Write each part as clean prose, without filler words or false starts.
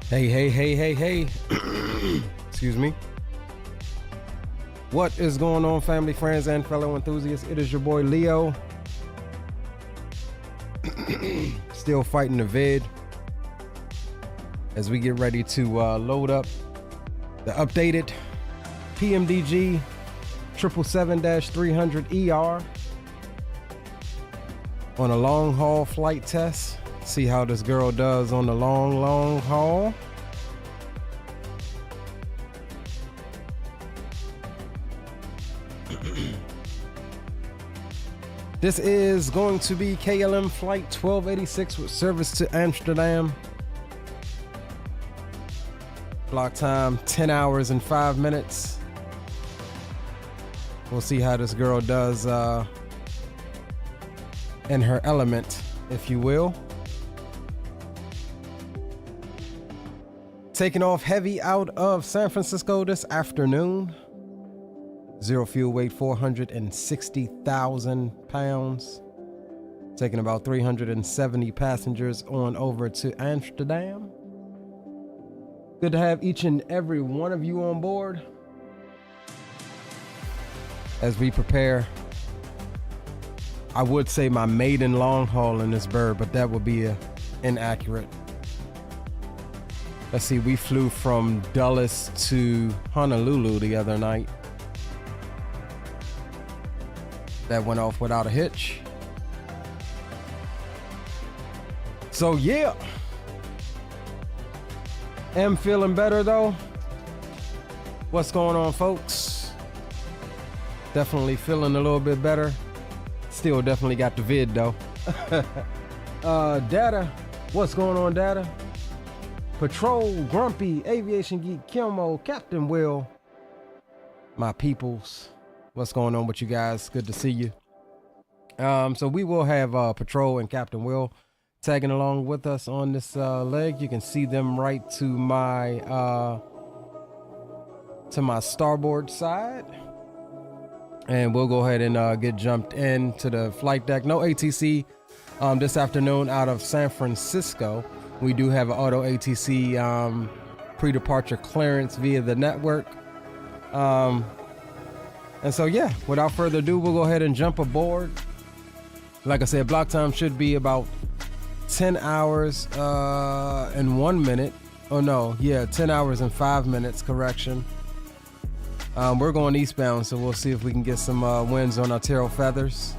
Hey. Excuse me. What is going on, family, friends, and fellow enthusiasts? It is your boy Leo. Still fighting the vid as we get ready to load up the updated PMDG 777-300ER on a long haul flight test. See how this girl does on the long haul. This is going to be KLM flight 1286 with service to Amsterdam. Block time 10 hours and 5 minutes. We'll see how this girl does in her element, if you will. Taking off heavy out of San Francisco this afternoon. Zero fuel weight, 460,000 pounds. Taking about 370 passengers on over to Amsterdam. Good to have each and every one of you on board as we prepare. I would say my maiden long haul in this bird, but that would be inaccurate. Let's see, we flew from Dulles to Honolulu the other night. That went off without a hitch. So yeah, am feeling better though. What's going on, folks? Definitely feeling a little bit better. Still definitely got the vid though. Data, what's going on, Data? Patrol, Grumpy, Aviation Geek, Kilmo, Captain Will, my peoples. What's going on with you guys? Good to see you. So we will have Patrol and Captain Will tagging along with us on this leg. You can see them right to my starboard side. And we'll go ahead and get jumped into the flight deck. No ATC this afternoon out of San Francisco. We do have an auto ATC pre-departure clearance via the network. And so, yeah, without further ado, we'll go ahead and jump aboard. Like I said, block time should be about 10 hours and 1 minute. Oh, no. Yeah, 10 hours and 5 minutes, correction. We're going eastbound, so we'll see if we can get some winds on our tail feathers.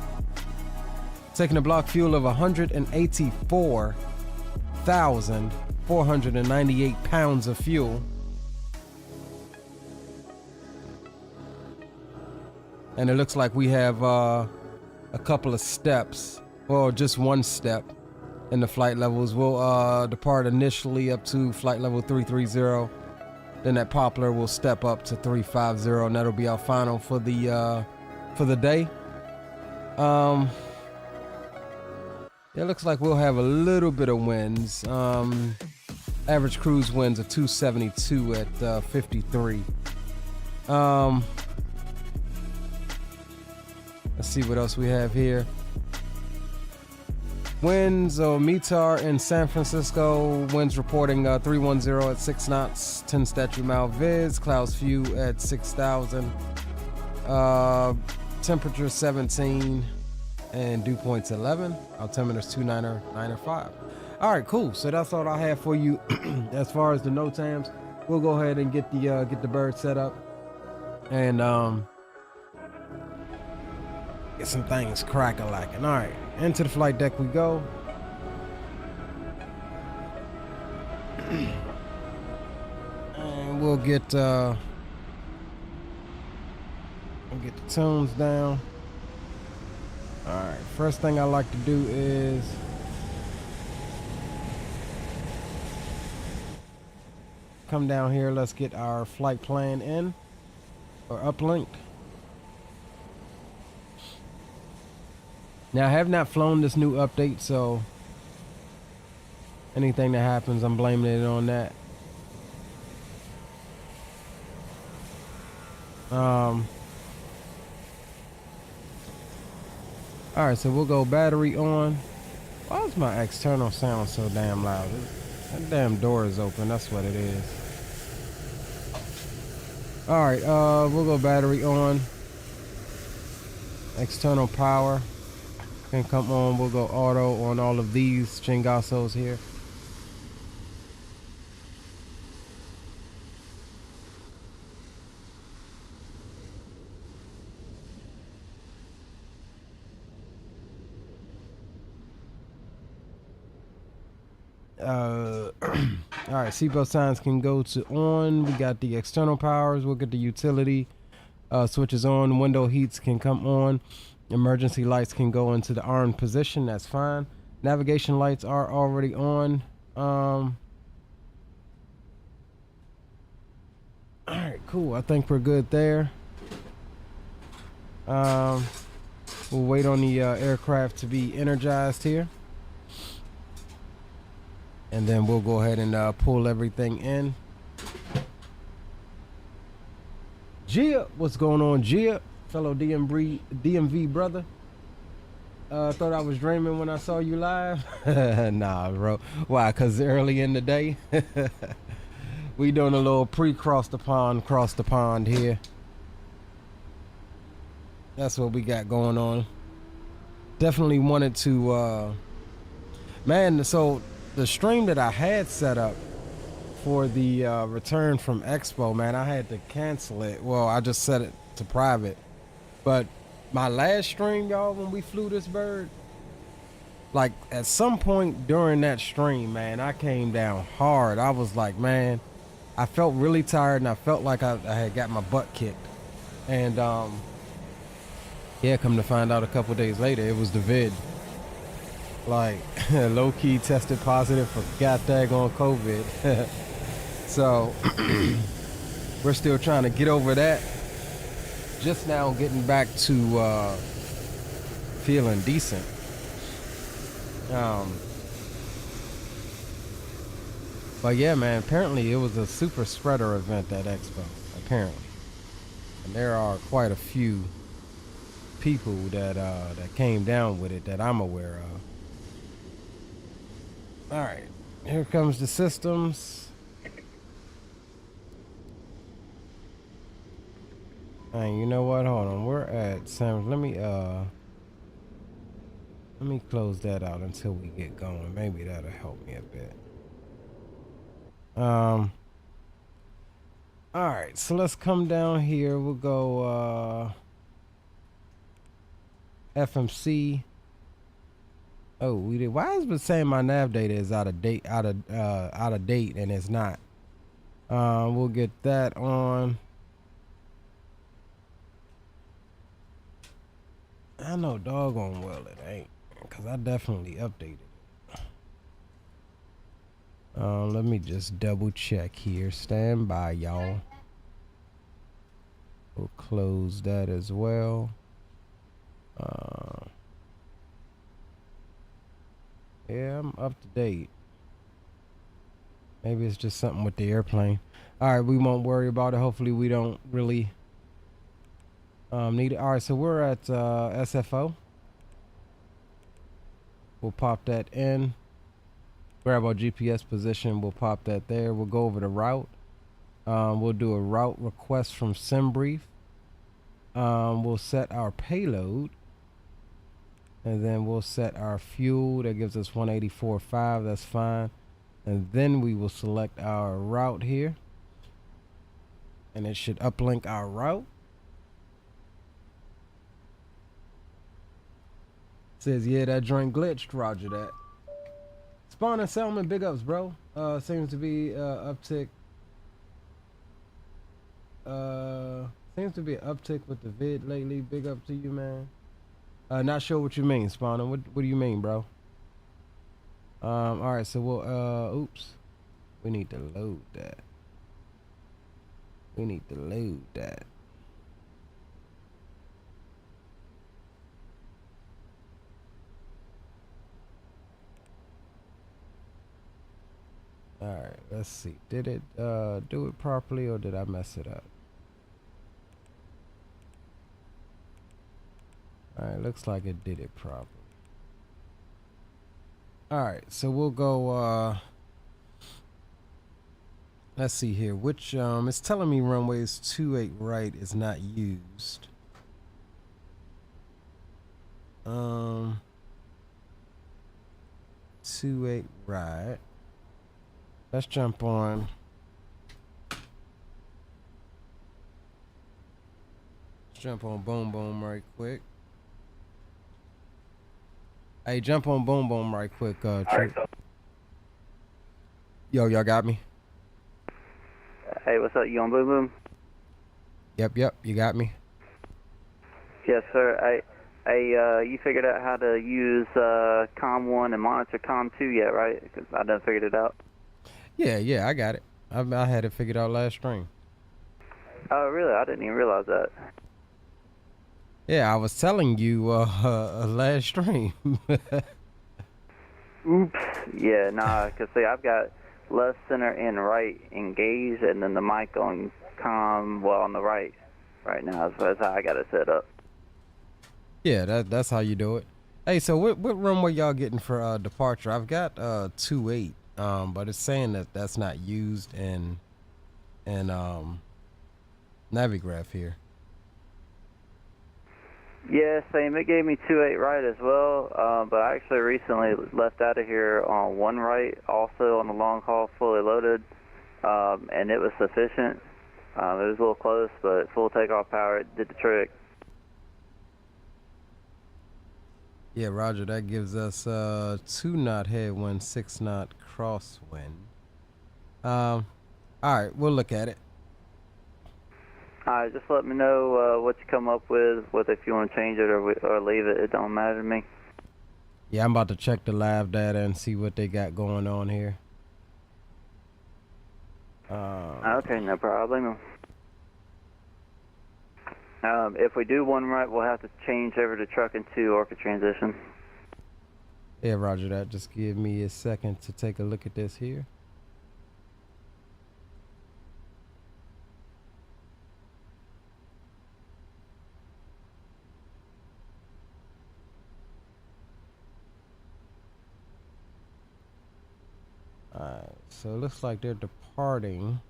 Taking a block fuel of 184,498 pounds of fuel. And it looks like we have a couple of steps, or just one step in the flight levels. We'll depart initially up to flight level 330. Then that Poplar will step up to 350, and that'll be our final for the day. It looks like we'll have a little bit of winds. Average cruise winds of 272 at 53. Let's see what else we have here. Winds or METAR in San Francisco. Winds reporting 310 at 6 knots, 10 statute mile viz. Clouds few at 6,000. Temperature 17 and dew points 11. Altimeter's 2995. All right, cool. So that's all I have for you as far as the NOTAMs. We'll go ahead and get the bird set up and get some things crack-a-lacking. All right, into the flight deck we go. And we'll get the tunes down. All right, first thing I like to do is come down here. Let's get our flight plan in, or uplinked. Now, I have not flown this new update, so anything that happens, I'm blaming it on that. All right, so we'll go battery on. Why is my external sound so damn loud? That damn door is open. That's what it is. All right, we'll go battery on. External power can come on. We'll go auto on all of these Chingasos here. All right, seatbelt signs can go to on. We got the external powers. We'll get the utility switches on. Window heats can come on. Emergency lights can go into the armed position. That's fine. Navigation lights are already on. All right, cool. I think we're good there. We'll wait on the aircraft to be energized here. And then we'll go ahead and pull everything in. Gia, what's going on, Gia? Fellow DMV brother. Thought I was dreaming when I saw you live. Nah, bro. Why? Because early in the day. We doing a little cross the pond here. That's what we got going on. Definitely wanted to, man, so the stream that I had set up for the return from Expo, man, I had to cancel it. Well, I just set it to private. But my last stream, y'all, when we flew this bird, like at some point during that stream, man, I came down hard. I was like, man, I felt really tired and I felt like I had got my butt kicked. And yeah, come to find out a couple days later, it was the vid. Like, low-key tested positive for god daggone COVID. So, we're still trying to get over that. Just now getting back to feeling decent. But yeah, man, apparently it was a super spreader event at Expo, apparently. And there are quite a few people that that came down with it that I'm aware of. All right, here comes the systems. And you know what? Hold on, we're at Sam. Let me close that out until we get going. Maybe that'll help me a bit. All right, so let's come down here. We'll go FMC. Oh, we did. Why is it saying my nav data is out of date, out of date, and it's not? We'll get that on. I know doggone well it ain't, because I definitely updated it. Let me just double check here. Stand by, y'all. We'll close that as well. Yeah, I'm up to date. Maybe it's just something with the airplane. All right, we won't worry about it. Hopefully we don't really need it. All right, so we're at SFO. We'll pop that in. Grab our GPS position. We'll pop that there. We'll go over the route. We'll do a route request from SimBrief. We'll set our payload. And then we'll set our fuel. That gives us 184.5. That's fine. And then we will select our route here. And it should uplink our route. Says, yeah, that joint glitched. Roger that. Spawn and Selman, big ups, bro. Seems to be uptick. Seems to be an uptick with the vid lately. Big up to you, man. Not sure what you mean, Spawner. What do you mean, bro? All right, so we'll oops. We need to load that. We need to load that. All right, let's see. Did it do it properly or did I mess it up? All right, looks like it did it properly. All right, so we'll go let's see here. Which it's telling me runways 28 right is not used. 28 right. Let's jump on. Let's jump on Boom Boom right quick. Hey, jump on Boom Boom right quick, Trip. Yo, y'all got me? Hey, what's up? You on Boom Boom? Yep, you got me? Yes, sir. You figured out how to use COM1 and monitor COM2 yet, right? Because I done figured it out. Yeah, I got it. I had it figured out last stream. Oh, really? I didn't even realize that. Yeah, I was telling you last stream. Oops. Yeah, nah, because see, I've got left, center, and right engaged, and then the mic on COM, well, on the right now. So that's how I got it set up. Yeah, that's how you do it. Hey, so what runway y'all getting for departure? I've got 28, but it's saying that that's not used in Navigraph here. Yeah, same. It gave me 28 right as well, but I actually recently left out of here on 1 right, also on the long haul, fully loaded, and it was sufficient. It was a little close, but full takeoff power, it did the trick. Yeah, Roger, that gives us 2 knot headwind, 6 knot crosswind. All right, we'll look at it. Alright, just let me know what you come up with if you want to change it or leave it. It don't matter to me. Yeah, I'm about to check the live data and see what they got going on here. Okay, no problem. If we do 1 right, we'll have to change over to trucking 2 Orca transition. Yeah, Roger that. Just give me a second to take a look at this here. Alright, so it looks like they're departing.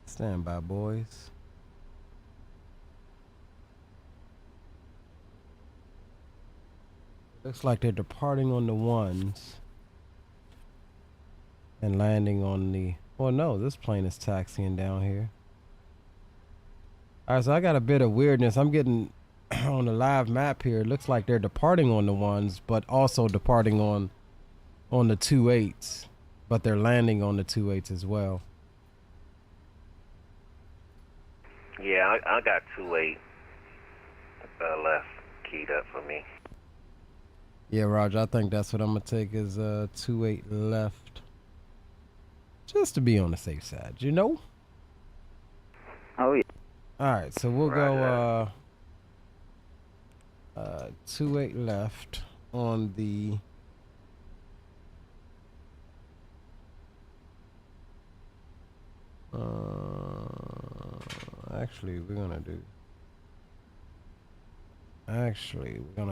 Stand by, boys. Looks like they're departing on the 1s and landing on the, well, no, this plane is taxiing down here. Alright, so I got a bit of weirdness. I'm getting on the live map here. It looks like they're departing on the 1s, but also departing on the 28s, but they're landing on the 28s as well. Yeah, I got 28 left keyed up for me. Yeah, Roger, I think that's what I'm gonna take is 28 left, just to be on the safe side, you know. Oh yeah. All right, so we'll go 28 left on the actually we're gonna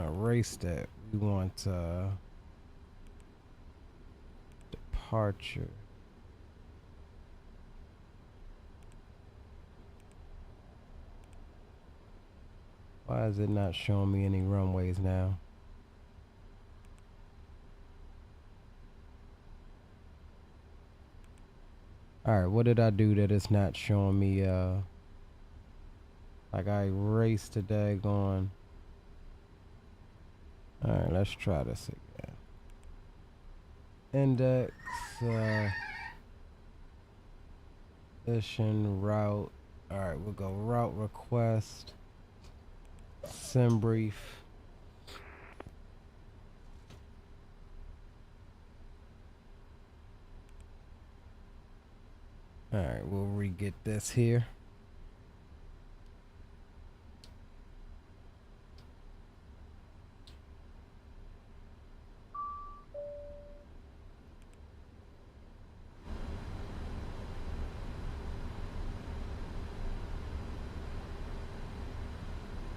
erase that. We want departure. Why is it not showing me any runways now? Alright, what did I do that it's not showing me like I erased the daggone. Alright, let's try this again. Index mission route. Alright, we'll go route request. Sim brief. Alright, we'll re-get this here.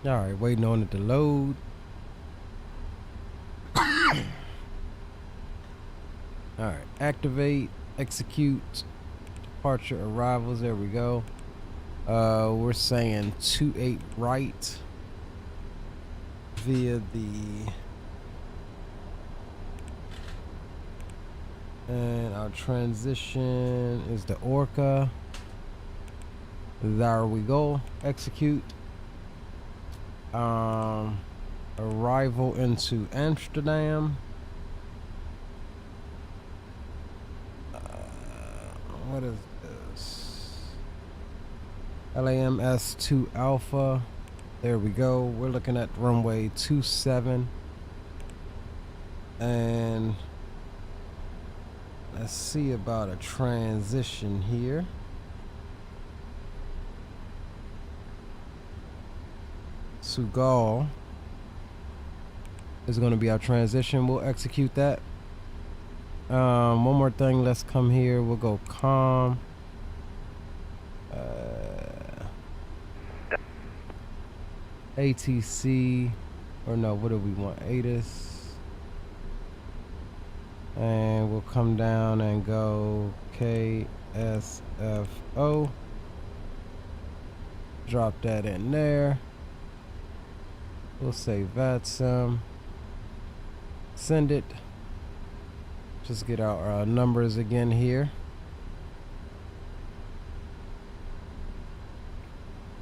Alright, waiting on it to load. All right, activate, execute, departure arrivals. There we go. We're saying 28 right via the, and our transition is the Orca. There we go. Execute. Arrival into Amsterdam. What is this? LAMS2 Alpha. There we go. We're looking at runway 27. And let's see about a transition here. Sugal is going to be our transition. We'll execute that. One more thing. Let's come here. We'll go calm. ATC, or no, what do we want? ATIS. And we'll come down and go KSFO. Drop that in there. We'll say VATSIM. Send it. Just get our numbers again here.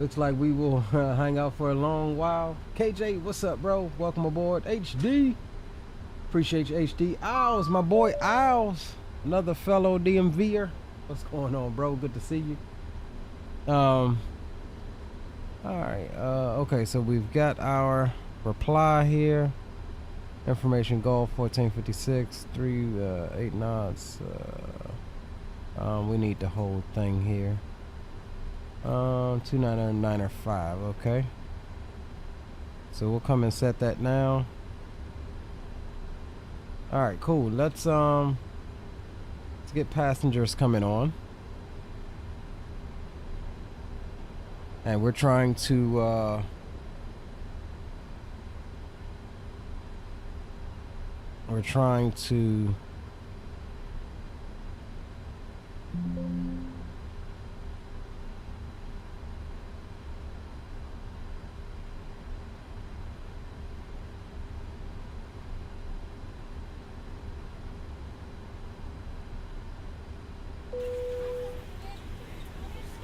Looks like we will hang out for a long while. KJ, what's up, bro? Welcome aboard. HD. Appreciate you, HD. Owls, my boy Owls. Another fellow DMVer. What's going on, bro? Good to see you. All right. Okay, so we've got our reply here. Information goal 1456, 8 knots. We need the whole thing here. 299.5. Okay. So we'll come and set that now. All right, cool. Let's get passengers coming on. And we're trying to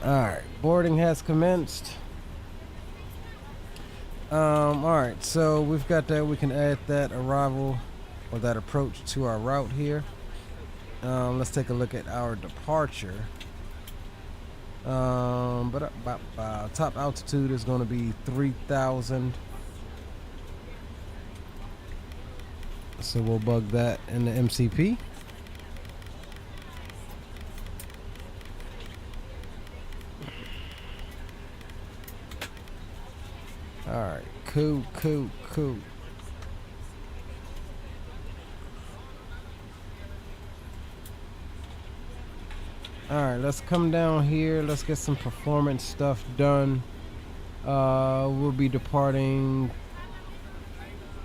Alright, boarding has commenced. Alright, so we've got that. We can add that arrival or that approach to our route here. Let's take a look at our departure. But top altitude is going to be 3,000. So we'll bug that in the MCP. Alright, cool. Alright, let's come down here. Let's get some performance stuff done. We'll be departing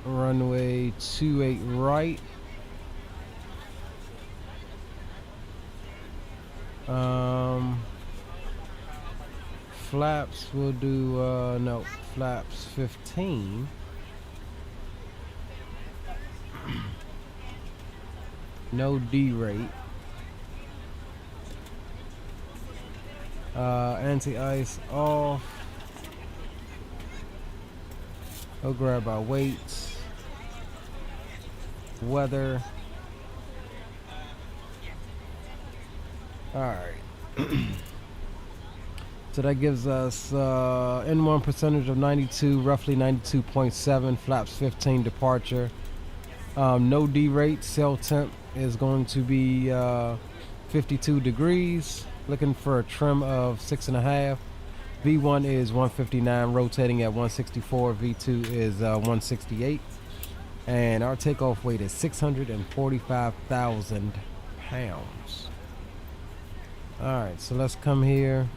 runway 28 right. Flaps we'll do no, flaps 15. No D rate. Anti-ice off. We'll grab our weights. Weather. Alright. So that gives us N1 percentage of 92, roughly 92.7, flaps 15 departure. No D rate, cell temp is going to be 52 degrees. Looking for a trim of 6.5. V1 is 159, rotating at 164. V2 is 168. And our takeoff weight is 645,000 pounds. Alright, so let's come here.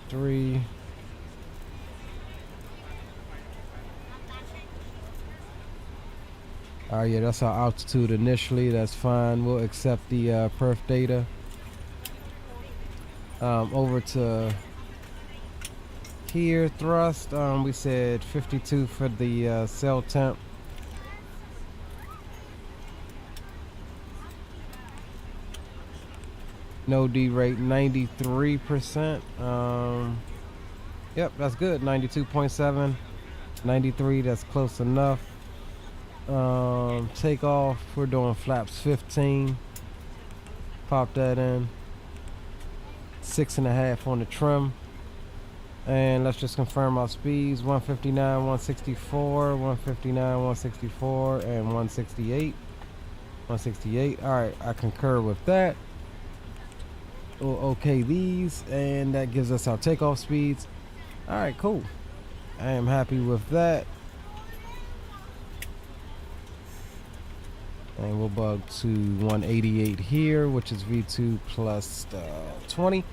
3. All right, yeah, that's our altitude initially. That's fine. We'll accept the perf data. Over to here, thrust. We said 52 for the cell temp. No D rate, 93%. Yep, that's good. 92.7, 93. That's close enough. Takeoff. We're doing flaps 15. Pop that in. 6.5 on the trim. And let's just confirm our speeds. 159, 164, 159, 164, and 168. 168. All right, I concur with that. We'll okay these, and that gives us our takeoff speeds. All right, cool. I am happy with that. And we'll bug to 188 here, which is V2 plus 20.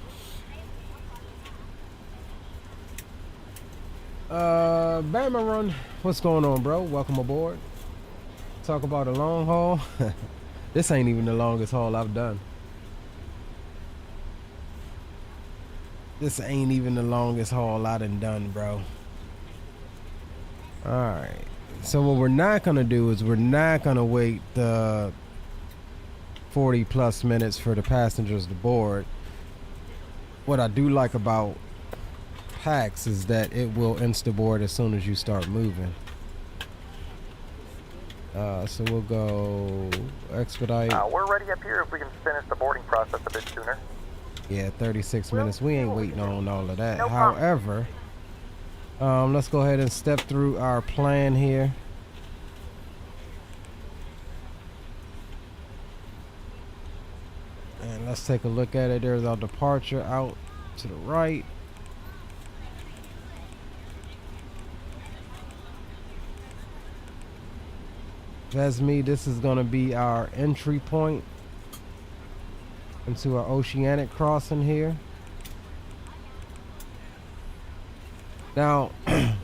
Bama Run, what's going on, bro? Welcome aboard. Talk about a long haul. This ain't even the longest haul I've done. This ain't even the longest haul I done, bro. Alright. So what we're not gonna do is we're not gonna wait the 40 plus minutes for the passengers to board. What I do like about PAX is that it will insta-board as soon as you start moving. So we'll go expedite. We're ready up here if we can finish the boarding process a bit sooner. Yeah, 36 minutes. We ain't waiting on all of that. No problem. However, let's go ahead and step through our plan here. And let's take a look at it. There's our departure out to the right. That's me. This is going to be our entry point into our Oceanic crossing here. Now, I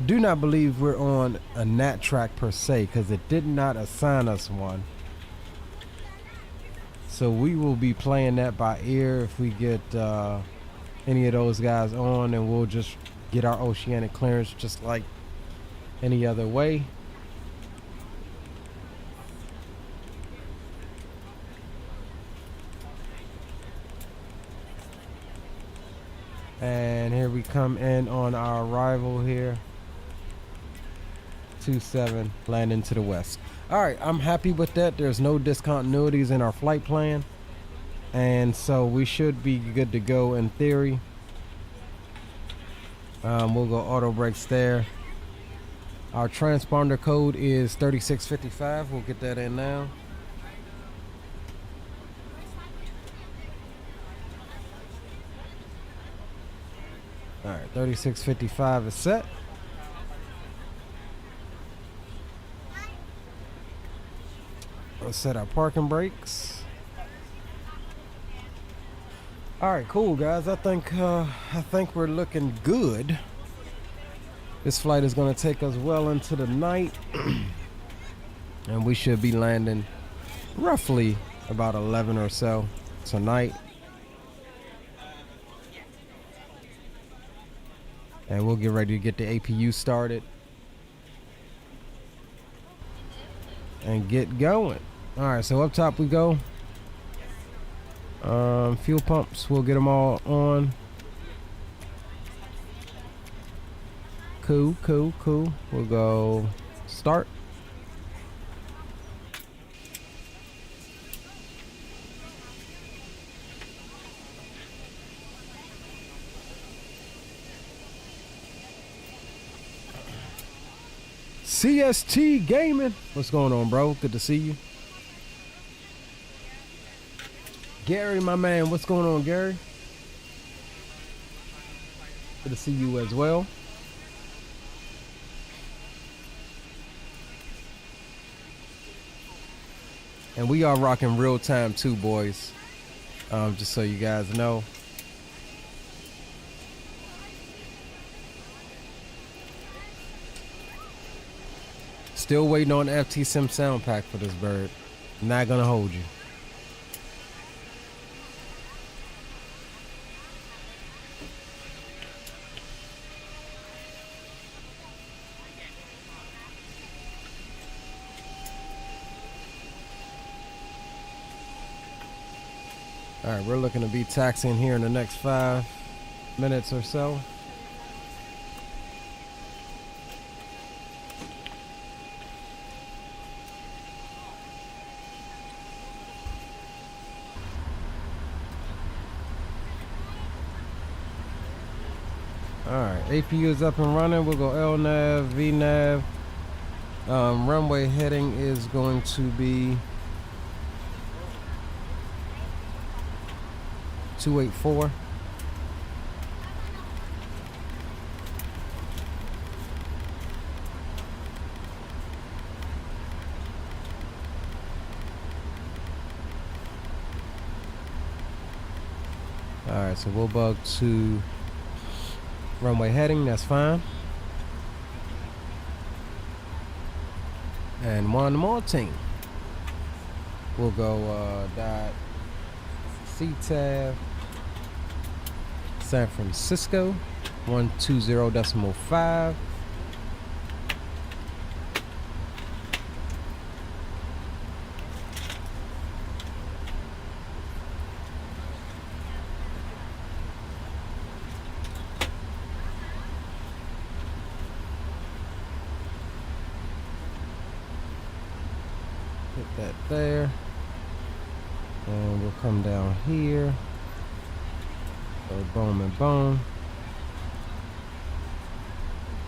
do not believe we're on a nat track per se because it did not assign us one. So we will be playing that by ear if we get any of those guys on, and we'll just get our Oceanic clearance just like any other way. And here we come in on our arrival here. 27 landing to the west. All right, I'm happy with that. There's no discontinuities in our flight plan, and so we should be good to go in theory. We'll go auto brakes there. Our transponder code is 3655. We'll get that in now. All right, 3655 is set. Let's set our parking brakes. All right, cool, guys. I think we're looking good. This flight is going to take us well into the night, and we should be landing roughly about 11 or so tonight. And we'll get ready to get the APU started and get going. All right, so up top we go. Fuel pumps, we'll get them all on. Cool. We'll go start. CST Gaming. What's going on, bro? Good to see you. Gary, my man, what's going on, Gary? Good to see you as well. And we are rocking real time too, boys. Just so you guys know. Still waiting on the FT Sim sound pack for this bird. Not gonna hold you. All right, we're looking to be taxiing here in the next 5 minutes or so. Alright, APU is up and running. We'll go LNAV, VNAV. Runway heading is going to be 284. Alright, so we'll bug to runway heading, that's fine. And one more thing. We'll go dot CTAV San Francisco 120.5. Hit that there, and we'll come down here. So boom and boom,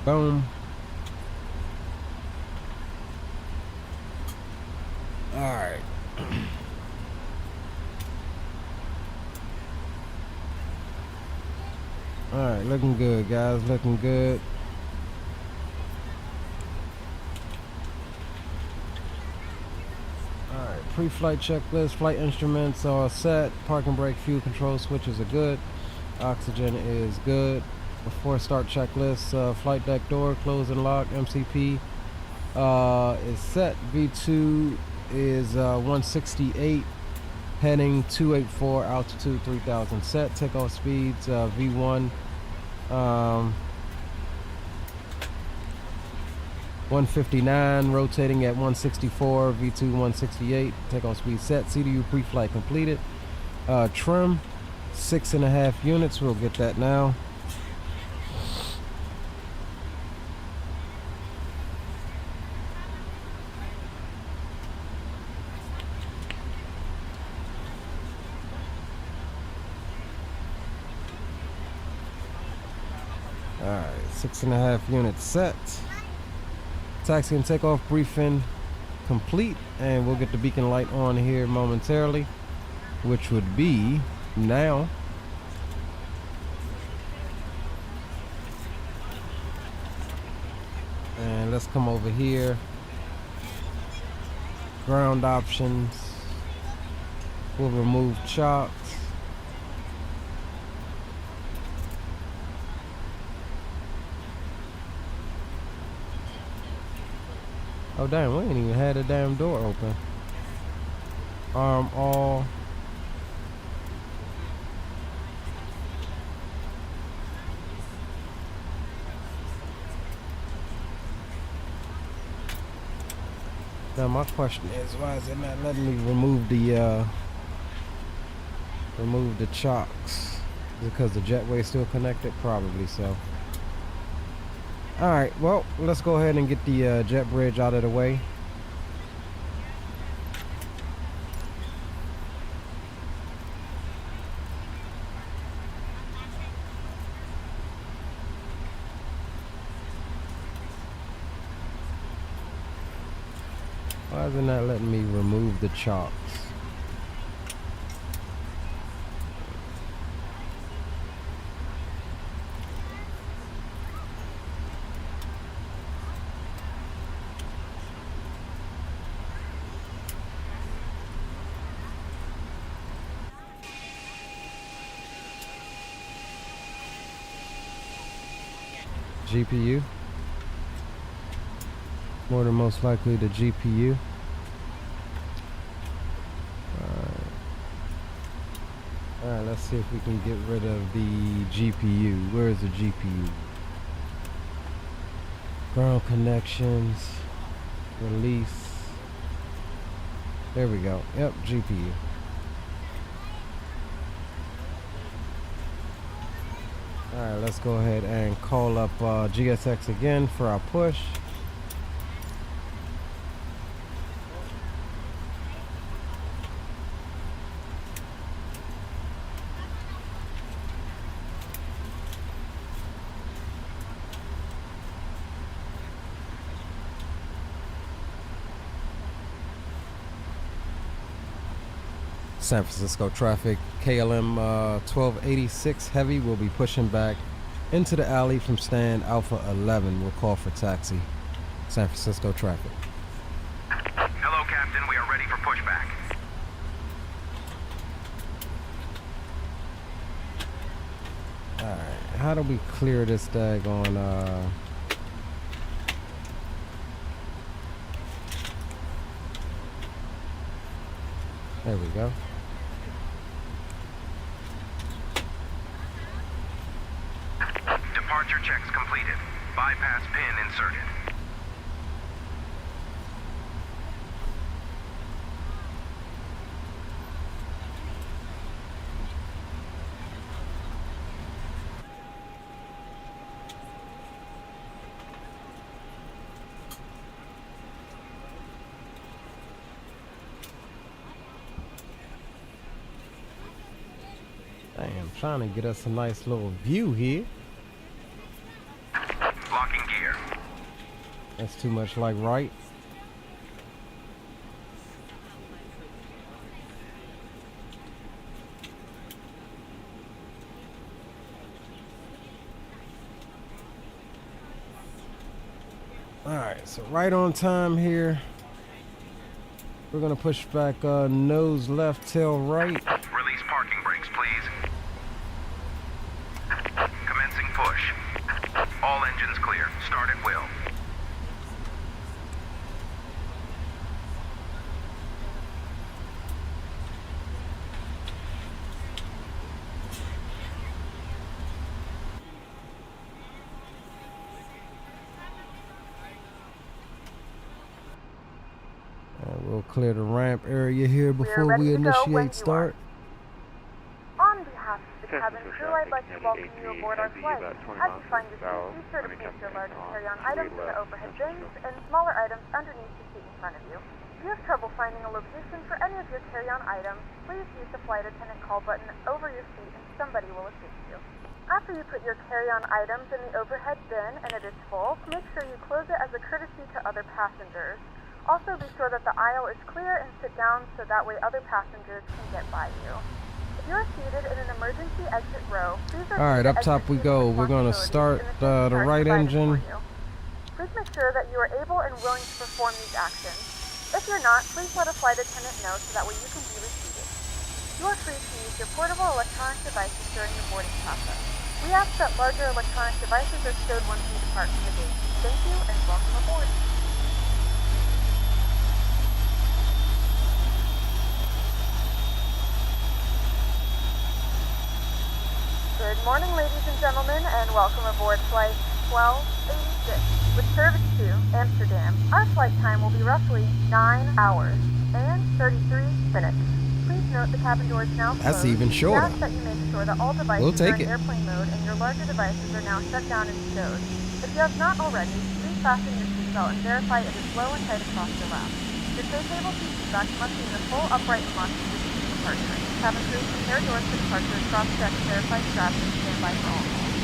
boom. All right. All right, looking good, guys. Looking good. Pre-flight checklist, flight instruments are set, parking brake, fuel control switches are good, oxygen is good. Before start checklist, flight deck door close and lock, MCP is set, V2 is 168, heading 284, altitude 3000 set, takeoff speeds, V1 159, rotating at 164, V2 168, takeoff speed set, CDU pre-flight completed. Trim 6.5 units, we'll get that now. All right, 6.5 units set. Taxi and takeoff briefing complete, and we'll get the beacon light on here momentarily, which would be now. And let's come over here. Ground options. We'll remove chocks. Oh damn, we ain't even had the damn door open. Arm all. Now my question is, why is it not letting me remove the chocks? Is it because the jetway is still connected? Probably so. Alright, well, let's go ahead and get the jet bridge out of the way. Why is it not letting me remove the chocks? GPU. More than most likely the GPU. Alright, let's see if we can get rid of the GPU. Where is the GPU? Ground connections. Release. There we go. Yep, GPU. Alright, let's go ahead and call up GSX again for our push. San Francisco traffic, KLM 1286 Heavy will be pushing back into the alley from stand Alpha 11. We'll call for taxi. San Francisco traffic. Hello, Captain. We are ready for pushback. Alright, how do we clear this daggone there we go. Departure checks completed. Bypass pin inserted. Damn, trying to get us a nice little view here. Locking gear. That's too much like right. Alright, so right on time here. We're gonna push back nose left, tail right. Release parking brakes, please. Commencing push. All engines clear. Start at will. We'll clear the ramp area here before we initiate start. On behalf of the cabin crew, I'd like to welcome you aboard our flight. As you find your seat, be sure to place your large carry-on items in the overhead bins and smaller items underneath the seat in front of you. If you have trouble finding a location for any of your carry-on items, please use the flight attendant call button over your seat and somebody will assist you. After you put your carry-on items in the overhead bin and it is full, make sure you close it as a courtesy to other passengers. Also, be sure that the aisle is clear and sit down so that way other passengers can get by you. If you are seated in an emergency exit row, please repeat Alright, the up top exit we seat go. We're going to responsibilities start in the the right provided for engine. you. Please make sure that you are able and willing to perform these actions. If you're not, please let a flight attendant know so that way you can be reseated. You are free to use your portable electronic devices during the boarding process. We ask that larger electronic devices are stowed once you depart from the gate. Thank you and welcome aboard. Good morning, ladies and gentlemen, and welcome aboard Flight 1286 with service to Amsterdam. Our flight time will be roughly 9 hours and 33 minutes. Please note the cabin door is now closed. That's even shorter. We ask that you make sure that all devices We'll take are in it. airplane mode and your larger devices are now shut down and stowed. If you have not already, please fasten your seatbelt and verify it is low and tight across your lap. Your safe able seatback must be in the full upright and locked position for departure. Cabin crew, prepare doors for departure, cross-check, verify straps, and stand by for all calls.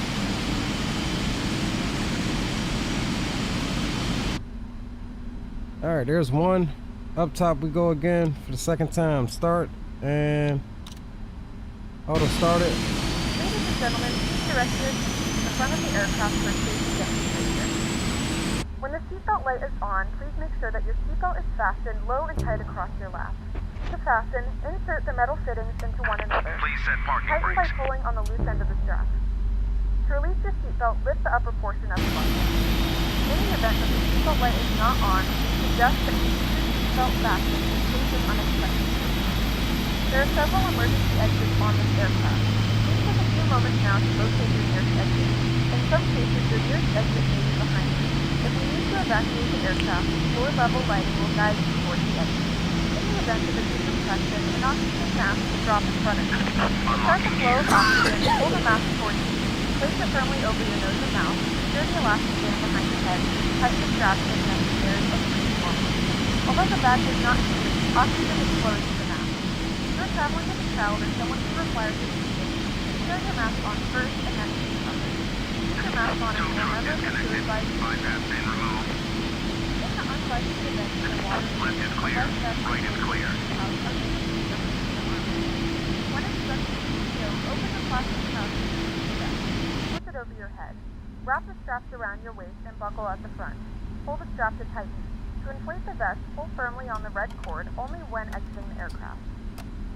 Alright, there's one. Up top we go again for the second time. Start and auto start it. Ladies and gentlemen, please direct your seats to the front of the aircraft for a safety demonstration. When the seatbelt light is on, please make sure that your seatbelt is fastened low and tight across your lap. To fasten, insert the metal fittings into one another. Please set parking Tighten by brakes. pulling on the loose end of the strap. To release your seatbelt, lift the upper portion of the button. In the event that the seatbelt light is not on, we suggest that you use your seatbelt fasten in case of unexpected safety. There are several emergency exits on this aircraft. Please take a few moments now to locate your nearest exit. In some cases, your nearest exit may be behind you. If we need to evacuate the aircraft, floor-level lighting will guide you towards the exit. In the event of a decompression, an oxygen mask will drop in front of you. Start the flow of oxygen and pull the mask towards you. Place it firmly over your nose and mouth, secure the elastic band behind your head, tighten the straps if necessary, and breathe normally. Although the bag does not include, oxygen is flowing to the mask. If you are traveling with a child or someone who requires it, secure your mask on first and then keep covered. Keep your mask on until a member of the suicide Bypass bin removed. in the unlikely event that the water Left is clear. Right is clear. When instructed to do so, open the plastic pouch and flip it over your head. Wrap the straps around your waist and buckle at the front. Pull the strap to tighten. To inflate the vest, pull firmly on the red cord only when exiting the aircraft.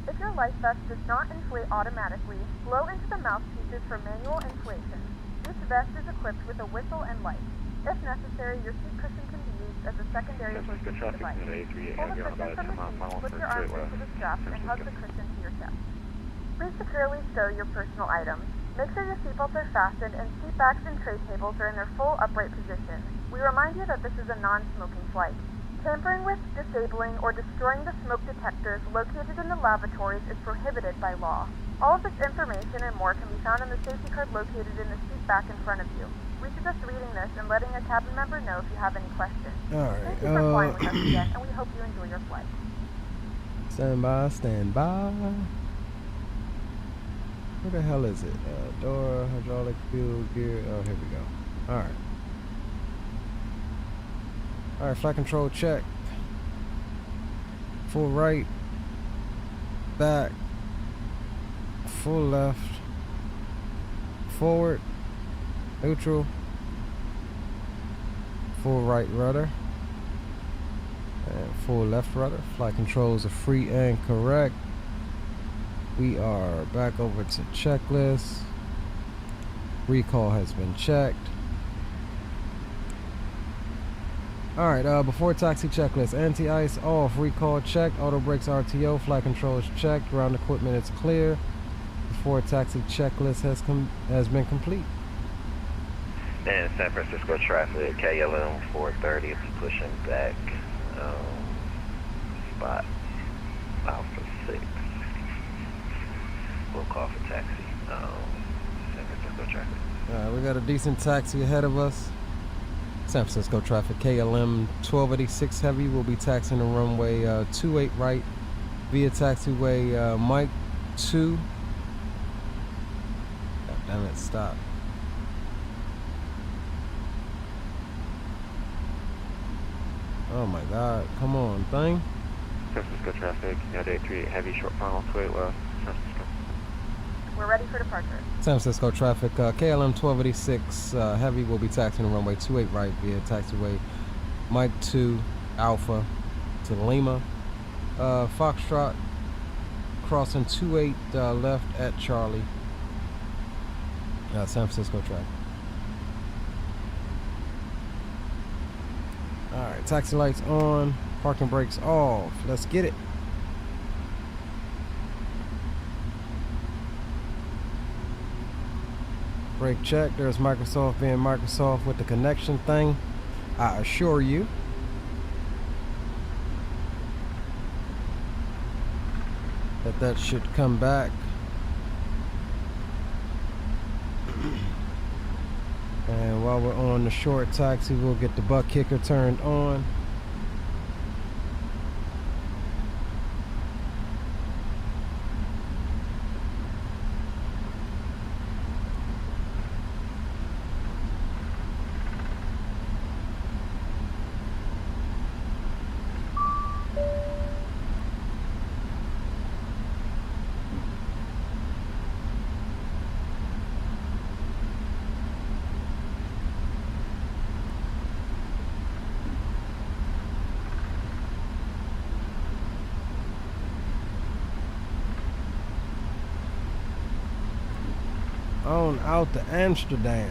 If your life vest does not inflate automatically, blow into the mouthpieces for manual inflation. Each vest is equipped with a whistle and light. If necessary, your seat cushion can be used as a secondary flotation device. Pull the cushion from the seat, put your arms into the straps, and hug the cushion to your chest. Please securely stow your personal items. Make sure your seatbelts are fastened and seat backs and tray tables are in their full upright position. We remind you that this is a non-smoking flight. Tampering with, disabling, or destroying the smoke detectors located in the lavatories is prohibited by law. All of this information and more can be found in the safety card located in the seat back in front of you. We suggest reading this and letting a cabin member know if you have any questions. Alright, Thank you for flying with us again, and we hope you enjoy your flight. stand by, stand by. Where the hell is it? Door, hydraulic, fuel, gear. Oh, here we go. Alright. Alright, flight control check. Full right. Back. Full left. Forward. Neutral. Full right rudder. And full left rudder. Flight controls are free and correct. We are back over to checklist. Recall has been checked. Alright, before taxi checklist. Anti-ice off, recall checked, auto brakes RTO, flight controls checked, ground equipment is clear. Before taxi checklist has been complete. And San Francisco traffic, KLM 430 is pushing back. Spot Alpha 6. We'll call for taxi. San Francisco traffic. Alright, we got a decent taxi ahead of us. San Francisco traffic, KLM 1286 Heavy will be taxiing the runway 28 right via taxiway Mike 2. God damn it, stop. Oh my god, come on, thing. San Francisco traffic, United 38 Heavy, short final, 28 left, San Francisco. We're ready for departure. San Francisco traffic, KLM 1286 Heavy will be taxiing the runway 28 right via taxiway Mike 2 Alpha to Lima. Foxtrot crossing 28 left at Charlie. San Francisco traffic. Alright, taxi lights on, parking brakes off. Let's get it. Brake check. There's Microsoft being Microsoft with the connection thing. I assure you. That should come back. And while we're on the short taxi, we'll get the butt kicker turned on. On out to Amsterdam.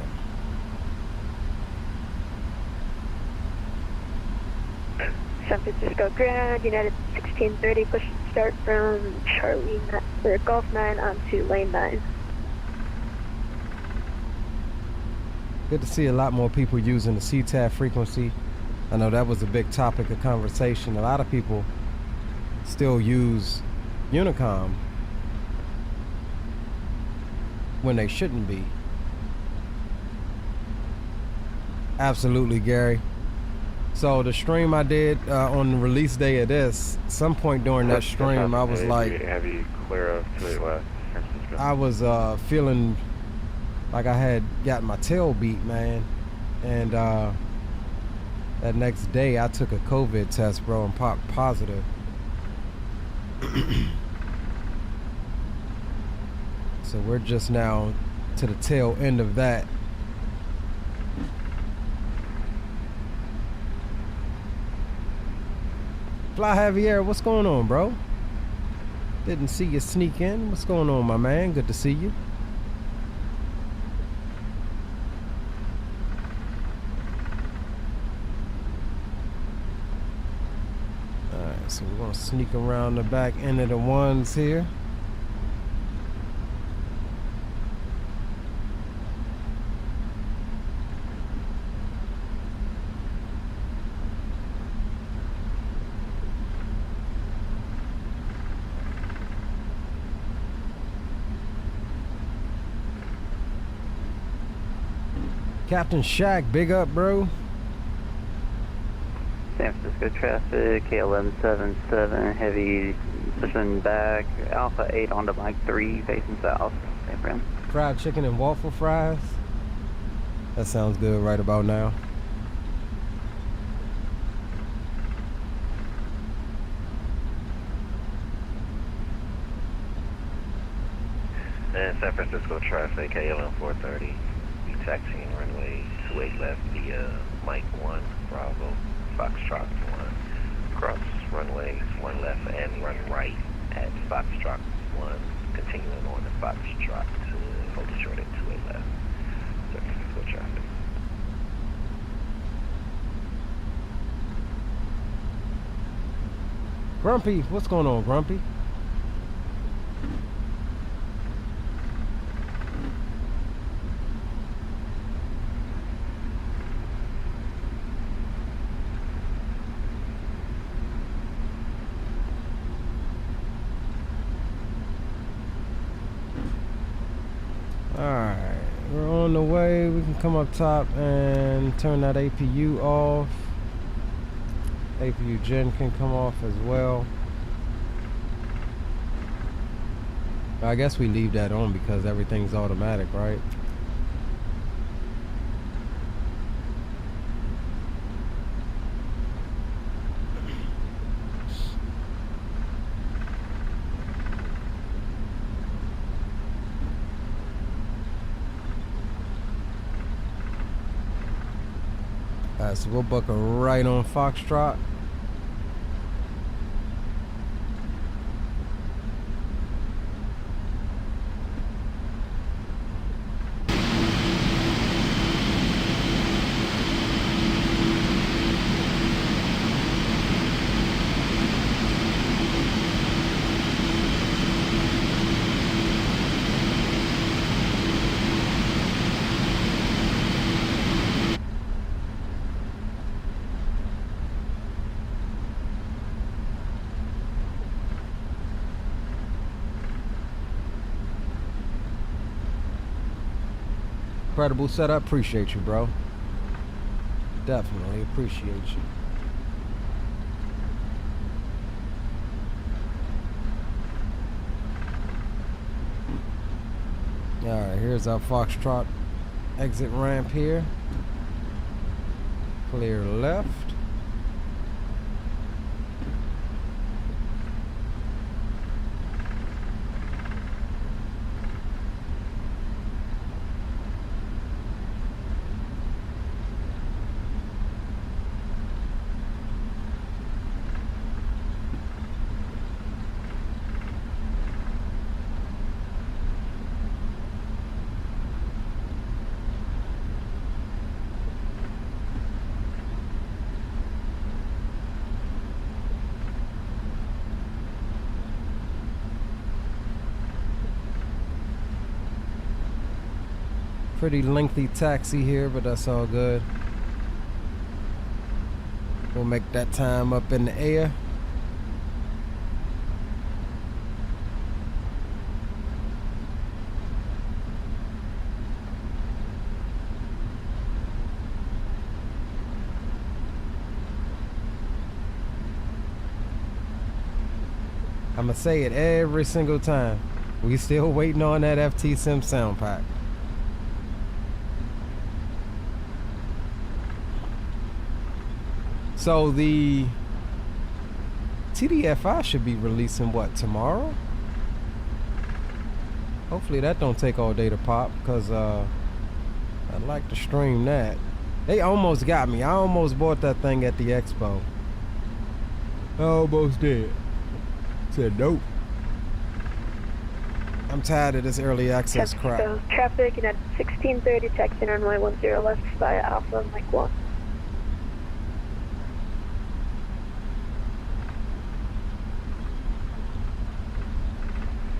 San Francisco Grand, United 1630, push start from Charlie or Golf 9 onto lane 9. Good to see a lot more people using the CTAF frequency. I know that was a big topic of conversation. A lot of people still use Unicom when they shouldn't be. Absolutely, Gary. So the stream I did on the release day of this, some point during that stream, I was like, heavy clear of 28 west, San Francisco. I was feeling like I had got my tail beat, man. And that next day I took a COVID test, bro, and popped positive. So we're just now to the tail end of that. Fly Javier, what's going on, bro? Didn't see you sneak in. What's going on, my man? Good to see you. Alright, so we're gonna sneak around the back end of the ones here. Captain Shaq, big up, bro. San Francisco traffic, KLM 77, heavy pushing back, Alpha 8 onto Mike 3, facing south. San Fran. Fried chicken and waffle fries. That sounds good right about now. And San Francisco traffic, KLM 430. Taxiing runway 28 left via Mike 1, Bravo, Foxtrot 1. Cross runways 1 left and run right at Foxtrot 1. Continuing on to Foxtrot to hold short at 28 left. San Francisco traffic. Grumpy, what's going on, Grumpy? Alright, we're on the way. We can come up top and turn that APU off. APU gen can come off as well. I guess we leave that on because everything's automatic, right? Alright, so we'll buckle right on Foxtrot. Incredible setup. Appreciate you, bro. Definitely appreciate you. Alright, here's our Foxtrot exit ramp here. Clear left. Pretty lengthy taxi here, but that's all good. We'll make that time up in the air. I'ma say it every single time. We still waiting on that FT Sim sound pack. So the TDFI should be releasing what, tomorrow? Hopefully that don't take all day to pop, because I'd like to stream that. They almost got me. I almost bought that thing at the expo. I almost did. Said nope. I'm tired of this early access crap. So traffic at 1630, taxi runway 10 left via Alpha Mike 1.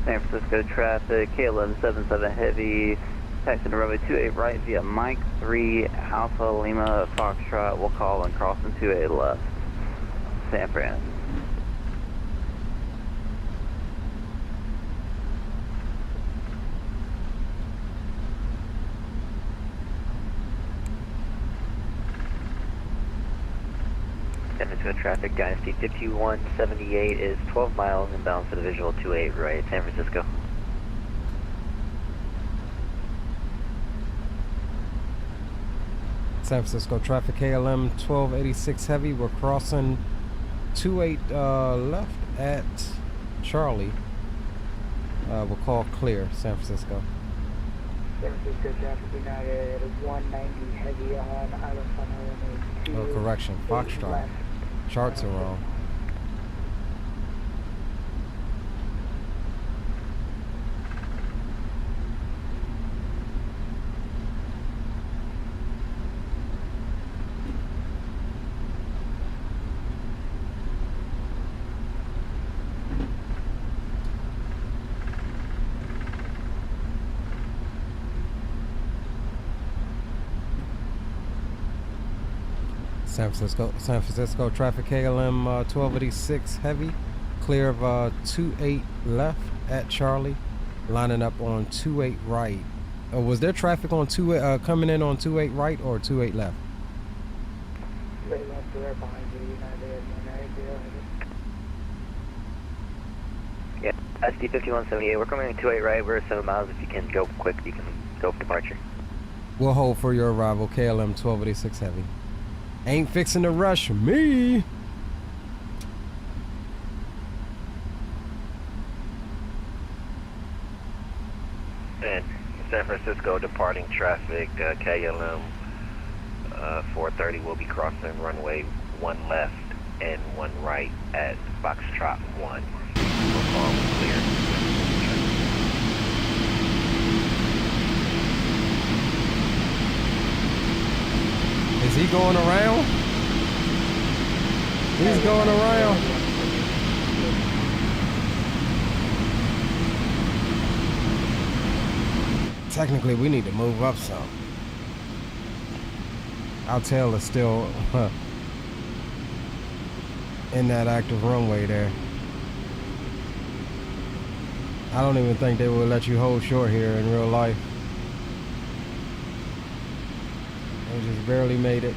San Francisco traffic, KLM 77 heavy, taxi to runway 28 right via Mike 3 Alpha Lima Foxtrot. We'll call and crossing 28 left. San Fran. San Francisco traffic, Dynasty 5178 is 12 miles inbound for the visual 28 right, San Francisco. San Francisco traffic, KLM 1286 heavy. We're crossing 28 left at Charlie. We'll call clear, San Francisco. San Francisco traffic United 190 heavy on Island Funnel. Oh, correction, Foxtrot. Charts are wrong. San Francisco traffic, KLM 1286 heavy, clear of 28 left at Charlie, lining up on 28 right. Was there traffic on 28 coming in on 28 right or 28 left? Right left, right behind you, United 190. Yeah, SD 5178, we're coming in 28 right, we're 7 miles. If you can go quick, you can go for departure. We'll hold for your arrival, KLM 1286 heavy. Ain't fixing to rush me. And San Francisco departing traffic, KLM 430 will be crossing runway 1 left and 1 right at Foxtrot 1. We'll call clear. Is he going around? He's going around. Technically, we need to move up some. Our tail is still in that active runway there. I don't even think they will let you hold short here in real life. They just barely made it.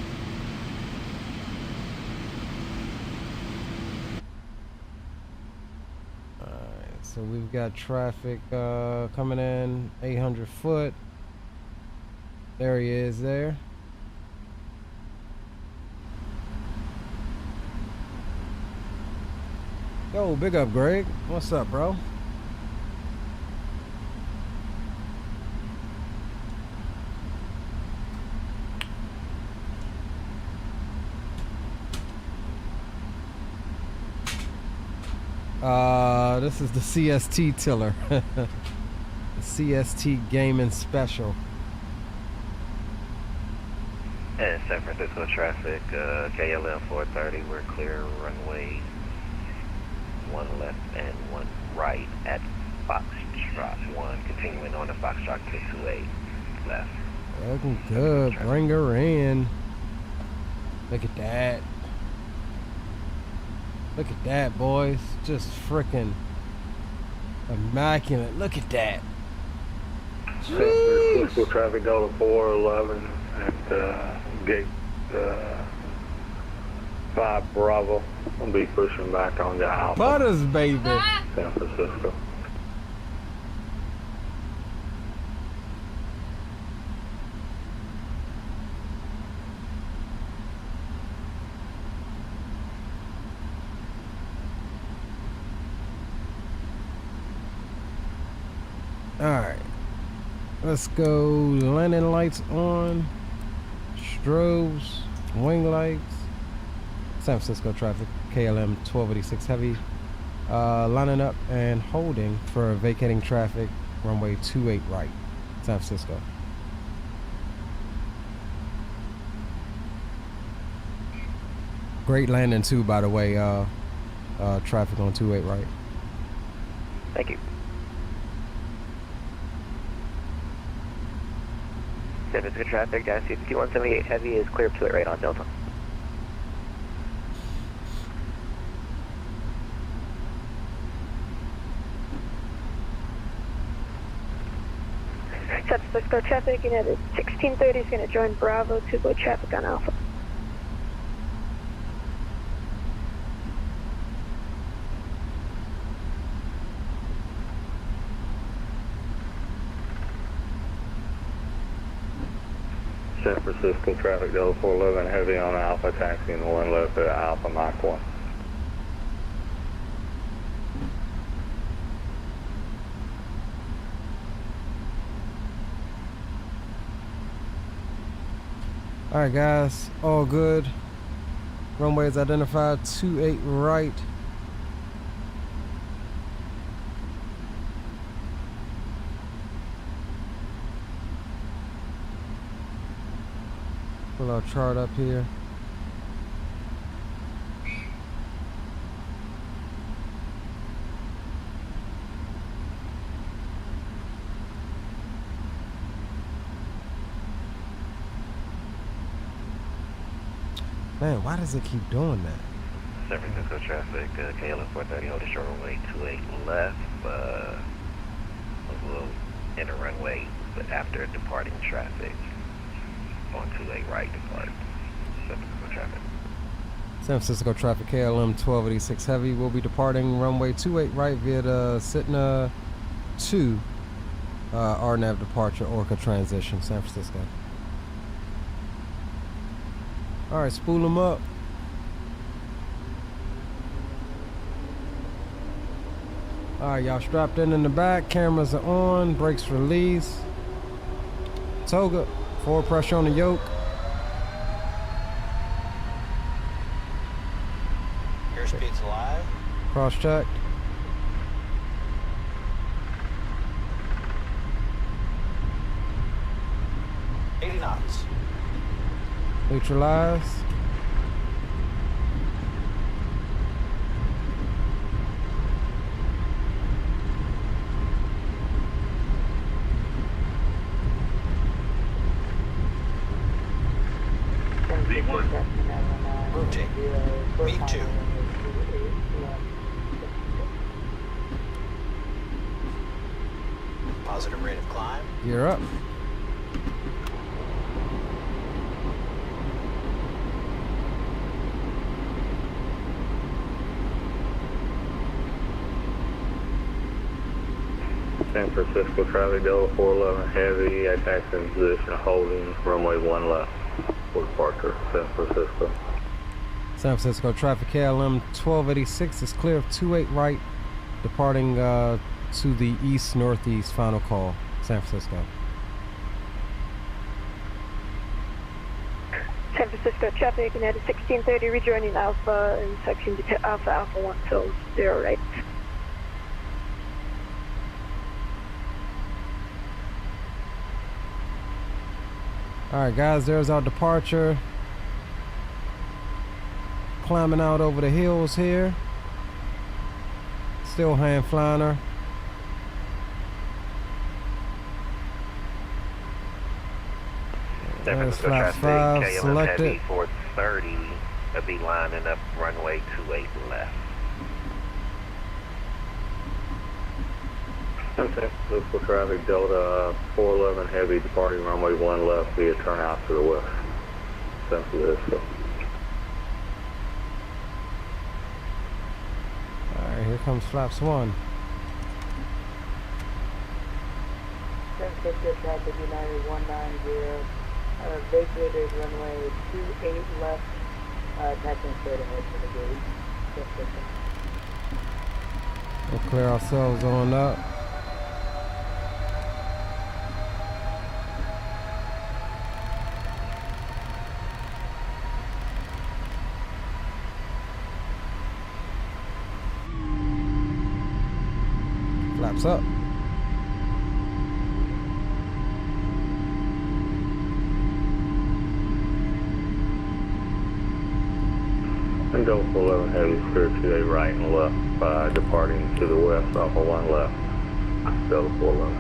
Alright, so we've got traffic coming in 800 foot. There he is there. Yo, big up, Greg. What's up, bro? This is the CST tiller. The CST Gaming Special. And San Francisco traffic, KLM 430, we're clear runway 1 left and 1 right at Foxtrot 1, continuing on the Foxtrot 228 left. Looking good. Bring her in. Look at that. Look at that, boys. Just freaking immaculate. Look at that. Cisco traffic Delta 411 at gate 5 Bravo. I'll be pushing back on the Alpha. Butters, baby. San Francisco. Alright, let's go. Landing lights on, strobes, wing lights. San Francisco traffic, KLM 1286 heavy, lining up and holding for vacating traffic, runway 28 right, San Francisco. Great landing too, by the way, traffic on 28 right. Thank you. San Francisco traffic, Dynasty 5178 heavy is clear up to it right on Delta. San Francisco traffic, United 1630 is going to join Bravo to go traffic on Alpha. San Francisco traffic Delta 411 heavy on Alpha, taxiing 1 left at Alpha Mach 1. Alright guys, all good. Runway is identified, 28 right. Pull our chart up here. Man, why does it keep doing that? San Francisco traffic, KLM 430, hold the short runway 28 left, a little in the runway, but after departing traffic on 28 right depart. San Francisco traffic. San Francisco traffic, KLM 1286 heavy will be departing runway 28 right via the Citna 2 RNAV departure Orca transition, San Francisco. Alright, spool them up. Alright, y'all strapped in the back. Cameras are on. Brakes release. Toga, forward pressure on the yoke. Airspeed's alive. Cross checked. Knots. Neutralize. V1. Rotate. V2. Positive rate of climb. Gear up. San Francisco traffic Delta 411 heavy, taxi in position holding runway 1 left for departure, San Francisco. San Francisco traffic KLM 1286 is clear of 28 right, departing to the east-northeast, final call, San Francisco. San Francisco traffic, United 1630 rejoining Alpha in section Alpha 1 till 0 right. Alright guys, there's our departure. Climbing out over the hills here. Still hand flying her. San There's Francisco flaps traffic, 5 KLM selected. Heavy 430, will be lining up runway 28 left. San Francisco traffic, Delta 411 heavy departing runway 1 left via turnout to the west. San Francisco. Alright, here comes flaps 1. San Francisco traffic, United 190, vacated runway 28 left, taxiing straight ahead to the gate. San Francisco. We'll clear ourselves on up. Flaps up. And Delta 411 heavy clear to a right and left by departing to the west off of 1 left. Delta 411.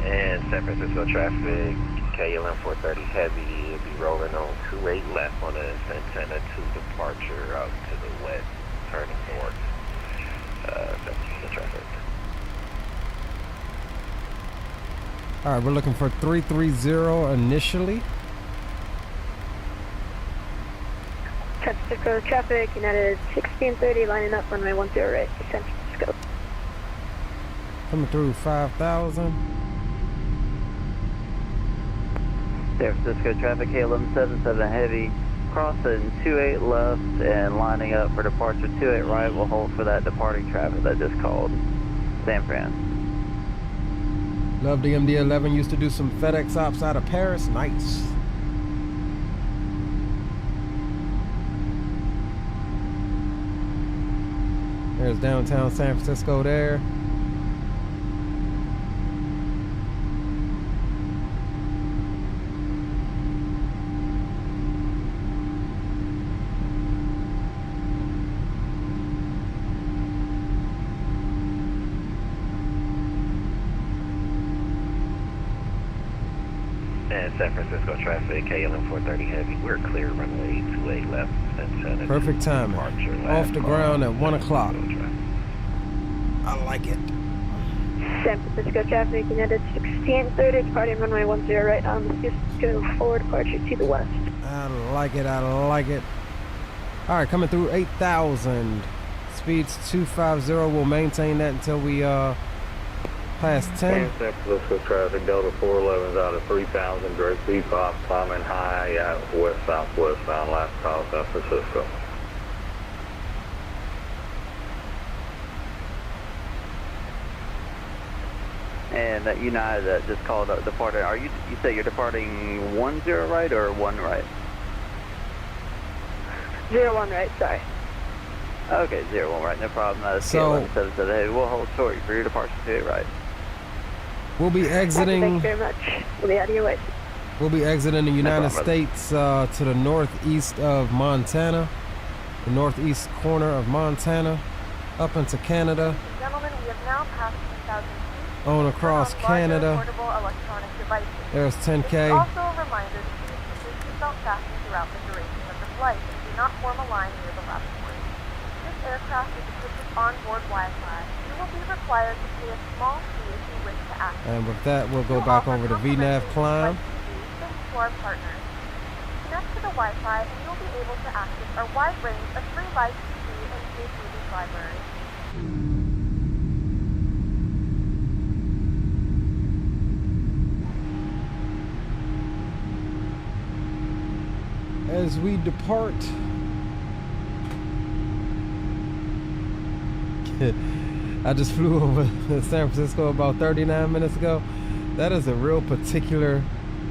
And San Francisco traffic, KLM 430 heavy, will be rolling on 28 left on the Santana 2 departure out to the west, turning north. San Francisco traffic. Alright, we're looking for 330 initially. San Francisco traffic, United 1630, lining up runway 10 right to San Francisco. Coming through 5,000. San Francisco traffic, KLM 77 heavy, crossing 28 left and lining up for departure 28 right. We'll hold for that departing traffic that just called San Fran. Love the MD-11. Used to do some FedEx ops out of Paris. Nice. There's downtown San Francisco there. And San Francisco traffic, KLM 430 heavy, we're clear runway 28 left. And Perfect timing. Off the ground at 1 o'clock. I like it. San Francisco traffic, United 1630, departing runway 10 right on the Cisco forward departure to the west. I like it. I like it. All right, coming through 8,000. Speeds 250. We'll maintain that until we past 10. San Francisco traffic, Delta 411 is out of 3,000, direct V-pop, climbing high at west-southwest bound, last call San Francisco. And that United that just called up departing, you say you're departing 10 right or 1 right? 01 right, sorry. Okay, 01 right, no problem. That's So- KLM 77 heavy. We'll hold short for your departure 28 right. We'll be Thank exiting. you very much. We'll be out of your way. We'll be exiting the United problem, States to the northeast of Montana, the northeast corner of Montana, up into Canada, Gentlemen, we have now passed 10,000 feet. on across Canada. Portable electronic devices. There's It's 10K. also a reminder to please keep your seatbelt fastened throughout the duration of the flight and do not form a line near the lavatory. This aircraft is equipped with onboard Wi-Fi. You will be required to pay a small fee if you wish to access. And with that, we'll go We back offer over to VNAV complimentary climb. flight fees thanks to our partners. Connect to the Wi-Fi and you'll be able to access our wide range of free live TV and paid movie libraries. As we depart, I just flew over San Francisco about 39 minutes ago. That is a real particular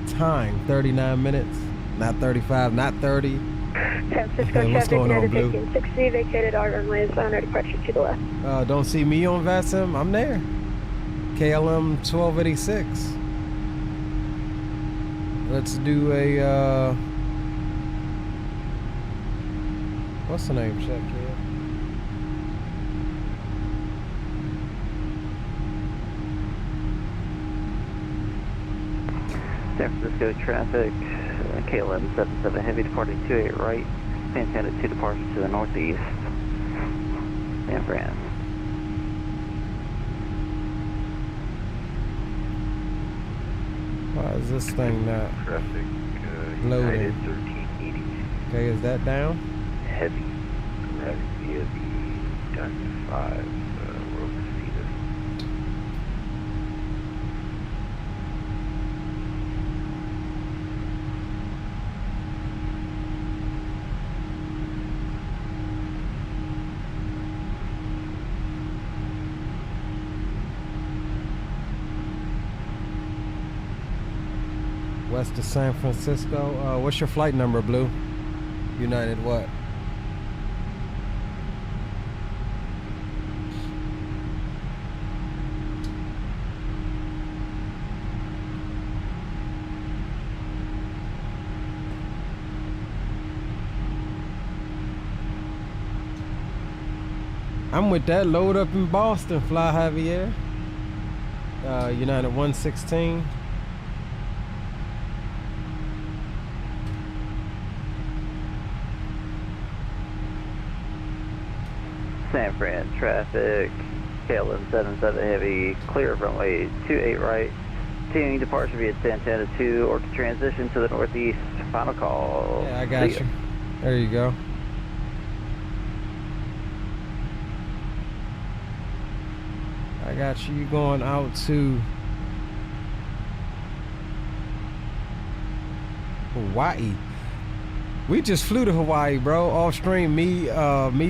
time, 39 minutes, not 35, not 30. San Francisco What's traffic, going on, United Blue? 1560, vacated our runways on our departure to the left. Don't see me on VATSIM, I'm there. KLM 1286. Let's do a, what's the name check here? San Francisco traffic, KLM 77 heavy departing 28 right, Santana 2 departure to the northeast, San Fran. Why is this thing not Traffic, loading? United 1380. Okay, is that down? Heavy, correct, via the Gun 5, Rover Cetus. West of San Francisco. What's your flight number, Blue? United what? I'm with that. Load up in Boston. Fly Javier. United 116. San Fran traffic, KLM 77 heavy, clear of runway 28 right, continuing departure via Santana 2 or to transition to the northeast, final call. Yeah, I got you. There you go. I got you. You going out to Hawaii. We just flew to Hawaii, bro. Off stream, me,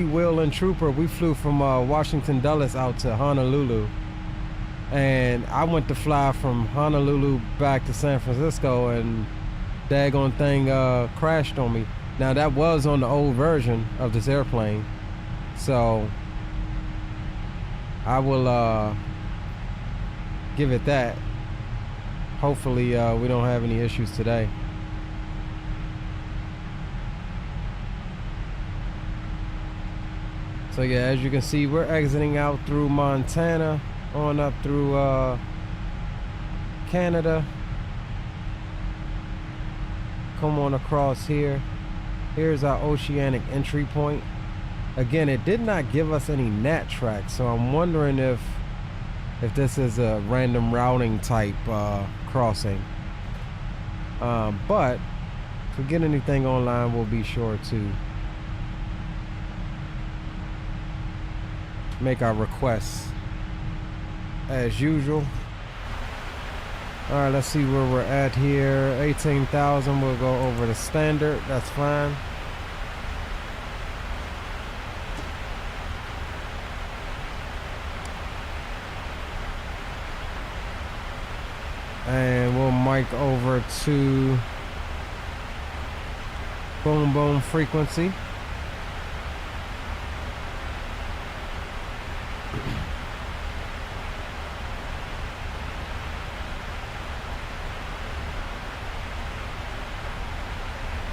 Will, and Trooper, we flew from Washington Dulles out to Honolulu. And I went to fly from Honolulu back to San Francisco, and daggone thing crashed on me. Now, that was on the old version of this airplane. So, I will give it that. Hopefully, we don't have any issues today. So yeah, as you can see, we're exiting out through Montana, on up through Canada. Come on across here. Here's our Oceanic entry point. Again, it did not give us any nat tracks, so I'm wondering if this is a random routing type crossing. But if we get anything online, we'll be sure to make our requests as usual. All right, let's see where we're at here. 18,000. We'll go over the standard. That's fine. And we'll mic over to boom boom frequency.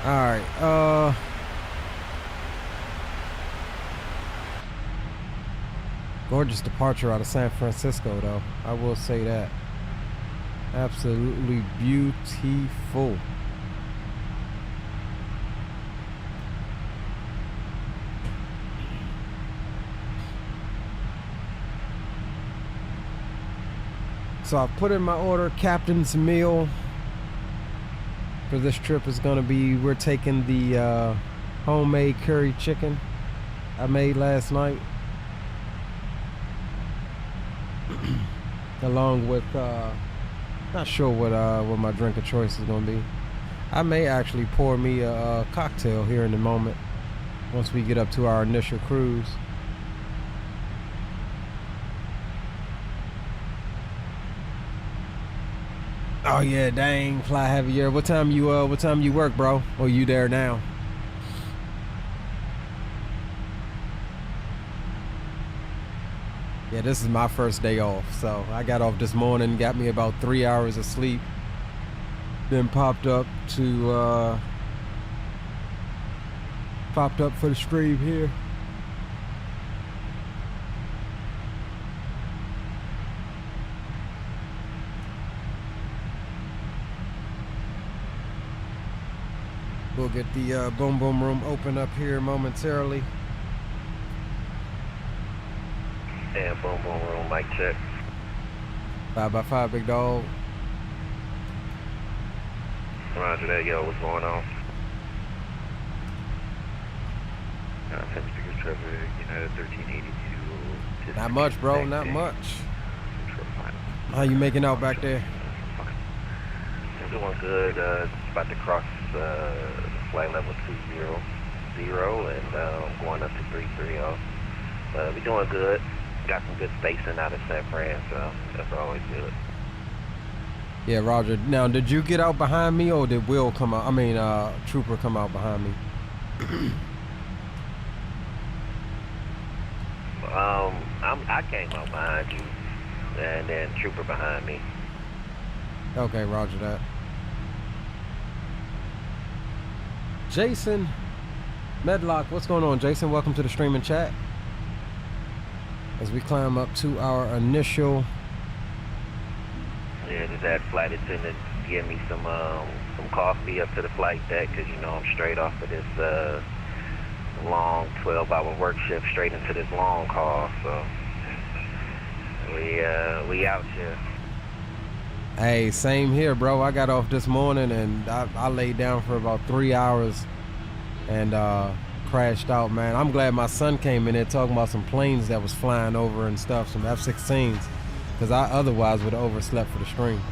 Alright, gorgeous departure out of San Francisco, though. I will say that. Absolutely beautiful. So I put in my order. Captain's meal for this trip is going to be, we're taking the homemade curry chicken I made last night, along with not sure what my drink of choice is going to be. I may actually pour me a cocktail here in a moment once we get up to our initial cruise. Oh yeah, dang, Fly Javier. What time you work, bro? Or you there now? Yeah, this is my first day off. So I got off this morning, got me about 3 hours of sleep. Then popped up for the stream here. We'll get the boom boom room open up here momentarily. And boom boom room, mic check. 5x5, big dog. Roger that, yo, what's going on? Speaker traffic, United 1382. Not much, bro, not much. How you making out back there? I'm doing good. About to cross flight level 200 and going up to 330. We're doing good. Got some good spacing out of San Fran, so that's always good. Yeah, Roger. Now, did you get out behind me, or did Will come out? I mean, Trooper come out behind me? I came out behind you, and then Trooper behind me. Okay, Roger that. Jason Medlock, what's going on, Jason? Welcome to the stream and chat. As we climb up to our initial. Yeah, did that flight attendant give me some coffee up to the flight deck, because you know I'm straight off of this long 12-hour work shift straight into this long haul, so we out here. Hey, same here, bro. I got off this morning and I laid down for about 3 hours and crashed out, man. I'm glad my son came in there talking about some planes that was flying over and stuff, some F-16s, because I otherwise would have overslept for the stream.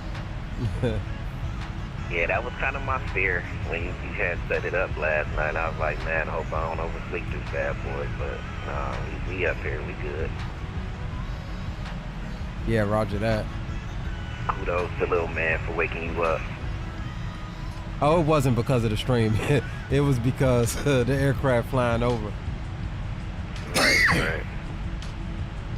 Yeah, that was kind of my fear when you had set it up last night. I was like, man, I hope I don't oversleep this bad boy, but no, we up here, we good. Yeah, Roger that. Kudos to little man for waking you up. Oh, it wasn't because of the stream. It was because the aircraft flying over. Right.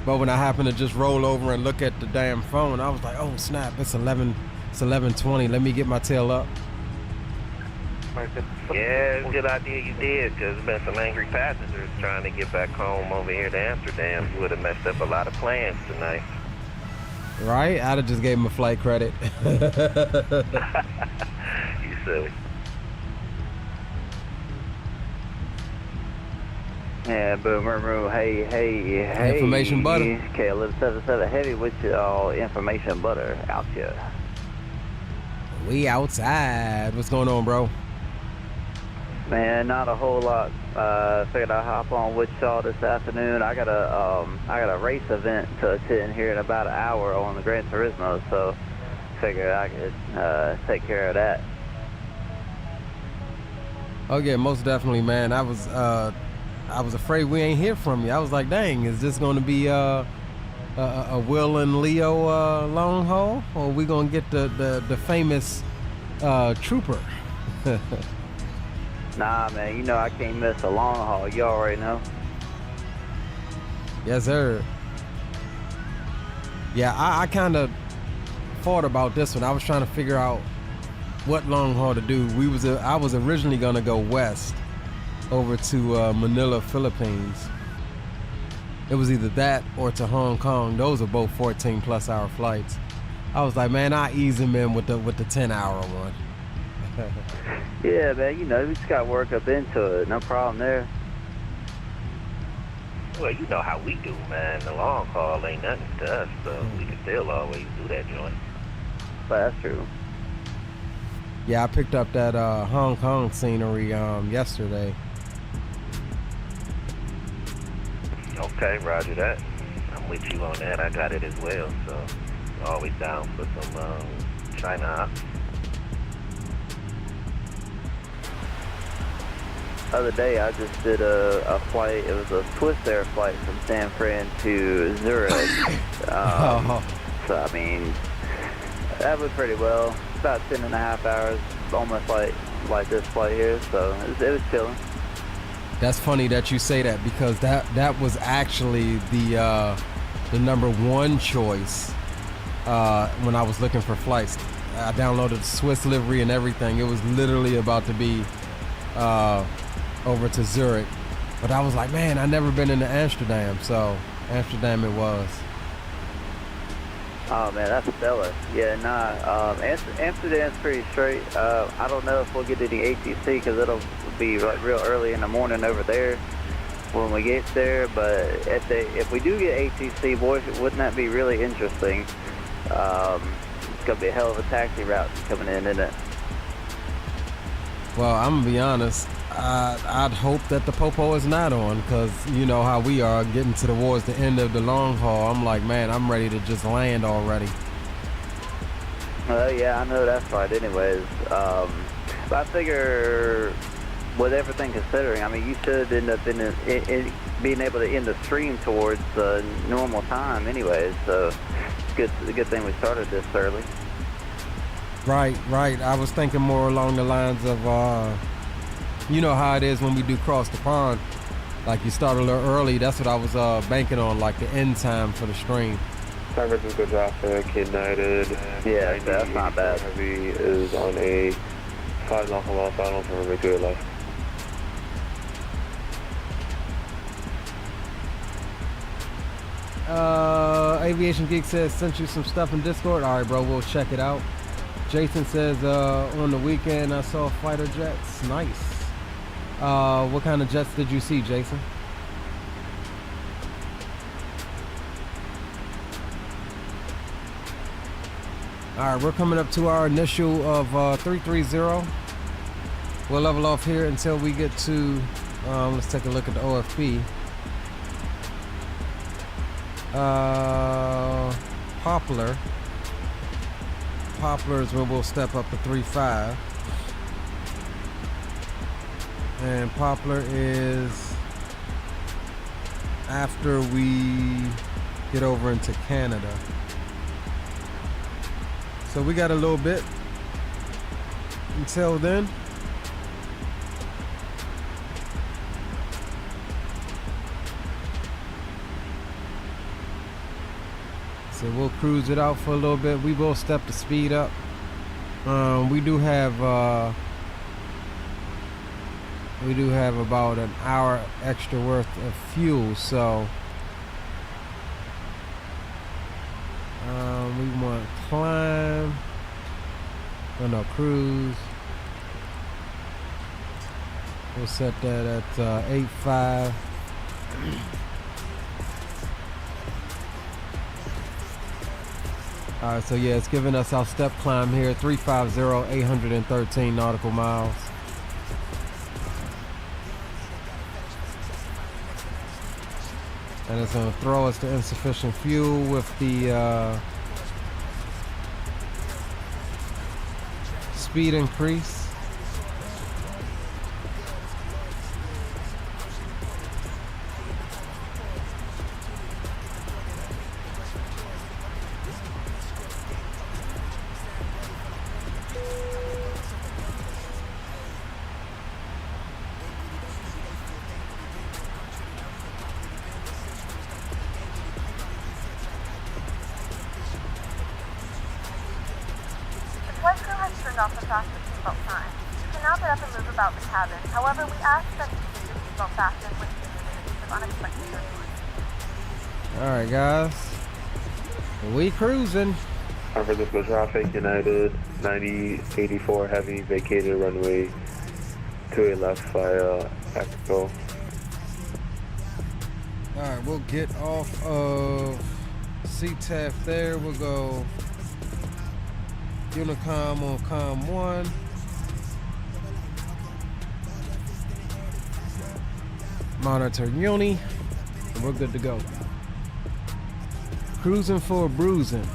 But when I happened to just roll over and look at the damn phone, I was like, oh snap, it's 11:20. Let me get my tail up. Yeah, good idea you did, because there's been some angry passengers trying to get back home over here to Amsterdam. You would have messed up a lot of plans tonight. Right? I'd have just gave him a flight credit. You silly. Yeah, boomer, hey. Information butter. KLM 777 heavy with y'all information butter out here. We outside. What's going on, bro? Man, not a whole lot. Figured I'd hop on with y'all this afternoon. I got a race event to attend here in about an hour on the Gran Turismo, so figured I could take care of that. Oh yeah, most definitely, man. I was afraid we ain't hear from you. I was like, dang, is this going to be a Will and Leo long haul, or are we gonna get the famous Trooper? Nah, man, you know I can't miss a long haul. You already know. Yes, sir. Yeah, I kind of thought about this one. I was trying to figure out what long haul to do. I was originally gonna go west over to Manila, Philippines. It was either that or to Hong Kong. Those are both 14+ hour flights. I was like, man, I ease him in with the 10-hour one. Yeah, man, you know, we just got work up into it. No problem there. Well, you know how we do, man. The long haul ain't nothing to us, so we can still always do that joint. But that's true. Yeah, I picked up that Hong Kong scenery yesterday. Okay, roger that. I'm with you on that. I got it as well, so always down for some China hops. The other day I just did a flight. It was a Swiss Air flight from San Fran to Zurich. So I mean, that went pretty well. About 10.5 hours, almost like this flight here. So it was chilling. That's funny that you say that, because that was actually the number one choice when I was looking for flights. I downloaded Swiss livery and everything. It was literally about to be over to Zurich, but I was like, man, I never been into Amsterdam, so Amsterdam it was. Oh man, that's stellar. Yeah, nah. Amsterdam's pretty straight. I don't know if we'll get any ATC because it'll be like real early in the morning over there when we get there. But if we do get ATC, boy, wouldn't that be really interesting? It's gonna be a hell of a taxi route coming in, isn't it? Well, I'm gonna be honest. I'd hope that the Popo is not on, because you know how we are getting towards the end of the long haul. I'm like, man, I'm ready to just land already. Yeah, I know that's right anyways. But I figure with everything considering, I mean, you should end up in being able to end the stream towards normal time anyways. So it's a good thing we started this early. Right. I was thinking more along the lines of, you know how it is when we do cross the pond. Like you start a little early. That's what I was banking on, like the end time for the stream. San Francisco traffic, United. Yeah, that's not bad. Heavy is on a 5 knock mile final from runway 28 left. Aviation Geek says, sent you some stuff in Discord. All right, bro, we'll check it out. Jason says, on the weekend I saw fighter jets. Nice. What kind of jets did you see, Jason? All right, we're coming up to our initial of 330. We'll level off here until we get to, let's take a look at the OFP. Poplar. Poplar is where we'll step up to 3.5. And Poplar is after we get over into Canada. So we got a little bit until then. So we'll cruise it out for a little bit. We will step the speed up. We do have about an hour extra worth of fuel, so we want to climb. Oh no, cruise. We'll set that at 8.5. Alright, so yeah, it's giving us our step climb here, 350, 813 nautical miles. And it's going to throw us to insufficient fuel with the speed increase. Off the fastest seatbelt sign. You can now get up and move about the cabin. However, we ask that you keep your seatbelt fastened when using in the case of unexpected turbulence. Alright guys, we cruising. San Francisco traffic, United 9084 heavy, vacated runway 28 left via Mexico. Alright, we'll get off of CTAF there. We'll go Unicom on Com 1. Monitor Uni. And we're good to go. Cruising for a bruising.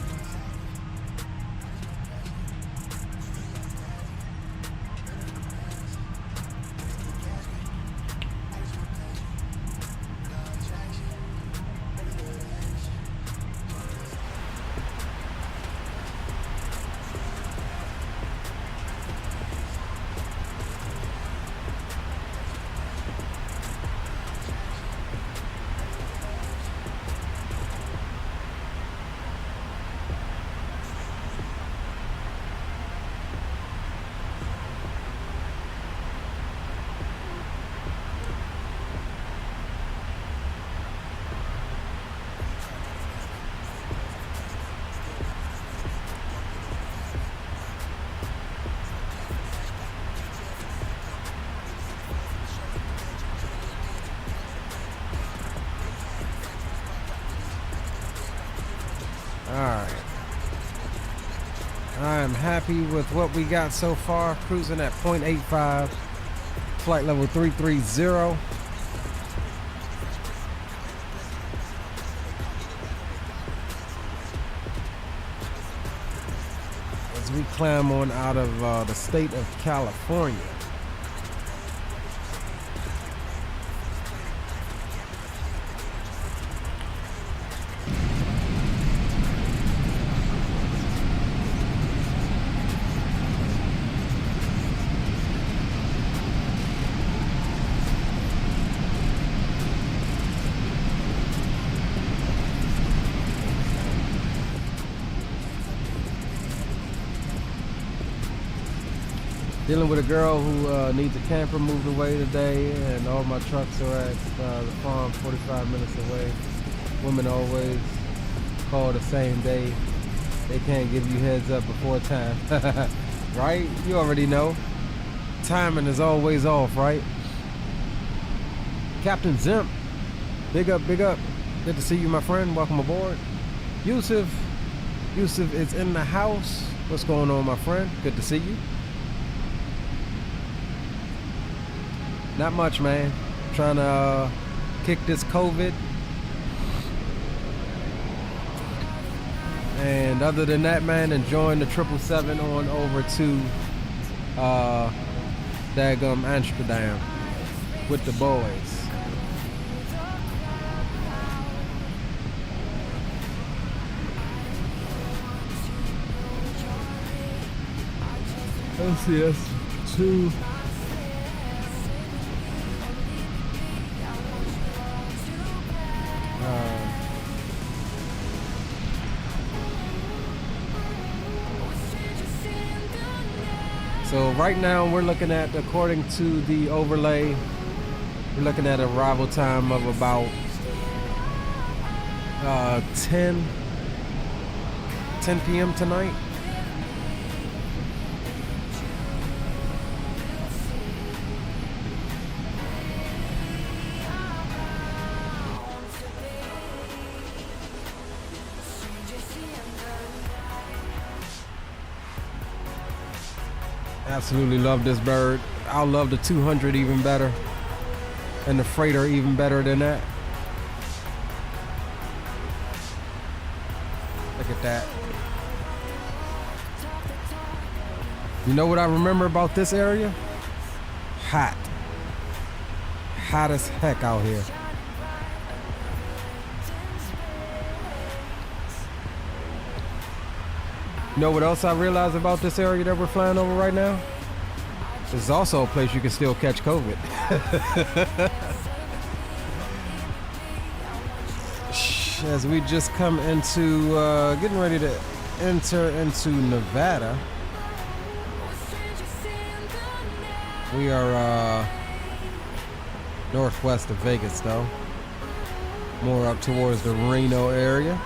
I am happy with what we got so far. Cruising at 0.85, flight level 330. As we climb on out of the state of California. Dealing with a girl who needs a camper moved away today, and all my trucks are at the farm 45 minutes away. Women always call the same day. They can't give you heads up before time. Right? You already know. Timing is always off, right? Captain Zimp, big up, big up. Good to see you, my friend. Welcome aboard. Yusuf is in the house. What's going on, my friend? Good to see you. Not much, man. Trying to kick this COVID. And other than that, man, enjoying the 777 on over to daggum Amsterdam with the boys. LCS2. So right now we're looking at, according to the overlay, we're looking at arrival time of about 10 p.m. tonight. Absolutely love this bird. I love the 200 even better, and the freighter even better than that. Look at that. You know what I remember about this area? Hot. Hot as heck out here. You know what else I realized about this area that we're flying over right now? There's also a place you can still catch COVID. As we just come into, getting ready to enter into Nevada. We are northwest of Vegas though. More up towards the Reno area.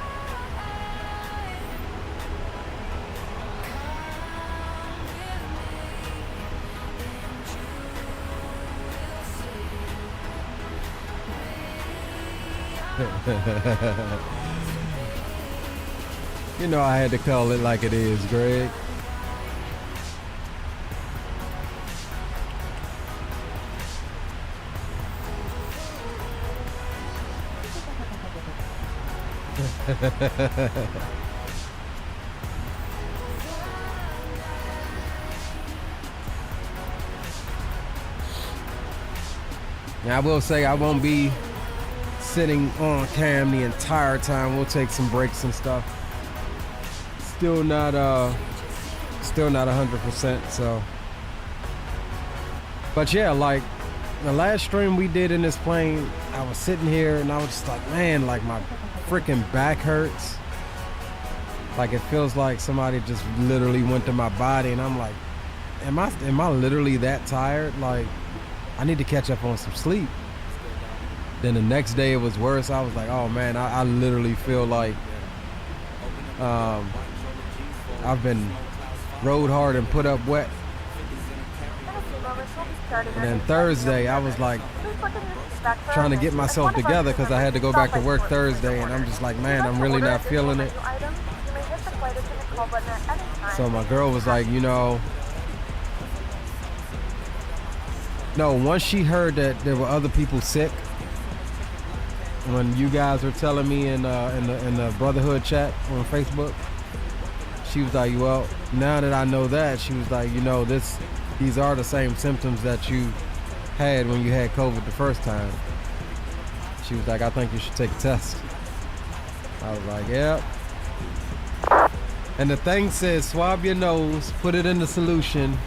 You know I had to call it like it is, Greg. Now I will say I won't be sitting on cam the entire time. We'll take some breaks and stuff. Still not 100%. So, but yeah, like the last stream we did in this plane, I was sitting here and I was just like, man, like my freaking back hurts. Like it feels like somebody just literally went to my body, and I'm like, am I literally that tired? Like I need to catch up on some sleep. Then the next day it was worse. I was like, oh man, I literally feel like I've been rode hard and put up wet. And then Thursday I was like trying to get myself together because I had to go back to work Thursday, and I'm just like, man, I'm really not feeling it. So my girl was like, you know, no, once she heard that there were other people sick, when you guys were telling me in the Brotherhood chat on Facebook, she was like, well, now that I know that, she was like, you know, these are the same symptoms that you had when you had COVID the first time. She was like, I think you should take a test. I was like, yep. And the thing says, swab your nose, put it in the solution,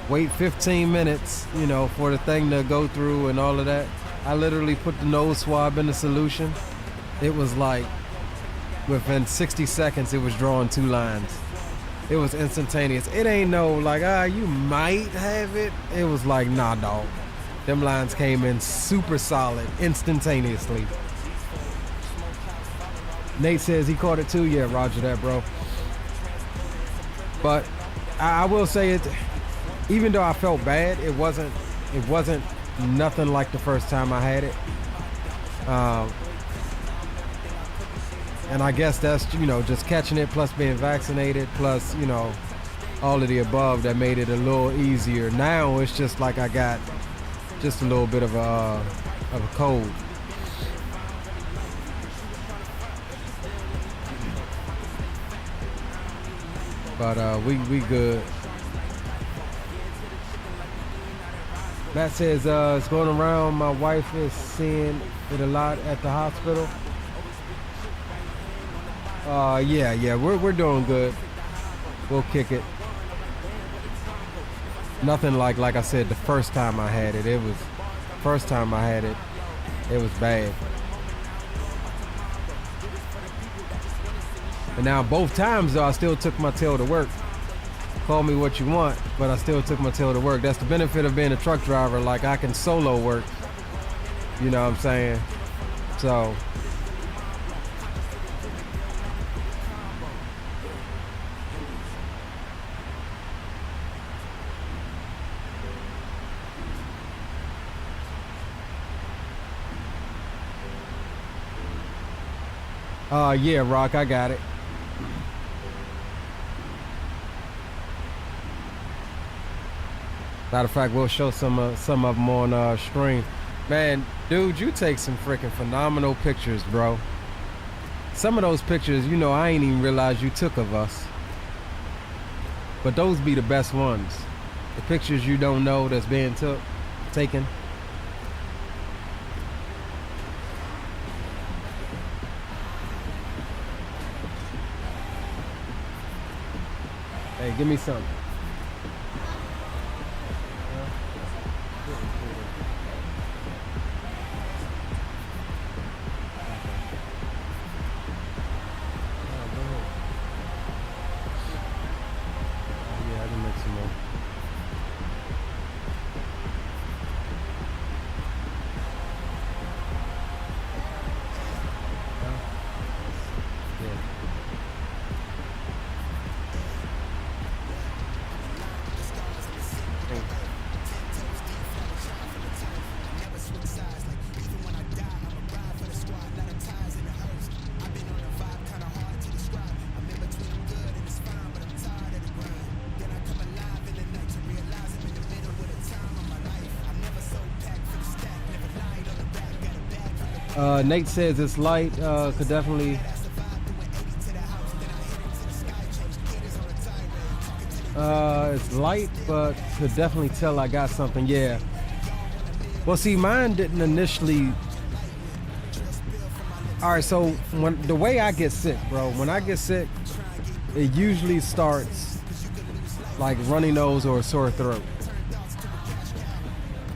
wait 15 minutes, you know, for the thing to go through and all of that. I literally put the nose swab in the solution. It was like, within 60 seconds, it was drawing 2 lines. It was instantaneous. It ain't no like, you might have it. It was like, nah, dog. Them lines came in super solid, instantaneously. Nate says he caught it too. Yeah, roger that, bro. But I will say it, even though I felt bad, it wasn't nothing like the first time I had it. And I guess that's, you know, just catching it plus being vaccinated plus, you know, all of the above that made it a little easier. Now it's just like I got just a little bit of a cold. But we good. Matt says it's going around. My wife is seeing it a lot at the hospital. Yeah, we're doing good. We'll kick it. Nothing like I said, the first time I had it. It was bad. And now both times though, I still took my tail to work. Call me what you want, but I still took my tail to work. That's the benefit of being a truck driver. Like I can solo work. You know what I'm saying? So. Yeah, Rock, I got it. Matter of fact, we'll show some of them on stream. Man, dude, you take some freaking phenomenal pictures, bro. Some of those pictures, you know, I ain't even realized you took of us. But those be the best ones. The pictures you don't know that's being taken. Hey, give me some. Nate says it's light, could definitely it's light, but could definitely tell I got something. Yeah, well, see, mine didn't initially. All right, so when the way I get sick, bro, when I get sick, it usually starts like runny nose or a sore throat.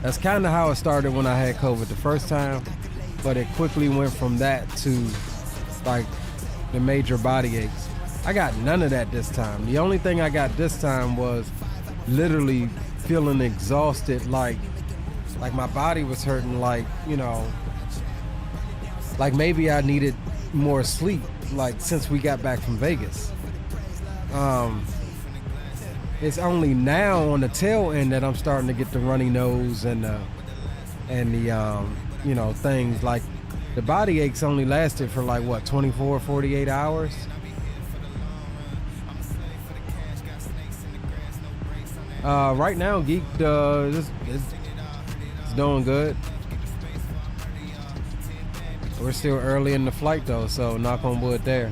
That's kind of how it started when I had COVID the first time. But it quickly went from that to like the major body aches. I got none of that this time. The only thing I got this time was literally feeling exhausted, like my body was hurting, like, you know, like maybe I needed more sleep, like since we got back from Vegas. It's only now on the tail end that I'm starting to get the runny nose and the you know, things like the body aches only lasted for like what, 24, 48 hours. Right now, Geek is doing good. We're still early in the flight though, so knock on wood there.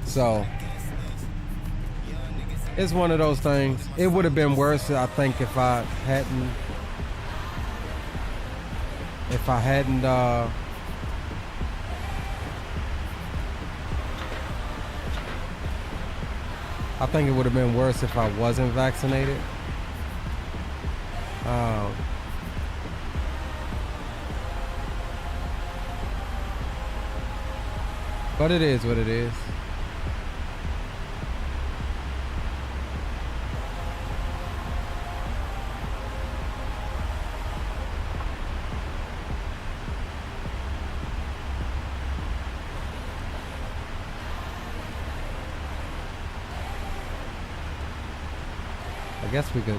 So it's one of those things. It would have been worse, I think, if I hadn't I think it would have been worse if I wasn't vaccinated. But it is what it is. I guess we could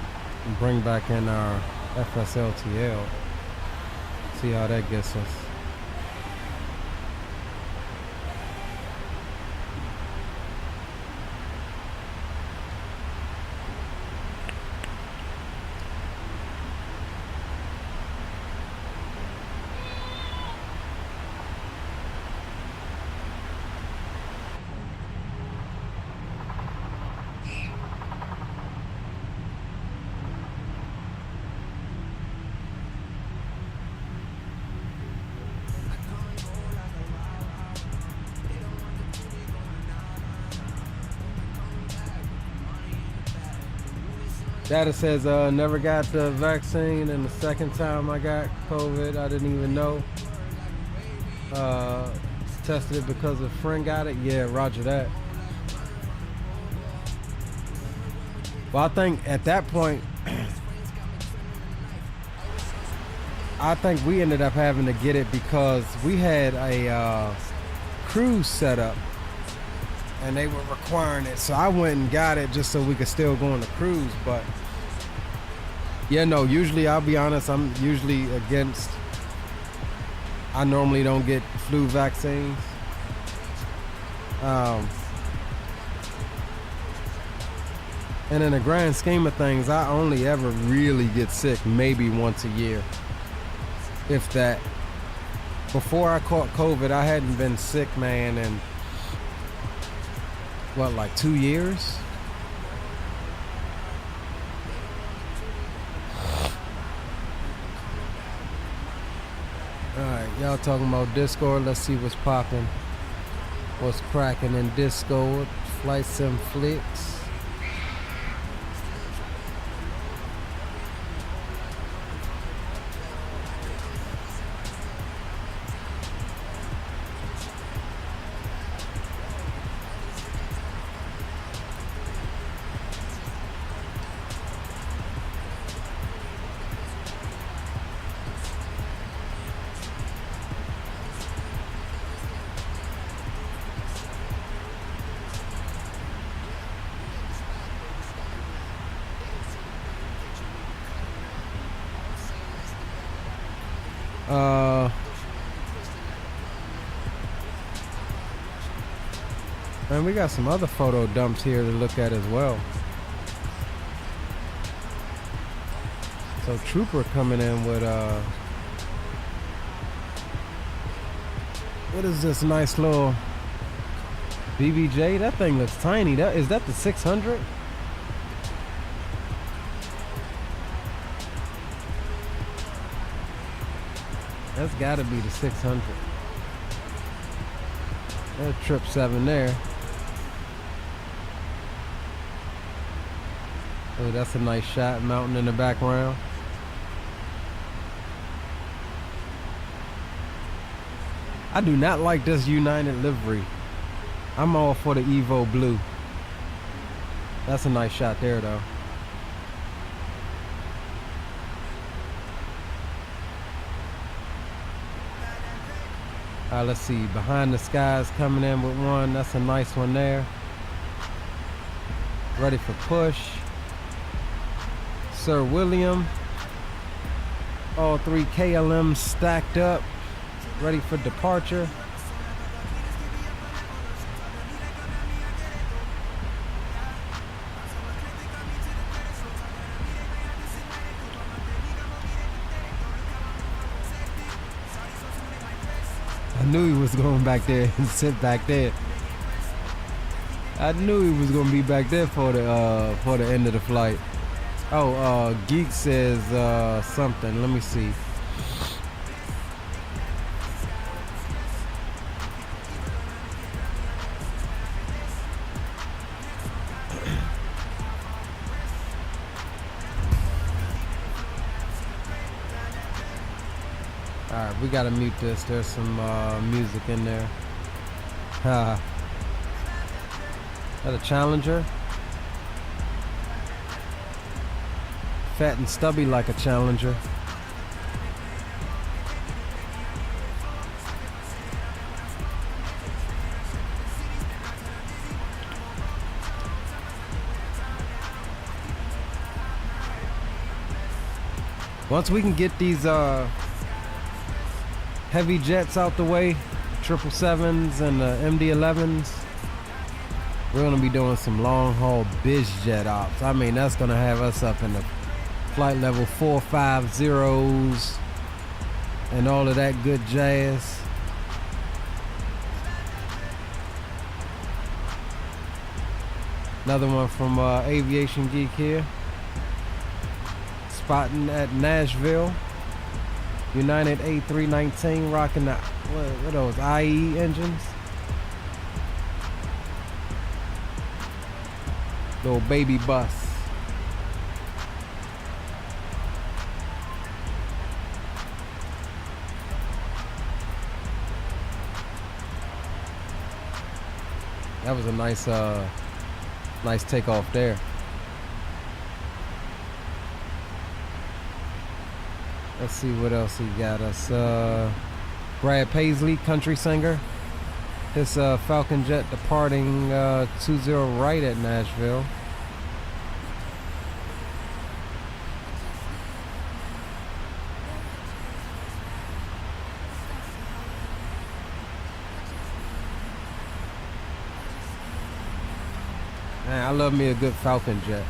bring back in our FSLTL, see how that gets us. Data says never got the vaccine, and the second time I got COVID, I didn't even know. Tested it because a friend got it. Yeah, roger that. Well, I think at that point, I think we ended up having to get it because we had a cruise set up and they were requiring it. So I went and got it just so we could still go on the cruise. But yeah, no, usually, I'll be honest, I'm usually against, I normally don't get flu vaccines. And in the grand scheme of things, I only ever really get sick maybe once a year, if that. Before I caught COVID, I hadn't been sick, man, in what, like 2 years? Alright, y'all talking about Discord. Let's see what's popping. What's cracking in Discord. Flight Sim Flicks. And we got some other photo dumps here to look at as well. So Trooper coming in with what is this nice little BBJ? That thing looks tiny. Is that the 600? That's gotta be the 600. There's Trip 7 there. Oh, that's a nice shot, mountain in the background. I do not like this United livery. I'm all for the Evo blue. That's a nice shot there, though. Let's see, Behind the Skies coming in with one. That's a nice one there. Ready for push. Sir William. All 3 KLMs stacked up, ready for departure. I knew he was going back there and sit back there. I knew he was gonna be back there for the end of the flight. Oh, Geek says something. Let me see. Alright, we gotta mute this. There's some music in there. Is that a Challenger? Fat and stubby like a Challenger. Once we can get these heavy jets out the way, 777s and MD-11s, we're gonna be doing some long haul biz jet ops. I mean, that's gonna have us up in the flight level 450s and all of that good jazz. Another one from Aviation Geek here. Spotting at Nashville. United A319 rocking the, what are those, IE engines? Little baby bus. That was a nice nice takeoff there. Let's see what else he got us. Brad Paisley, country singer. His Falcon jet departing 20 right at Nashville. Man, I love me a good Falcon jet.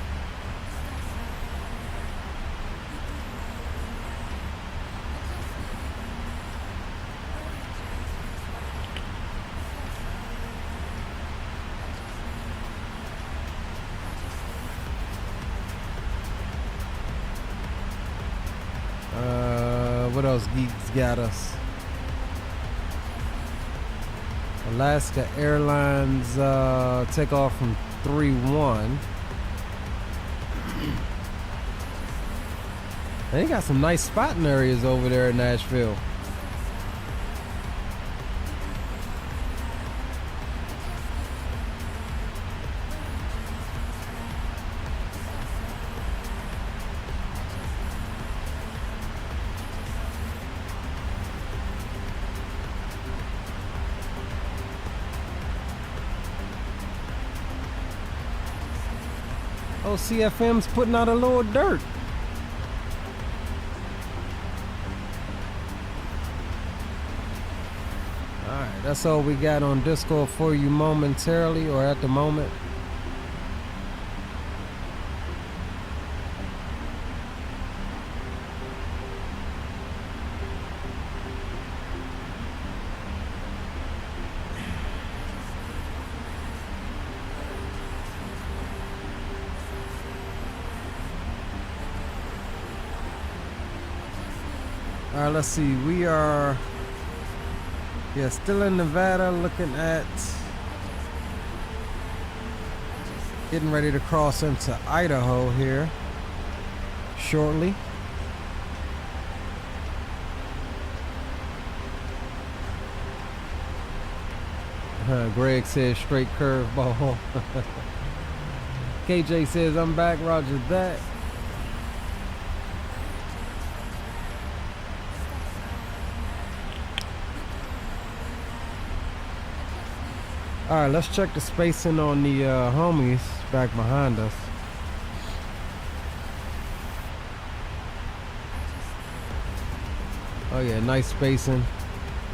What else Geeks got us? Alaska Airlines takeoff from 3-1. They got some nice spotting areas over there in Nashville. Oh, CFM's putting out a little dirt. Alright, that's all we got on Discord for you momentarily, or at the moment. Alright, let's see. We are still in Nevada, looking at getting ready to cross into Idaho here shortly. Greg says straight curveball. KJ says I'm back, roger that. Alright, let's check the spacing on the homies back behind us. Oh yeah, nice spacing.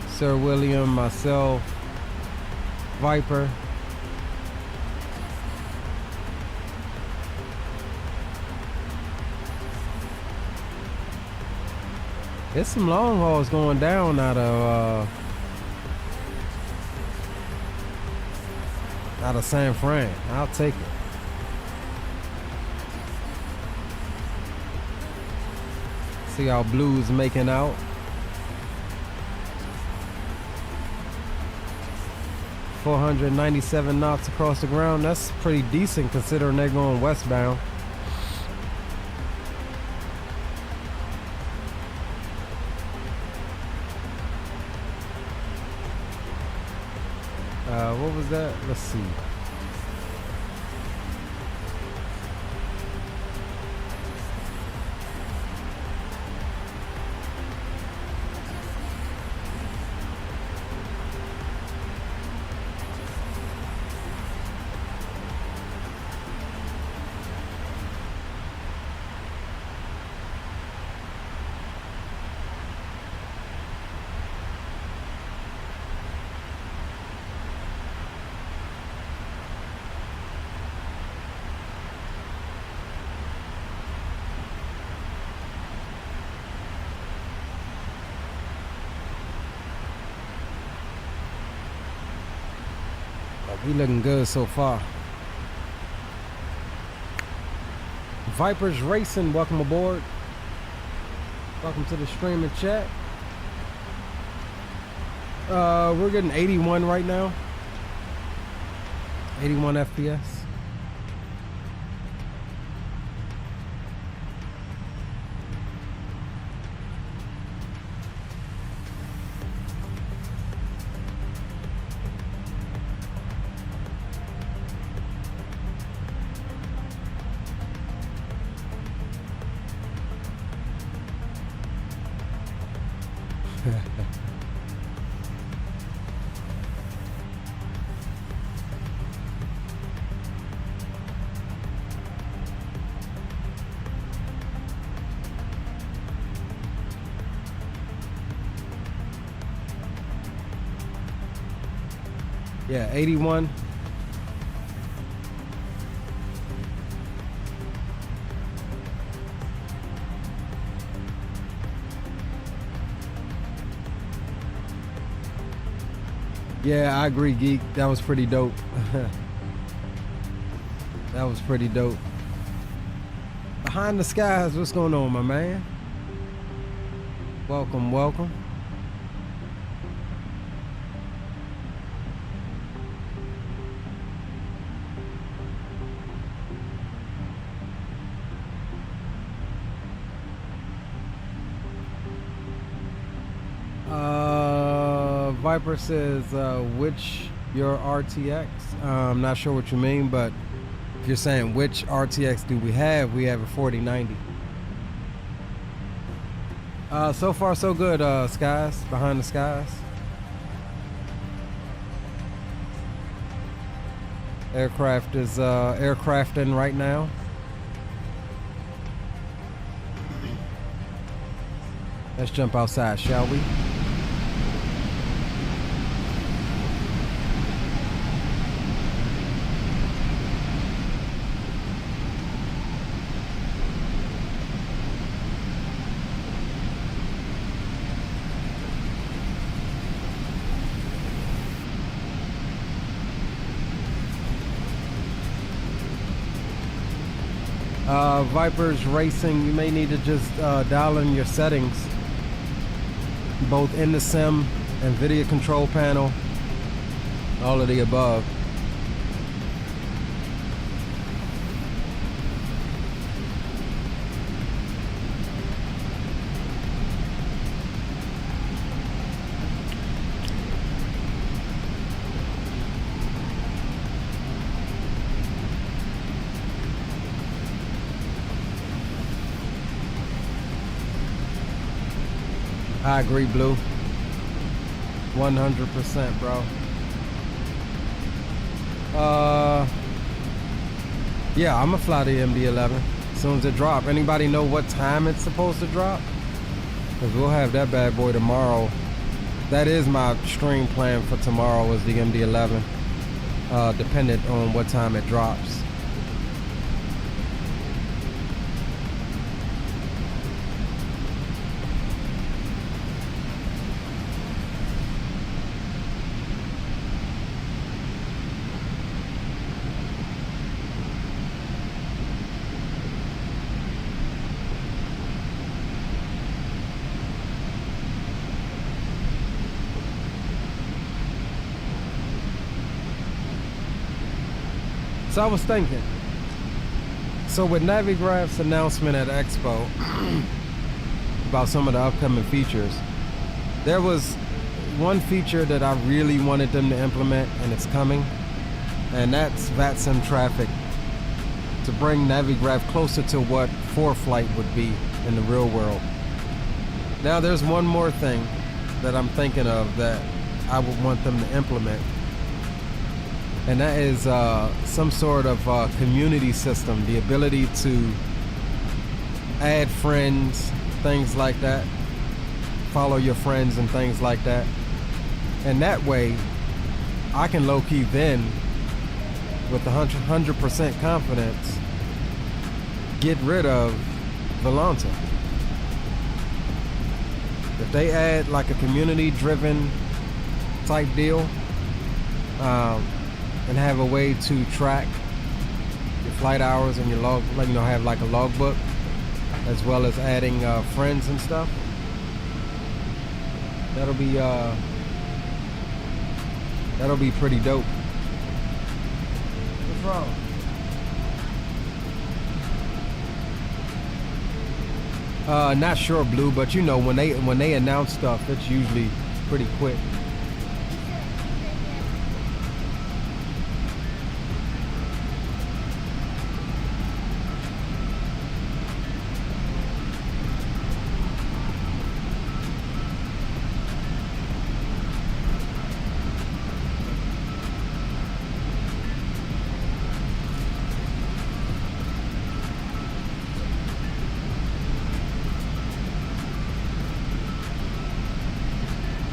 Sir William, myself, Viper. There's some long hauls going down out of San Fran. I'll take it. See how Blue's making out. .497 knots across the ground. That's pretty decent considering they're going westbound. What was that? Let's see. We looking good so far. Vipers Racing, welcome aboard. Welcome to the stream and chat. We're getting 81 right now. 81 FPS. Yeah, 81. Yeah, I agree, Geek. That was pretty dope. That was pretty dope. Behind the Skies, what's going on, my man? Welcome, welcome. Viper says, which your RTX? I'm not sure what you mean, but if you're saying which RTX do we have a 4090. So far so good, Skies, Behind the Skies. Aircraft is aircrafting right now. Let's jump outside, shall we? Vipers Racing, you may need to just dial in your settings, both in the sim and video control panel, all of the above. I agree, Blue. 100%, bro. Yeah, I'm gonna fly the MD-11 as soon as it drop. Anybody know what time it's supposed to drop? Because we'll have that bad boy tomorrow. That is my stream plan for tomorrow, is the MD-11, dependent on what time it drops. So I was thinking, so with Navigraph's announcement at Expo about some of the upcoming features, there was one feature that I really wanted them to implement, and it's coming, and that's VATSIM traffic, to bring Navigraph closer to what ForeFlight would be in the real world. Now there's one more thing that I'm thinking of that I would want them to implement, and that is some sort of community system, the ability to add friends, things like that, follow your friends and things like that. And that way, I can low-key then, with 100% confidence, get rid of Volanta. If they add like a community-driven type deal, and have a way to track your flight hours and your log, like, you know, have like a logbook, as well as adding friends and stuff. That'll be pretty dope. What's wrong? Not sure, Blue, but you know, when they announce stuff, it's usually pretty quick.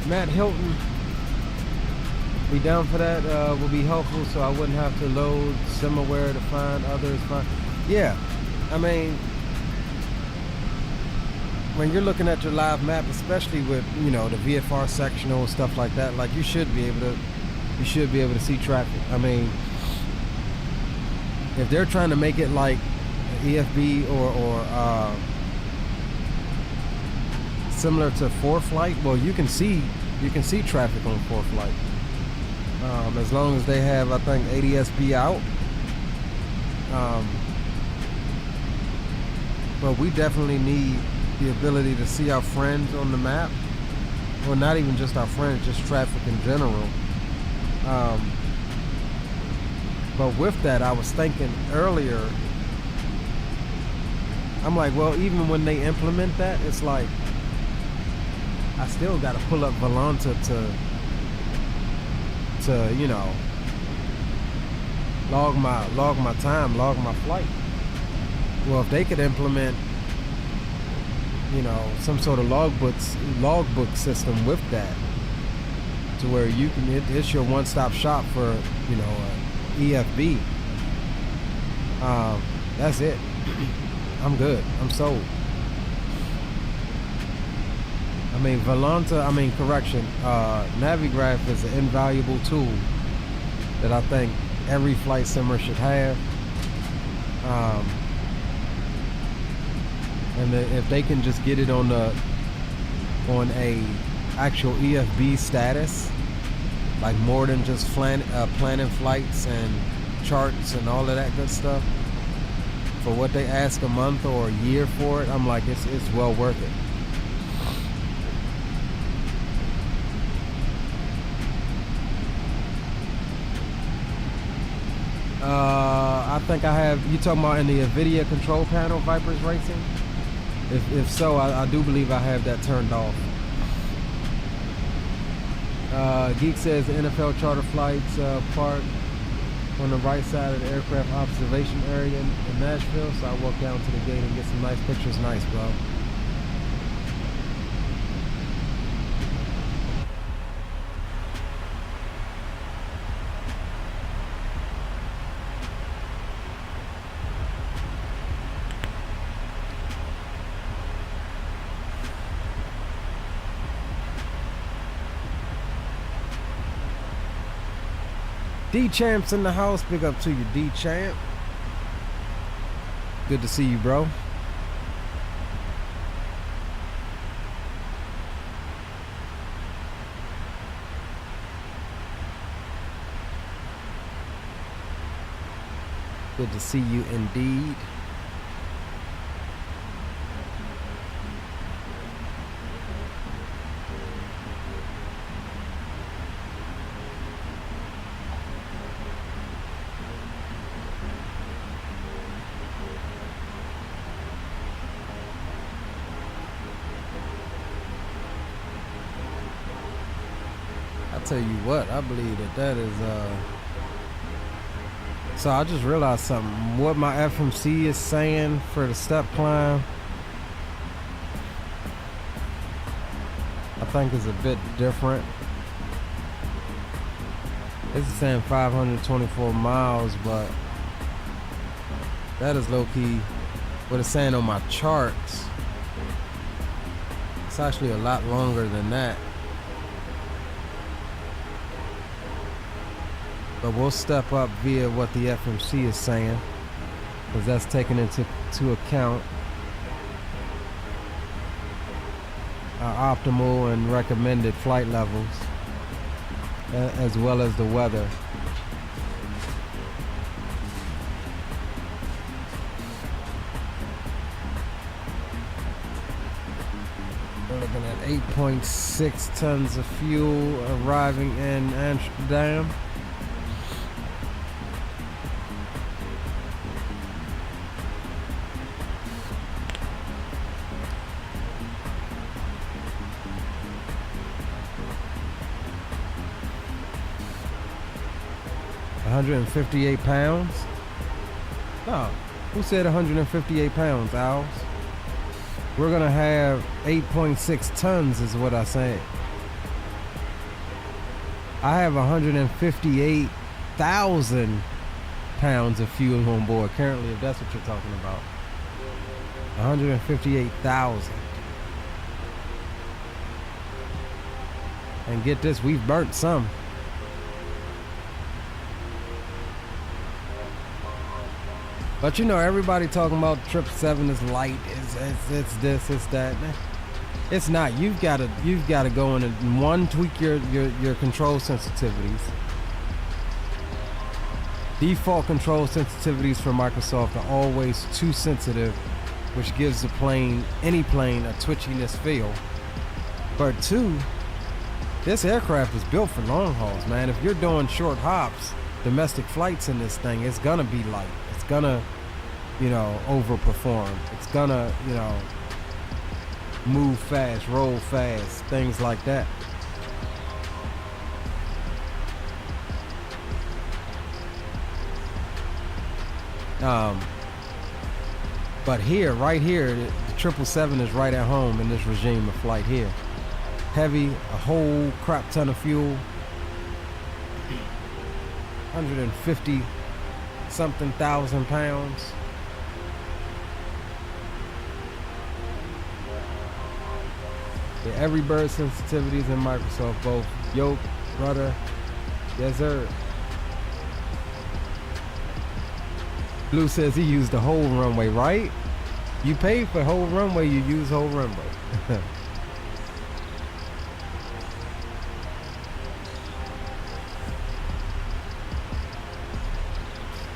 Matt Hilton, be down for that, will be helpful, so I wouldn't have to load Simaware to find others. Yeah, I mean, when you're looking at your live map, especially with, you know, the VFR sectional and stuff like that, like you should be able to see traffic. I mean, if they're trying to make it like EFB or similar to ForeFlight, well, you can see traffic on ForeFlight, as long as they have, I think, ADS-B out. But we definitely need the ability to see our friends on the map, well, not even just our friends, just traffic in general. But with that, I was thinking earlier, I'm like, well, even when they implement that, it's like, I still got to pull up Volanta to you know, log my time, log my flight. Well, if they could implement, you know, some sort of logbook system with that, to where you can, it's your one-stop shop for, you know, EFB. That's it. I'm good. I'm sold. I mean, Navigraph is an invaluable tool that I think every flight simmer should have. And if they can just get it on a actual EFB status, like more than just planning flights and charts and all of that good stuff, for what they ask a month or a year for it, I'm like, it's well worth it. I think I have, you talking about in the NVIDIA control panel, Vipers Racing? If so, I do believe I have that turned off. Geek says the NFL charter flights park on the right side of the aircraft observation area in Nashville, so I walk down to the gate and get some nice pictures. Nice, bro. D-Champ's in the house. Big up to you, D-Champ. Good to see you, bro. Good to see you indeed. I'll tell you what, I believe that is so I just realized something. What my FMC is saying for the step climb, I think is a bit different. It's saying 524 miles, but that is low-key what it's saying on my charts. It's actually a lot longer than that. But we'll step up via what the FMC is saying, because that's taken into account our optimal and recommended flight levels, as well as the weather. We're looking at 8.6 tons of fuel arriving in Amsterdam. £158. No, who said 158 pounds, Owls? We're gonna have 8.6 tons is what I said. I have 158,000 pounds of fuel on board currently, if that's what you're talking about. 158,000. And get this, we've burnt some. But you know, everybody talking about 777 is light, it's this, it's that. It's not. You've got to go in and one, tweak your control sensitivities. Default control sensitivities for Microsoft are always too sensitive, which gives the plane, any plane, a twitchiness feel. But two, this aircraft is built for long hauls, man. If you're doing short hops, domestic flights in this thing, it's gonna be light. It's gonna, you know, overperform. It's gonna, you know, move fast, roll fast, things like that. But here, right here, the 777 is right at home in this regime of flight here. Heavy, a whole crap ton of fuel. 150 something thousand pounds. Yeah, every bird sensitivities in Microsoft, both yoke, rudder, yes sir. Blue says he used the whole runway, right? You paid for whole runway, you use whole runway.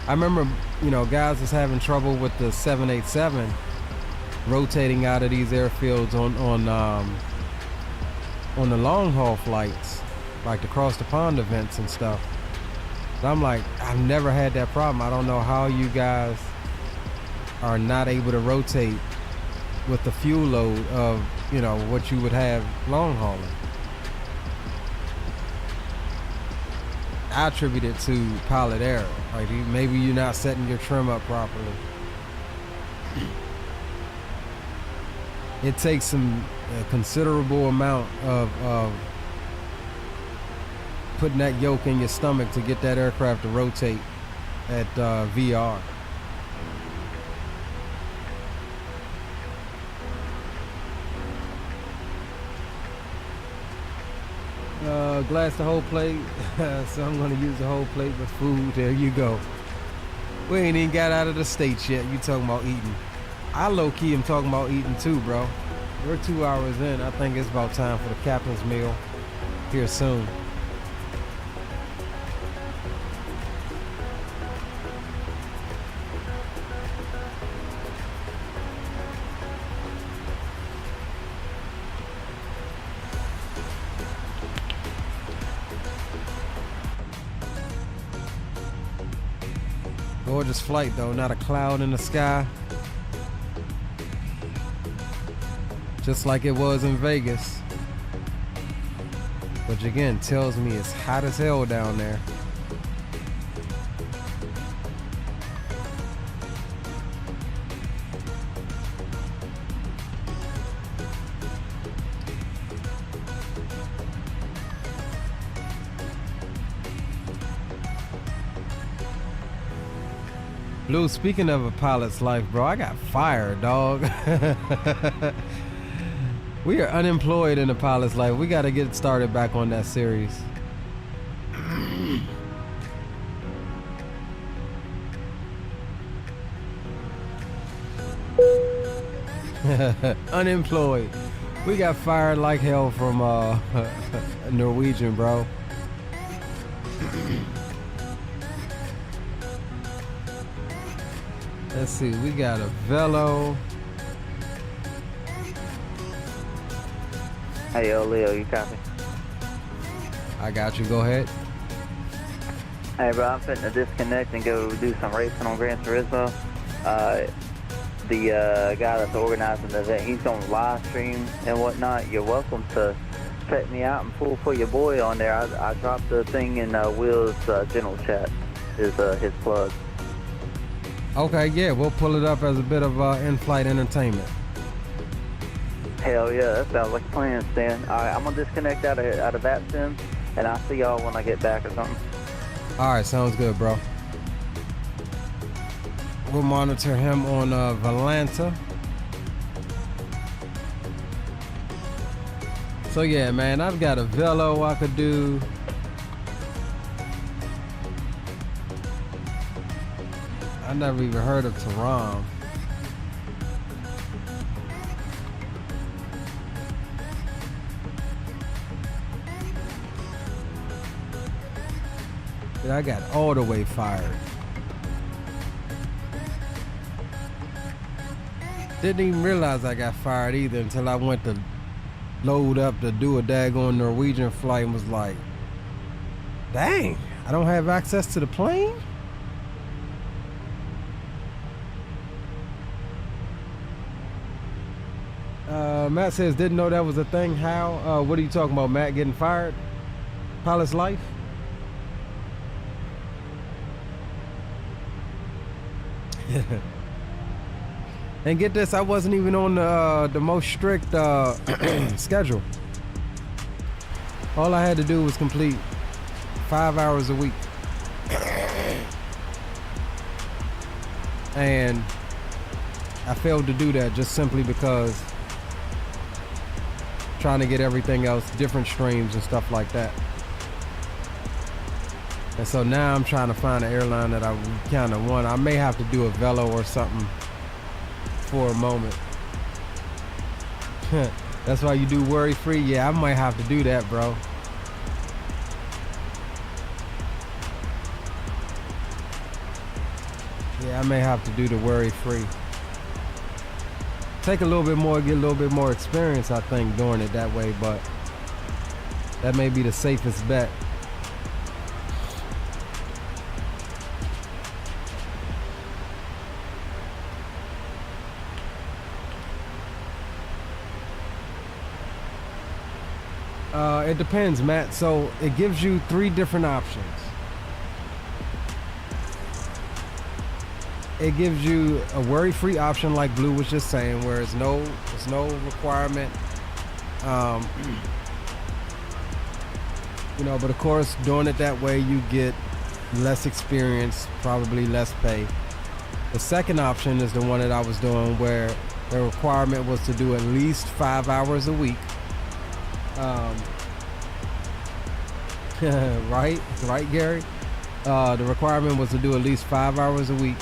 I remember, you know, guys was having trouble with the 787 rotating out of these airfields on the long haul flights, like the cross the pond events and stuff. So I'm like, I've never had that problem. I don't know how you guys are not able to rotate with the fuel load of, you know, what you would have long hauling. I attribute it to pilot error. Like maybe you're not setting your trim up properly. It takes a considerable amount of putting that yoke in your stomach to get that aircraft to rotate at VR. glass the whole plate. So I'm gonna use the whole plate with food. There you go. We ain't even got out of the States yet. You talking about eating. I low-key am talking about eating too, bro. We're 2 hours in. I think it's about time for the captain's meal here soon. Gorgeous flight though, not a cloud in the sky. Just like it was in Vegas. Which again tells me it's hot as hell down there. Blue, speaking of a pilot's life, bro, I got fired, dog. We are unemployed in the pilot's life. We got to get started back on that series. Unemployed. We got fired like hell from Norwegian, bro. Let's see, we got a Velo. Hey, yo, Leo, you copy? I got you, go ahead. Hey, bro, I'm fitting to disconnect and go do some racing on Gran Turismo. The guy that's organizing the event, he's going to live stream and whatnot. You're welcome to check me out and pull for your boy on there. I dropped the thing in Will's general chat, his plug. Okay, yeah, we'll pull it up as a bit of in-flight entertainment. Hell yeah, that sounds like a plan, Stan. All right, I'm gonna disconnect out of that sim, and I'll see y'all when I get back or something. All right, sounds good, bro. We'll monitor him on Valanta. So yeah, man, I've got a Velo I could do. I never even heard of Tehran. Dude, I got all the way fired. Didn't even realize I got fired either until I went to load up to do a daggone Norwegian flight and was like, dang, I don't have access to the plane? Matt says, didn't know that was a thing. How? What are you talking about, Matt? Getting fired? Pilot's life? And get this, I wasn't even on the most strict schedule. All I had to do was complete 5 hours a week. And I failed to do that just simply because trying to get everything else, different streams and stuff like that. And so now I'm trying to find an airline that I kind of want. I may have to do a Velo or something for a moment. That's why you do worry free. Yeah, I might have to do that, bro. Yeah, I may have to do the worry free. Take a little bit more, get a little bit more experience, I think, doing it that way, but that may be the safest bet. It depends, Matt. So it gives you 3 different options. It gives you a worry-free option, like Blue was just saying, where there's no requirement. You know, but of course, doing it that way, you get less experience, probably less pay. The second option is the one that I was doing, where the requirement was to do at least 5 hours a week. Right, Gary. The requirement was to do at least 5 hours a week,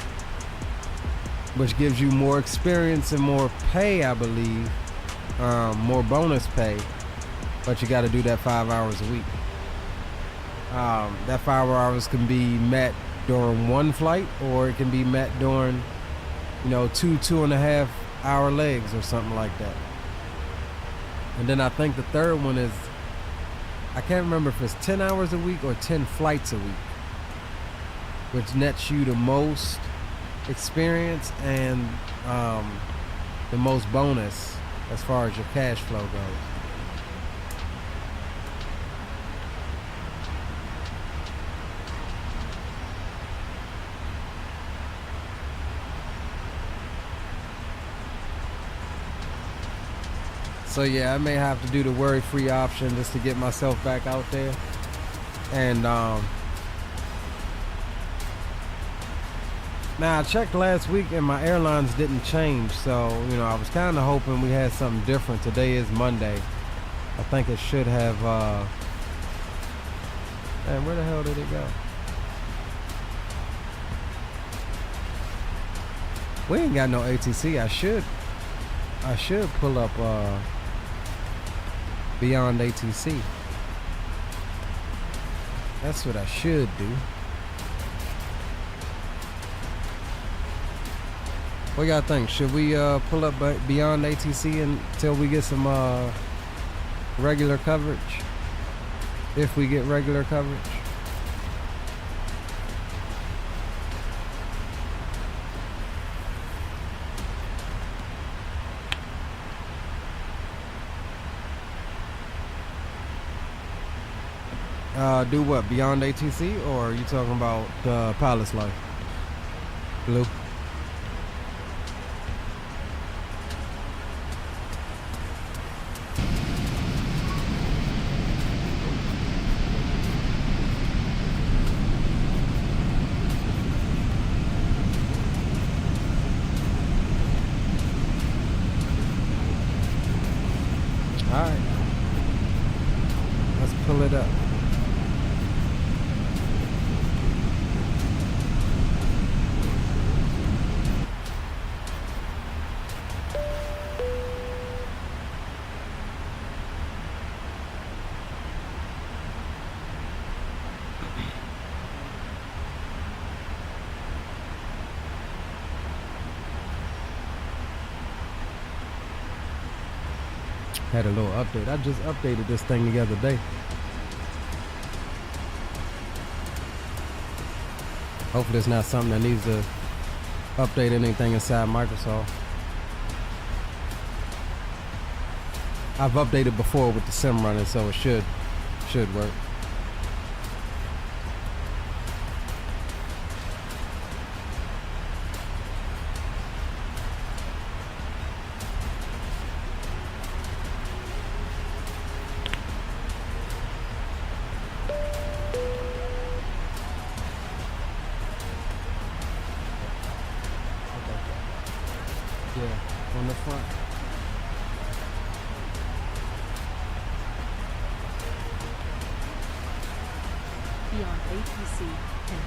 which gives you more experience and more pay, I believe, more bonus pay. But you got to do that 5 hours a week. That 5 hours can be met during one flight, or it can be met during, you know, 2.5 hour legs or something like that. And then I think the third one is, I can't remember if it's 10 hours a week or 10 flights a week, which nets you the most experience and the most bonus as far as your cash flow goes. So yeah, I may have to do the worry-free option just to get myself back out there. And now I checked last week and my airlines didn't change, so you know, I was kind of hoping we had something different. Today is Monday. I think it should have man, where the hell did it go? We ain't got no ATC. I should pull up Beyond ATC. That's what I should do. What y'all think? Should we pull up Beyond ATC until we get some regular coverage? If we get regular coverage. Do what? Beyond ATC, or are you talking about Pilot's Life? Blue? Alright. Let's pull it up. Had a little update. I just updated this thing the other day. Hopefully it's not something that needs to update anything inside Microsoft. I've updated before with the sim running, so it should work. Yeah, on the front. Beyond ATC and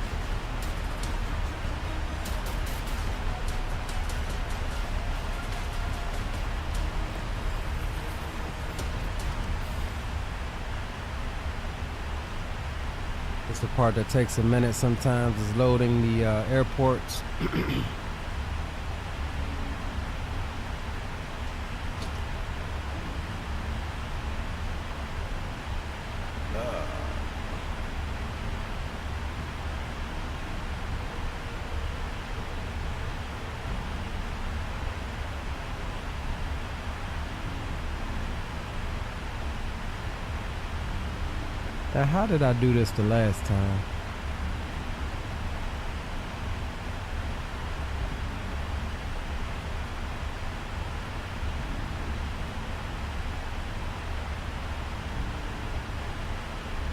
it's the part that takes a minute sometimes, is loading the airports. Now, how did I do this the last time?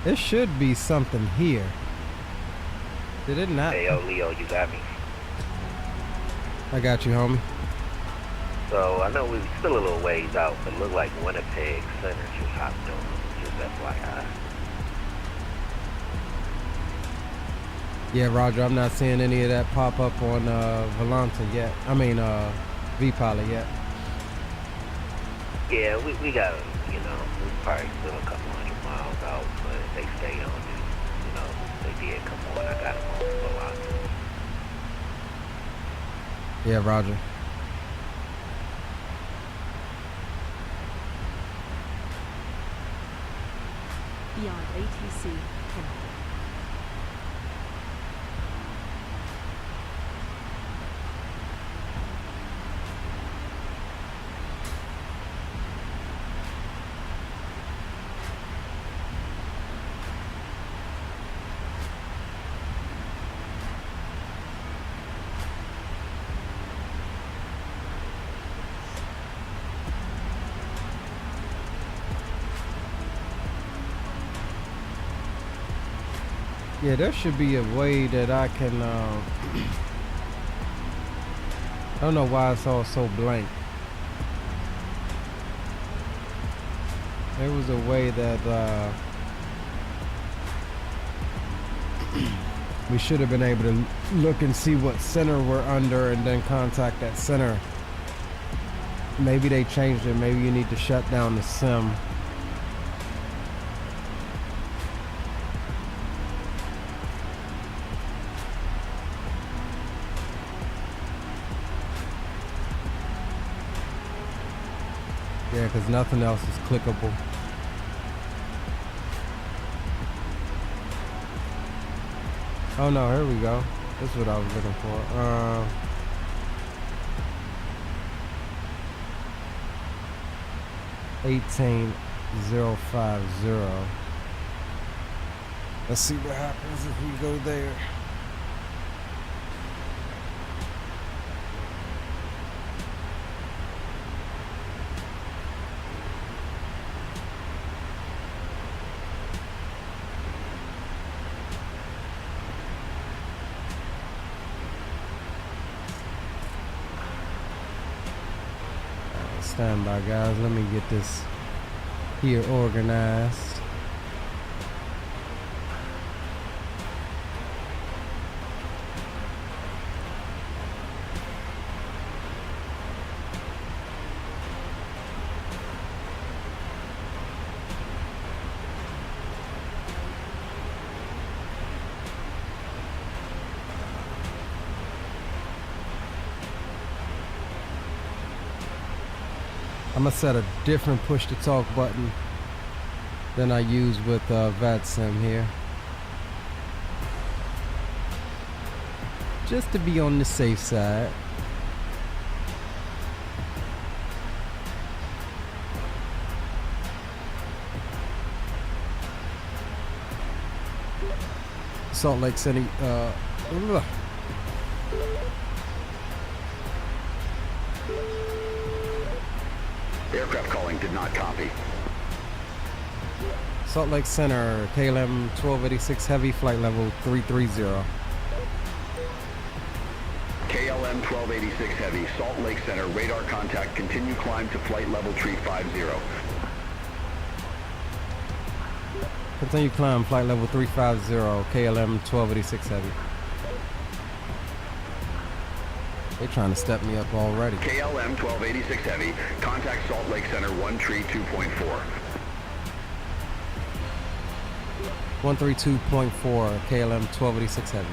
There should be something here. Did it not? Hey, yo, Leo, you got me. I got you, homie. So, I know we're still a little ways out, but look like Winnipeg Center just hopped on. Just FYI. Yeah, Roger, I'm not seeing any of that pop up on Volanta yet. I mean, V-Pilot yet. Yeah, we got, you know, we probably still a couple hundred miles out, but they stayed on it. You know, they did come on. I got them on Volanta. Yeah, Roger. Beyond ATC, connected. Yeah, there should be a way that I can, I don't know why it's all so blank. There was a way that we should have been able to look and see what center we're under and then contact that center. Maybe they changed it. Maybe you need to shut down the sim. Yeah, because nothing else is clickable. Oh no, here we go. This is what I was looking for. 18050. Let's see what happens if we go there. Stand by, guys. Let me get this here organized. I'm gonna set a different push to talk button than I use with VATSIM here, just to be on the safe side. Salt Lake City, Aircraft calling did not copy. Salt Lake Center, KLM 1286 Heavy, flight level 330. KLM 1286 Heavy, Salt Lake Center, radar contact, continue climb to flight level 350. Continue climb, flight level 350, KLM 1286 Heavy. They're trying to step me up already. KLM 1286 Heavy, contact Salt Lake Center 132.4. 132.4, KLM 1286 Heavy.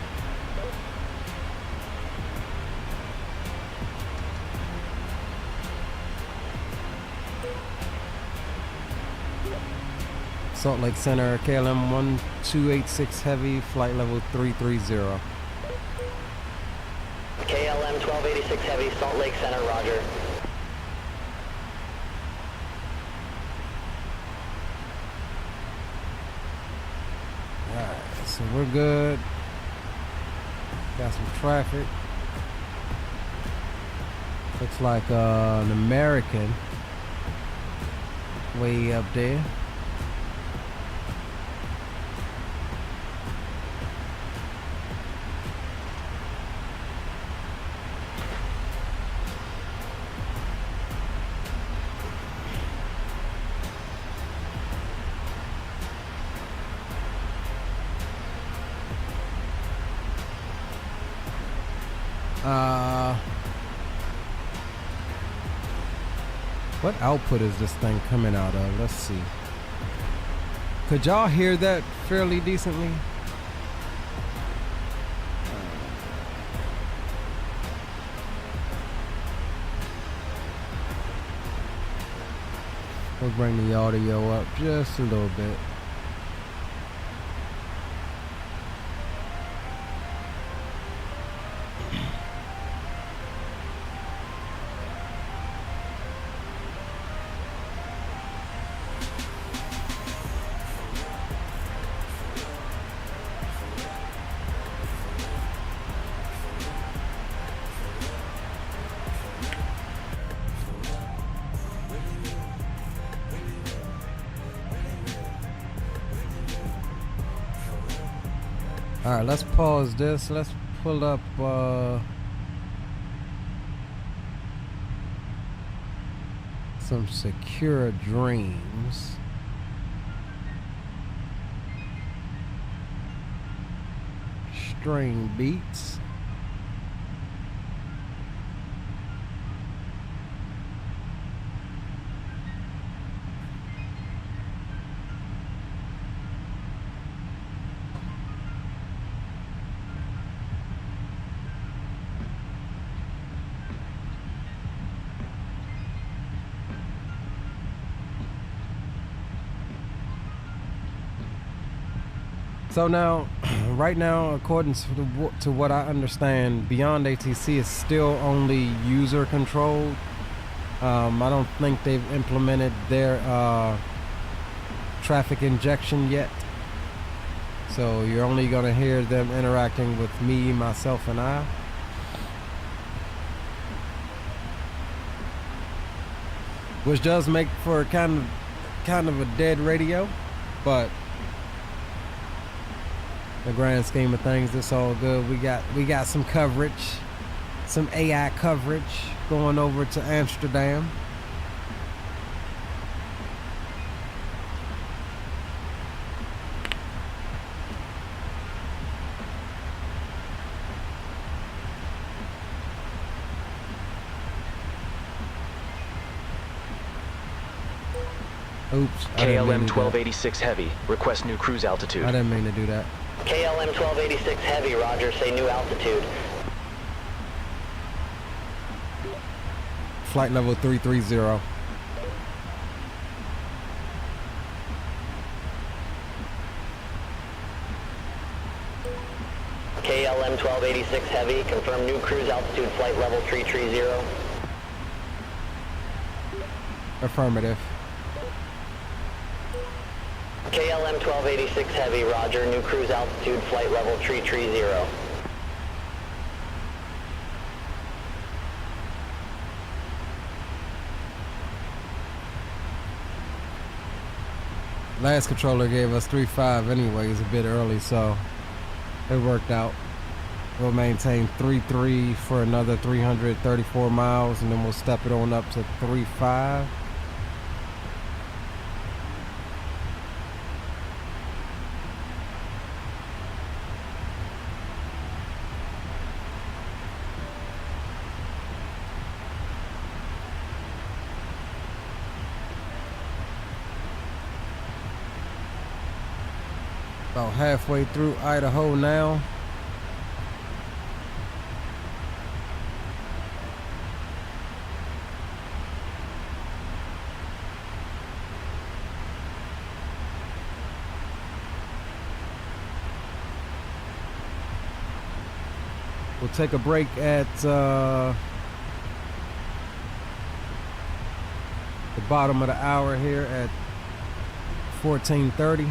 Salt Lake Center, KLM 1286 Heavy, flight level 330. KLM 1286 Heavy, Salt Lake Center, roger. Alright, so we're good. Got some traffic. Looks like an American way up there. What output is this thing coming out of? Let's see. Could y'all hear that fairly decently? We'll bring the audio up just a little bit. All right, let's pause this. Let's pull up some Secure Dreams. String beats. So now, right now, according to what I understand, Beyond ATC is still only user controlled. I don't think they've implemented their traffic injection yet. So you're only going to hear them interacting with me, myself, and I. Which does make for kind of a dead radio, but the grand scheme of things, it's all good. We got some coverage, some AI coverage going over to Amsterdam. Oops. KLM 1286 Heavy, request new cruise altitude. I didn't mean to do that. KLM 1286 Heavy, roger, say new altitude. Flight level 330. KLM 1286 Heavy, confirm new cruise altitude, flight level 330. Affirmative. KLM 1286 Heavy, roger, new cruise altitude, flight level 330. Last controller gave us 3.5 anyways, a bit early, so it worked out. We'll maintain 3.3 for another 334 miles, and then we'll step it on up to 3.5. About halfway through Idaho now. We'll take a break at the bottom of the hour here at 14:30.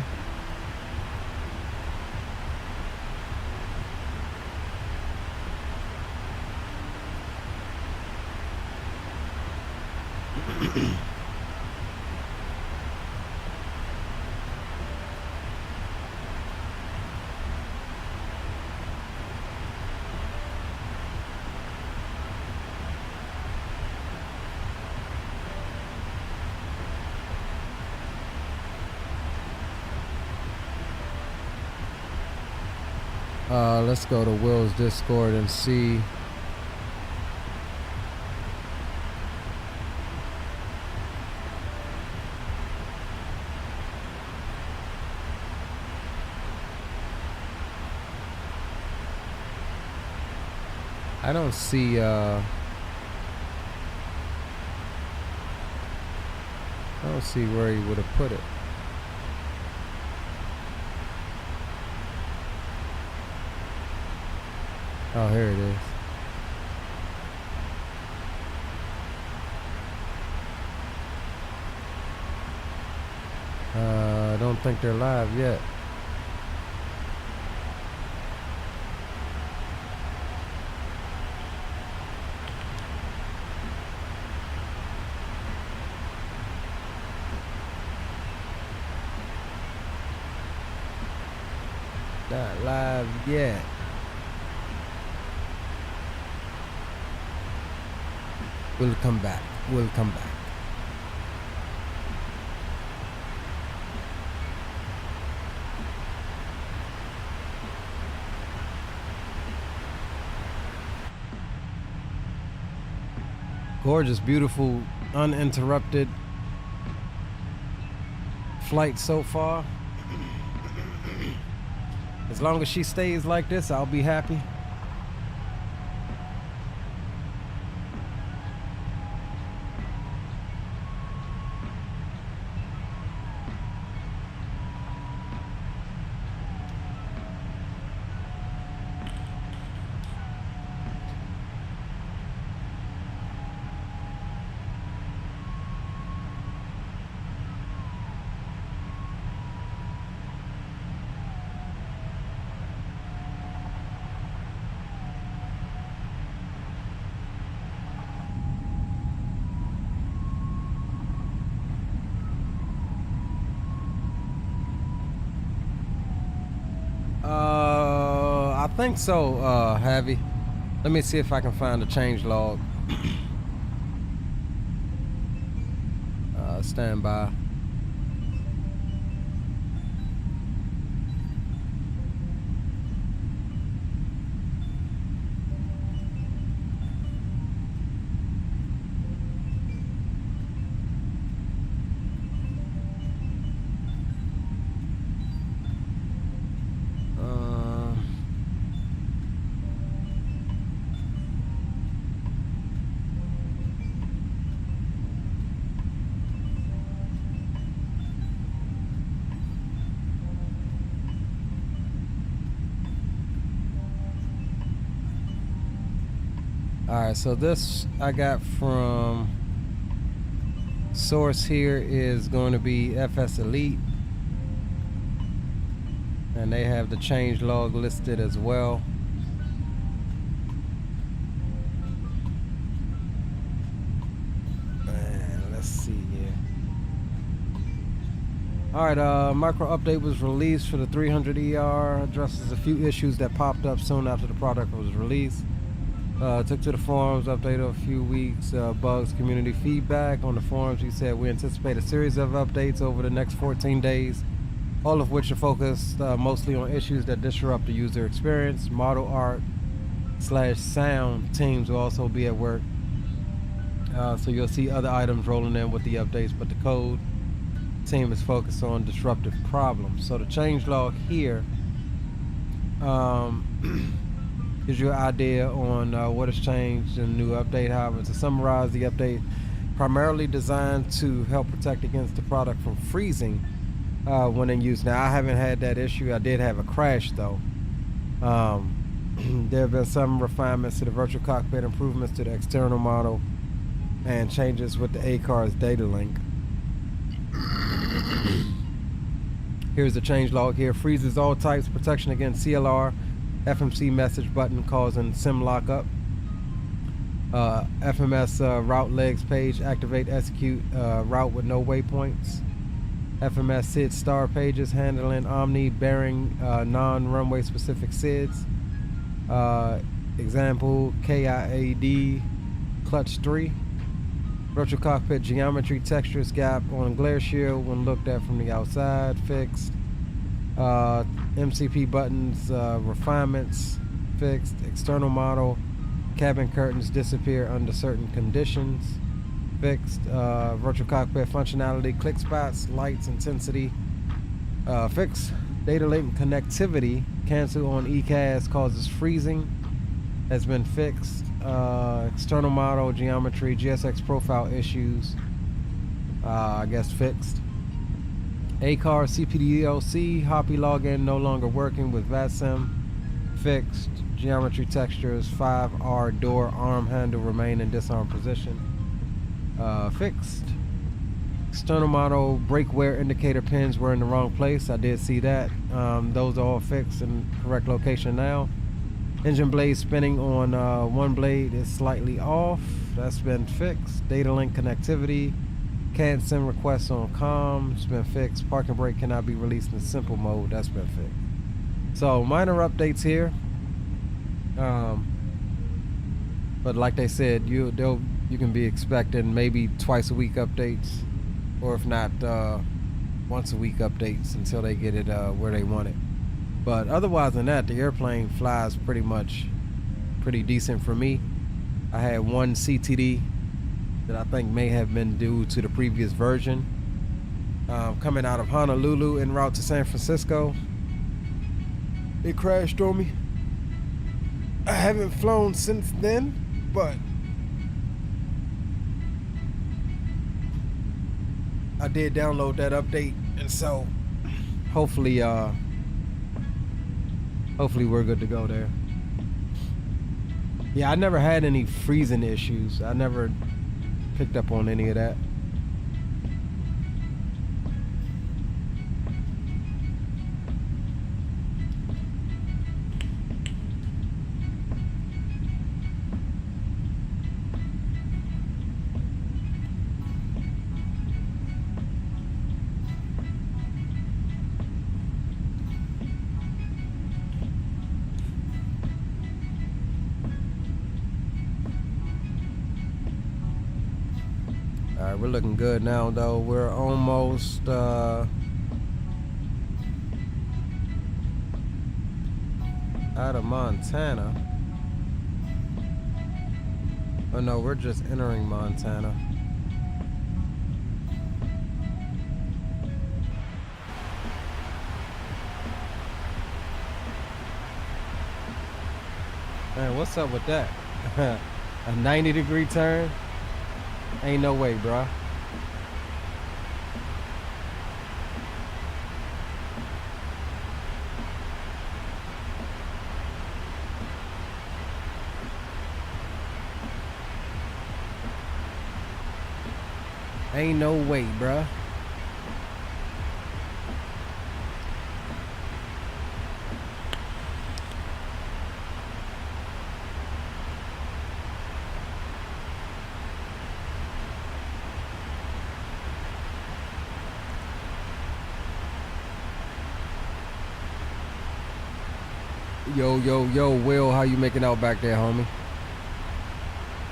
Let's go to Will's Discord and see I don't see where he would have put it. Oh, here it is. I don't think they're live yet. Not live yet. We'll come back. We'll come back. Gorgeous, beautiful, uninterrupted flight so far. As long as she stays like this, I'll be happy. I think so, Heavy. Let me see if I can find a change log. Stand by. Alright, so this I got from source here is going to be FS Elite, and they have the change log listed as well. And let's see here. Alright, micro update was released for the 300ER, addresses a few issues that popped up soon after the product was released. Took to the forums, updated a few weeks, bugs, community feedback. On the forums, he said, we anticipate a series of updates over the next 14 days, all of which are focused mostly on issues that disrupt the user experience. Model art / sound teams will also be at work. So you'll see other items rolling in with the updates, but the code team is focused on disruptive problems. So the changelog here gives you an idea on what has changed in the new update. However, to summarize, the update primarily designed to help protect against the product from freezing when in use. Now, I haven't had that issue. I did have a crash though. There have been some refinements to the virtual cockpit, improvements to the external model, and changes with the ACARS data link. Here's the change log here. Freezes all types, protection against CLR, FMC message button causing SIM lockup. FMS route legs page, activate, execute route with no waypoints. FMS SID star pages, handling Omni bearing non-runway specific SIDs. Example, KIAD clutch 3. Virtual cockpit geometry textures gap on glare shield when looked at from the outside, fixed. MCP buttons refinements fixed. External model cabin curtains disappear under certain conditions, fixed. Virtual cockpit functionality, click spots, lights, intensity fixed. Data link connectivity cancel on ECAS causes freezing. has been fixed. External model geometry, GSX profile issues, I guess fixed. ACAR CPDLC Hoppy login no longer working with VATSIM, fixed. Geometry textures 5R door arm handle remain in disarm position, fixed. External model brake wear indicator pins were in the wrong place. I did see that. Those are all fixed in correct location now. Engine blade spinning on one blade is slightly off. That's been fixed. Data link connectivity. Can't send requests on COM. It's been fixed. Parking brake cannot be released in simple mode. That's been fixed. So minor updates here. But like they said, you can be expecting maybe twice a week updates, or if not once a week updates until they get it where they want it. But otherwise than that, the airplane flies pretty decent for me. I had one CTD that I think may have been due to the previous version. Coming out of Honolulu en route to San Francisco, it crashed on me. I haven't flown since then, but I did download that update, and so hopefully we're good to go there. Yeah, I never had any freezing issues. I never picked up on any of that. We're looking good now, though. We're almost out of Montana. Oh no, we're just entering Montana. Man, what's up with that? A 90-degree turn? Ain't no way, bro. Ain't no way, bruh. Yo, Will, how you making out back there, homie?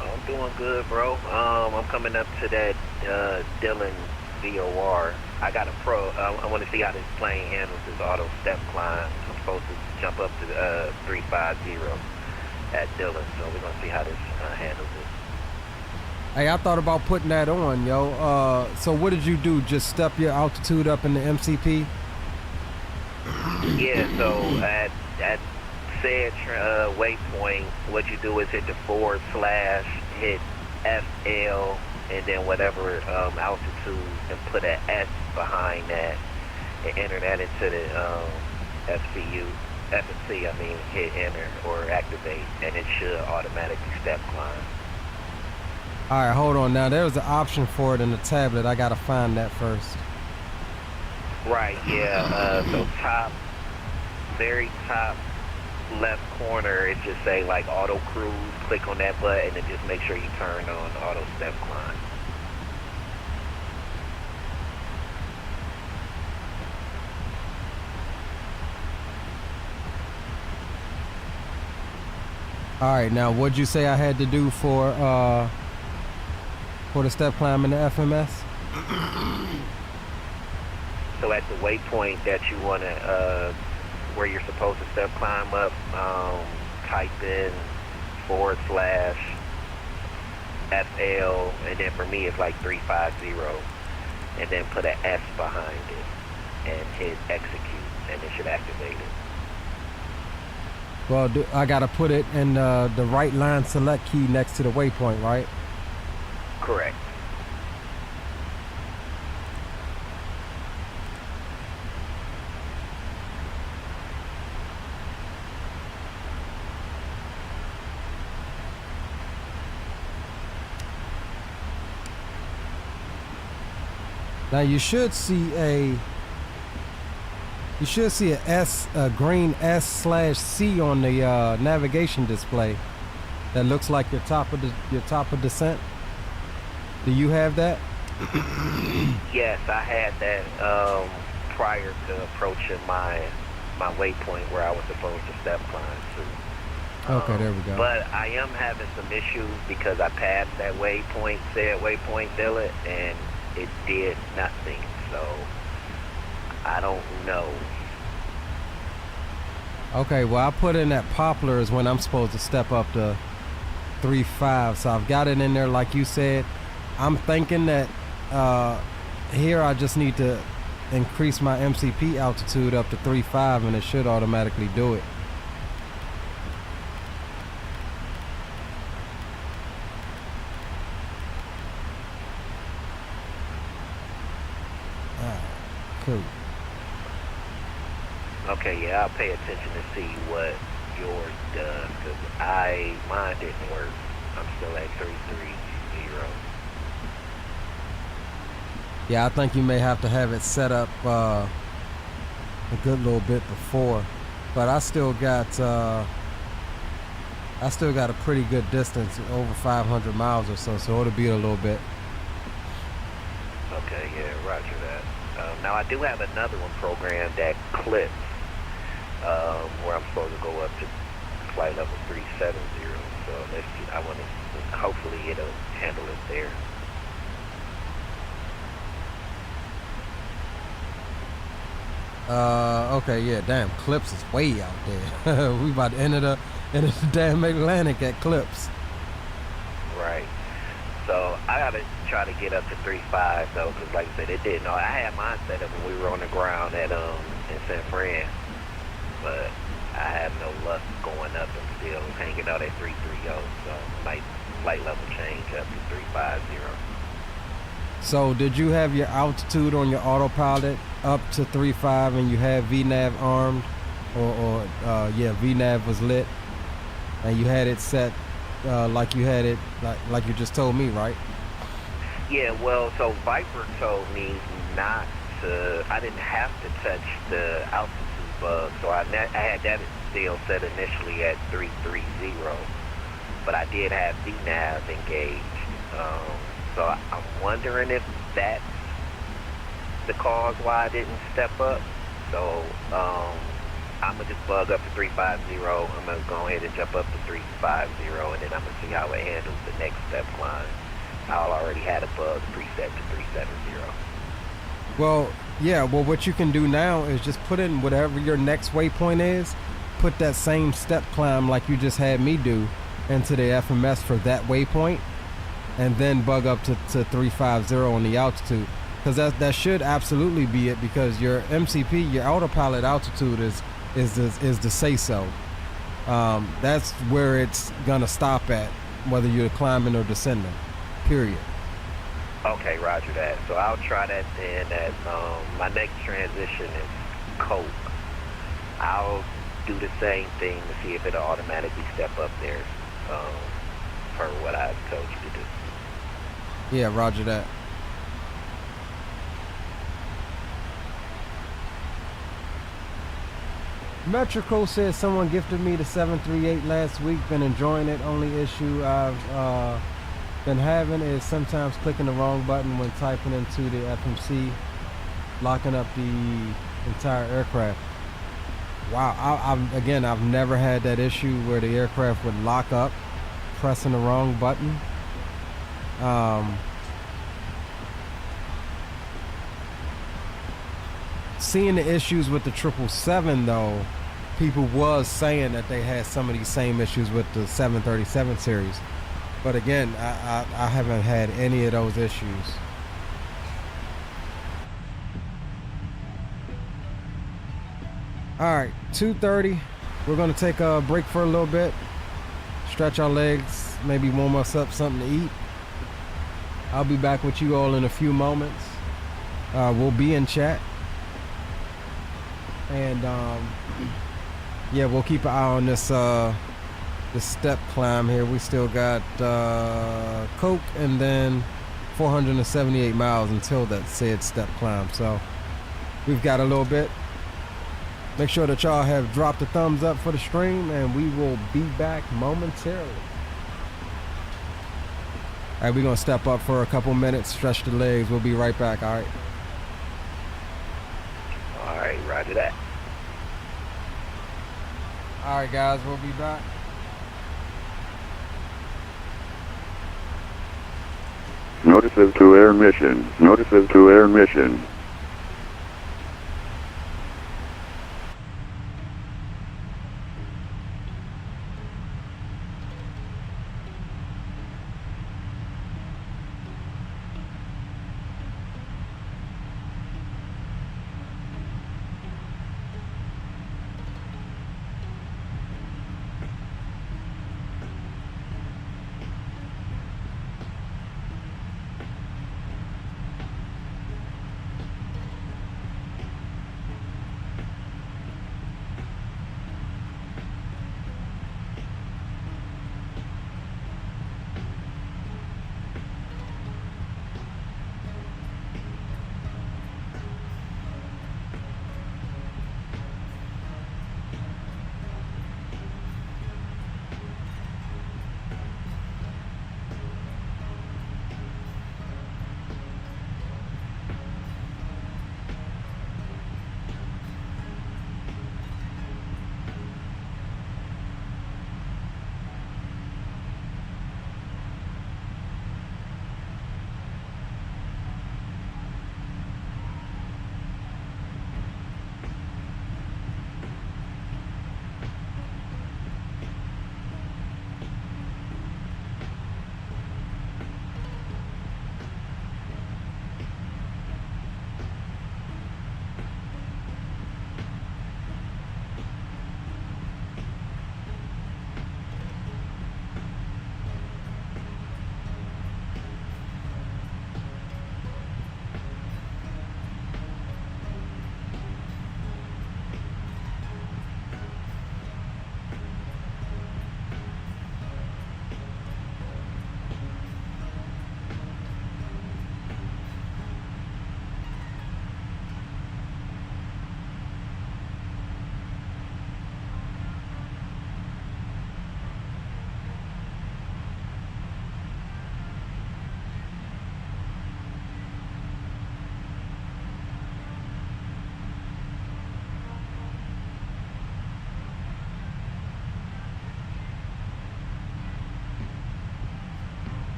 I'm doing good, bro. I'm coming up to that Dylan VOR. I got a pro. I want to see how this plane handles this auto step climb. I'm supposed to jump up to 350 at Dylan, so we're gonna see how this handles it. Hey, I thought about putting that on, yo. So what did you do? Just step your altitude up in the MCP? Yeah. So at said waypoint, what you do is hit the / hit FL, and then whatever altitude, and put an S behind that, and enter that into the FNC, hit enter or activate, and it should automatically step climb. All right, hold on. Now there's an option for it in the tablet. I gotta find that first. Right. Yeah. So very top left corner, it just say like auto cruise. Click on that button and just make sure you turn on auto step climb. All right, now what'd you say I had to do for the step climb in the FMS? So at the waypoint that you want to, where you're supposed to step climb up, type in / FL, and then for me it's like 350, and then put an S behind it and hit execute, and it should activate it. Well, I gotta put it in the right line select key next to the waypoint, right? Correct. Now you should see a green S/C on the navigation display that looks like your top of descent. Do you have that? Yes, I had that prior to approaching my waypoint where I was supposed to step climb to. Okay, there we go. But I am having some issues because I passed that said waypoint billet, and it did nothing. So I don't know. Okay, well I put in that poplar is when I'm supposed to step up to 3.5, so I've got it in there like you said. I'm thinking that here I just need to increase my MCP altitude up to 3.5 and it should automatically do it. Cool. Okay, yeah, I'll pay attention to see what yours does, because mine didn't work. I'm still at 330. Yeah, I think you may have to have it set up a good little bit before, but I still got a pretty good distance, over 500 miles or so it'll be a little bit. Okay, yeah, roger that. Now I do have another one programmed that clips, where I'm supposed to go up to flight level 370. So let's see, hopefully it'll handle it there. Okay, yeah, damn, Clips is way out there. We about to enter the damn Atlantic at Clips. Right. So I gotta try to get up to 3.5 though, because like I said, it didn't. I had mine set up when we were on the ground at in San Fran, but I have no luck going up and still hanging out at 330. So might flight level change up to 350. So did you have your altitude on your autopilot up to 3.5 and you have VNAV armed, or yeah, VNAV was lit, and you had it set like you had it like you just told me, right? Yeah, well, so Viper told me not to. I didn't have to touch the altitude bug, so I had that still set initially at 330, but I did have VNAV engaged. So I'm wondering if that's the cause why I didn't step up. So I'm gonna just bug up to 350. I'm gonna go ahead and jump up to 350, and then I'm gonna see how it handles the next step climb. I'll already had a bug preset to 370. Well, yeah. Well, what you can do now is just put in whatever your next waypoint is. Put that same step climb like you just had me do into the FMS for that waypoint, and then bug up to 350 on the altitude, because that should absolutely be it, because your MCP, your autopilot altitude is the say so. That's where it's gonna stop at, whether you're climbing or descending. Period. Okay, roger that. So I'll try that then. As my next transition is Coke. I'll do the same thing to see if it'll automatically step up there, per what I told you to do. Yeah, roger that. Metrico says someone gifted me the 738 last week. Been enjoying it. Only issue I've been having is sometimes clicking the wrong button when typing into the FMC, locking up the entire aircraft. Wow, I've never had that issue where the aircraft would lock up pressing the wrong button. Seeing the issues with the 777 though, people was saying that they had some of these same issues with the 737 series, but again, I haven't had any of those issues. All right, 2:30. we're gonna take a break for a little bit, stretch our legs, maybe warm us up something to eat. I'll be back with you all in a few moments. We'll be in chat, and yeah, we'll keep an eye on this this step climb here. We still got Coke and then 478 miles until that said step climb, so we've got a little bit. Make sure that y'all have dropped a thumbs up for the stream, and we will be back momentarily. All right, we're gonna step up for a couple minutes, stretch the legs. We'll be right back. All right. All right, roger that. All right, guys, we'll be back. Notices to air mission. Notices to air mission.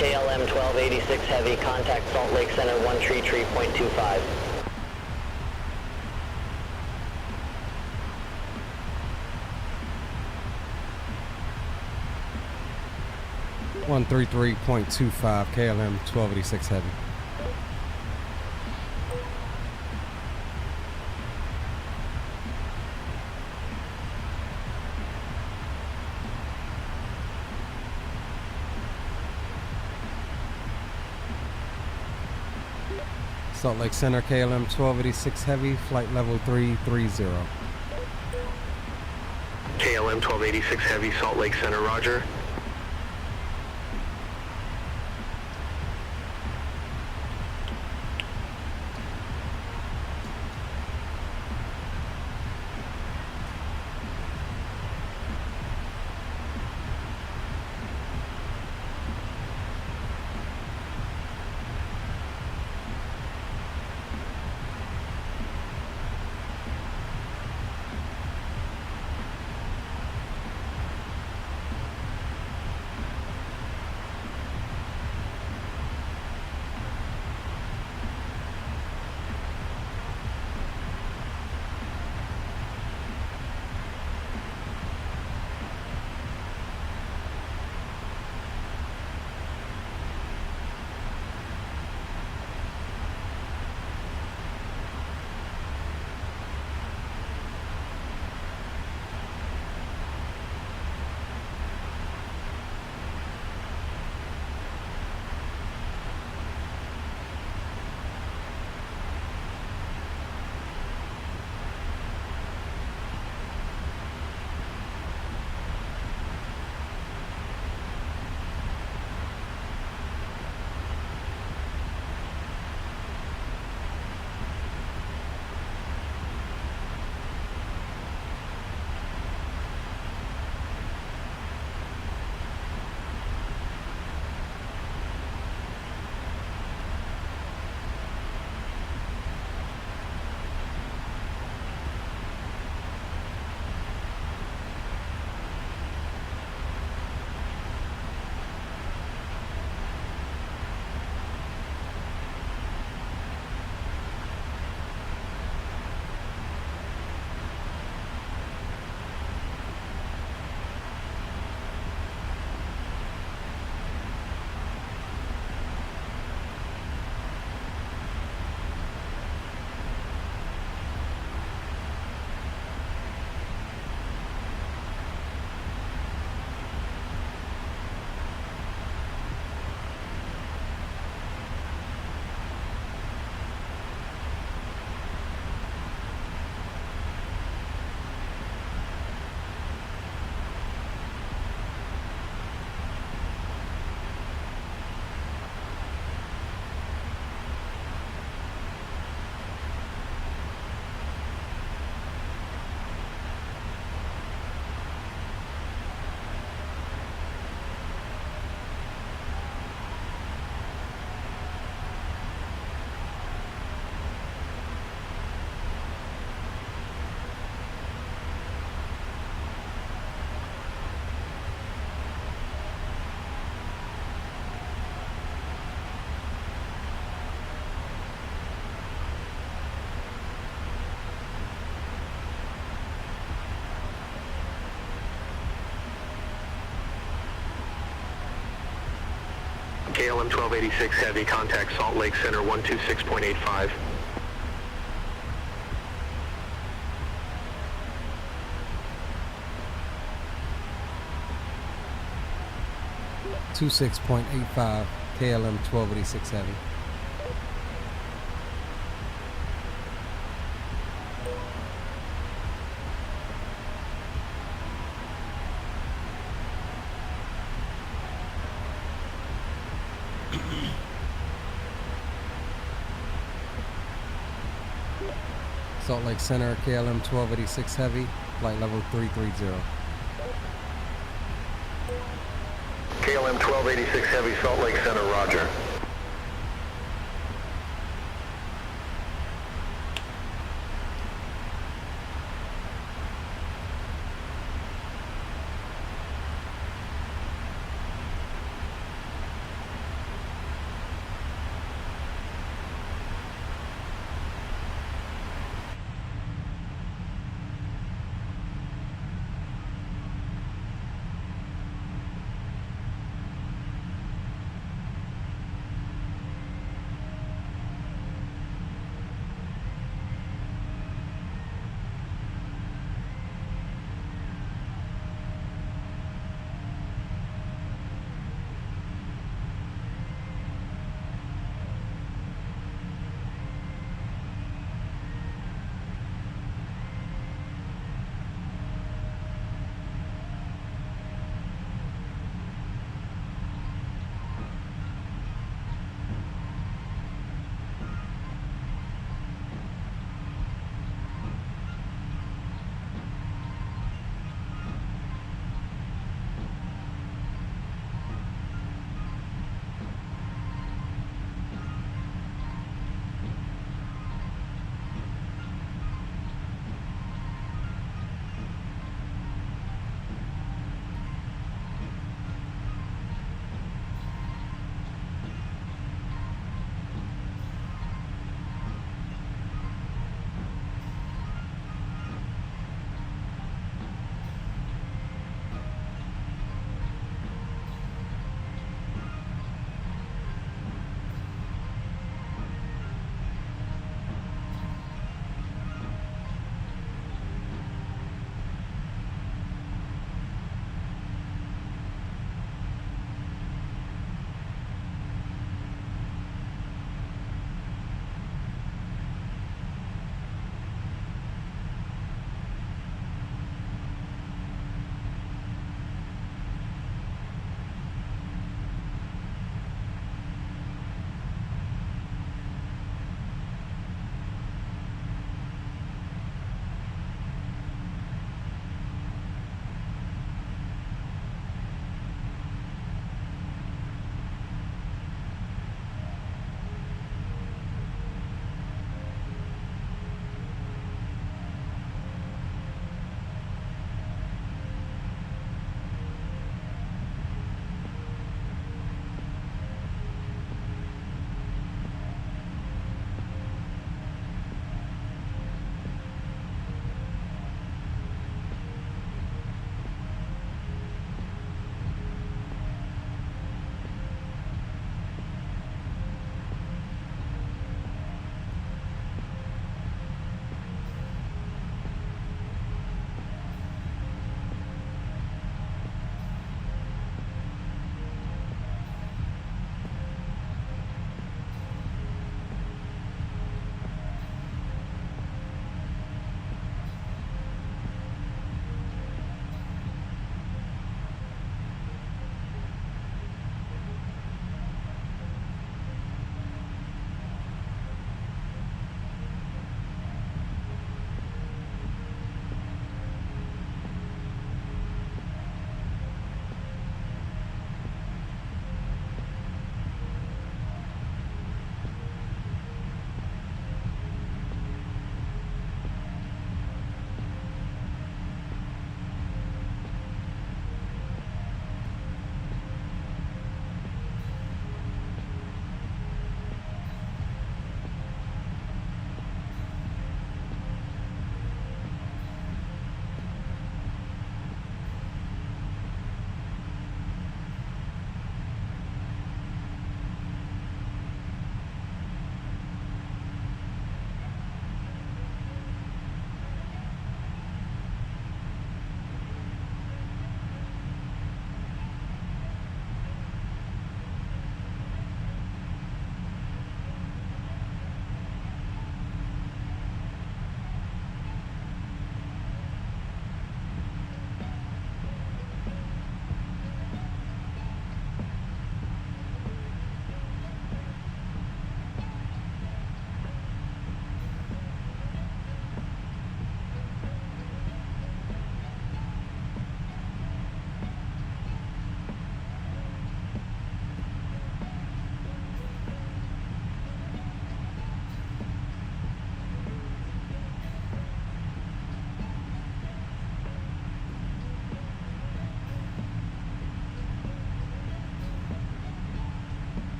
KLM 1286 Heavy, contact Salt Lake Center 133.25. (133.25) KLM 1286 Heavy. Salt Lake Center, KLM 1286 Heavy, flight level 330. KLM 1286 Heavy, Salt Lake Center, roger. KLM 1286 Heavy, contact Salt Lake Center 126.85. .85 KLM 1286 Heavy. Salt Lake Center, KLM 1286 Heavy, flight level 330. KLM 1286 Heavy, Salt Lake Center, roger.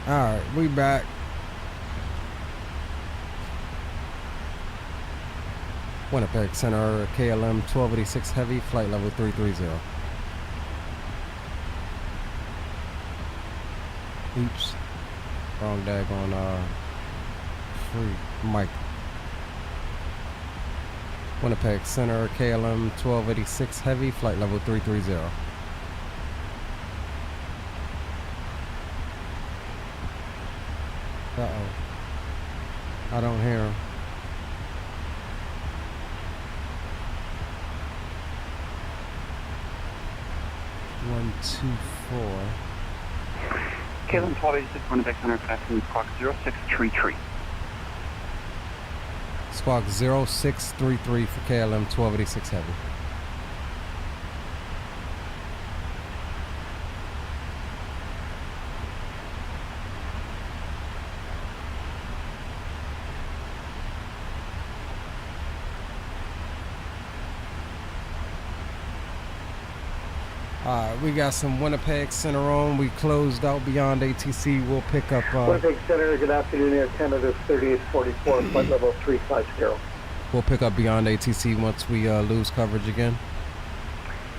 Alright, we back. Winnipeg Center, KLM 1286 Heavy, flight level 330. Oops. Wrong daggone free mic. Winnipeg Center, KLM 1286 Heavy, flight level 330. Uh-oh. I don't hear him. One, two, four. KLM 1286 Winnipeg Center, passing squawk 0633. Squawk 0633 for KLM 1286 Heavy. We got some Winnipeg Center on. We closed out beyond ATC. We'll pick up. Winnipeg Center, good afternoon, Air Canada 3844, flight level 350. We'll pick up beyond ATC once we lose coverage again.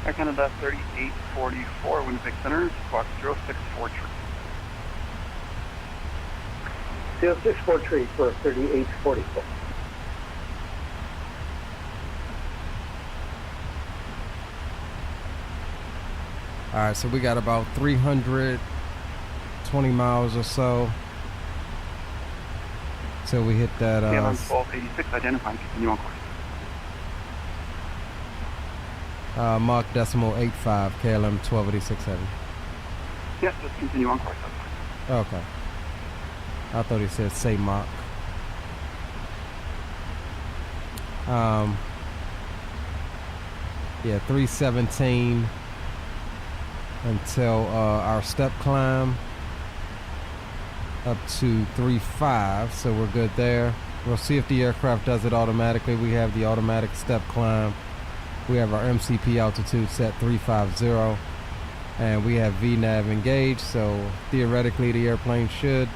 Air Canada 3844, Winnipeg Center, squawk 0643. 0643 for 3844. All right, so we got about 320 miles or so till we hit that. KLM 1286, identifying, continue on course. Mach decimal 85, KLM 1286 Heavy. Yes, just continue on course. Okay. I thought he said say Mach. Yeah, 317. Until our step climb up to 3.5, so we're good there. We'll see if the aircraft does it automatically. We have the automatic step climb. We have our MCP altitude set 350, and we have VNAV engaged, so theoretically the airplane should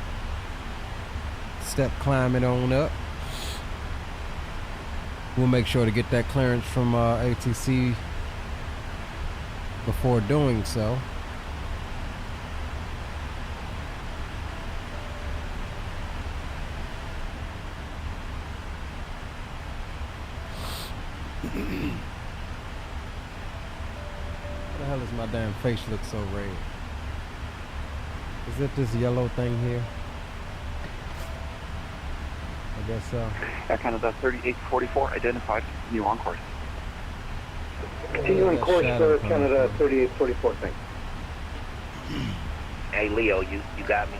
step climb it on up. We'll make sure to get that clearance from ATC before doing so. What the hell is my damn face look so red? Is it this yellow thing here? I guess so. Air Canada 3844, identified, continue on course. Continuing course for Canada 3844, thanks. Hey Leo, you got me?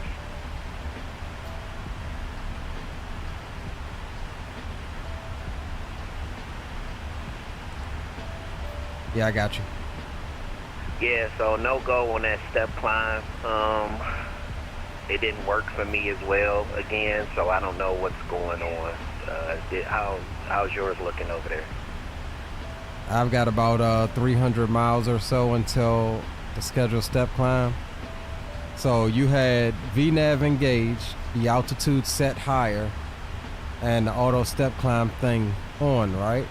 Yeah, I got you. Yeah, so no go on that step climb. It didn't work for me as well again, so I don't know what's going on. How's yours looking over there? I've got about 300 miles or so until the scheduled step climb. So you had VNAV engaged, the altitude set higher, and the auto step climb thing on, right?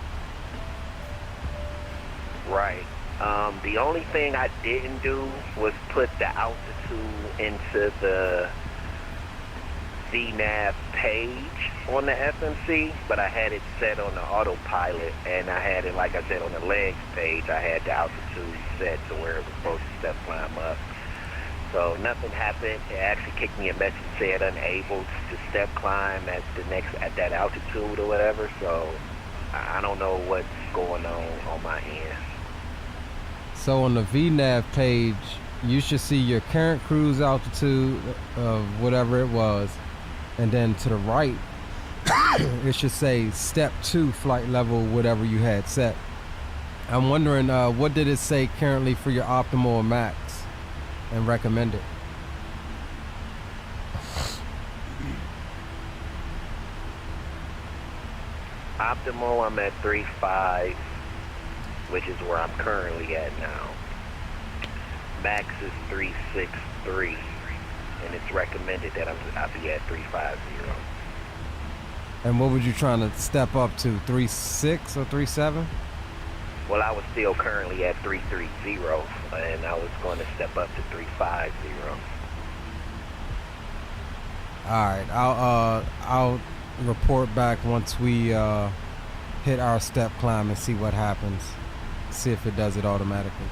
Right. The only thing I didn't do was put the altitude into the VNAV page on the FMC, but I had it set on the autopilot, and I had it, like I said, on the legs page. I had the altitude set to where it was supposed to step climb up. So nothing happened. It actually kicked me a message said unable to step climb at that altitude or whatever. So I don't know what's going on my end. So on the VNAV page, you should see your current cruise altitude of whatever it was, and then to the right, it should say step 2 flight level, whatever you had set. I'm wondering, what did it say currently for your optimal or max and recommended? Optimal, I'm at 3.5, which is where I'm currently at now. Max is 3.63. and it's recommended that I'll be at 350. And what were you trying to step up to? 3.6 or 3.7? Well, I was still currently at 330, and I was going to step up to 350. All right, I'll report back once we hit our step climb and see what happens. See if it does it automatically.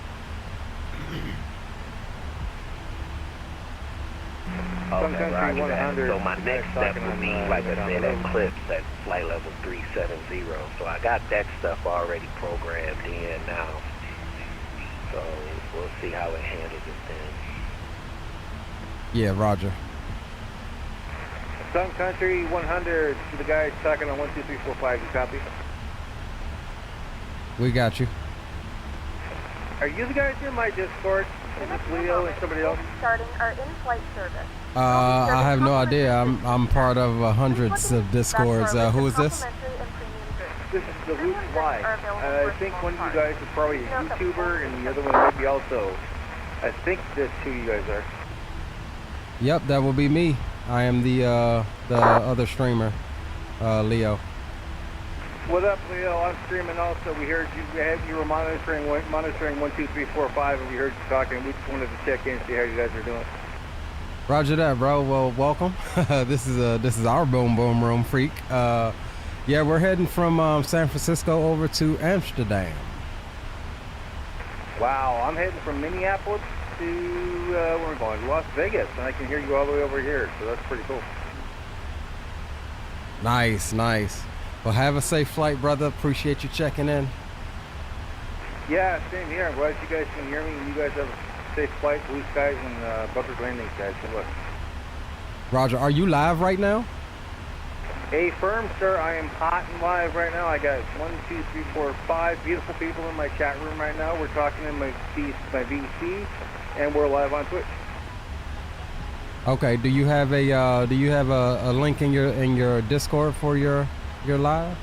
Okay, roger that. So my next step will be, like I said, Eclipse at flight level 370. So I got that stuff already programmed in now. So we'll see how it handles it then. Yeah, roger. Sun Country 100 to the guys talking on 12345. You copy? We got you. Are you the guys in my Discord? Is it Leo and somebody else? Starting our in-flight service. I have no idea. I'm part of hundreds of Discords. Who is this? This is the Luke Fly. I think one of you guys is probably a YouTuber, and the other one might be also. I think that's who you guys are. Yep, that will be me. I am the other streamer, Leo. What up, Leo? I'm streaming also. We heard you were monitoring 12345, and we heard you talking. We just wanted to check in and see how you guys are doing. Roger that, bro. Well, welcome. This is our boom boom room freak. Yeah, we're heading from San Francisco over to Amsterdam. Wow, I'm heading from Minneapolis to where we're going, Las Vegas, and I can hear you all the way over here. So that's pretty cool. Nice, nice. Well, have a safe flight, brother. Appreciate you checking in. Yeah, same here. I'm glad you guys can hear me, and you guys have a safe flight, blue skies, and buffer landings, guys. Good luck. Roger, are you live right now? Hey, firm, sir. I am hot and live right now. I got 1, 2, 3, 4, 5 beautiful people in my chat room right now. We're talking in my VC, and we're live on Twitch. Okay. Do you have a link in your Discord for your live?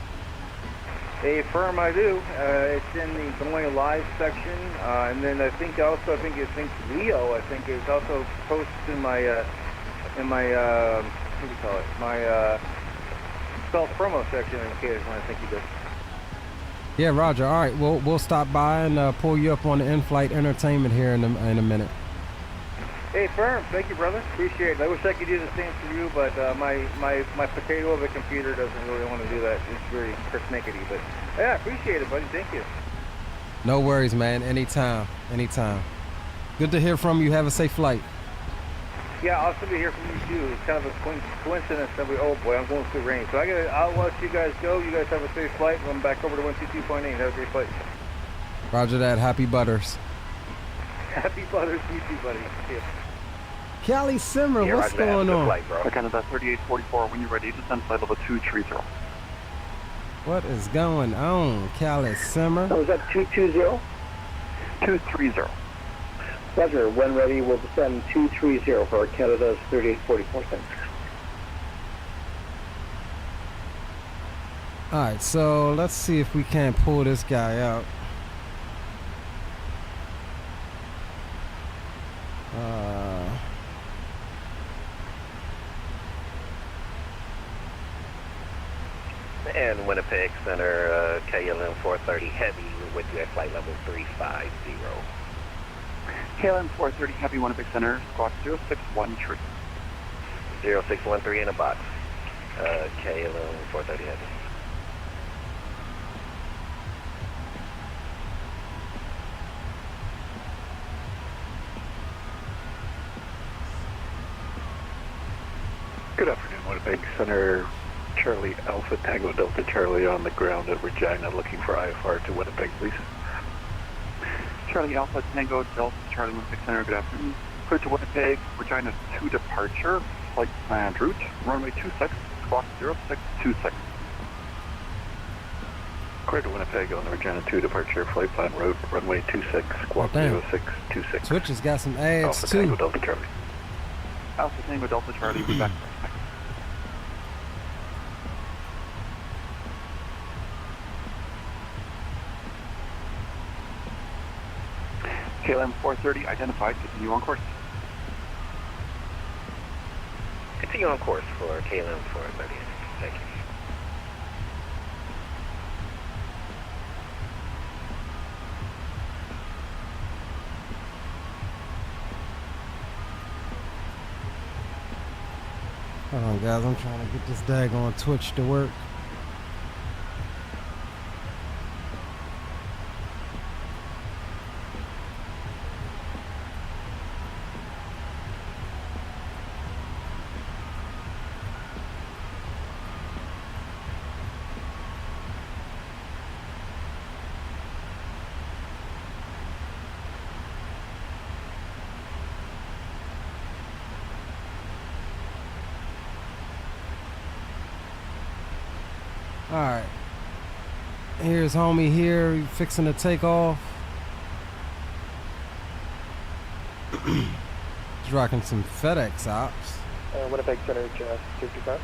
Hey, firm, I do. It's in the going live section, and then I think Leo. I think is also posted in my what do you call it? My self promo section in case when I think he does. Yeah, Roger. All right, we'll stop by and pull you up on the in-flight entertainment here in a minute. Hey, firm, thank you, brother. Appreciate it. I wish I could do the same for you, but my potato of a computer doesn't really want to do that. It's very persnickety, but yeah, appreciate it, buddy. Thank you. No worries, man. Anytime, anytime. Good to hear from you. Have a safe flight. Yeah, I'll still be here from you too. It's kind of a coincidence that oh boy, I'm going through rain. So I'll let you guys go. You guys have a safe flight. I'm back over to 122.8. Have a great flight. Roger that. Happy butters. Happy butters, you too, buddy. See ya. Callie Simmer, yeah, what's going on? Canada 3844, when you're ready, descend flight level 230. What is going on, Callie Simmer? Was that 220? 230. Roger, when ready, we'll descend 230 for Canada's 3844 cents. Alright, so let's see if we can't pull this guy out. And Winnipeg Center, KLM 430 Heavy, we're with you at flight level 350. KLM 430 Heavy, Winnipeg Center, squawk 0613. 0613 in a box. KLM 430 Heavy. Good afternoon, Winnipeg Center. Charlie Alpha Tango Delta Charlie on the ground at Regina, looking for IFR to Winnipeg, please. Charlie Alpha Tango Delta Charlie Winnipeg Center, good afternoon. Clear to Winnipeg, Regina 2 departure, flight planned route, runway 26, squawk 0626. Clear to Winnipeg on the Regina 2 departure, flight plan route, runway 26, squawk 0626. Switch has got some ads Alpha too. Tango Delta Charlie. Alpha Tango Delta Charlie, we're back. KLM 430 identified, continue on course. Continue on course for KLM 430. Thank you. Hold on, guys. I'm trying to get this daggone Twitch to work. Alright, here's homie here, fixing to take off. He's rocking some FedEx ops. Winnipeg Center, Jess 255.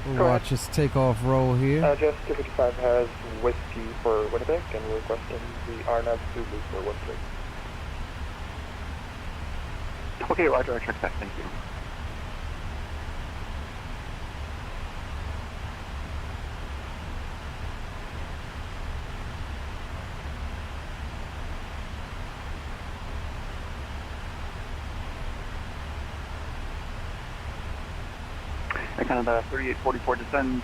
We'll watch his takeoff roll here. Jess 255 has whiskey for Winnipeg and we're requesting the RNAV Zulu for 13. Okay, Roger, I checked that, thank you. Canada 3844, descend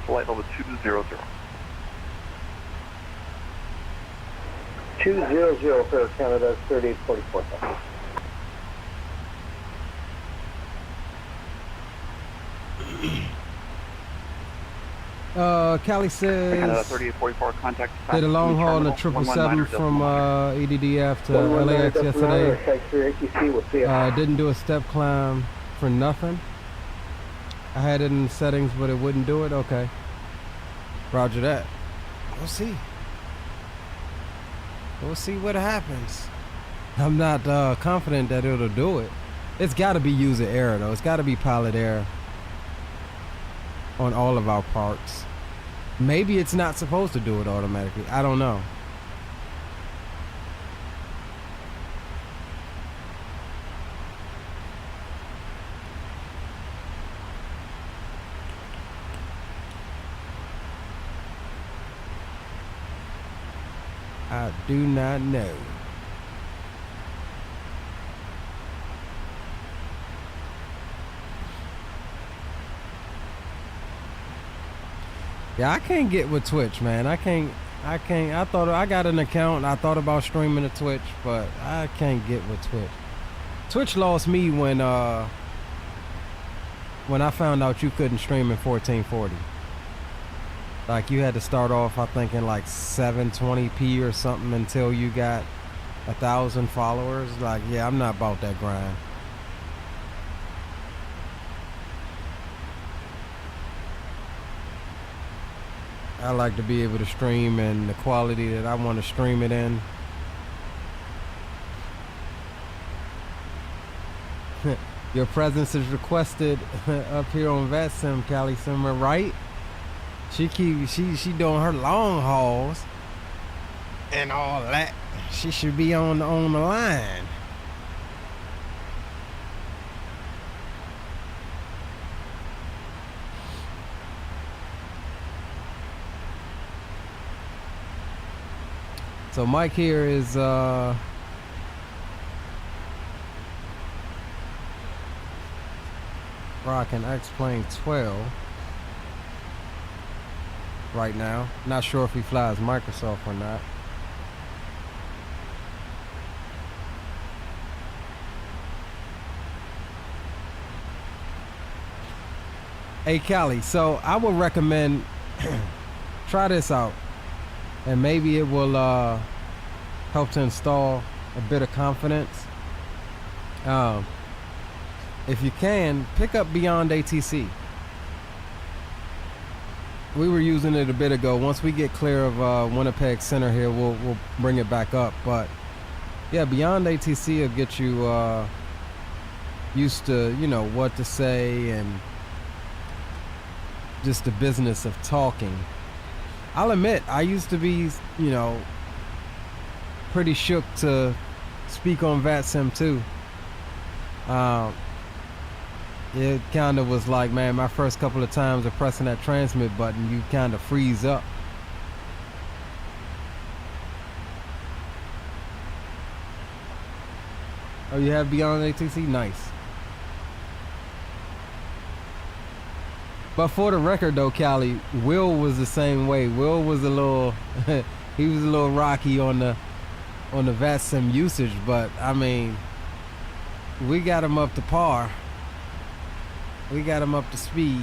flight level 200. 200 for Canada 3844. Callie says Canada 3844, contact. Did a long haul on a 777 from EDDF to LAX yesterday. Didn't do a step climb for nothing. I had it in settings, but it wouldn't do it. Okay. Roger that. We'll see. We'll see what happens. I'm not confident that it'll do it. It's got to be user error, though. It's got to be pilot error on all of our parts. Maybe it's not supposed to do it automatically. I don't know. I do not know. Yeah, I can't get with Twitch, man. I can't. I thought I got an account. I thought about streaming to Twitch, but I can't get with Twitch. Twitch lost me when I found out you couldn't stream in 1440. Like you had to start off, I think, in like 720p or something until you got 1,000 followers. Like, yeah, I'm not about that grind. I like to be able to stream in the quality that I want to stream it in. Your presence is requested up here on VATSIM, Callie Simmer, right? She doing her long hauls and all that. She should be on the line. So Mike here is rocking X-Plane 12 right now. Not sure if he flies Microsoft or not. Hey Callie, so I would recommend try this out and maybe it will help to install a bit of confidence. If you can, pick up Beyond ATC. We were using it a bit ago. Once we get clear of Winnipeg Center here, we'll bring it back up. But yeah, Beyond ATC will get you used to, you know, what to say and just the business of talking. I'll admit, I used to be, you know, pretty shook to speak on VATSIM too. it kind of was like, man, my first couple of times of pressing that transmit button, you kind of freeze up. Oh, you have Beyond ATC? Nice. But for the record though, Callie, Will was the same way. Will was a little, he was a little rocky on the VATSIM usage, but I mean, we got him up to par. We got him up to speed.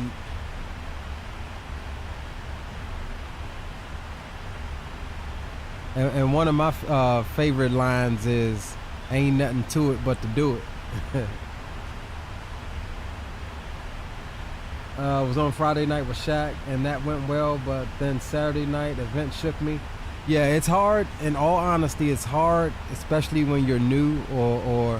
And one of my favorite lines is, ain't nothing to it but to do it. I was on Friday night with Shaq, and that went well, but then Saturday night, event shook me. Yeah, it's hard. In all honesty, it's hard, especially when you're new or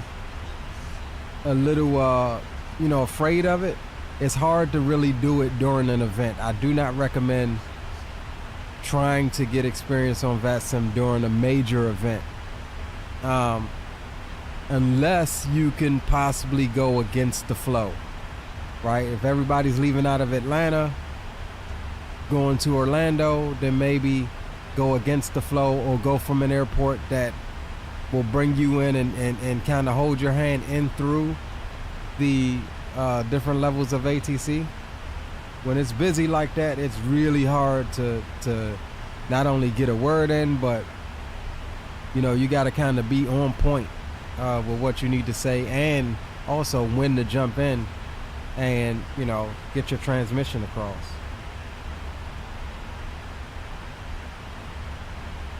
a little, you know, afraid of it. It's hard to really do it during an event. I do not recommend trying to get experience on VATSIM during a major event. Unless you can possibly go against the flow. Right? If everybody's leaving out of Atlanta, going to Orlando, then maybe go against the flow or go from an airport that will bring you in and kind of hold your hand in through the different levels of ATC. When it's busy like that, it's really hard to not only get a word in, but you know, you got to kind of be on point with what you need to say, and also when to jump in and, you know, get your transmission across.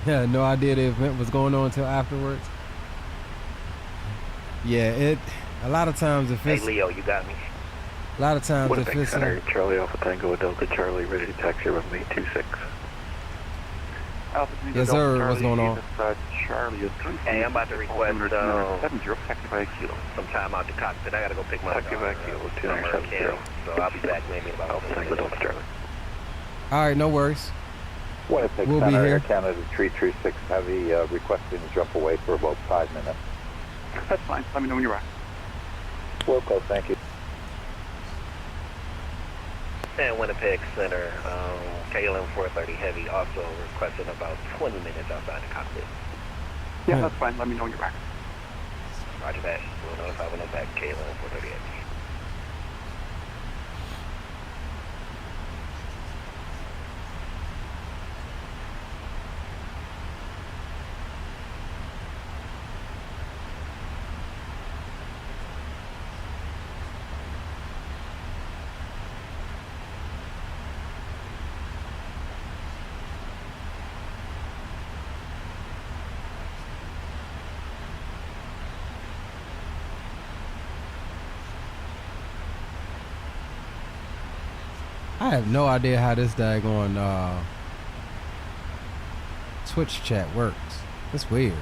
Yeah, no idea the event was going on until afterwards. Yeah, a lot of times if it's... Hey, Leo, you got me. A lot of times if it's... Center, Charlie Alpha Tango Delta Charlie, ready to taxi runway 26. Yes, sir. What's going on? Charlie, hey, I'm about to request 70 taxi by kilo. some time out the cockpit. I gotta go pick my Taxi by kilo, 2970. So I'll be back maybe in about 10 minutes. Charlie. All right, no worries. Winnipeg We'll be Center, here. Air Canada 336 Heavy, requesting to jump away for about 5 minutes. That's fine. Let me know when you're back. Wilco, thank you. And Winnipeg Center, KLM 430 Heavy, also requesting about 20 minutes outside the cockpit. Yeah, that's fine. Let me know when you're back. Roger that. We'll notify when I'm back, KLM 430 Heavy. I have no idea how this daggone Twitch chat works. It's weird.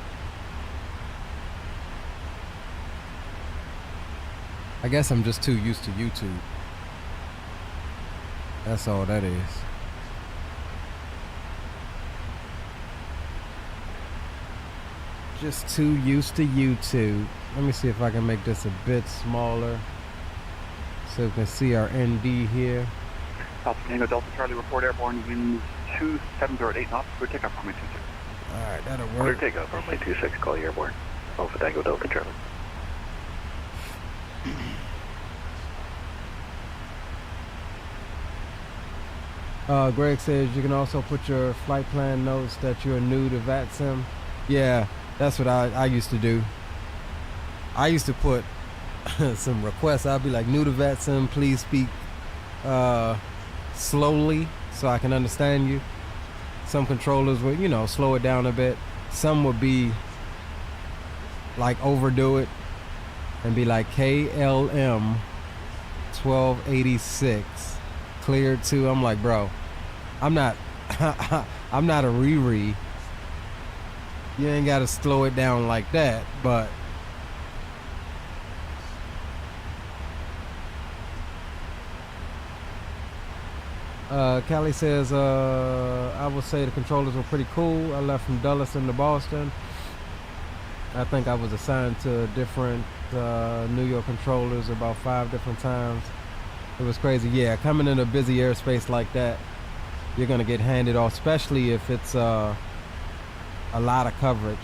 I guess I'm just too used to YouTube. That's all that is. Just too used to YouTube. Let me see if I can make this a bit smaller so you can see our ND here. Alpha Tango Delta Charlie, report airborne, winds 2708 knots, clear takeoff runway 26. Alright, that'll Clear work. takeoff runway 26, call you airborne. Alpha Tango Delta Charlie. Greg says you can also put your flight plan notes that you're new to VATSIM. Yeah, that's what I used to do. I used to put some requests. I'd be like, new to VATSIM, please speak slowly so I can understand you. Some controllers would, you know, slow it down a bit. Some would be like overdo it and be like KLM 1286 cleared to. I'm like, bro, I'm not I'm not a Riri. You ain't gotta slow it down like that, but Callie says, I would say the controllers were pretty cool. I left from Dulles into Boston. I think I was assigned to different New York controllers about 5 different times. It was crazy. Yeah, coming in a busy airspace like that, you're gonna get handed off, especially if it's a lot of coverage.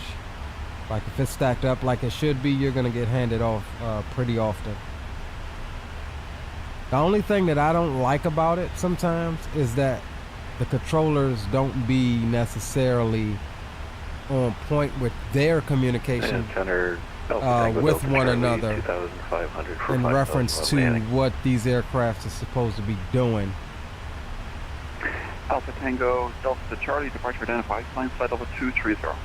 Like if it's stacked up like it should be, you're gonna get handed off pretty often. The only thing that I don't like about it sometimes is that the controllers don't be necessarily on point with their communication with one another in reference to what these aircraft are supposed to be doing. Alpha Tango, Delta to Charlie, departure identified, climb flight level 230.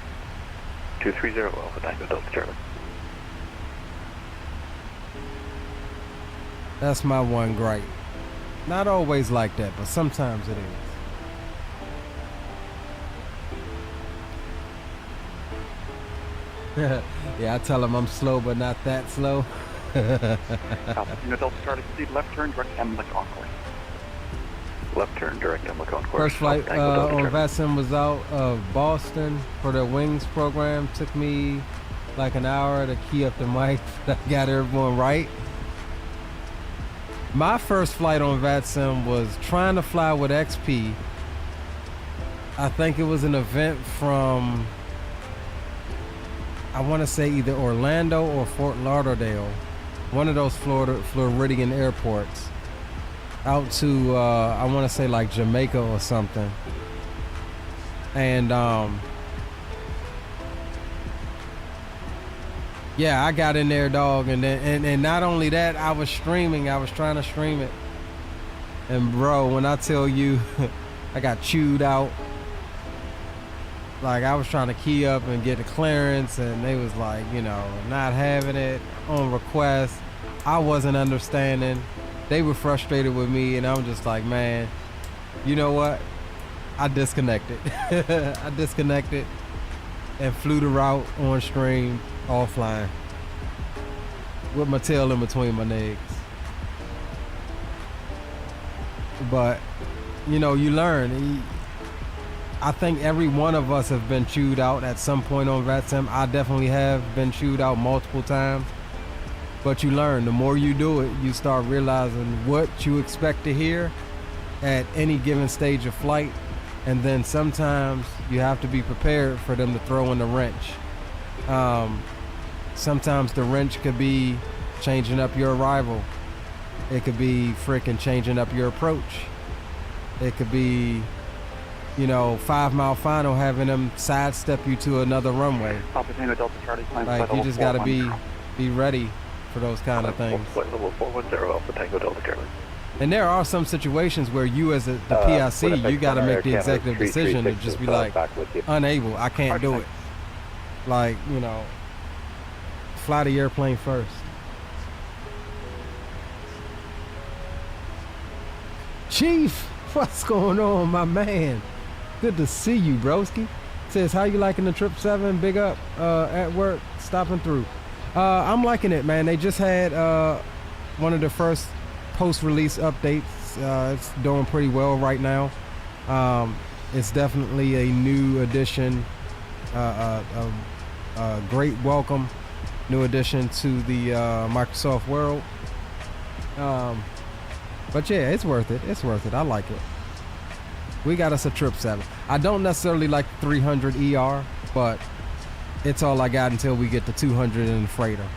230, Alpha Tango, Delta Charlie. That's my one gripe. Not always like that, but sometimes it is. Yeah, I tell them I'm slow, but not that slow. Alpha Tango, Delta Charlie, proceed left turn, direct Emlik on course. Left turn, direct Emlik on course. First flight on VATSIM was out of Boston for the Wings program. Took me like an hour to key up the mic. I got everyone right. My first flight on VATSIM was trying to fly with XP. I think it was an event from, I want to say either Orlando or Fort Lauderdale, one of those Floridian airports, out to I want to say like Jamaica or something. And yeah, I got in there, dog, and then and not only that, I was streaming. I was trying to stream it, and bro, when I tell you, I got chewed out. Like I was trying to key up and get the clearance, and they was like, you know, not having it on request. I wasn't understanding. They were frustrated with me, and I'm just like, man, you know what? I disconnected. I disconnected and flew the route on stream, offline, with my tail in between my legs. But, you know, you learn. I think every one of us have been chewed out at some point on VATSIM. I definitely have been chewed out multiple times. But you learn. The more you do it, you start realizing what you expect to hear at any given stage of flight. And then sometimes you have to be prepared for them to throw in the wrench. Sometimes the wrench could be changing up your arrival. It could be freaking changing up your approach. It could be, you know, 5 Mile Final, having them sidestep you to another runway. Like, you just gotta be ready for those kind of things. Flight level 410, Alpha Tango, Delta Charlie. And there are some situations where you as the PIC, you gotta make the executive decision to just be like, unable, I can't do it. Like, you know, fly the airplane first. Chief, what's going on, my man? Good to see you, broski. Says, how you liking the 777? Big up at work, stopping through. I'm liking it, man. They just had one of the first post-release updates. It's doing pretty well right now. It's definitely a new addition, a great welcome, new addition to the Microsoft world. But yeah, it's worth it. It's worth it. I like it. We got us a 777. I don't necessarily like the 300ER, but it's all I got until we get the 200 in the freighter.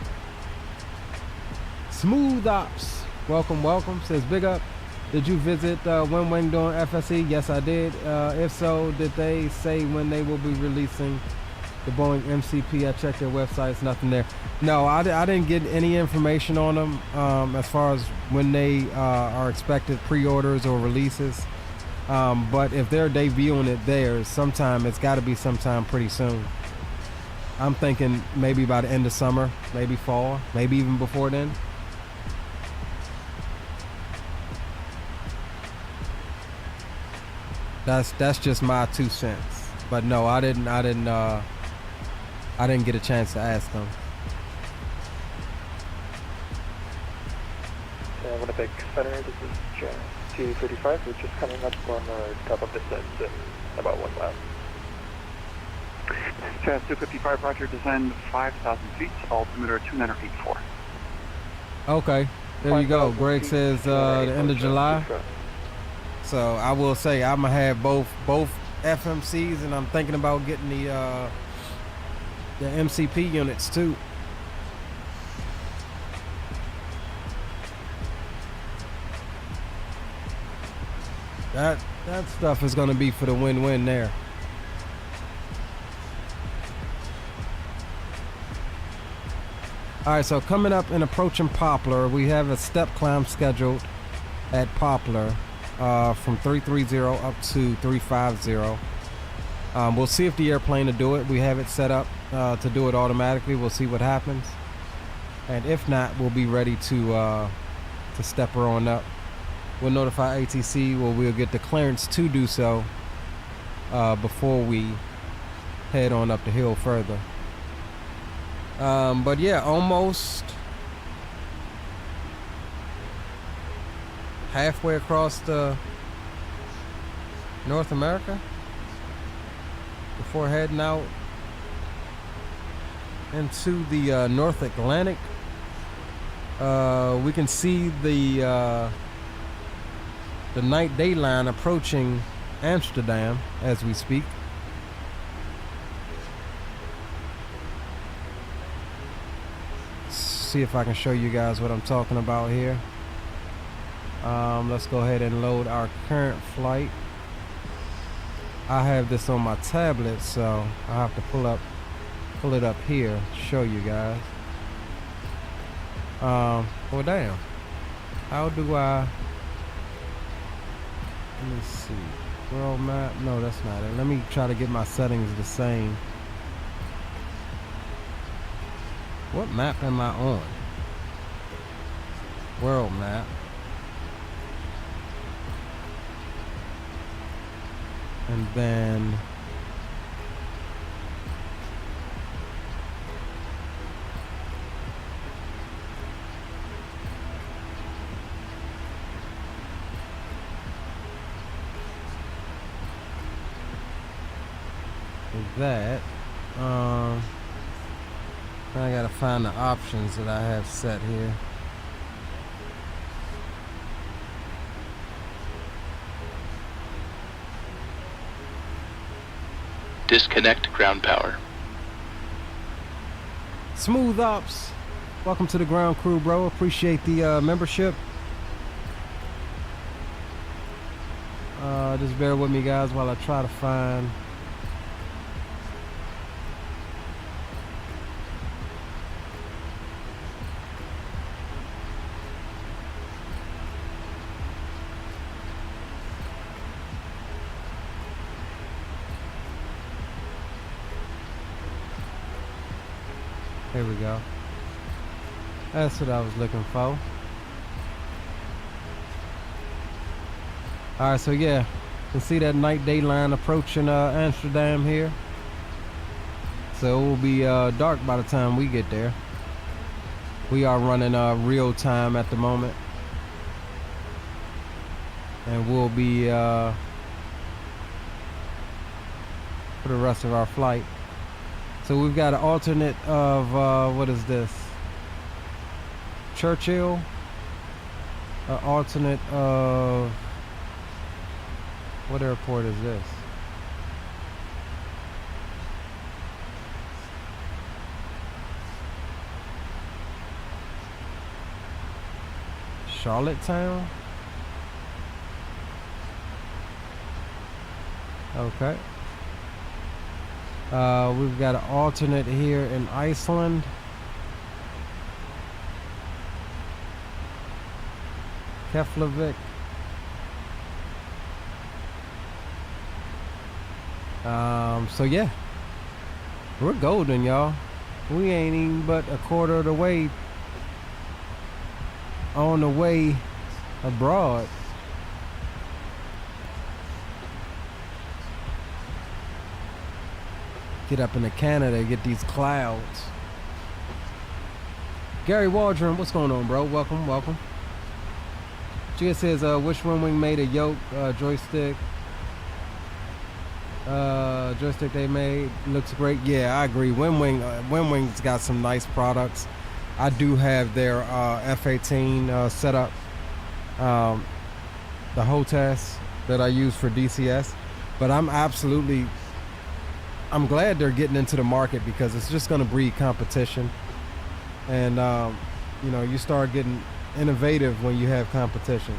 Smooth Ops, welcome, welcome. Says, big up. Did you visit Wing Wing during FSE? Yes, I did. If so, did they say when they will be releasing the Boeing MCP? I checked their websites, nothing there. No, I didn't get any information on them as far as when they are expected pre-orders or releases. But if they're debuting it there sometime, it's got to be sometime pretty soon. I'm thinking maybe by the end of summer, maybe fall, maybe even before then. That's just my 2 cents. But no, I didn't get a chance to ask them. Winnipeg Center, this is G35. We're just coming up on the top of distance in about 1 mile. Fast 255, Roger, descend 5,000 feet, altimeter 2984. Okay, there you go. Greg says the end of July. So I will say I'm gonna have both FMCs, and I'm thinking about getting the MCP units too. That stuff is gonna be for the win-win there. All right, so coming up and approaching Poplar, we have a step climb scheduled at Poplar from 330 up to 350. We'll see if the airplane will do it. We have it set up to do it automatically. We'll see what happens, and if not, we'll be ready to step her on up. We'll notify ATC. We'll get the clearance to do so before we head on up the hill further. But yeah, almost halfway across the North America before heading out into the North Atlantic. We can see the night-day line approaching Amsterdam as we speak. See if I can show you guys what I'm talking about here. Let's go ahead and load our current flight. I have this on my tablet, so I have to pull it up here to show you guys. Well, damn. How do I? Let me see. World map? No, that's not it. Let me try to get my settings the same. What map am I on? World map. And then that I gotta find the options that I have set here. Disconnect ground power. Smooth Ops, welcome to the ground crew, bro. Appreciate the membership. Just bear with me, guys, while I try to find. Here we go. That's what I was looking for. Alright, so yeah, you can see that night-day line approaching Amsterdam here. So it will be dark by the time we get there. We are running real time at the moment. And we'll be for the rest of our flight. So we've got an alternate of, what is this? Churchill. An alternate of, what airport is this? Charlottetown? Okay. We've got an alternate here in Iceland. Keflavik. So yeah, we're golden, y'all. We ain't even but a quarter of the way on the way abroad. Get up into Canada, get these clouds. Gary Waldron, what's going on, bro? Welcome, welcome. Gia says, which one wing made a yoke joystick? Joystick they made looks great. Yeah, I agree. Windwing's got some nice products. I do have their F-18 set up, the HOTAS that I use for DCS, but I'm glad they're getting into the market because it's just going to breed competition, and you know, you start getting innovative when you have competition.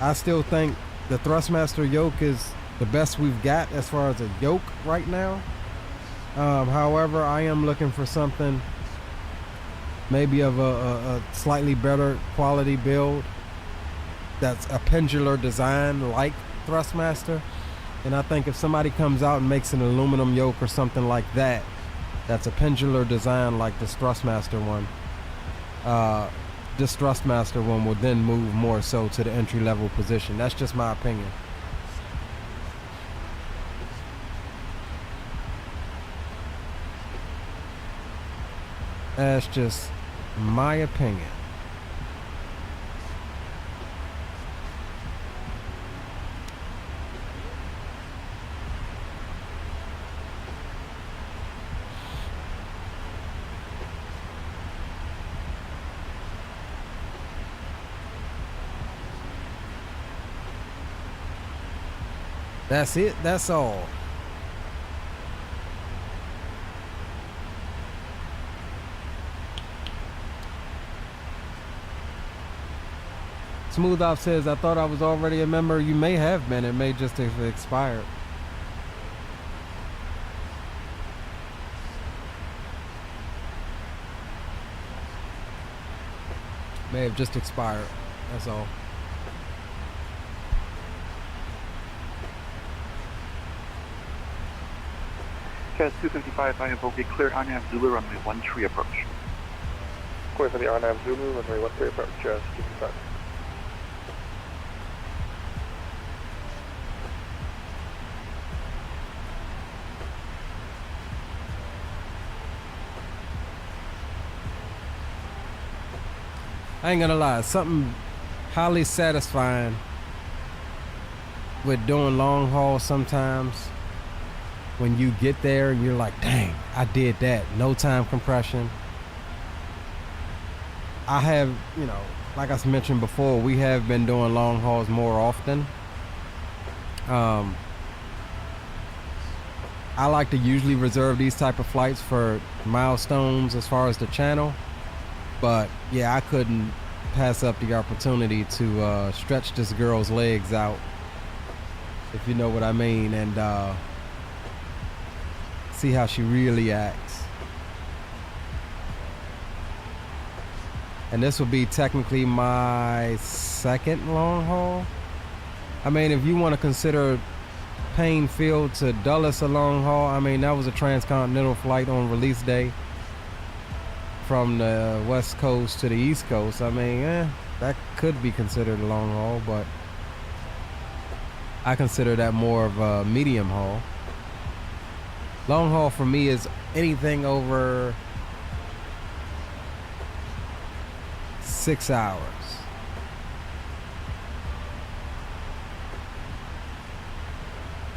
I still think the Thrustmaster yoke is the best we've got as far as a yoke right now. However, I am looking for something maybe of a slightly better quality build that's a pendular design like Thrustmaster. And I think if somebody comes out and makes an aluminum yoke or something like that, that's a pendular design like this Thrustmaster one, this Thrustmaster one will then move more so to the entry-level position. That's just my opinion. That's just my opinion. That's it. That's all. Smooth Off says, I thought I was already a member. You may have been. It may just have expired. May have just expired. That's all. Cas 255, I invoke a clear RNAV Zulu runway 13 approach. Clear for the RNAV Zulu, runway 13 approach, 255. I ain't gonna lie, something highly satisfying with doing long haul sometimes. When you get there and you're like, dang, I did that. No time compression. I have, you know, like I mentioned before, we have been doing long hauls more often. I like to usually reserve these type of flights for milestones as far as the channel. But yeah, I couldn't pass up the opportunity to stretch this girl's legs out, if you know what I mean, and see how she really acts. And this will be technically my second long haul. I mean, if you want to consider Painfield to Dulles a long haul, I mean, that was a transcontinental flight on release day from the west coast to the east coast. I mean, that could be considered a long haul, but I consider that more of a medium haul. Long haul for me is anything over 6 hours.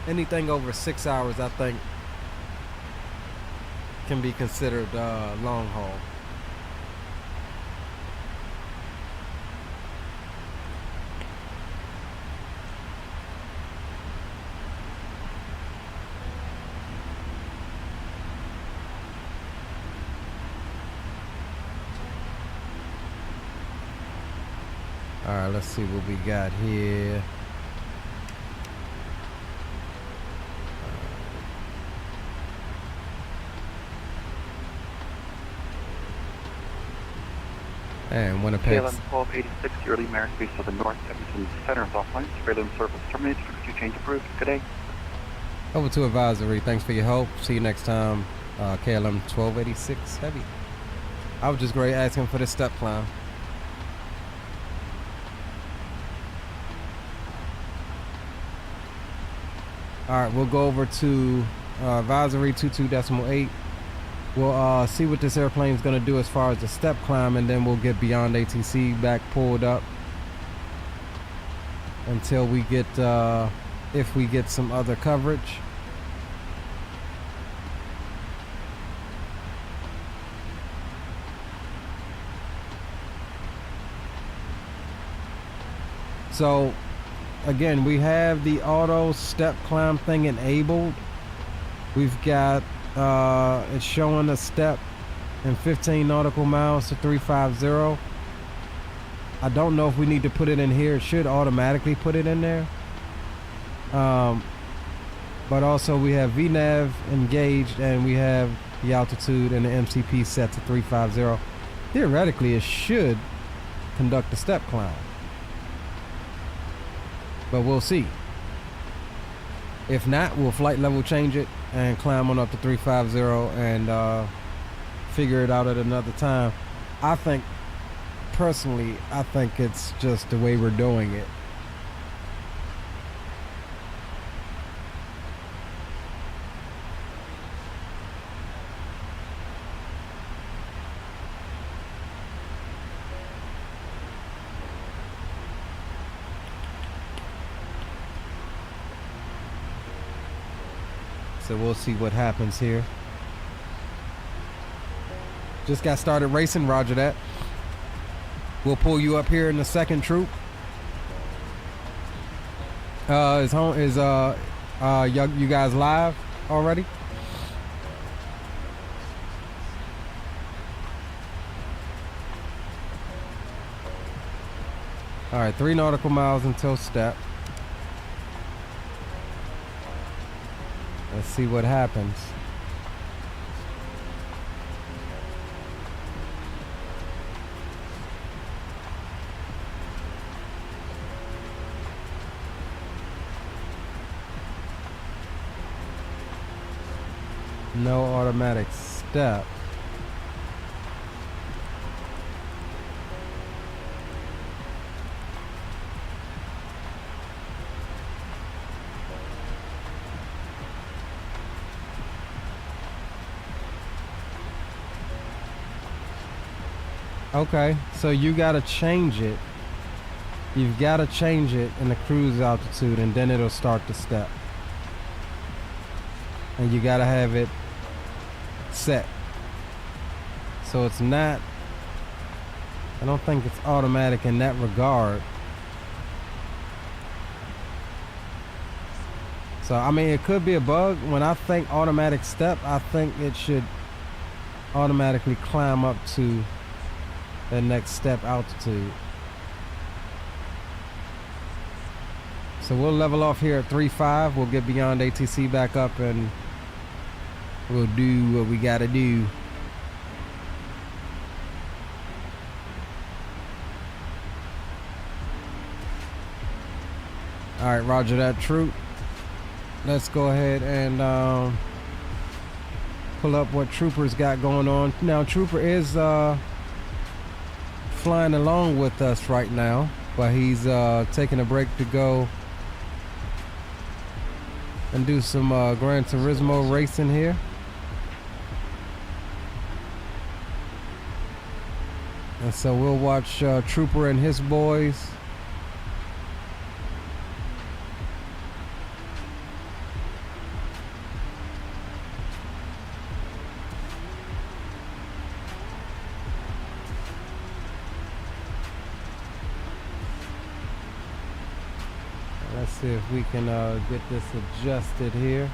Anything over 6 hours, I think, can be considered long haul. All right, let's see what we got here. And Winnipeg. KLM 1286, early Maris base to the north, Edmonton Center is offline. Surveillance service terminated. Frequency change approved. Good day. Over to advisory. Thanks for your help. See you next time. KLM 1286 Heavy. I was just great asking for this step climb. All right, we'll go over to advisory 22.8. We'll see what this airplane is going to do as far as the step climb, and then we'll get beyond ATC back pulled up until we get, if we get some other coverage. So again, we have the auto step climb thing enabled. We've got it's showing a step in 15 nautical miles to 350. I don't know if we need to put it in here. It should automatically put it in there. But also we have VNAV engaged, and we have the altitude and the MCP set to 350. Theoretically, it should conduct a step climb, but we'll see. If not, we'll flight level change it and climb on up to 350 and figure it out at another time. I think, personally, I think it's just the way we're doing it. So we'll see what happens here. Just got started racing, roger that. We'll pull you up here in the second troop. You guys live already? All right, 3 nautical miles until step. Let's see what happens. No automatic step. Okay, so you gotta change it. You've gotta change it in the cruise altitude, and then it'll start to step. And you gotta have it set. So it's not, I don't think it's automatic in that regard. So I mean, it could be a bug. When I think automatic step, I think it should automatically climb up to the next step altitude. So we'll level off here at 3.5. We'll get beyond ATC back up, and we'll do what we gotta do. All right, roger that, troop. Let's go ahead and pull up what Trooper's got going on. Now, Trooper is flying along with us right now, but he's taking a break to go and do some Gran Turismo racing here. And so we'll watch Trooper and his boys see if we can get this adjusted here.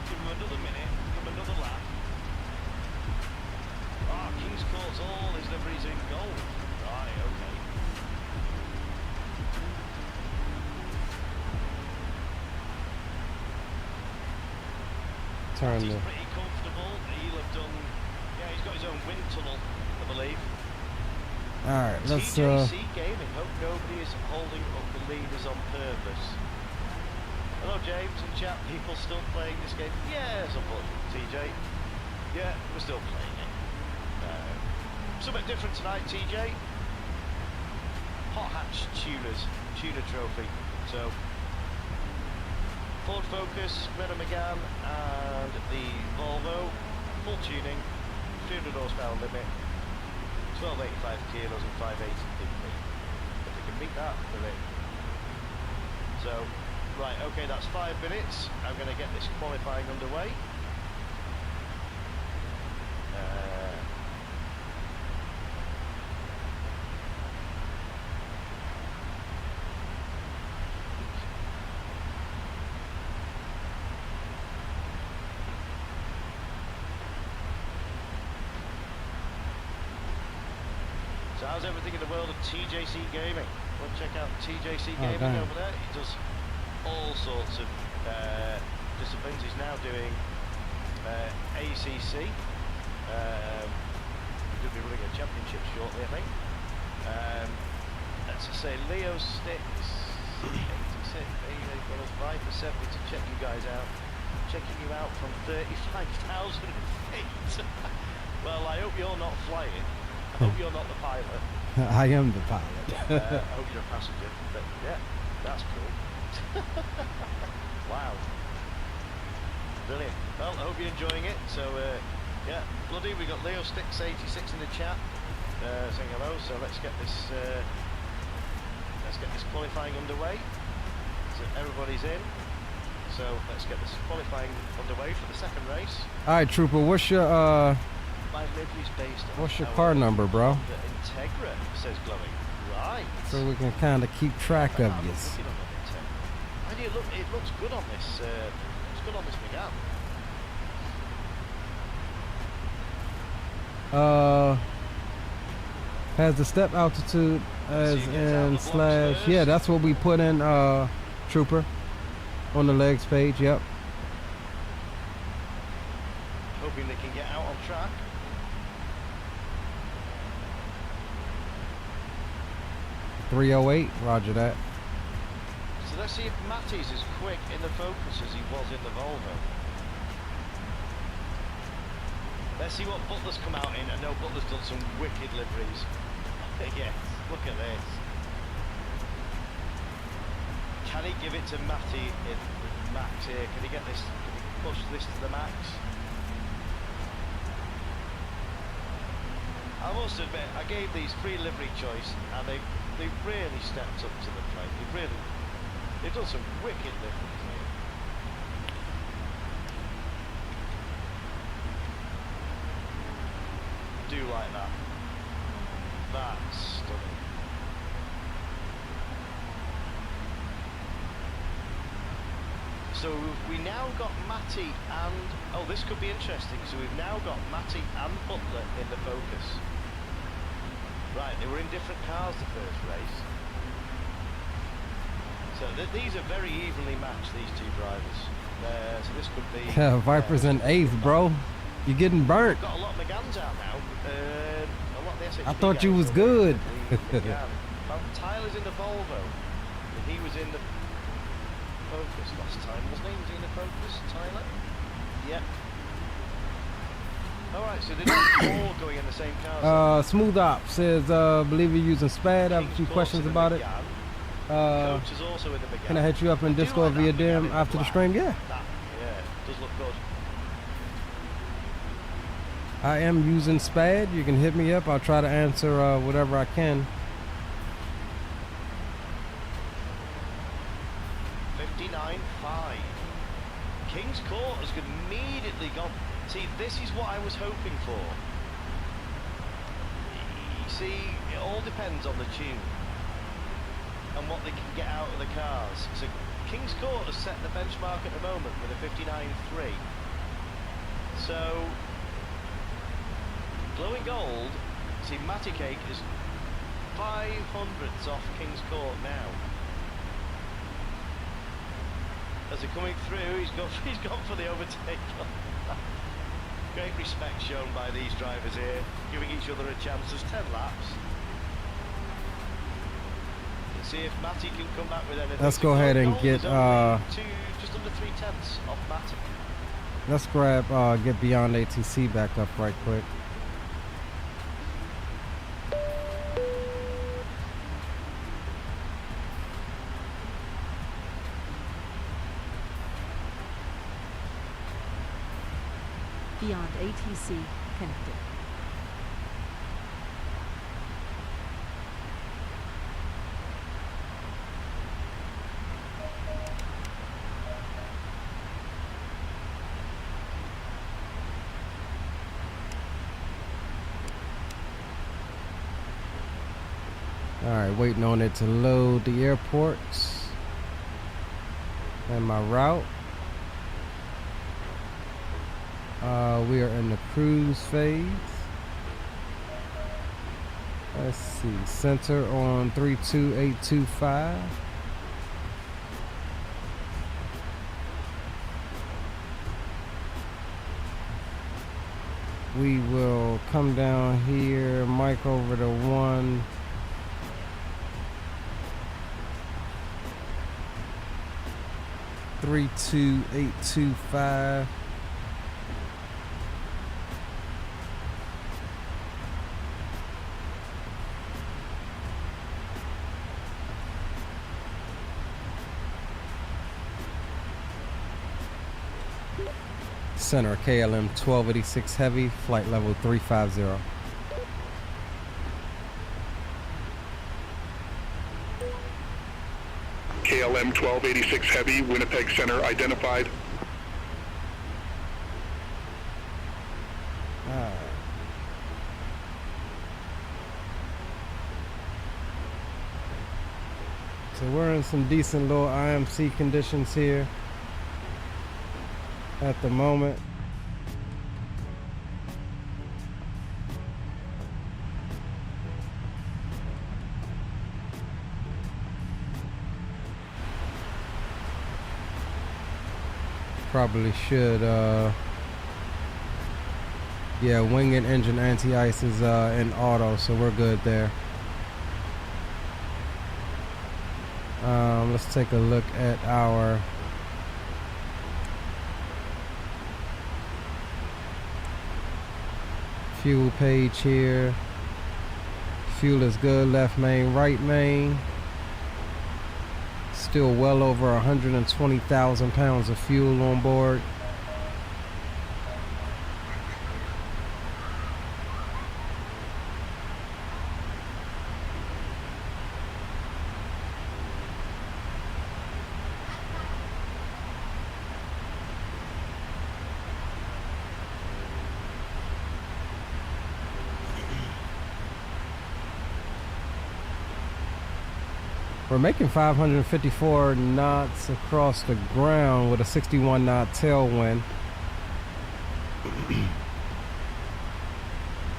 Give him another minute, give him another lap. Ah, King's Court's all his liveries in gold. Right, okay. Turn He's the pretty comfortable. He'll have done. Yeah, he's got his own wind tunnel, I believe. all right, let's TJC Gaming. Hope nobody is holding up the leaders on purpose. Hello, James and chat. People still playing this game? Yes, unfortunately, TJ. Yeah, we're still playing it. Something different tonight, TJ. Hot hatch tuna trophy. So. Ford Focus, Renault Megane, and the Volvo, full tuning, 300 horsepower limit, 1285 kilos and 580 DP. If they can beat that, they're in. So, right, okay, that's 5 minutes. I'm going to get this qualifying underway. So how's everything in the world of TJC Gaming? Well, check out TJC Gaming over there. He does all sorts of disciplines. He's now doing ACC. He's going to be running a championship shortly, I think. Let's just say Leo Sticks 86. Got us 5 for 70 to check you guys out. Checking you out from 35,000 feet. Well, I hope you're not flying. I hope you're not the pilot. I am the pilot. I hope you're a passenger. But yeah, that's cool. Wow. Brilliant. Well, I hope you're enjoying it. So, yeah, bloody, we got Leo Sticks 86 in the chat saying hello. So let's get this qualifying underway. So everybody's in. So let's get this qualifying underway for the second race. All right, Trooper, what's your My livery's based on what's your car number, bro? The Integra, says Glowing. Right. So we can kind of keep track of you. And it looks good on this. It's good on this Megane. Has the step altitude as in slash. Yeah, that's what we put in, Trooper, on the legs page. Yep. Hoping they can get out on track. .308, roger that. So let's see if Matty's as quick in the Focus as he was in the Volvo. Let's see what Butler's come out in. I know Butler's done some wicked liveries. Yes, look at this. Can he give it to Matty in max here? Can he get this? Can he push this to the max? I must admit, I gave these free livery choice, and they've really stepped up to the plate. They've done some wicked liveries here. Do like that. That's stunning. So we now got Matty and, oh, this could be interesting. So we've now got Matty and Butler in the Focus. Right, they were in different cars the first race. So these are very evenly matched, these two drivers. So this could be... Viper's in 8th, bro. You're getting burnt. Got a lot of Megans out now. A lot of the SHD I thought you guys was are good. Tyler's in the Volvo. He was in the Focus last time, wasn't he? Was he in the Focus, Tyler? Yep. Alright, so they're not all going in the same car. Smooth Op says, believe you're using SPAD. I have a few questions about it. Coach is also in the Megane. Can I hit you up in Discord via DM after the stream? Yeah. Yeah, it does look good. I am using SPAD. You can hit me up. I'll try to answer whatever I can. 59.5. King's Court has immediately gone. See, this is what I was hoping for. You see, it all depends on the tune and what they can get out of the cars. So King's Court has set the benchmark at the moment with a 59.3. So Glowing Gold, see, Matty Cake is 500ths off King's Court now. As they're coming through, he's gone for the overtake. Great respect shown by these drivers here, giving each other a chance. There's 10 laps. Let's see if Matty can come back with anything. Let's go ahead and get just under 3/10 off Matty. Let's grab get Beyond ATC back up right quick. Beyond ATC connected. Alright, waiting on it to load the airports and my route. We are in the cruise phase. Let's see, center on 32825. We will come down here, mic over to 1. Three, 2, 8, 2, 5. Center KLM 1286 Heavy, flight level 350. KLM 1286 Heavy, Winnipeg Center identified. So we're in some decent little IMC conditions here at the moment. Probably should yeah, wing and engine anti-ice is in auto, so we're good there. Let's take a look at our fuel page here. Fuel is good, left main, right main. Still well over 120,000 pounds of fuel on board. We're making 554 knots across the ground with a 61 knot tailwind.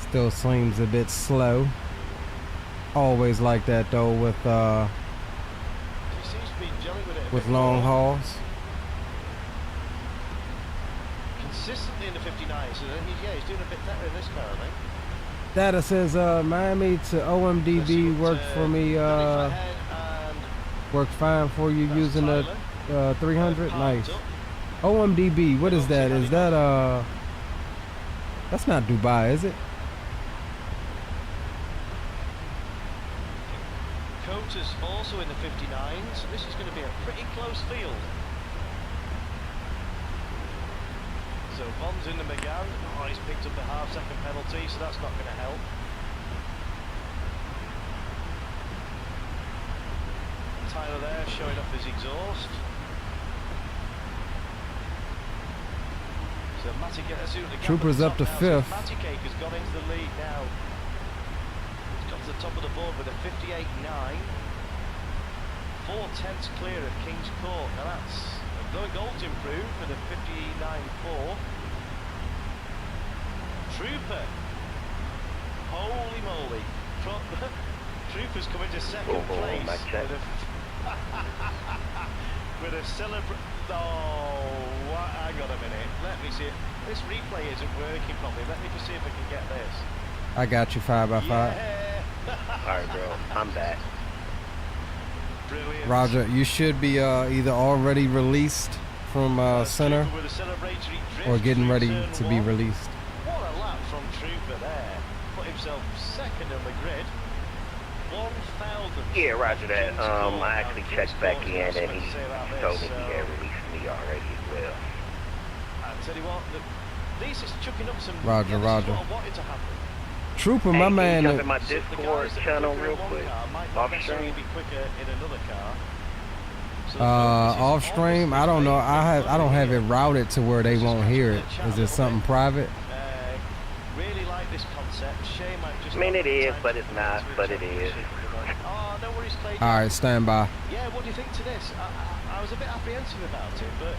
Still seems a bit slow. Always like that though with long hauls. Consistently in the 59, so yeah, he's doing a bit better in this car, I think. Data says Miami to OMDB worked for me. Worked fine for you using the 300. Nice. OMDB, what is that? Is that that's not Dubai, is it? Cota's also in the 59, so this is going to be a pretty close field. So Bond's in the McGann. Oh, he's picked up the half-second penalty, so that's not going to help. Tyler there showing off his exhaust. So Matty Troopers up to 5th. Matty Cake has gone into the lead now. He's got to the top of the board with a 58.9. 4/10 clear of King's Court. Now that's going gold to improve with a 59.4. Trooper. Holy moly. Trooper's come into second place with a celebration. Oh, hang on a minute. Let me see it. This replay isn't working properly. Let me just see if I can get this. I got you 5x5. Yeah. Alright, bro. I'm back. Brilliant. Roger, you should be either already released from center or getting ready to be released. What a lap from Trooper there. Put himself second on the grid. 1,000. Yeah, roger that. I actually checked back in and he told me he had released me already as well. I tell you what, this is chucking up some. Roger, yeah, Roger. What I wanted to happen. Trooper, my man. Jump in my Discord channel real quick. Off stream. Be quicker in another car. Off stream. I don't know. I don't have it routed to where they won't hear it. Is it something private? Really like this concept. Shame I just. I mean, it is, but it's not. But it is. Oh, know where he's played. All right, stand by. Yeah, what do you think to this? I was a bit apprehensive about it, but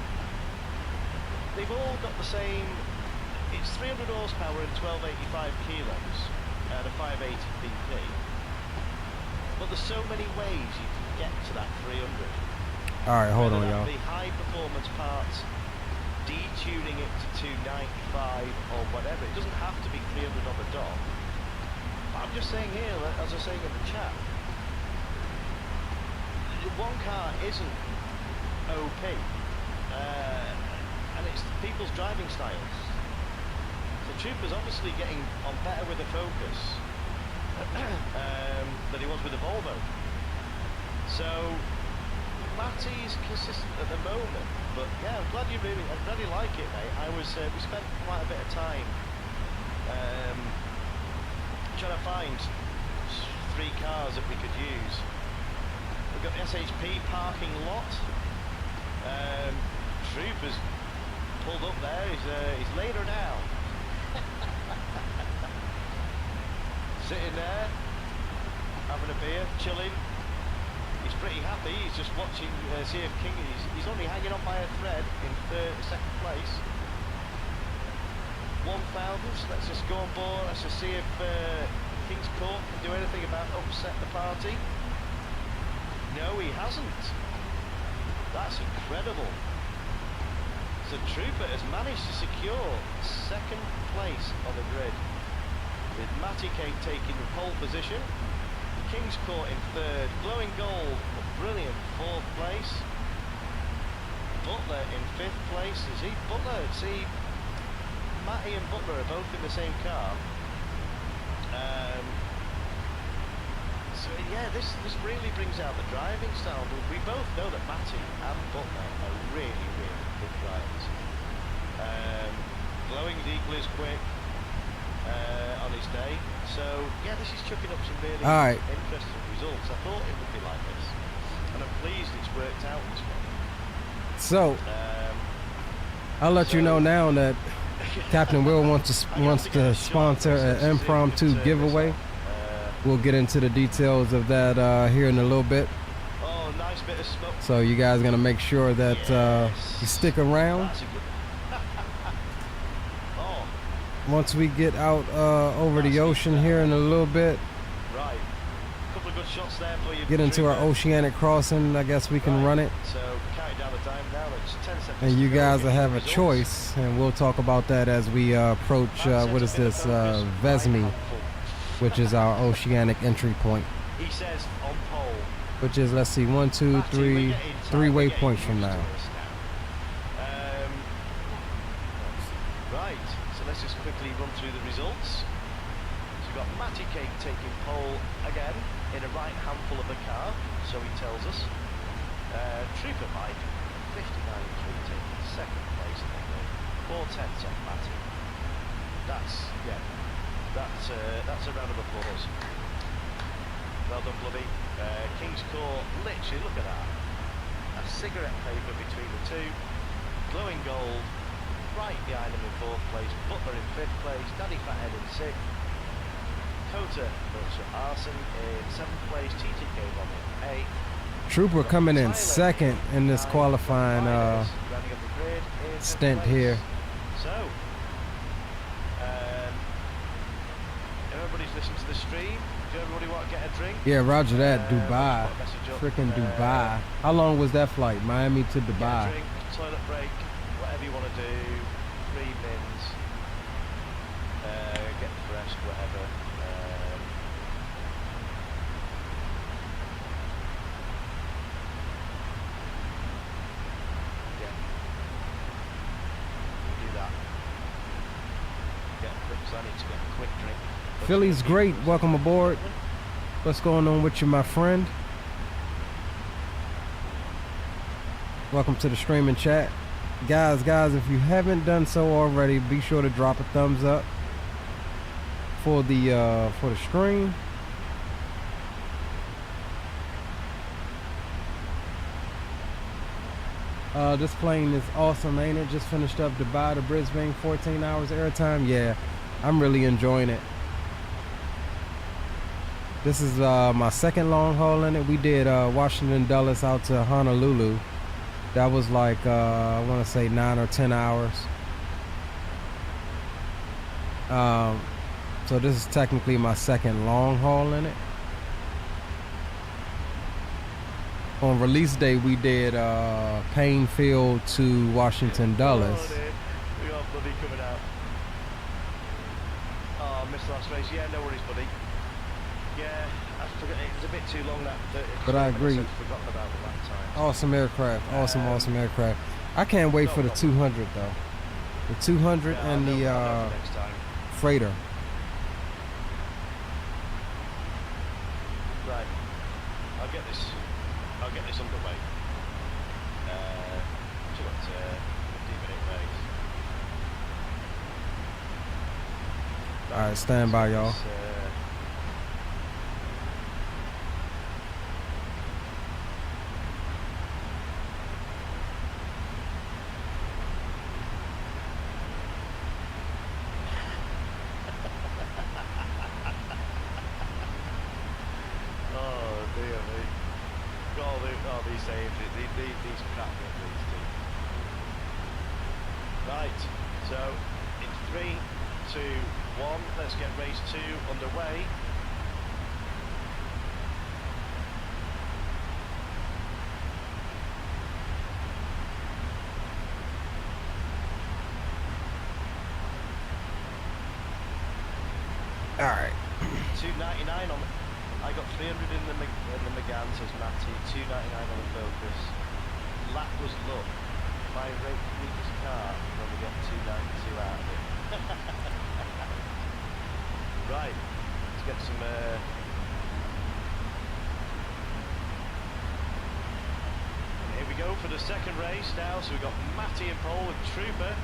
they've all got the same. It's 300 horsepower and 1285 kilos at a 580 BP. But there's so many ways you can get to that 300. All right, hold on, y'all. The high performance parts, detuning it to 295 or whatever. It doesn't have to be 300 on the dot. I'm just saying here, as I was saying in the chat, one car isn't OP, and it's people's driving styles. The Trooper's obviously getting on better with the Focus than he was with the Volvo. So Matty's consistent at the moment, but yeah, I'm glad you like it, mate. We spent quite a bit of time trying to find 3 cars that we could use. We've got the SHP parking lot. Trooper's pulled up there. He's laid her down. Sitting there, having a beer, chilling. He's pretty happy. He's just watching CF King. He's only hanging on by a thread in second place. 1,000. So let's just go on board. Let's just see if King's Court can do anything about upset the party. No, he hasn't. That's incredible. So Trooper has managed to secure second place on the grid, with Matty Cake taking the pole position, King's Court in third, Glowing Gold a brilliant 4th place, Butler in 5th place. See, Matty and Butler are both in the same car. So yeah, this really brings out the driving style. We both know that Matty and Butler are really, really good drivers. Glowing's equally as quick on his day. So yeah, this is chucking up some really interesting results. I thought it would be like this, and I'm pleased it's worked out this way. So I'll let you know now that Captain Will wants to sponsor an impromptu giveaway. We'll get into the details of that here in a little bit. Oh, nice bit of smoke. So you guys are gonna make sure that you stick around. Once we get out over the ocean here in a little bit, right. Couple of good shots there for you. Get into our Oceanic crossing. I guess we can run it. So counting down the time now. It's 10 seconds. And you guys will have a choice, and we'll talk about that as we approach. What is this? Vesmi, which is our Oceanic entry point. He says on pole. Which is, let's see, 1, 2, 3 waypoints from now. Right, so let's just quickly run through the results. So we've got Matty Cake taking pole again in a right handful of the car, so he tells us. Trooper Mike, 59.3 taking second place in the grid. 4/10 off Matty. That's a round of applause. Well done, Blubby. King's Court, literally, look at that. A cigarette paper between the two. Glowing Gold, right behind him in 4th place. Butler in 5th place. Daddy Fathead in 6th. Kota Arson in 7th place. TTK Bomb in 8th. Trooper coming in 2nd in this qualifying stint here. So, everybody's listening to the stream. Do everybody want to get a drink? Yeah, roger that. Dubai. Freaking Dubai. How long was that flight? Miami to Dubai. Get a drink, toilet break, whatever you want to do. 3 mins. Get fresh, whatever. Yeah. Do that. Get a quick, so I need to get a quick drink. Philly's great. Welcome aboard. What's going on with you, my friend? Welcome to the streaming chat. Guys, if you haven't done so already, be sure to drop a thumbs up for the stream. This plane is awesome, ain't it? Just finished up Dubai to Brisbane, 14 hours airtime. Yeah, I'm really enjoying it. This is my second long haul in it. We did Washington Dulles out to Honolulu. That was like I want to say 9 or 10 hours. So this is technically my second long haul in it. On release day, we did Painfield to Washington Dulles. We got buddy coming out. Oh, missed the last race. Yeah, no worries, buddy. Yeah, I forgot. It was a bit too long that. But I agree. I'd forgotten about the last time. Awesome aircraft. Awesome aircraft. I can't wait for the 200 though. The 200 and the freighter. Right. I'll get this underway. We've got 15-minute race. Alright, stand by, y'all. These crap with these two. Right, so in 3, 2, 1, let's get race 2 underway. All right. 299 on. I got 300 in the McGann, says Matty. 299 on the Focus. Lap was luck. My rate meters car when we get 292 out of it. Right, let's get some. Here we go for the second race now. So we've got Matty and pole with Trooper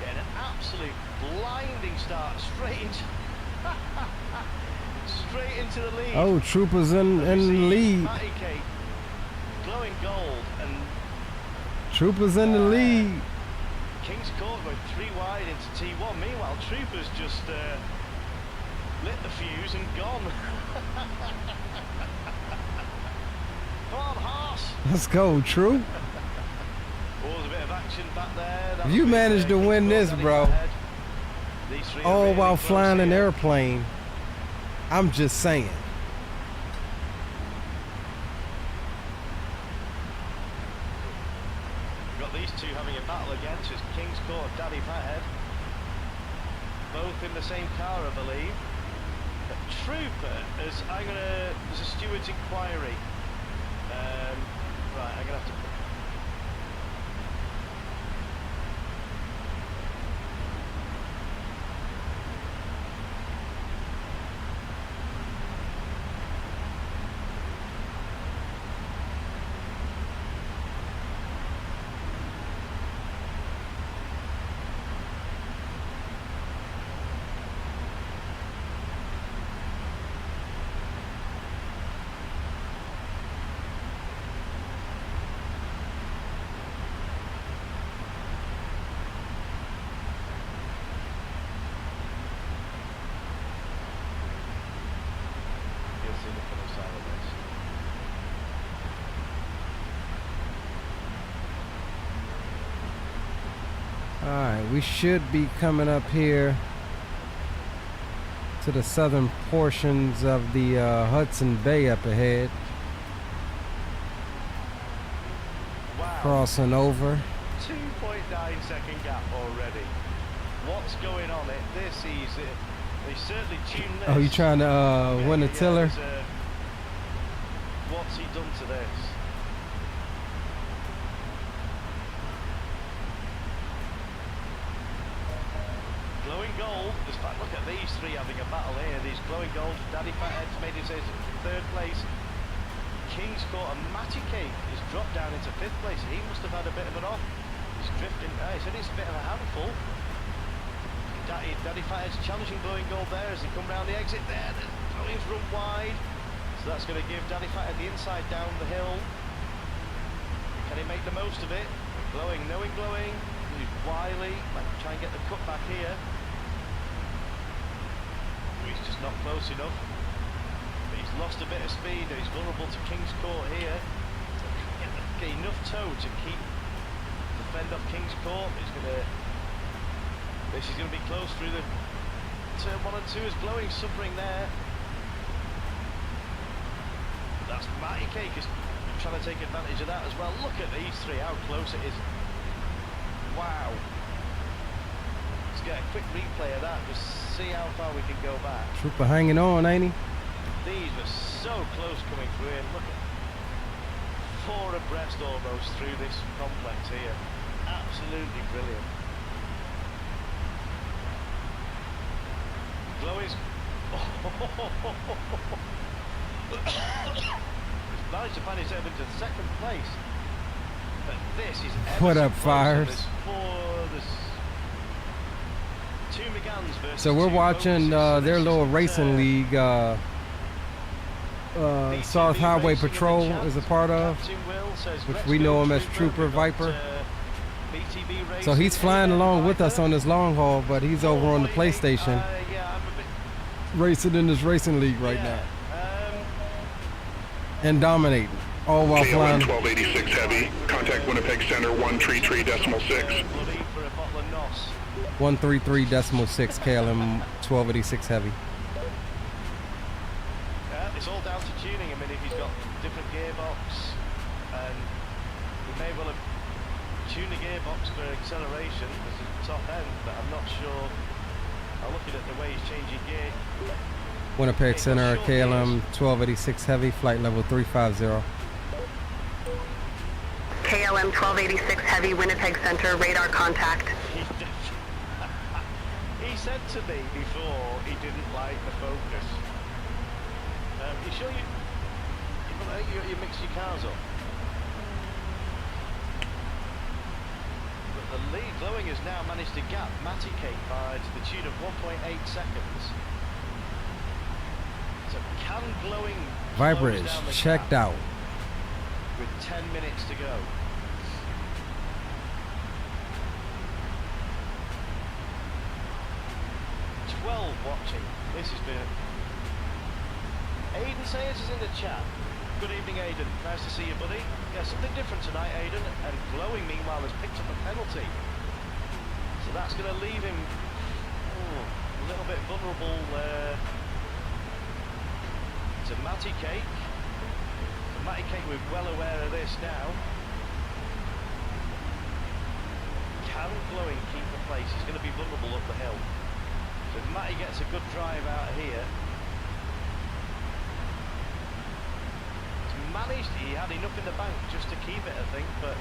getting an absolute blinding start straight into. Straight into the lead. Oh, Troopers in the lead. Matty Kate, glowing gold, and Troopers in the lead. King's Court going 3 wide into T1. Meanwhile, Troopers just lit the fuse and gone. Come on, Haas. Let's go, True. Oh, a bit of action back there. If you managed to win this, bro. All while flying an airplane. I'm just saying. We've got these two having a battle again. So it's King's Court and Daddy Fathead. Both in the same car, I believe. But Trooper is. There's a steward's inquiry. Right, I'm gonna have to. Alright, we should be coming up here to the southern portions of the Hudson Bay up ahead. Wow. Crossing over. 2.9-second gap already. What's going on at this easy? They certainly tuned this. Oh, you trying to win a tiller? What's he done to this? Glowing Gold, in fact, look at these three having a battle here. These Glowing Gold, Daddy Fathead's made his third place. King's Court and Matty Cake has dropped down into 5th place. He must have had a bit of an off. He's drifting. He said it's a bit of a handful. Daddy Fathead's challenging Glowing Gold there as they come round the exit there. The Glowing's run wide. So that's going to give Daddy Fathead the inside down the hill. Can he make the most of it? Glowing, knowing Glowing. He's wily. Might try and get the cut back here. He's just not close enough. But he lost a bit of speed. He's vulnerable to King's Court here. Get enough toe to defend off King's Court. This is going to be close through the turn 1 and 2 as Glowing suffering there. That's Matty Cake is trying to take advantage of that as well. Look at these three, how close it is. Wow. Let's get a quick replay of that, just see how far we can go back. Trooper hanging on, ain't he? These were so close coming through here. Look at 4 abreast almost through this complex here. Absolutely brilliant. Glowing's he's managed to find himself into second place. But this is what up, Fires? Two McGanns versus so we're watching their little racing league South Highway Patrol is a part of, which we know him as Trooper Viper. So he's flying along with us on this long haul, but he's over on the PlayStation racing in this racing league right now and dominating, all while flying. 1286 Heavy, contact Winnipeg Center 133.6. 133.6 KLM 1286 Heavy. It's all down to tuning. I mean, if he's got different gearbox, and he may well have tuned the gearbox for acceleration as the top end, but I'm not sure. I'm looking at the way he's changing gear. Winnipeg Center KLM 1286 Heavy, flight level 350. KLM 1286 Heavy, Winnipeg Center, radar contact. He said to me before he didn't like the Focus. You sure you mix your cars up? But the lead Glowing has now managed to gap Matty Cake by to the tune of 1.8 seconds. So can Glowing Viper is checked out with 10 minutes to go? Watching. This has been Aiden Sayers is in the chat. Good evening, Aiden. Nice to see you, buddy. Yeah, something different tonight, Aiden. And Glowing, meanwhile, has picked up a penalty. So that's going to leave him a little bit vulnerable to Matty Cake. So Matty Cake, we're well aware of this now. Can Glowing keep the place? He's going to be vulnerable up the hill. So if Matty gets a good drive out here, he's managed, he had enough in the bank just to keep it, I think, but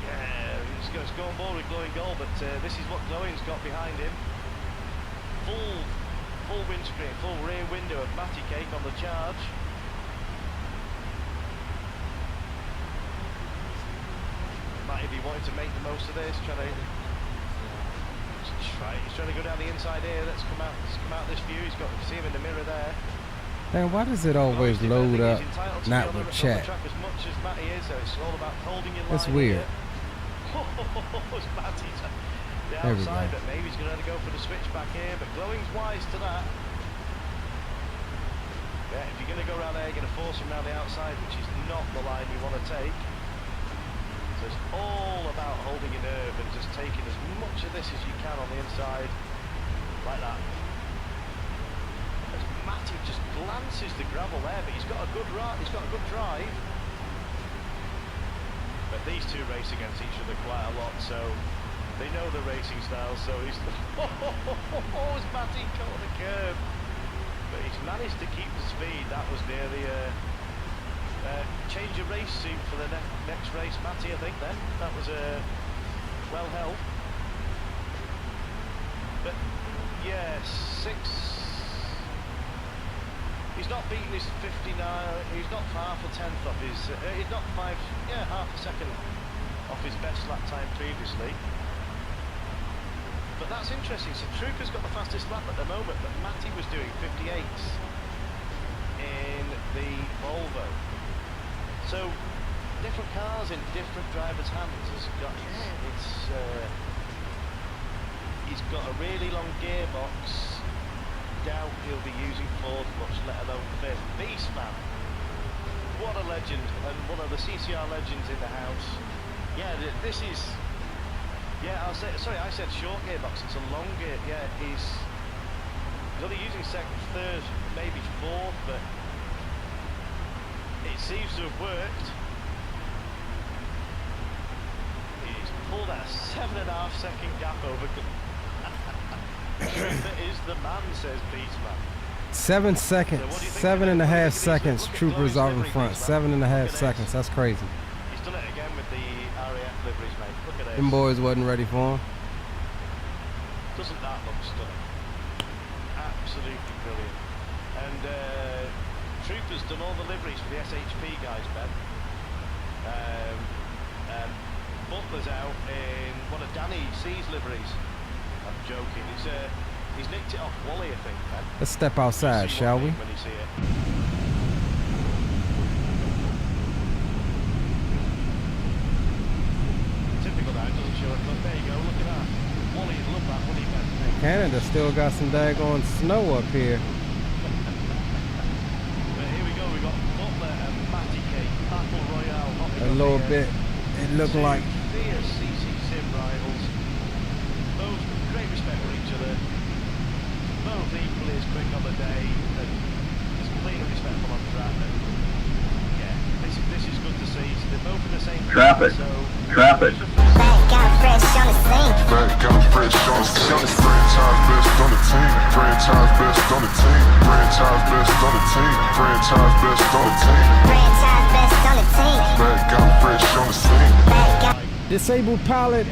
yeah, he's going to go on board with Glowing goal, but this is what Glowing's got behind him. Full windscreen, full rear window of Matty Cake on the charge. Matty be wanting to make the most of this, he's trying to go down the inside here. Let's come out this view. He's got, see him in the mirror there. Man, why does it always load up not with chat? As much as Matty is, so it's all about holding your line. That's weird. Matty's the outside, but maybe he's going to go for the switch back here. But Glowing's wise to that. Yeah, if you're going to go around there, you're going to force him around the outside, which is not the line you want to take. So it's all about holding your nerve and just taking as much of this as you can on the inside, like that. As Matty just glances the gravel there, but he's got a good drive. But these two race against each other quite a lot, so they know the racing style. So he's as Matty caught the curve, but he's managed to keep the speed. That was near the. Change your race suit for the next race, Matty, I think then. That was well held. But yeah, he's not beaten his 59, he's not half a tenth off his, he's not half a second off his best lap time previously. But that's interesting, so Trooper's got the fastest lap at the moment, but Matty was doing 58s in the Volvo. So, different cars in different drivers' hands. He's got a really long gearbox doubt he'll be using Ford, much let alone Fifth. Beast, man. What a legend, and one of the CCR legends in the house. Yeah, this is... Yeah, I said short gearbox, it's a long gear. Yeah, he's only using second, third, maybe fourth, but it seems to have worked. He's pulled a 7.5 second gap over. Trooper is the man, says Beastman. 7 seconds, 7.5 seconds. Troopers out in front. 7.5 seconds. That's crazy. He's done it again with the RAF liveries, mate. Look at this. Them boys wasn't ready for him. Doesn't that look stunning? Absolutely brilliant. And Trooper's done all the liveries for the SHP guys, Ben. And Butler's out in one of Danny C's liveries. I'm joking. He's nicked it off Wally, I think, man. Let's step outside, shall we? When you see it. Typical that doesn't show it, but there you go. Look at that. Wally, you'd love that, wouldn't you, man? Canada still got some daggone snow up here. But here we go. We got Butler and Matty K. Battle Royale. A little bit. It looked like. Fierce CC Sim rivals. Both great respect for each other. Both equally as quick on the day and as clean and respectful on track. And yeah, this is good to see. So they're both in the same Traffic. So Traffic. Franchise best on the team. Franchise best on the team. Franchise best on the team. Franchise best on the team. Franchise best on the team. Back out fresh on the scene. Disabled pilot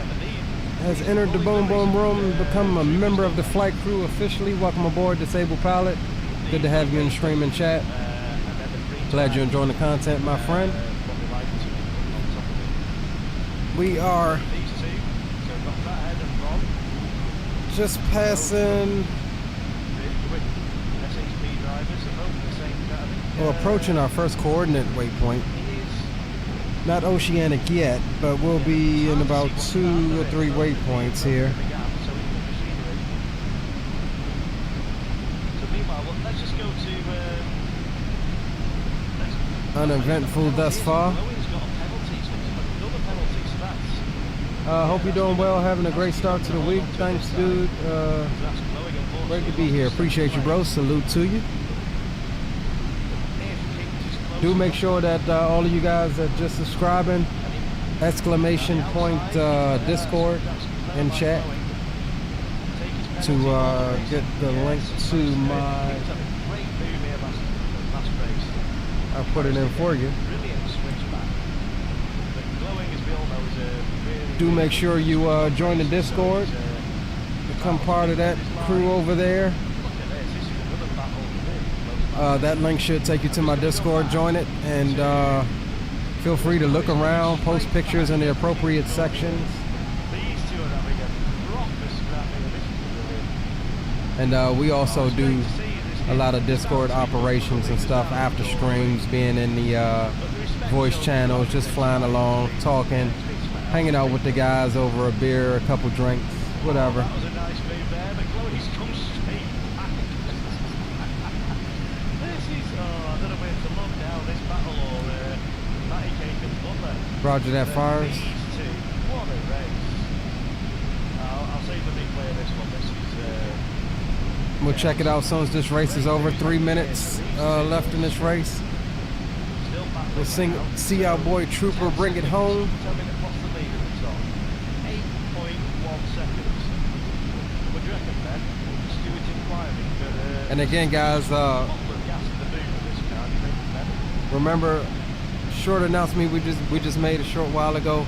has entered the Boom Boom Room and become a member of the flight crew officially. Welcome aboard, Disabled Pilot. Good to have you in the stream and chat. Glad you're enjoying the content, my friend. We are just passing or approaching our first coordinate waypoint. Not Oceanic yet, but we'll be in about 2 or 3 waypoints here. Uneventful thus far. Hope you're doing well, having a great start to the week. Thanks, dude. Great to be here. Appreciate you, bro. Salute to you. Do make sure that all of you guys that just subscribing, exclamation point Discord in chat to get the link to my. I'll put it in for you. Do make sure you join the Discord, become part of that crew over there. That link should take you to my Discord. Join it and feel free to look around, post pictures in the appropriate sections. And we also do a lot of Discord operations and stuff after streams, being in the voice channels, just flying along, talking, hanging out with the guys over a beer, a couple drinks, whatever. Roger that, fires. What a race. I'll save the replay of this one. This is, we'll check it out as soon as this race is over. 3 minutes left in this race. We'll see our boy Trooper bring it home. Tell me what's the lead at the top? 8.1 seconds. What do you reckon, Ben? Stewart inquiring, but and again, guys, remember, short announcement we just made a short while ago.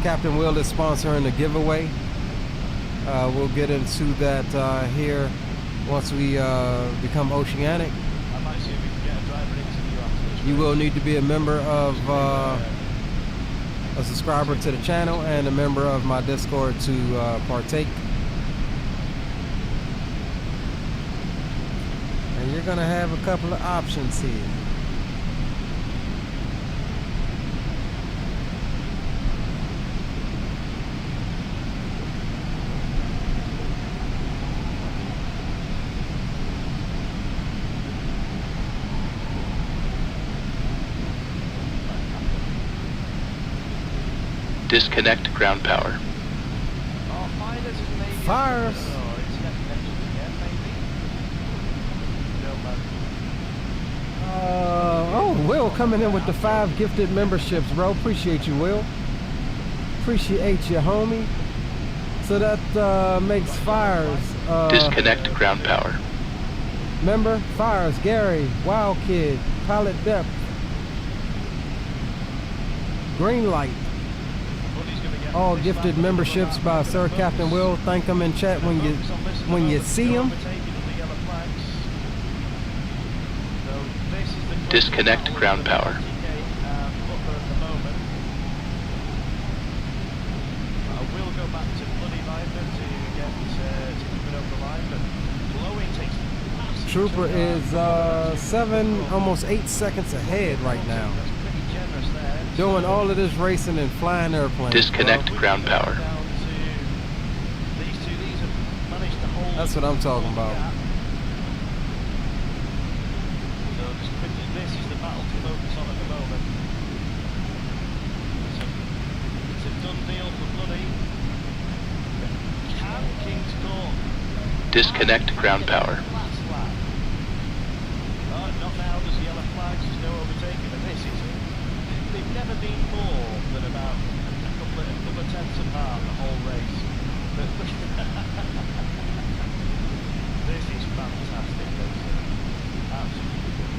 Captain Will is sponsoring the giveaway. We'll get into that here once we become Oceanic. I might see if we can get a driver interview after this. You will need to be a member of a subscriber to the channel and a member of my Discord to partake. And you're gonna have a couple of options here. Disconnect ground power. Fires. Oh, Will coming in with the 5 gifted memberships, bro. Appreciate you, Will. Appreciate you, homie. So that makes Fires. Disconnect ground power. Member, Fires, Gary, Wild Kid, Pilot Depth, Green Light. All gifted memberships by Sir Captain Will. Thank them in chat when you see them. Disconnect ground power. Trooper is 7, almost 8 seconds ahead right now. Doing all of this racing and flying airplanes. Disconnect ground power. That's what I'm talking about. This is the battle to focus on at the moment. It's a done deal for Bloody. Can King's Court Disconnect ground power. not now, there's yellow flags, there's no overtaking, and this is, they've never been more than about a couple of tenths apart the whole race. This is fantastic racing. Absolutely good.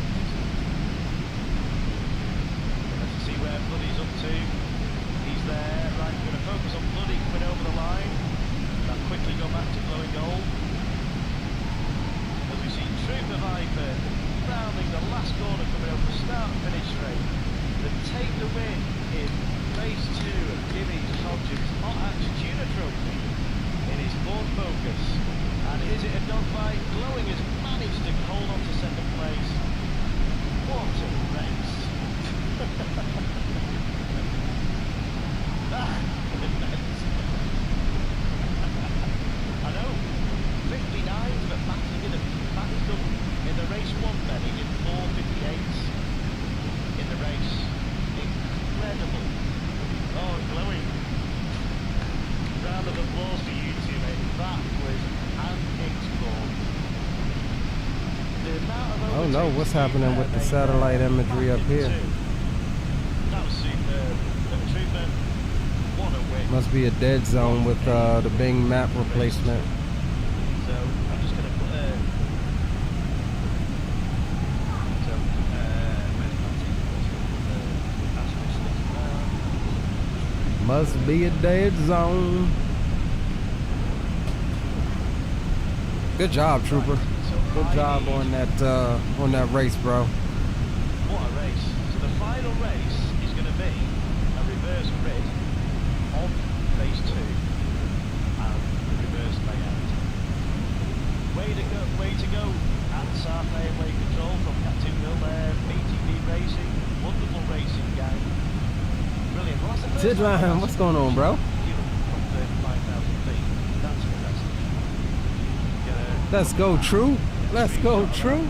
Let's see where Bloody's up to. He's there. Right, we're going to focus on Bloody coming over the line. Now quickly go back to glowing gold. As we see Trooper Viper rounding the last corner coming over the start and finish straight. To take the win in race 2 of Jimmy's Hodgins Hot Hatch Tuna Trophy in his Ford Focus. And is it a dogfight? Glowing has managed to hold on to second place. What a race! I know, 59s, but Matt has done in the race 1 betting in 4:58s in the race. Incredible. Oh, glowing. Round of applause for you two, mate. That was handpicked score. Oh no, what's happening with the satellite imagery up here? That was superb. The Trooper, what a win. Must be a dead zone with the Bing map replacement. So I'm just going to put Must be a dead zone. Good job, Trooper. Good job on that race, bro. What a race. So the final race is going to be a reverse grid on race 2 and reverse layout. Way to go at South Airway Control from Captain Will there, BTV Racing, wonderful racing gang. Brilliant. Well, that's the first Tidline, what's going on, bro? from 35,000 feet. That's impressive. Let's go, True. Let's go, True.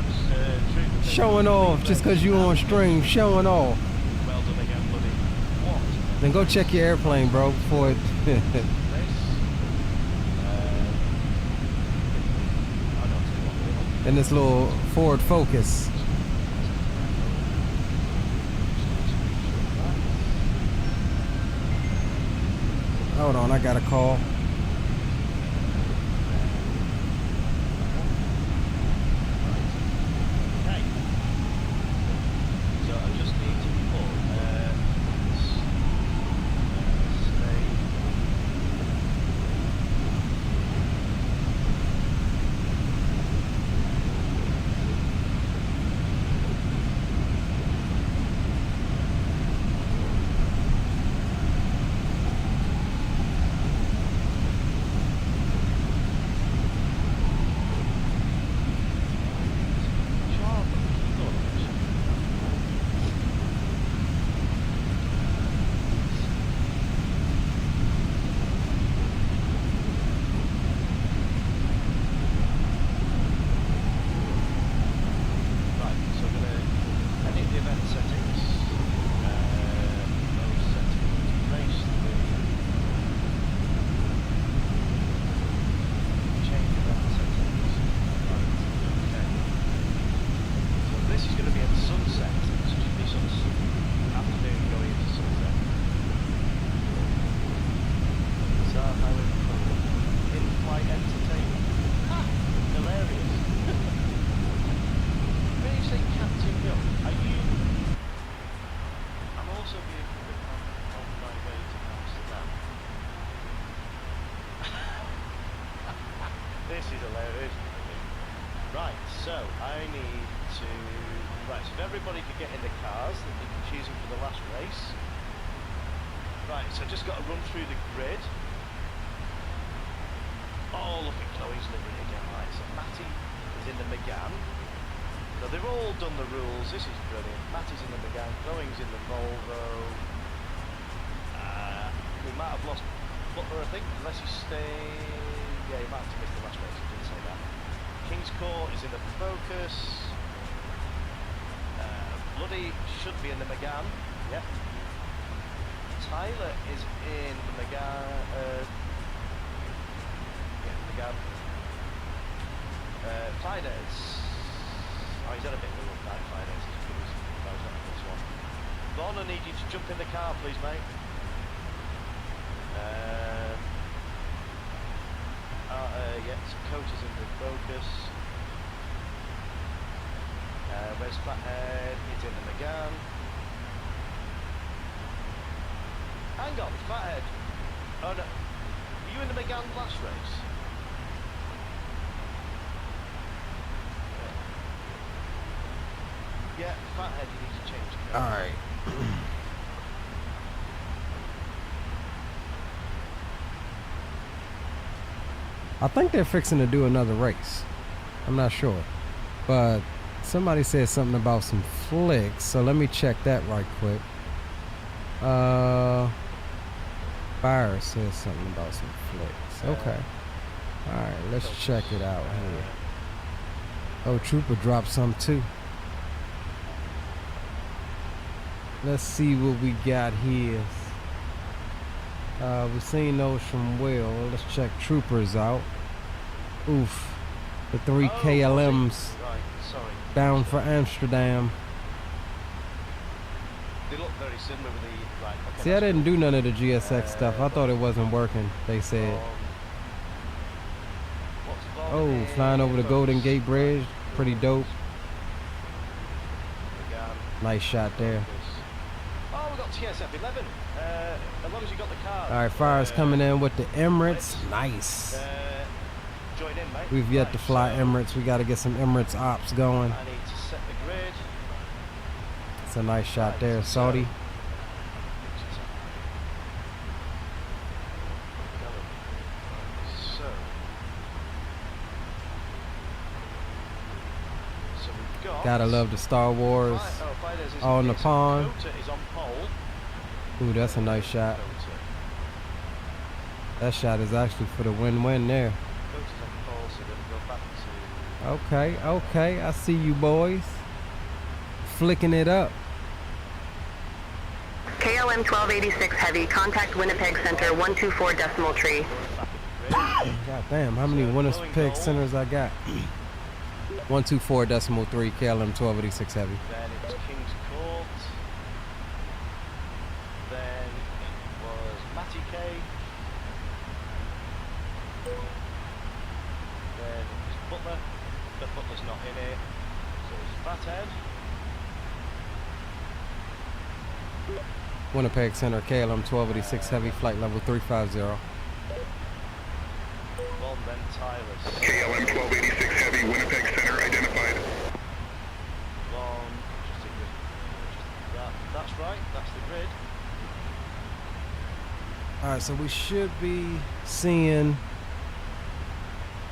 Showing off just because you on stream. Showing off. Well done again, Bloody. What? Then go check your airplane, bro, before it. And this little Ford Focus. Hold on, I got a call. This is hilarious. Right, so I need to... Right, so if everybody could get in the cars that they can choose them for the last race. Right, so just got to run through the grid. Oh, look at Chloe's livery again. Right, so Matty is in the Megane. So they've all done the rules. This is brilliant. Matty's in the Megane, Chloe's in the Volvo. We might have lost Butler, I think, unless he's staying. Yeah, he might have missed the last race. He didn't say that. King's Court is in the Focus. Bloody should be in the Megane. Yep. Tyler is in the Megane. Yeah, Megane. Fridays. Oh, he's had a bit of a rough night, Fridays. He's good as not this one. Vaughn, I need you to jump in the car, please, mate. Yeah, some coaches in the Focus. Where's Flathead? He's in the Megane. Hang on, Flathead. Oh no, were you in the Megane last race? Yeah, Flathead, you need to change the car. Alright. I think they're fixing to do another race. I'm not sure. But somebody said something about some flicks, so let me check that right quick. Fire says something about some flicks. Okay. Alright, let's check it out here. Oh, Trooper dropped some too. Let's see what we got here. We've seen those from Will. Let's check Troopers out. Oof. The 3 KLMs bound for Amsterdam. They look very similar with the... Right, okay, see, I didn't do none of the GSX stuff. I thought it wasn't working, they said. Oh, flying over the Golden Gate Bridge. Pretty dope. Nice shot there. Oh, we got TSF-11. As long as you got the car. Alright, Fire's coming in with the Emirates. Nice. Join in, mate. We've yet to fly Emirates. We got to get some Emirates ops going. I need to set the grid. It's a nice shot there, Saudi. Gotta love the Star Wars. On the pond. Ooh, that's a nice shot. That shot is actually for the win-win there. Okay, okay, I see you boys. Flicking it up. KLM 1286 Heavy, contact Winnipeg Center 124.3. God damn, how many Winnipeg centers I got? 124.3 KLM 1286 Heavy. Then it was King's Court. Then it was Matty K. Then it was Butler, but Butler's not in it. So it's Fathead. Winnipeg Center KLM 1286 Heavy, flight level 350. Well, then Tyler's. KLM 1286 Heavy, Winnipeg Center identified. Long, that's right, that's the grid. Alright, so we should be seeing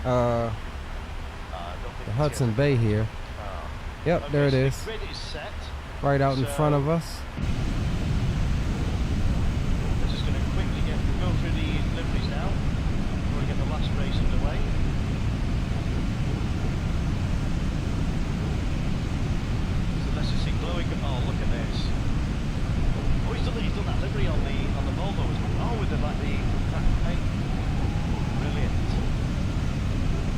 the Hudson Bay here. Yep, okay, there it is. The grid is set. Right out in front of us. We're just going to quickly go through the liveries now. We're going to get the last race underway. So let's just see glowing. Oh, look at this. Oh, he's done that livery on the Volvo as well. Oh, with the cracked paint. Brilliant.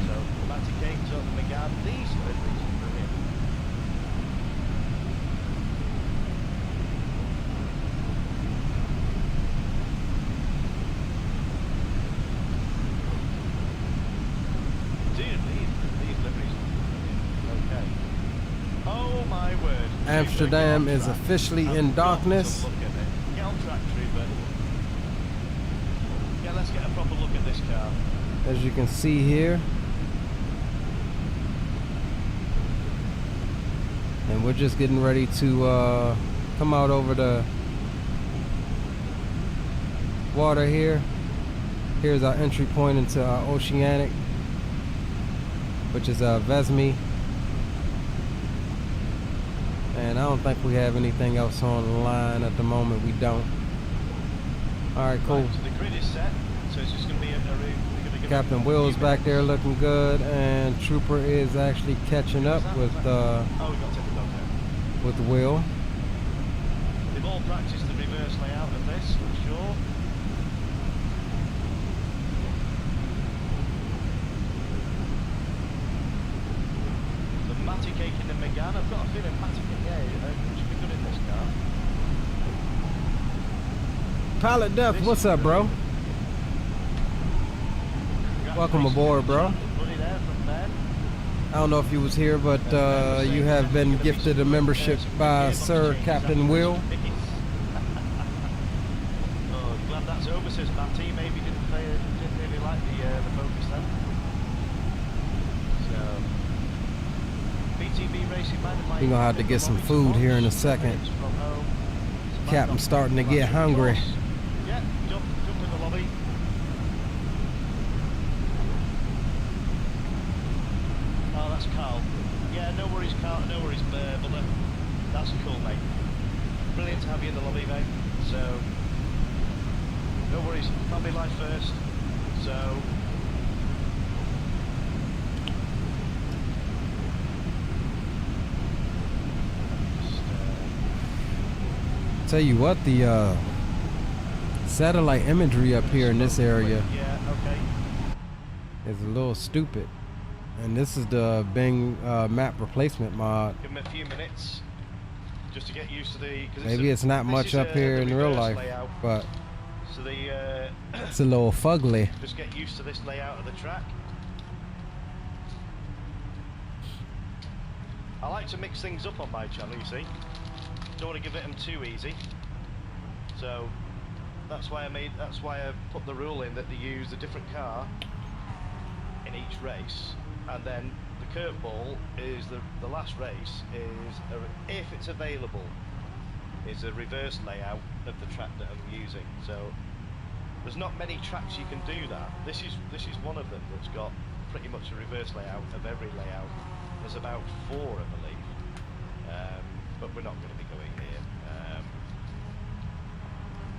So Matty King, so the Megane, these liveries are brilliant. Oh my word. Amsterdam is officially in darkness. Get on track, Trooper. Yeah, let's get a proper look at this car. As you can see here, And we're just getting ready to come out over the water here. Here's our entry point into Oceanic, which is Vesmi. And I don't think we have anything else on the line at the moment. We don't. Alright, cool. Right, so the grid is set, so it's just going to be a route. Captain Will's back there looking good, and Trooper is actually catching up with Will. They've all practiced the reverse layout of this, for sure. So Matty caking the Megane. I've got a feeling Matty should be good in this car. Pilot Def, what's up, bro? Welcome aboard, bro. I don't know if you was here, but you have been gifted a membership by Sir Captain Will. Oh, glad that's over, says Matty. Maybe didn't really like the focus then. So, BTB Racing Man. We're gonna have to get some food here in a second. Captain's starting to get hungry. Yeah, jump in the lobby. Oh, that's Carl. Yeah, no worries, Carl. No worries, brother. That's cool, mate. Brilliant to have you in the lobby, mate. So, no worries. Family life first. So. Tell you what, the satellite imagery up here in this area is a little stupid. And this is the Bing map replacement mod. Give them a few minutes just to get used to the. Maybe it's not much up here in real life, layout. but so the, it's a little fugly. Just get used to this layout of the track. I like to mix things up on my channel, you see. Don't want to give it them too easy. So that's why I put the rule in that they use a different car in each race. And then the curveball is the last race is, if it's available, is a reverse layout of the track that I'm using. So there's not many tracks you can do that. This is one of them that's got pretty much a reverse layout of every layout. There's about 4, I believe, but we're not going to be going here.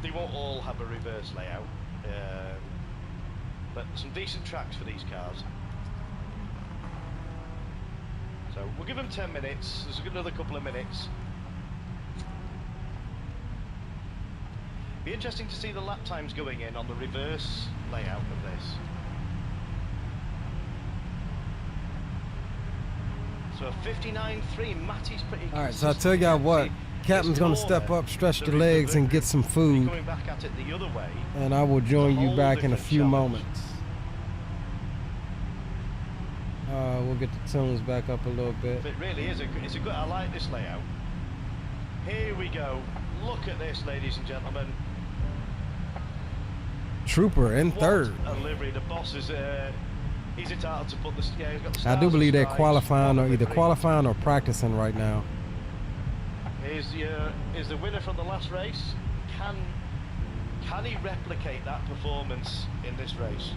They won't all have a reverse layout, but some decent tracks for these cars. So we'll give them 10 minutes. There's another couple of minutes. Be interesting to see the lap times going in on the reverse layout of this. So a 59.3, Matty's pretty. All right, so I tell y'all what, Captain's gonna step up, stretch the legs, and get some food. Going back at it the other way. And I will join you back in a few moments. We'll get the tunes back up a little bit. It really is it's a good. I like this layout. Here we go. Look at this, ladies and gentlemen. Trooper in third. A livery. The boss is he's entitled to put the. Yeah, he's got the I do believe they're qualifying or either qualifying or practicing right now. Is the winner from the last race? Can he replicate that performance in this race?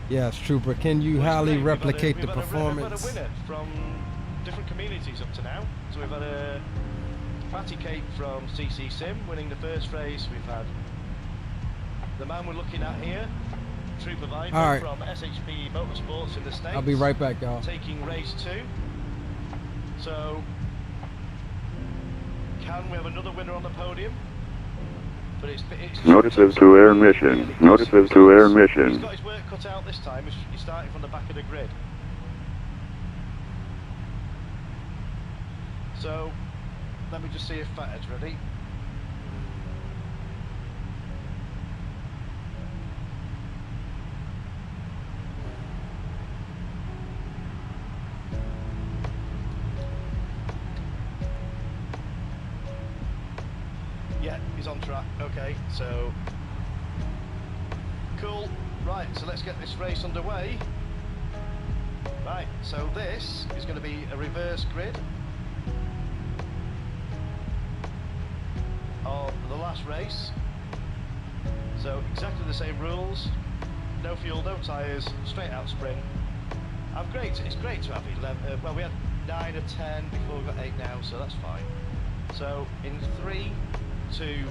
Yes, Trooper. Can you highly replicate the performance? We've had a winner from different communities up to now. So we've had a Fatty Cake from CC Sim winning the first race. We've had the man we're looking at here, Trooper Viper from SHP Motorsports in the States. I'll be right back, y'all. Taking race 2. So, can we have another winner on the podium? But it's Notices to air mission. Notices to air mission. He's got his work cut out this time. He's starting from the back of the grid. So, let me just see if Fathead's ready. Yeah, he's on track. Okay, so cool. Right, so let's get this race underway. Right, so this is going to be a reverse grid of the last race. So exactly the same rules, no fuel, no tyres, straight out sprint. It's great to have 11, well we had 9 or 10 before we got 8 now, so that's fine. So in 3, 2,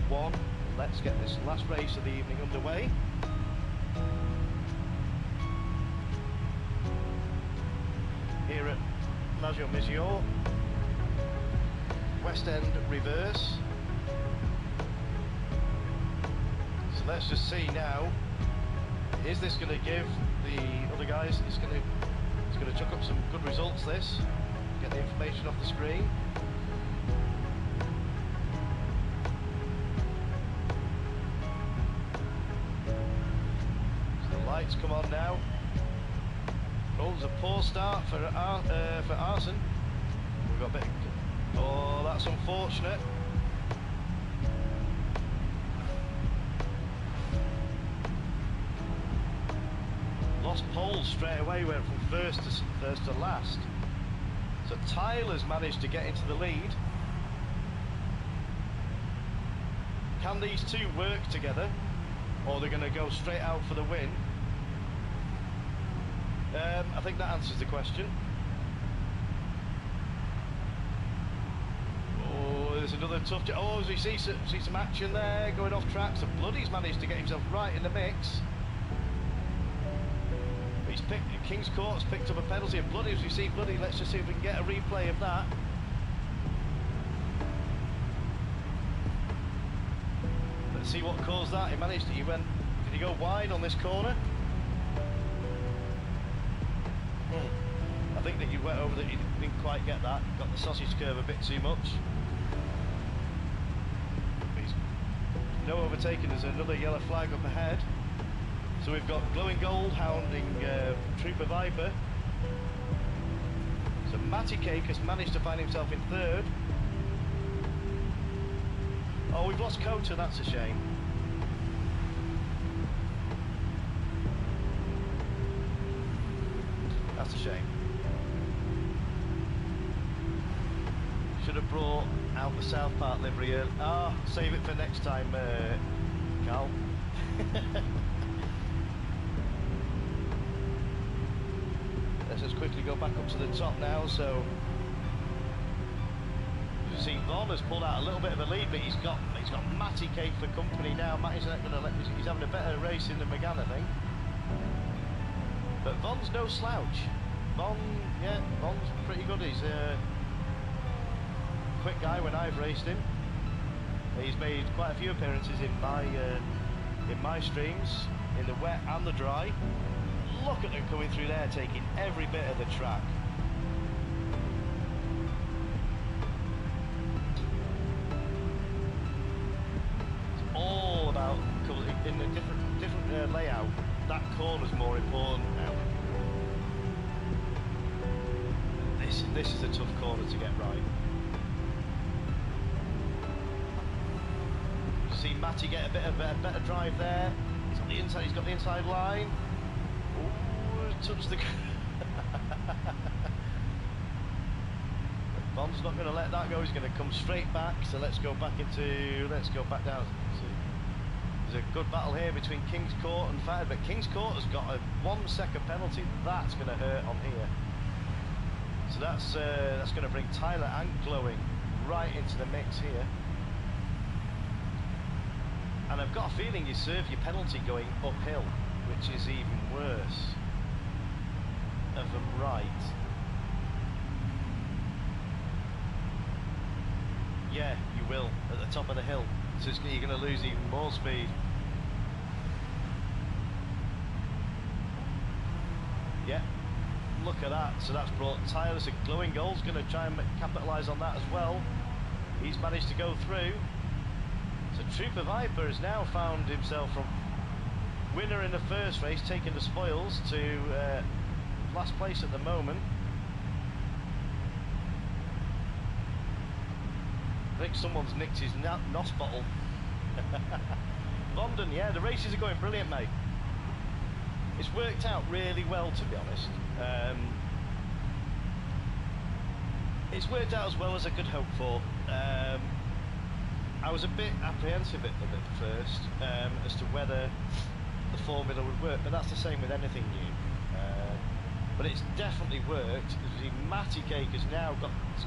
1, let's get this last race of the evening underway. Here at Majon-Misior, West End reverse. So let's just see now, is this going to give the other guys, it's going to chuck up some good results this, get the information off the screen. So the lights come on now. Oh, there's a poor start for Arson. We've got a bit. Oh, that's unfortunate. Lost pole straight away. Went from first to last. So Tyler's managed to get into the lead. Can these two work together, or they're going to go straight out for the win? I think that answers the question. Oh, there's another tough... Oh, as we see some action there, going off track. So Bloody's managed to get himself right in the mix. King's Court's picked up a penalty, and Bloody, as we see Bloody, let's just see if we can get a replay of that. Let's see what caused that. Did he go wide on this corner? I think that you went over that, you didn't quite get that. Got the sausage curve a bit too much. No overtaking, there's another yellow flag up ahead. So we've got Glowing Gold hounding Trooper Viper. So Matty Cake has managed to find himself in third. Oh, we've lost Kota, that's a shame. That's a shame. Should have brought out the South Park livery early. Save it for next time, Carl. Let's just quickly go back up to the top now. So you see Von has pulled out a little bit of a lead, but he's got Matty Cake for company now. Matty's not going to let. He's having a better race in the McGann, I think. But Von's no slouch. Von's pretty good. He's a quick guy when I've raced him. He's made quite a few appearances in my streams, in the wet and the dry. Look at them coming through there, taking every bit of the track. It's all about in a different layout. That corner's more important now. This is a tough corner to get right. You see Matty get a better drive there. He's on the inside. He's got the inside line. Ooh, touched the. Bond's not going to let that go. He's going to come straight back. So let's go back down. There's a good battle here between King's Court and Fire, but King's Court has got a 1 second penalty. That's going to hurt on here. So that's going to bring Tyler and Glowing right into the mix here. And I've got a feeling you serve your penalty going uphill, which is even worse. Of them right. Yeah, you will, at the top of the hill. So you're going to lose even more speed. Yeah, look at that. So that's brought Tyler. So Glowing Gold's going to try and capitalise on that as well. He's managed to go through. So Trooper Viper has now found himself from winner in the first race, taking the spoils, to last place at the moment. I think someone's nicked his NOS bottle. London, yeah, the races are going brilliant, mate. it's worked out really well, to be honest. It's worked out as well as I could hope for. I was a bit apprehensive at first as to whether the formula would work, but that's the same with anything new. But it's definitely worked. The Matty Cake has now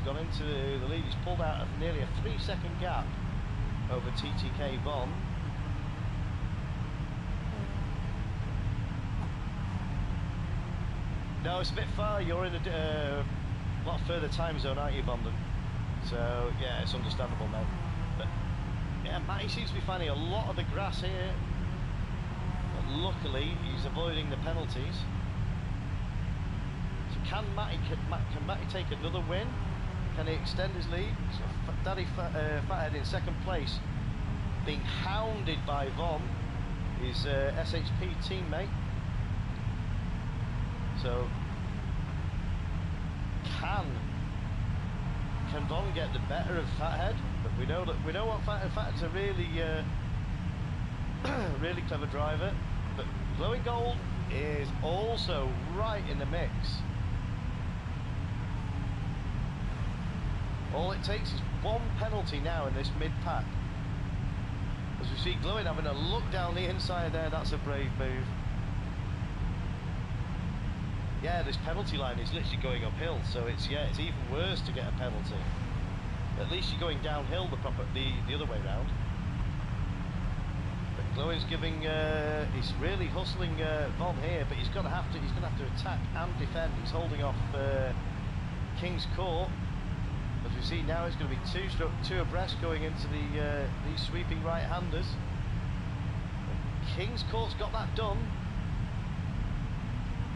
gone into the lead. He's pulled out of nearly a 3-second gap over TTK Von. No, it's a bit far. You're in a lot further time zone, aren't you, Bondon? So yeah, it's understandable now. But yeah, Matty seems to be finding a lot of the grass here. But luckily, he's avoiding the penalties. So can Matty take another win? Can he extend his lead? So Daddy Fathead in second place, being hounded by Von, his SHP teammate. So can Von get the better of Fathead? But we know what Fathead's a really really clever driver. But Glowing Gold is also right in the mix. All it takes is one penalty now in this mid-pack. As we see Glowing having a look down the inside there, that's a brave move. Yeah, this penalty line is literally going uphill, so it's even worse to get a penalty. At least you're going downhill the other way round. But Glowing's giving, he's really hustling Von here, but he's gonna have to attack and defend. He's holding off King's Court. As we see now, it's going to be two abreast going into these sweeping right-handers. King's Court's got that done.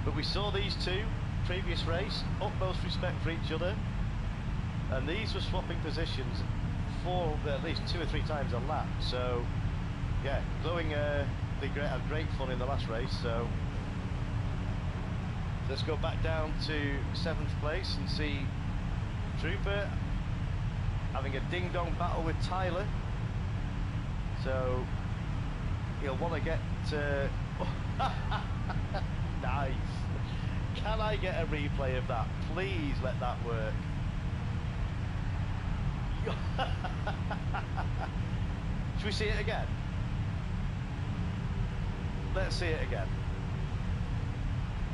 But we saw these two previous race, utmost respect for each other, and these were swapping positions for at least 2 or 3 times a lap. So yeah, Glowing had great fun in the last race. So let's go back down to 7th place and see Trooper having a ding-dong battle with Tyler. So he'll want to get nice. Can I get a replay of that? Please let that work. Should we see it again? Let's see it again.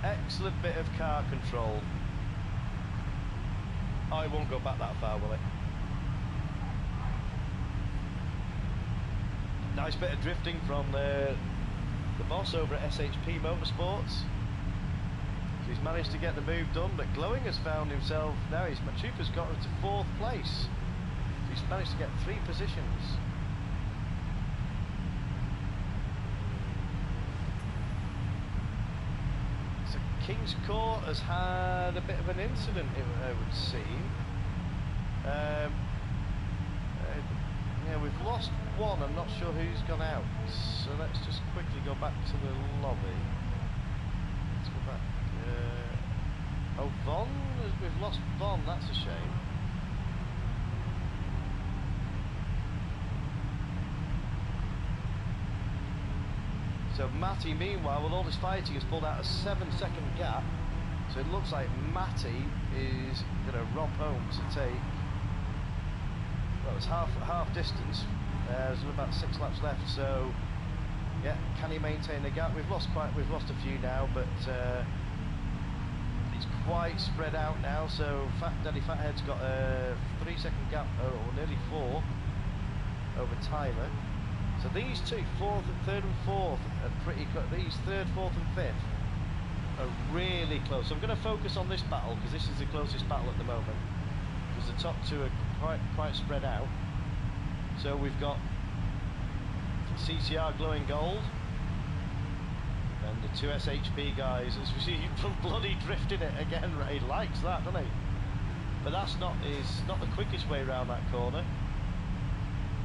Excellent bit of car control. Oh, it won't go back that far, will it? Nice bit of drifting from the boss over at SHP Motorsports. So he's managed to get the move done, but Glowing has found himself, now Trooper's got into 4th place. So he's managed to get 3 positions. So King's Court has had a bit of an incident, it would seem. Yeah, we've lost one. I'm not sure who's gone out. So let's just quickly go back to the lobby. Let's go back. Oh, Von? We've lost Von. That's a shame. So Matty, meanwhile, with all this fighting, has pulled out a 7-second gap. So it looks like Matty is going to romp home to take. Well, it's half distance. There's about 6 laps left. So yeah, can he maintain the gap? We've lost a few now, but it's quite spread out now. So Daddy Fathead's got a 3-second gap, or nearly 4, over Tyler. So these two, 3rd and 4th, are pretty close. These 3rd, 4th and 5th are really close. So I'm going to focus on this battle because this is the closest battle at the moment. Because the top 2 are quite spread out. So we've got CCR Glowing Gold and the 2 SHP guys. As we see, he's bloody drifting it again. He likes that, doesn't he? But that's not the quickest way around that corner.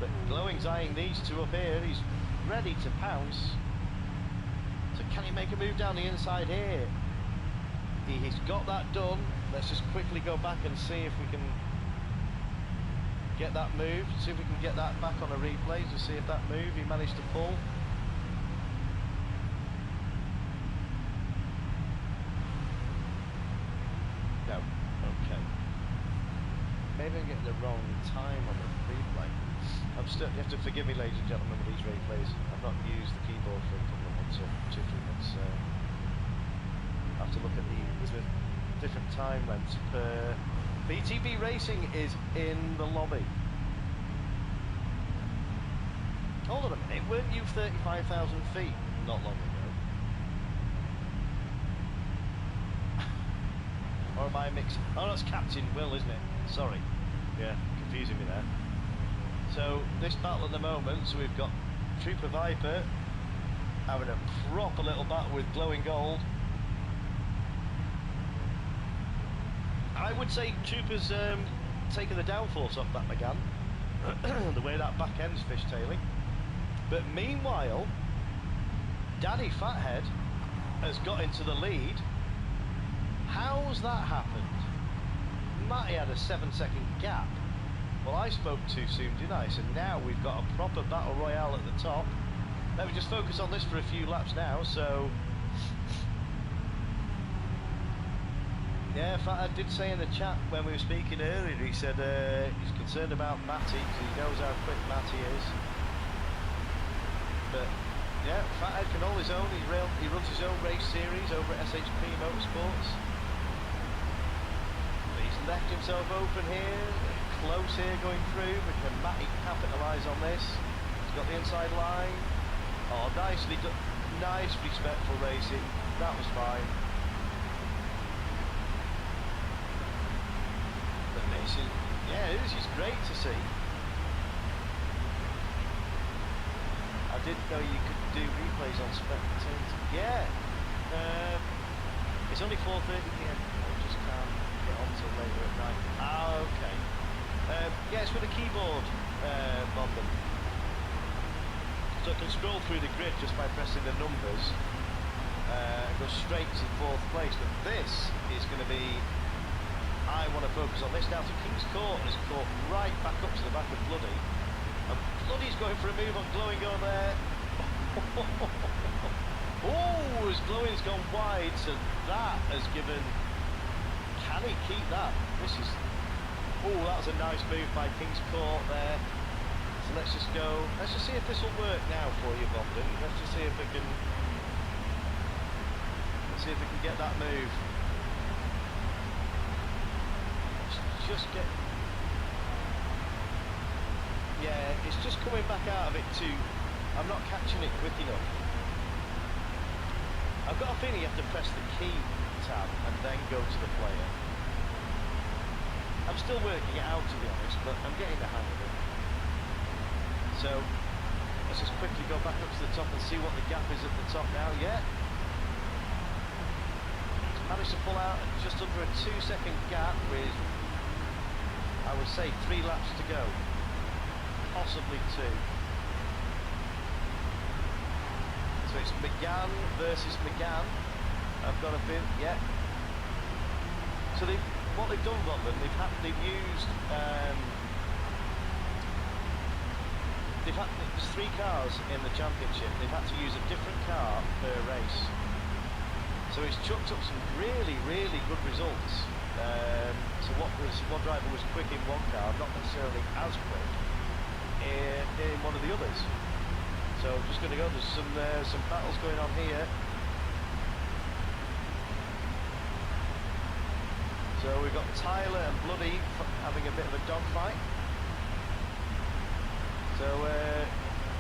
But Glowing's eyeing these 2 up here. He's ready to pounce. So can he make a move down the inside here? He's got that done. Let's just quickly go back and see if we can get that move. See if we can get that back on a replay to see if that move he managed to pull. wrong time on the replay. You have to forgive me, ladies and gentlemen, with these replays. I've not used the keyboard for a couple of months or 2-3 months. I have to look at the different time lengths per... BTB Racing is in the lobby. Hold on a minute, weren't you 35,000 feet not long ago? Or am I mixing? Oh, that's Captain Will, isn't it? Sorry. Yeah, confusing me there. So, this battle at the moment, so we've got Trooper Viper having a proper little battle with Glowing Gold. I would say Trooper's taking the downforce off that McGann, the way that back end's fishtailing. But meanwhile, Daddy Fathead has got into the lead. How's that happened? Matty had a 7-second gap. Well, I spoke too soon, didn't I? So now we've got a proper battle royale at the top. Let me just focus on this for a few laps now. So, yeah, Fathead did say in the chat when we were speaking earlier, he said he's concerned about Matty because he knows how quick Matty is. But yeah, Fathead can hold his own. He runs his own race series over at SHP Motorsports. But he's left himself open here, close here going through. But can Matty capitalise on this? He's got the inside line. Oh, nicely done. Nice, respectful racing. That was fine. But this is, yeah, this is great to see. I didn't know you could do replays on spectators. Yeah. It's only 4:30 PM. I just can't get on till later at night. Ah, okay. Yeah, it's with a keyboard, Bondon. So I can scroll through the grid just by pressing the numbers. Go straight to 4th place. But this is going to be... I want to focus on this now. So King's Court has caught right back up to the back of Bloody. And Bloody's going for a move on Glowing on there. Oh, as Glowing's gone wide, so that has given... Can he keep that? This is... Oh, that was a nice move by King's Court there. So let's just go... Let's just see if this will work now for you, Bondon. Let's just see if we can... Let's see if we can get that move. Let's just get... Yeah, it's just coming back out of it too. I'm not catching it quick enough. I've got a feeling you have to press the key tab and then go to the player. I'm still working it out, to be honest, but I'm getting the hang of it. So, let's just quickly go back up to the top and see what the gap is at the top now. Yeah. Managed to pull out just under a 2-second gap with, I would say, 3 laps to go. Possibly 2. So it's McGann versus McGann. I've got a bit, yeah. So what they've done, London, they've used there's 3 cars in the championship. They've had to use a different car per race. So it's chucked up some really, really good results. So one driver was quick in one car, not necessarily as quick in one of the others. So I'm just going to go, there's some battles going on here. So we've got Tyler and Bloody having a bit of a dogfight. So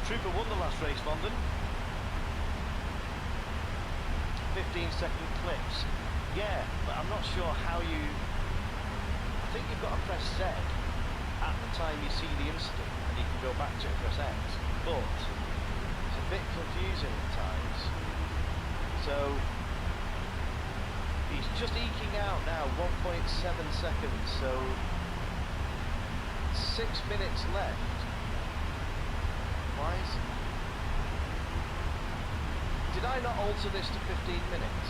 Trooper won the last race, London. 15-second clips. Yeah, but I'm not sure how you... I think you've got to press Z at the time you see the incident, and you can go back to it and press X, but it's a bit confusing at times. So he's just eking out now 1.7 seconds, so 6 minutes left. Why is... Did I not alter this to 15 minutes?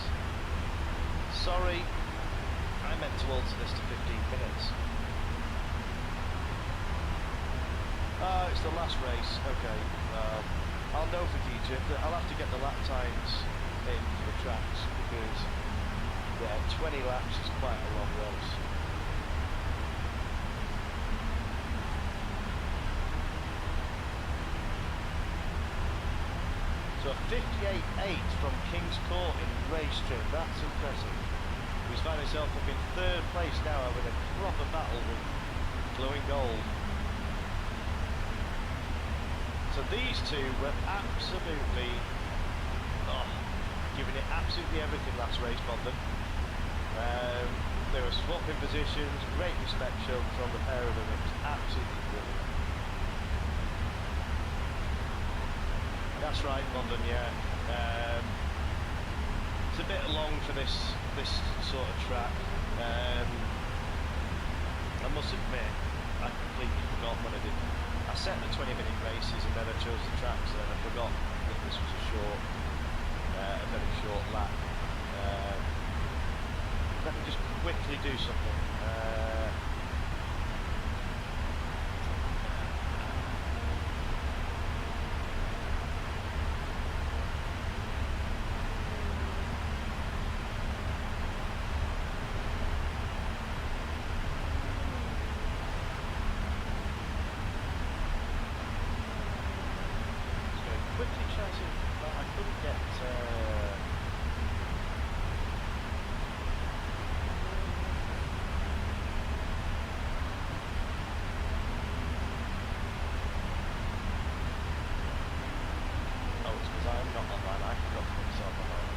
Sorry, I meant to alter this to 15 minutes. Oh, it's the last race. Okay. I'll know for future. I'll have to get the lap times in for the tracks because, yeah, 20 laps is quite a long race. So 58.8 from King's Court in race trim, that's impressive. He's found himself up in 3rd place now, having a proper battle with Glowing Gold. So these two were absolutely, giving it absolutely everything last race, Bondon. They were swapping positions, great respect shown from the pair of them, it was absolutely brilliant. That's right, Bondon, yeah. It's a bit long for this sort of track. I must admit, I completely forgot when I did. I set the 20-minute races and then I chose the tracks, and I forgot that this was a very short lap. Let me just quickly do something. Quickly try to, well, I couldn't get oh, it's because I'm not online, I forgot to put myself online.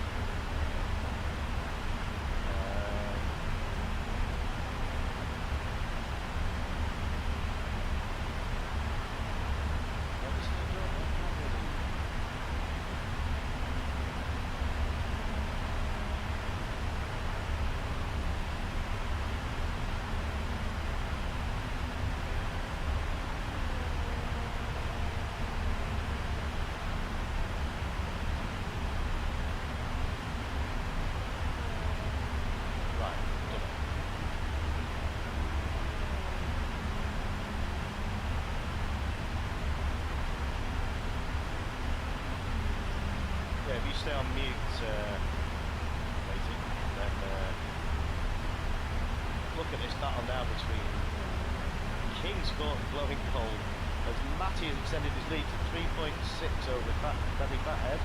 If you stay on mute, waiting, then look at this battle now between King's Court and Glowing Gold, as Matty has extended his lead to 3.6 over Danny Fathead.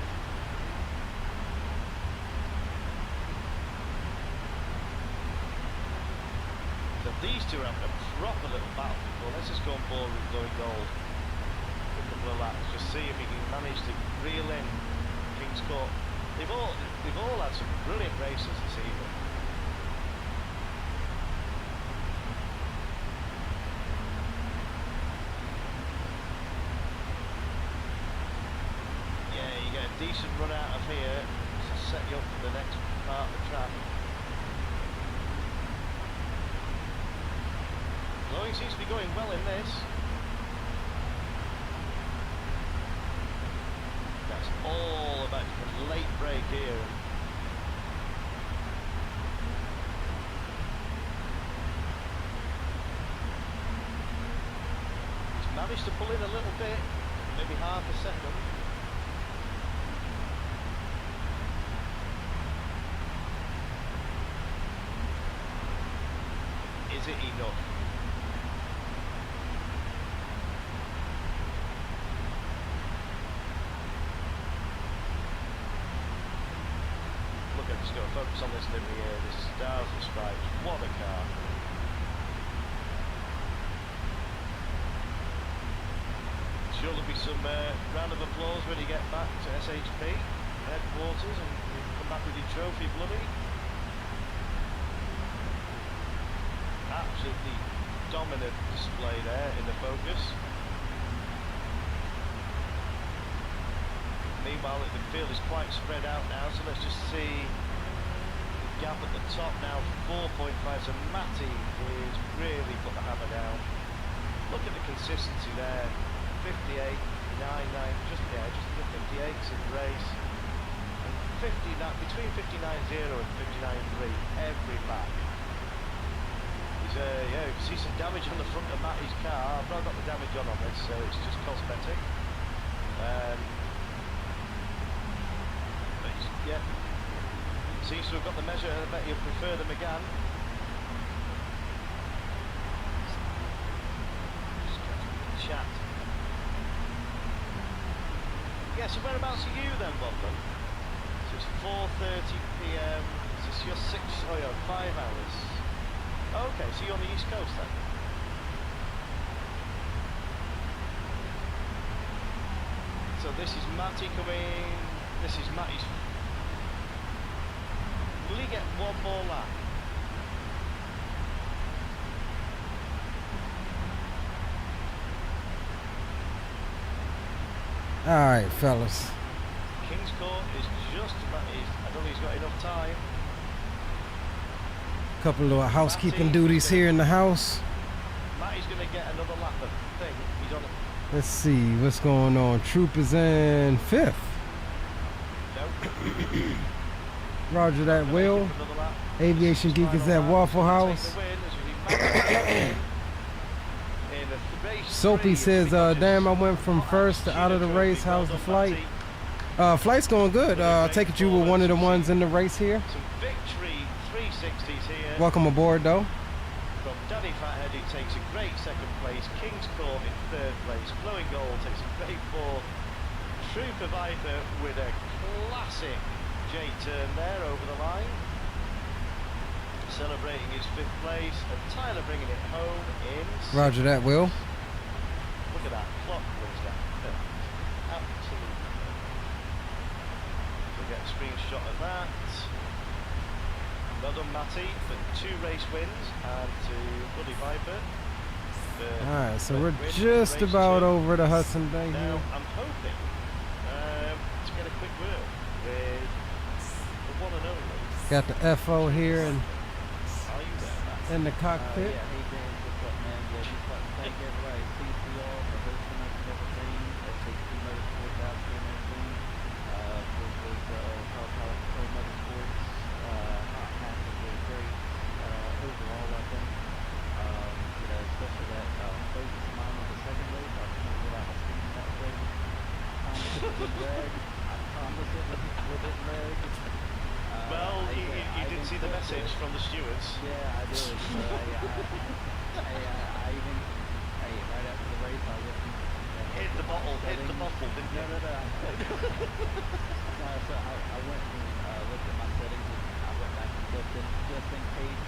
So these two are having a proper little battle. Well, let's just go on board with Glowing Gold. A couple of laps, just see if he can manage to reel in King's Court. They've all had some brilliant races this evening. Yeah, you get a decent run out of here to set you up for the next part of the track. Glowing seems to be going well in this. That's all about the late break here. He's managed to pull in a little bit, maybe half a second. Is it enough? I'm just going to focus on this livery here, the stars and stripes, what a car. Sure there'll be some round of applause when you get back to SHP headquarters and you come back with your trophy, bloody. Absolutely dominant display there in the focus. Meanwhile, the field is quite spread out now, so let's just see the gap at the top now, 4.5. So Matty is really put the hammer down. Look at the consistency there, 58, 99, just the 58s in the race, and 59 between 59.0 and 59.3 every lap. Yeah, you can see some damage on the front of Matty's car. I've not got the damage on this, so it's just cosmetic. Yeah, seems to have got the measure. I bet you'll prefer them again. Just chat. Yeah, so whereabouts are you then, Bobman? So it's 4:30 p.m. So it's your 5 hours. Okay, so you're on the East Coast then? So this is Matty coming, this is Matty's. Will he get one more lap? Alright, fellas. King's Court is just about, I don't think he's got enough time. Couple of housekeeping duties here in the house. Matty's going to get another lap of thing. He's on it. Let's see what's going on. Troop is in 5th. Nope. Roger that, Will. Aviation Geek is at Waffle House. Soapy says, damn, I went from first to out of the race. How's the flight? Flight's going good. I take it you were one of the ones in the race here. Some victory 360s here. Welcome aboard, though. From Daddy Fathead, he takes a great second place. King's Court in 3rd place. Glowing Gold takes a great 4th. Trooper Viper with a classic J-turn there over the line. Celebrating his 5th place. And Tyler bringing it home in 6th. Roger that, Will. Look at that. Clock runs down. Absolutely. We'll get a screenshot of that. Well done, Matty, for 2 race wins and to Buddy Viper. Alright, so we're just about over the Hudson Bay now, here. I'm hoping to get a quick word with the one and only. Got the FO here and Are you there, Matt? in the cockpit. Yeah, hey Dan, what's up, man? Yeah, just like to thank everybody at CCR for hosting us and everything. SHP Motorsports out here and everything. For those Car Pilot Pro Motorsports, hot match was really great overall, I think. You know, especially that focus of mine on the second race. I can't get out of steam that way. It didn't drag. I promise it didn't drag. Well, you did see the message from the stewards. Yeah, I did. So I even, right after the race, I went and hit the bottle, didn't you? No. So I went and looked at my settings, and I went back and looked at just in case,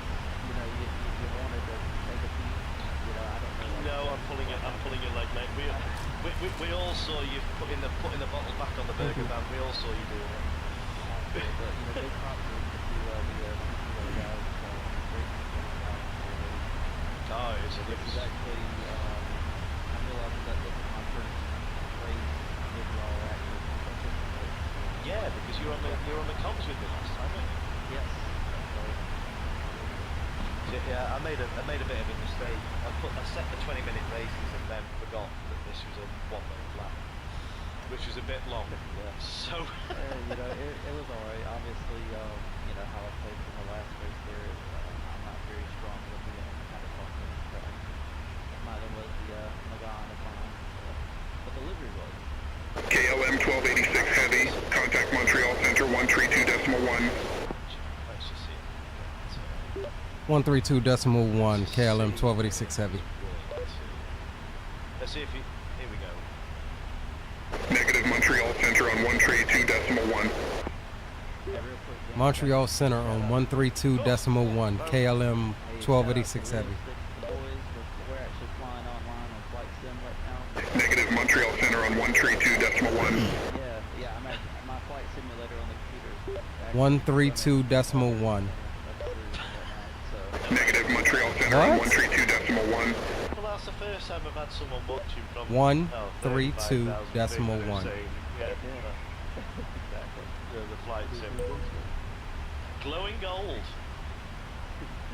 you know, you wanted to take a peek. You know, I don't know. No, I'm pulling your leg, mate. We all saw you putting the bottle back on the burger van. We all saw you doing it. But, you know, big props to the CCR guys. Great. Oh, it's a This is actually, I'm realizing that this is my first race with y'all actually participating. Yeah, because you were on the comms with me last time, weren't you? Yes. Yeah, I made a bit of a mistake. I set the 20-minute races and then forgot that this was a 1-minute lap, which was a bit long. Yeah. So you know, it was alright. Obviously, you know how I played from the last race there. I'm not very strong with the kind of talking track. Neither was the Magan of mine, but the livery was. KLM 1286 Heavy, contact Montreal Center 132.1. Let's just see. 132.1 KLM 1286 Heavy. Let's see if you. Here we go. Negative Montreal Center on 132.1. Montreal Center on 132.1 KLM 1286 Heavy. We're actually flying online on Flight Sim right now. Negative Montreal Center on 132.1. Yeah, I'm at my flight simulator on the computer. 132.1. Negative Montreal Center on 132.1. Well, that's the first time I've had someone watching from 132.1. Yeah, exactly. The flight sim. Glowing Gold.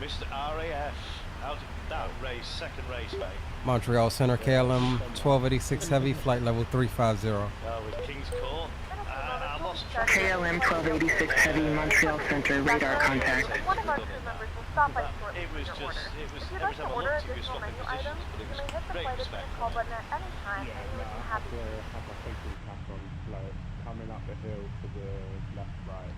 Mr. RAF. How did that race, second race, mate? Montreal Center KLM 1286 Heavy, flight level 350. With King's Court. I lost KLM 1286 Heavy, Montreal Center, radar contact. One of our crew members will stop by shortly It was with your just, order. it was, If you'd every like to time I order looked, he was additional swapping menu positions, items, but it you was may hit the great flight respect. attendant call button at any time, and we would be happy to. Coming up the hill to the left, right.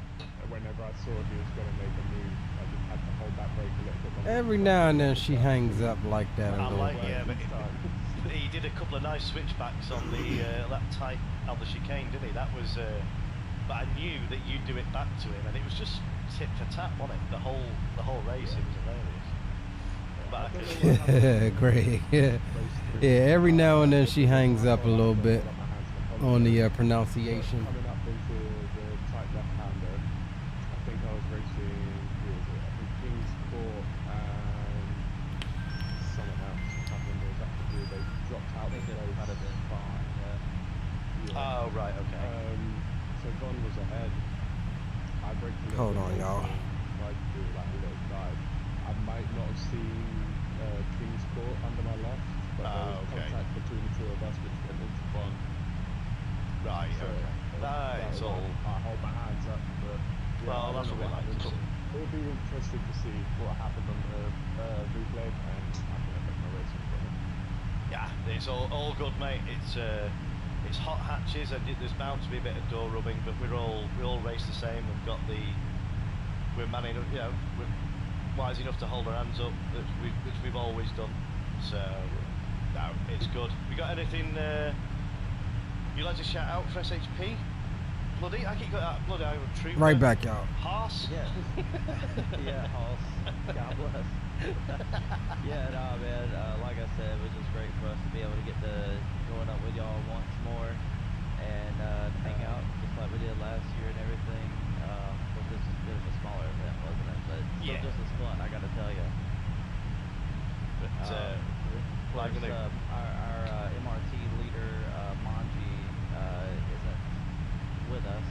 Whenever I saw he was going to make a move, I just had to hold that brake a little bit longer. Every now and then she hangs up like that a I'm little like, bit. yeah, but he did a couple of nice switchbacks on the that tight on the chicane, didn't he? That was, but I knew that you'd do it back to him, and it was just tit for tat, wasn't it? The whole race, it was hilarious. But I could, Great. Yeah, every now and then she hangs up a little bit on the pronunciation. Coming up into the tight left-hander, I think I was racing, who was it? I think King's Court and someone else. I can't remember exactly who. They dropped out. I think it might have been Vaughn, yeah. Oh, right, okay. So Vaughn was ahead. I braked a little Hold bit on, y'all. Tried to do like a little dive. I might not have seen King's Court under my left, but there was contact between the two of us, which went into Vaughn. Right, So okay. It's all. I hold my hands up, but yeah, Well, that's what we like to do. It would be interesting to see what happened on the replay, and I can affect my racing for him. Yeah, it's all good, mate. It's hot hatches, and there's bound to be a bit of door rubbing, but we all race the same. We're manning, you know, we're wise enough to hold our hands up, which we've always done. So, no, it's good. We got anything you'd like to shout out for SHP? Bloody, I keep going out. Bloody, I would treat Right back, y'all. Horse. Yeah. Yeah, Hoss. God bless. Yeah, no, man. Like I said, it was just great for us to be able to get to join up with y'all once more and hang out just like we did last year and everything. But this is a bit of a smaller event, wasn't it? But still just as fun, I got to tell you. But our MRT leader, Manji, isn't with us.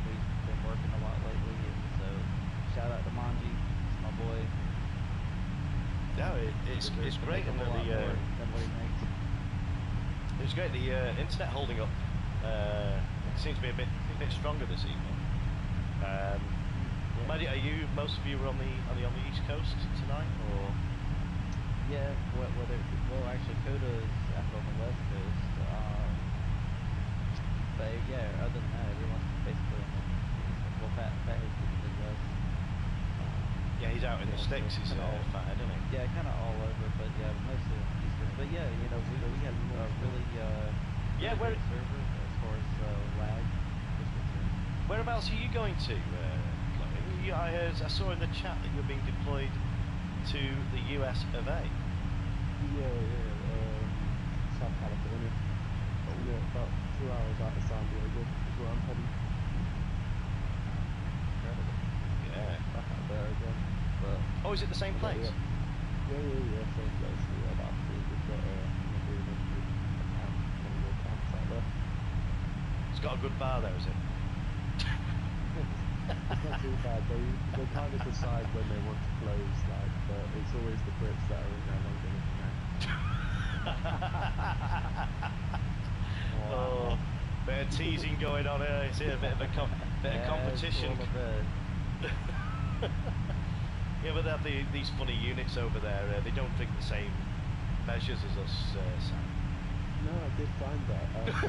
We've been working a lot lately, and so shout out to Manji, my boy. No, it's great, and than what he makes. It's great. The internet holding up. It seems to be a bit stronger this evening. Maddie, most of you were on the East Coast tonight, or? Yeah, well, actually, Coda's up on the West Coast. But yeah, other than that, everyone's basically on the East. Well, Pat is in the Midwest. Yeah, he's out in the sticks. He's fat, isn't he? Yeah, kind of all over, but yeah, mostly on the Eastern. But yeah, you know, we had a really great server as far as lag is concerned. Whereabouts are you going to? Chloe? I saw in the chat that you're being deployed to the US of A. South California. Yeah, about 2 hours out of San Diego is where I'm heading. Incredible. Yeah. Back out there again. But oh, is it the same place? Yeah, same place. Yeah, that's cool. We've got an agreement with one of the camps out there. It's got a good bar there, is it? It's not too bad. They kind of decide when they want to close, like, but it's always the Brits that are in there longer than you know. Oh, bit of teasing going on here. It's a bit of competition. Yeah, but they have these funny units over there. They don't drink the same measures as us, Sam. No, I did find that. Honestly,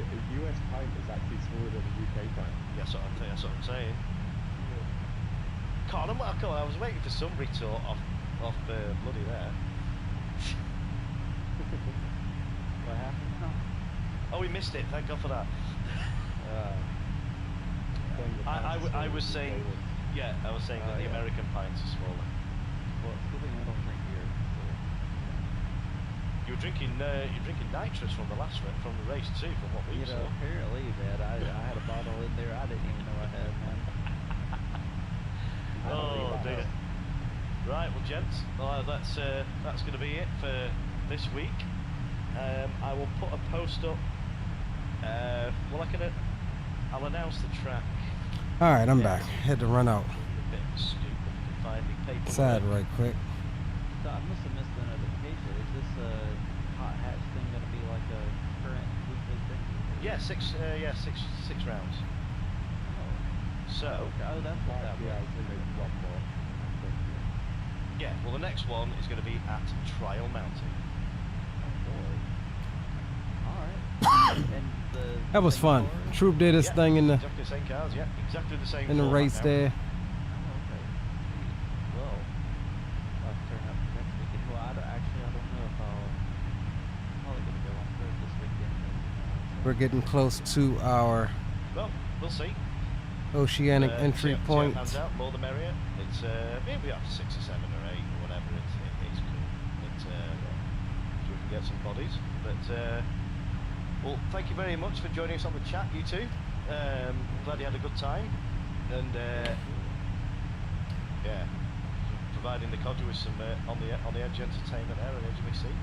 a US pint is actually smaller than a UK pint. Yeah, that's what I'm saying. God, I was waiting for some retort off bloody there. What happened? Oh, we missed it. Thank God for that. I was saying, I was saying that the American pints are smaller. Well, it's good thing I don't drink beer. You're drinking nitrous from the race too, from what we saw. Apparently, man, I had a bottle in there I didn't even know I had, man. Oh dear. Right, well, gents, that's going to be it for this week. I will put a post up. I'll announce the track. All right, I'm back. Had to run out. A bit stupid to find the paper. Sad, right quick. So I must have missed the notification. Is this hot hatch thing going to be like a current weekly thing? Yeah, six rounds. Oh. So. Oh, that's what that was. Yeah, well, the next one is going to be at Trial Mountain. That was fun. Troop did his thing in the exactly the same cars. Yeah, exactly the same. in the race there. Well, I'll have to turn up next weekend. We're getting close to our Well, we'll see. Oceanic entry see how point. it pans out, more the merrier. It's maybe up to 6 or 7 or 8 or whatever. It's cool. So we can get some bodies. But well, thank you very much for joining us on the chat, you two. Glad you had a good time, and yeah, providing the codger with some on the edge entertainment there on the edge of my seat.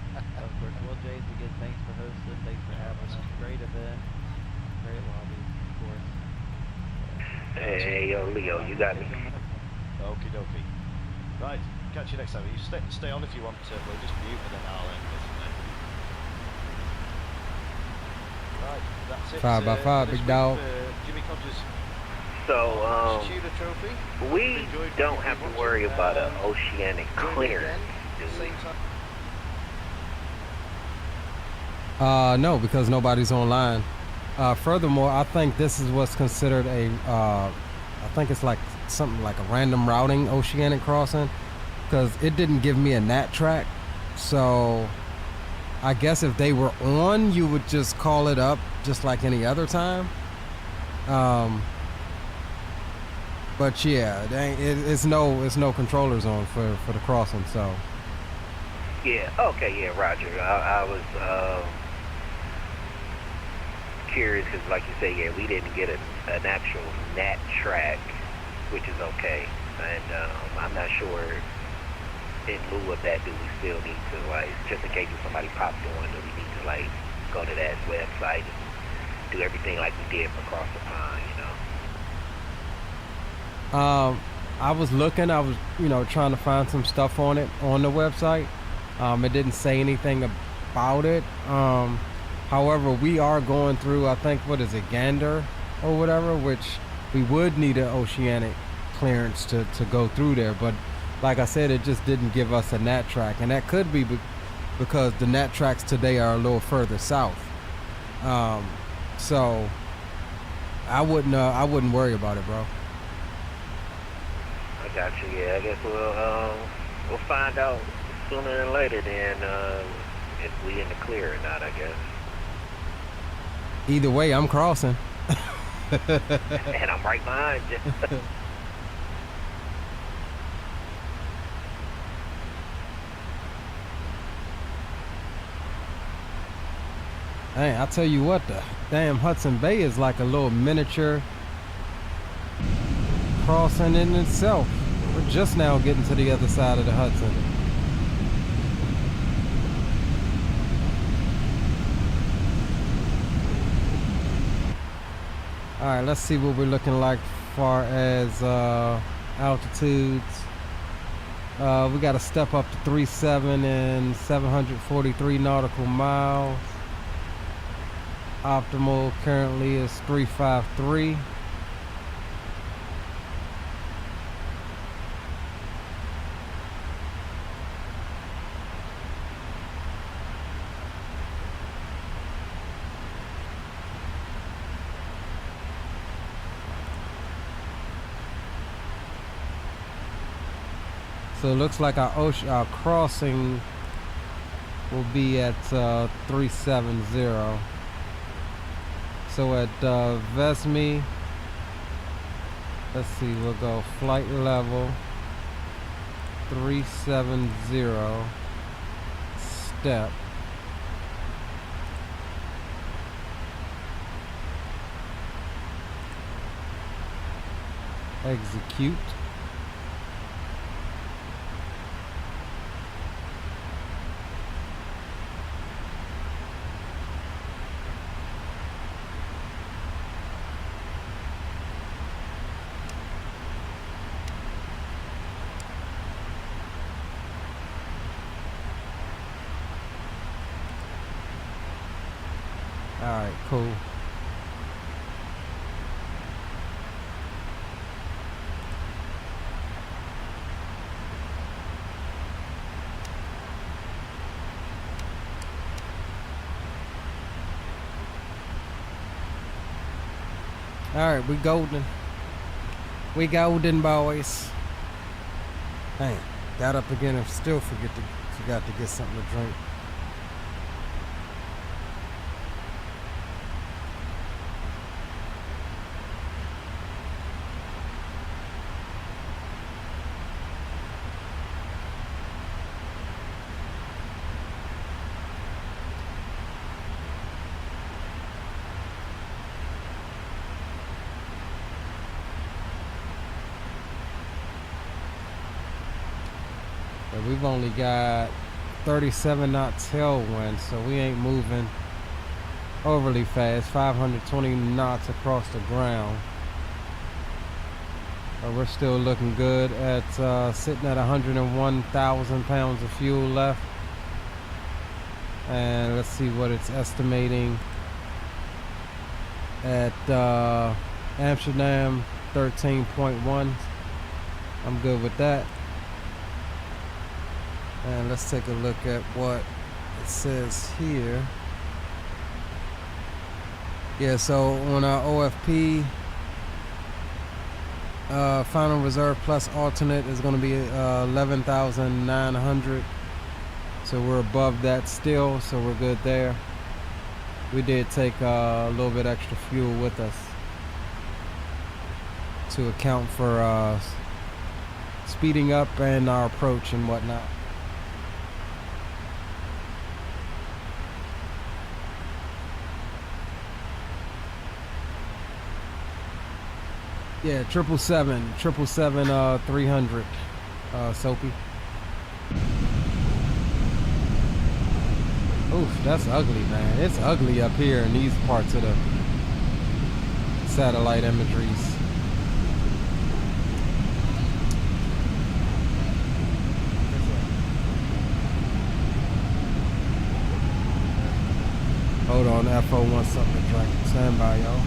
Of course, well, James, again, thanks for hosting, thanks for having us. Great event, great lobby, of course. Hey, yo, Leo, you got me. Okie dokie. Right, catch you next time. You stay on if you want to. We'll just mute and then I'll end this. Right, that's it. 5 by 5, big dog. Jimmy Codger's. So, Tudor trophy. we don't have to worry about an Oceanic clearance. No, because nobody's online. Furthermore, I think this is what's considered a, I think it's like something like a random routing Oceanic crossing, because it didn't give me a NAT track. So I guess if they were on, you would just call it up just like any other time. But yeah, it's no controllers on for the crossing. So Yeah, okay, yeah, Roger. I was curious because, like you say, yeah, we didn't get an actual NAT track, which is okay. And I'm not sure, in lieu of that, do we still need to, like, just in case if somebody pops on, do we need to, like, go to that website and do everything like we did for Across the Pond, you know? I was looking, I was, trying to find some stuff on it on the website. It didn't say anything about it. However, we are going through, I think, what is it, Gander or whatever, which we would need an Oceanic clearance to go through there. But like I said, it just didn't give us a NAT track, and that could be because the NAT tracks today are a little further south. So I wouldn't worry about it, bro. I got you. Yeah, I guess we'll find out sooner than later then if we in the clear or not, I guess. Either way, I'm crossing. And I'm right behind you. Hey, I tell you what, the damn Hudson Bay is like a little miniature crossing in itself. We're just now getting to the other side of the Hudson. All right, let's see what we're looking like far as altitudes. We got to step up to 37 and 743 nautical miles. Optimal currently is 353. So it looks like our crossing will be at 370. So at Vesmi, let's see, we'll go flight level 370 step. Execute. Alright, cool. Alright, we golden. We golden, boys. Dang, got up again and still forgot to get something to drink. And we've only got 37 knot tailwind, so we ain't moving overly fast. 520 knots across the ground. But we're still looking good at sitting at 101,000 pounds of fuel left. And let's see what it's estimating at Amsterdam, 13.1. I'm good with that. And let's take a look at what it says here. Yeah, so on our OFP, final reserve plus alternate is going to be 11,900. So we're above that still, so we're good there. We did take a little bit extra fuel with us to account for speeding up and our approach and whatnot. Yeah, 777-300, Soapy. Oof, that's ugly, man. It's ugly up here in these parts of the satellite imageries. Hold on, FO wants something to drink. Stand by, y'all.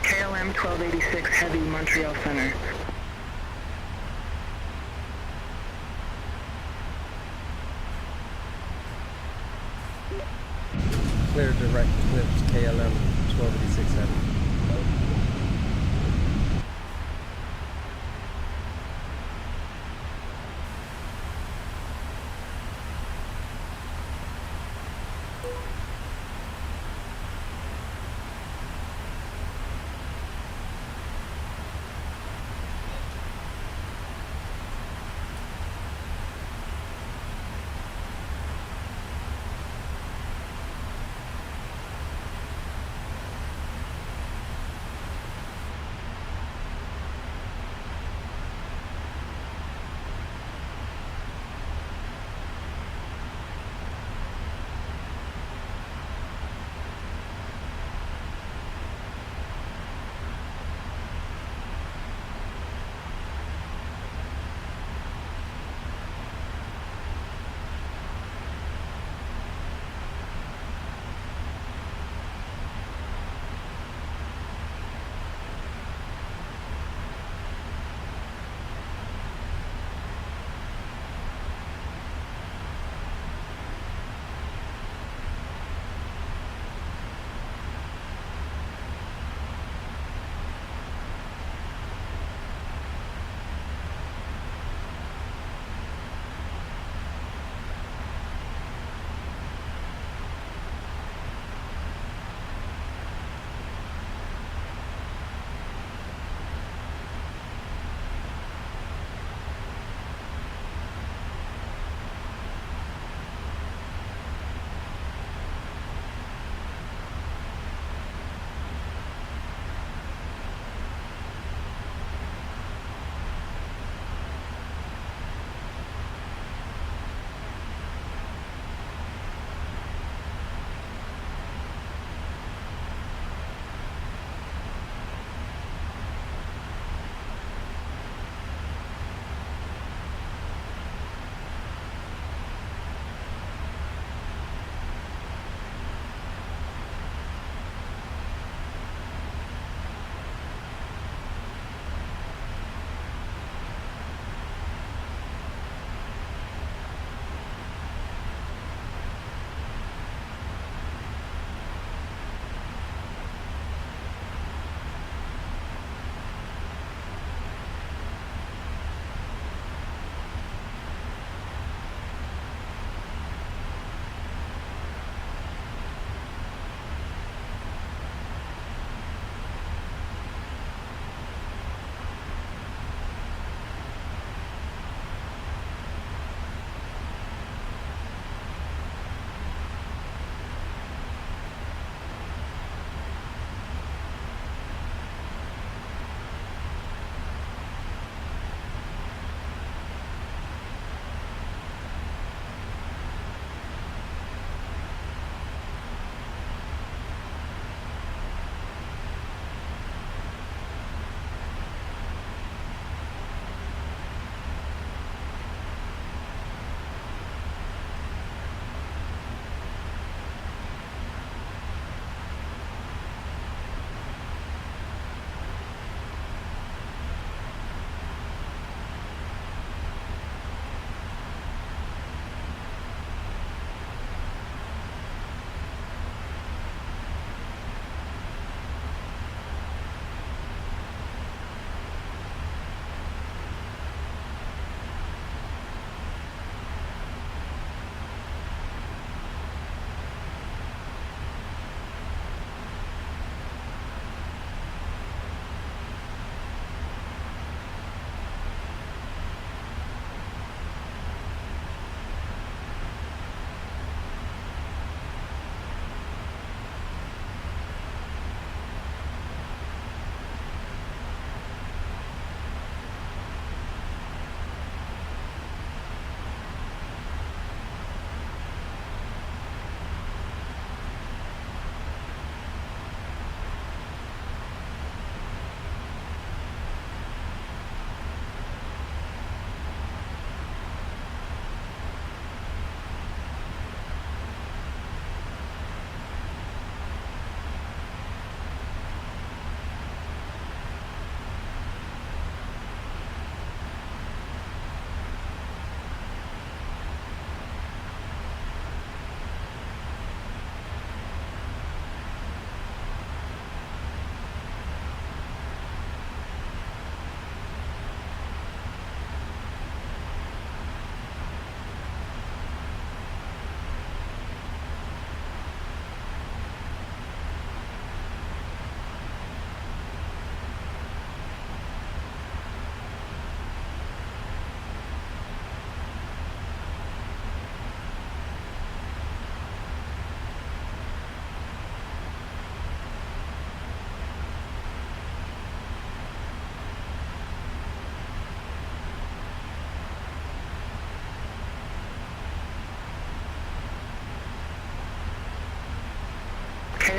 KLM 1286 Heavy, Montreal Center. Clear direct eclipse, KLM 1286 Heavy.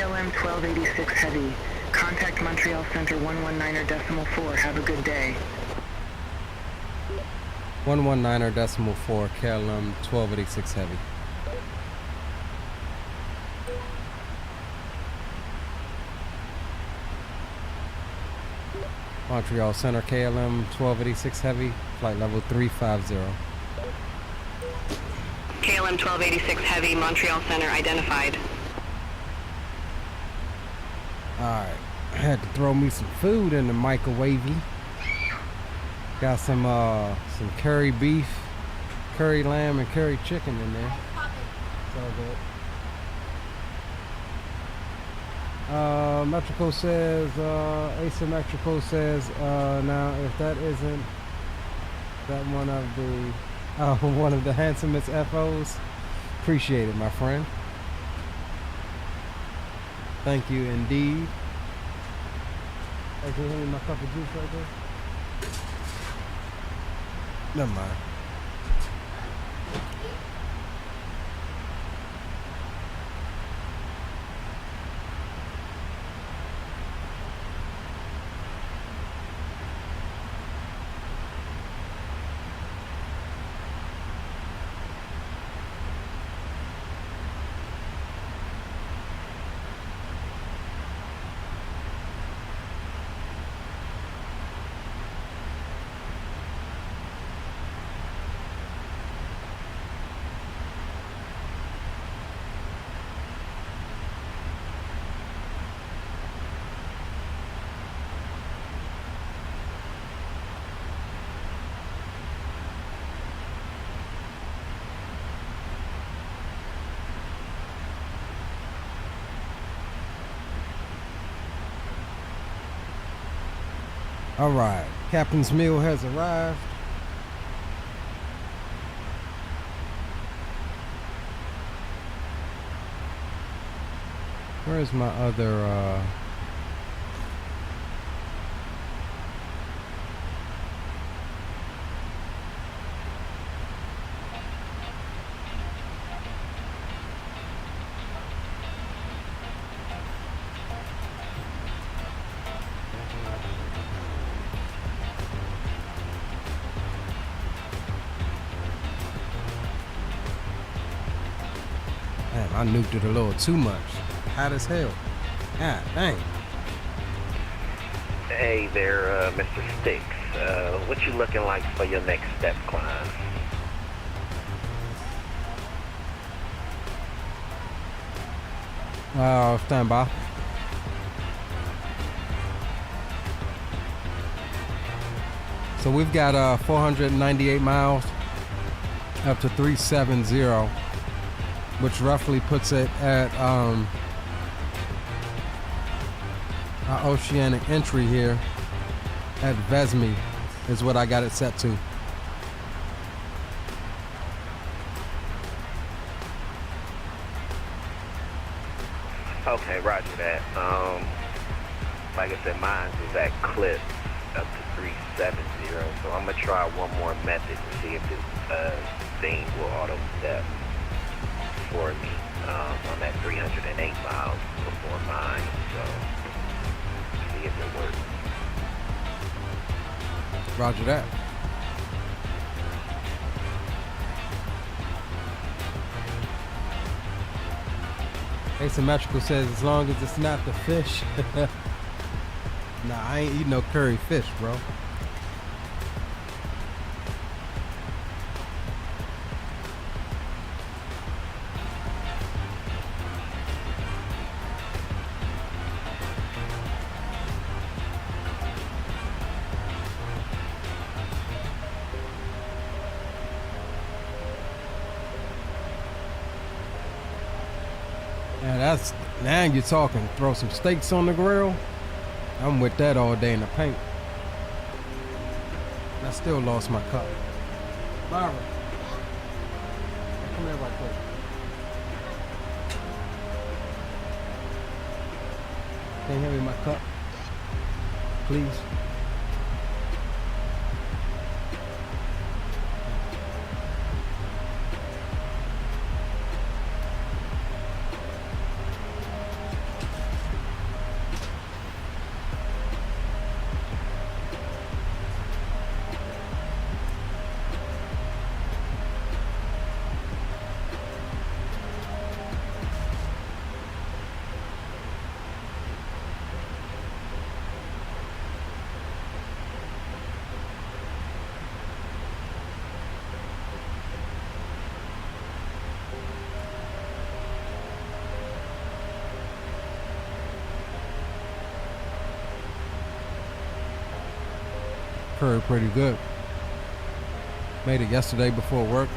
KLM 1286 Heavy. Contact Montreal Center 119.4. Have a good day. 119.4 KLM 1286 Heavy. Montreal Center KLM 1286 Heavy, flight level 350. KLM 1286 Heavy, Montreal Center identified. Alright, I had to throw me some food in the microwavey. Got some curry beef, curry lamb, and curry chicken in there. It's all good. Metrico says, asymmetrical says, now if that isn't that one of the handsomest FOs, appreciate it, my friend. Thank you indeed. Hey, can you hand me my cup of juice right there? Never mind. All right, Captain's meal has arrived. Where's my other, I nuked it a little too much. Hot as hell. God dang. Hey there, Mr. Sticks. What you looking like for your next step climb? Stand by. So we've got 498 miles up to 370. Which roughly puts it at our Oceanic entry here at Vesmi is what I got it set to. Okay, roger that. Like I said, mine is at clip up to 370, so I'm gonna try one more method to see if this thing will auto step for me. I'm at 308 miles before mine, so see if it works. Roger that. Asymmetrical says as long as it's not the fish. Nah, I ain't eating no curry fish, bro. Now you're talking. Throw some steaks on the grill. I'm with that all day in the paint. I still lost my cup. Barbara, come here right quick. Can you hand me my cup, please? curve pretty good. Made it yesterday before work.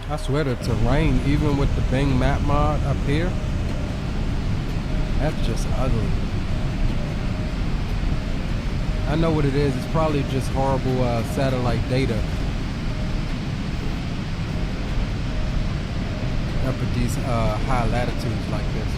I swear the terrain, even with the Bing map mod up here, that's just ugly. I know what it is. It's probably just horrible satellite data up at these high latitudes like this.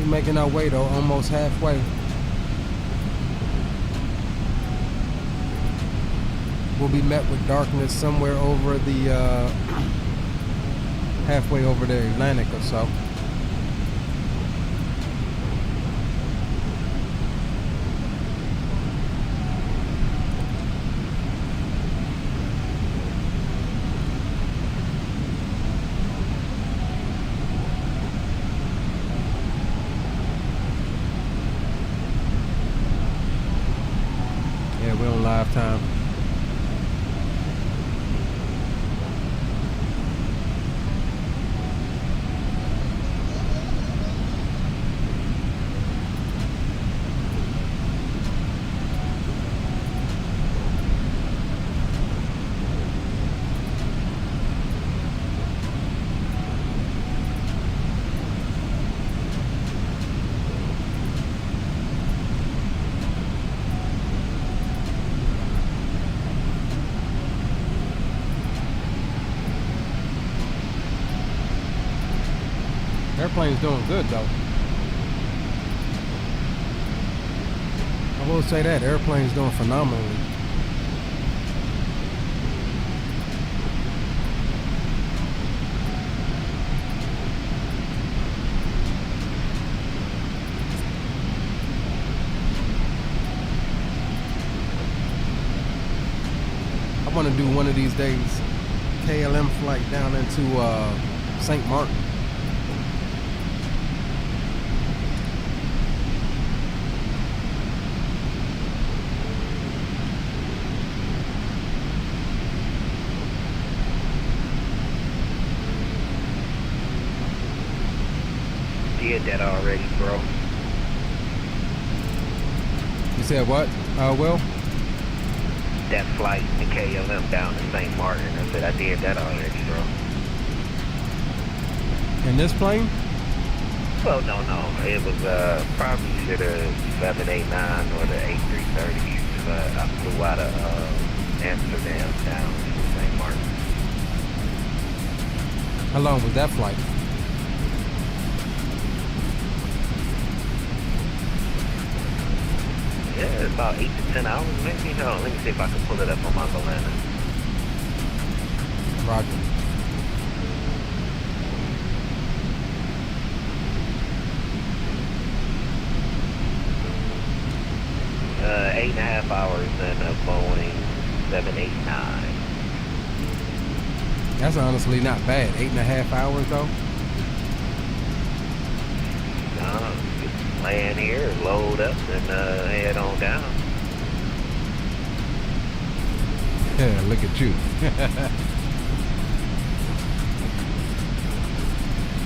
Making our way though, almost halfway. We'll be met with darkness somewhere over the halfway over the Atlantic or so. We're on live time. Airplane's doing good though. I will say that airplane's doing phenomenally. I want to do one of these days KLM flight down into St. Martin. Did that already, bro. You said what, Will? That flight to KLM down to St. Martin. I said I did that already, bro. In this plane? Well, no. It was probably should have 789 or the A330. I flew out of Amsterdam down to St. Martin. How long was that flight? Yeah, about 8 to 10 hours, maybe. No, let me see if I can pull it up on my Valana. Roger. Uh, 8.5 hours in a Boeing 789. That's honestly not bad. 8.5 hours though. No, just land here, load up, and head on down. Yeah, look at you.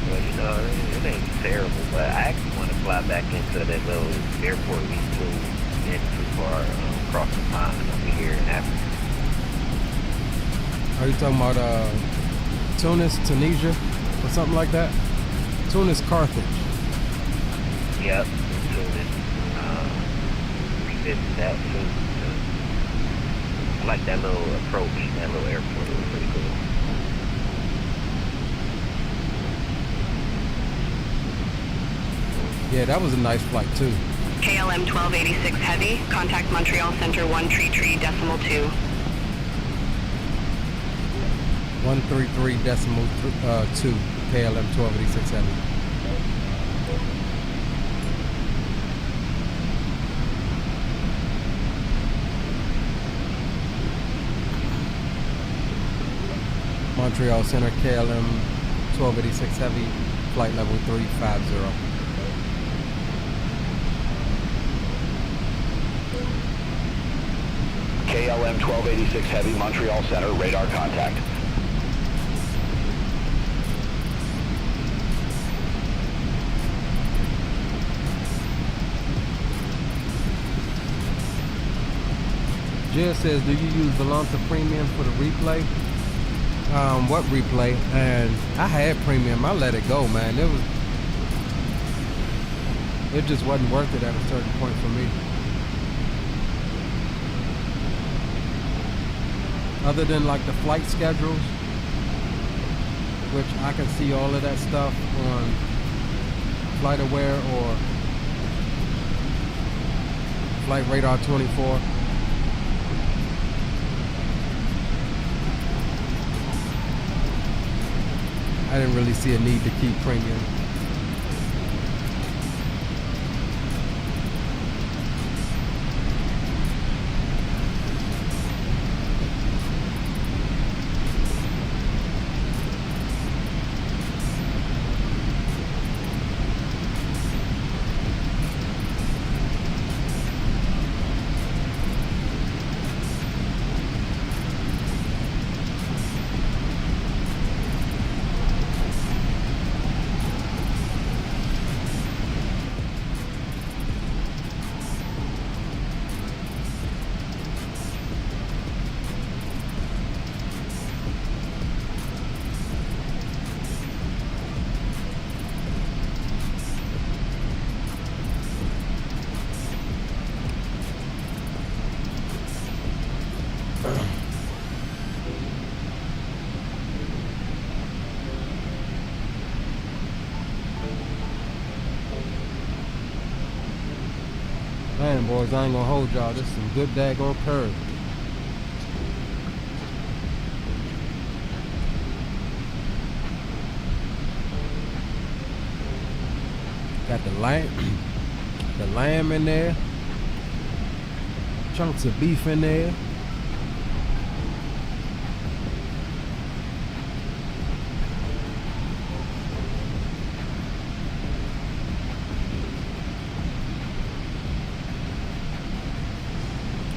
Well, you know, it ain't terrible, but I actually want to fly back into that little airport we flew into for across the pond over here in Africa. Are you talking about Tunis, Tunisia, or something like that? Tunis, Carthage. Yep, Tunis. We visited that too. I like that little approach, that little airport. It was pretty cool. Yeah, that was a nice flight too. KLM 1286 Heavy, contact Montreal Center 133.2. 133.2 KLM 1286 Heavy. Montreal Center KLM 1286 Heavy, flight level 350. KLM 1286 Heavy, Montreal Center, radar contact. Jill says, do you use Volanta Premium for the replay? What replay? And I had Premium. I let it go, man. It just wasn't worth it at a certain point for me. Other than like the flight schedules, which I can see all of that stuff on FlightAware or Flight Radar 24. I didn't really see a need to keep Premium. Man, boys, I ain't gonna hold y'all. This is some good daggone curve. Got the lamb in there. Chunks of beef in there.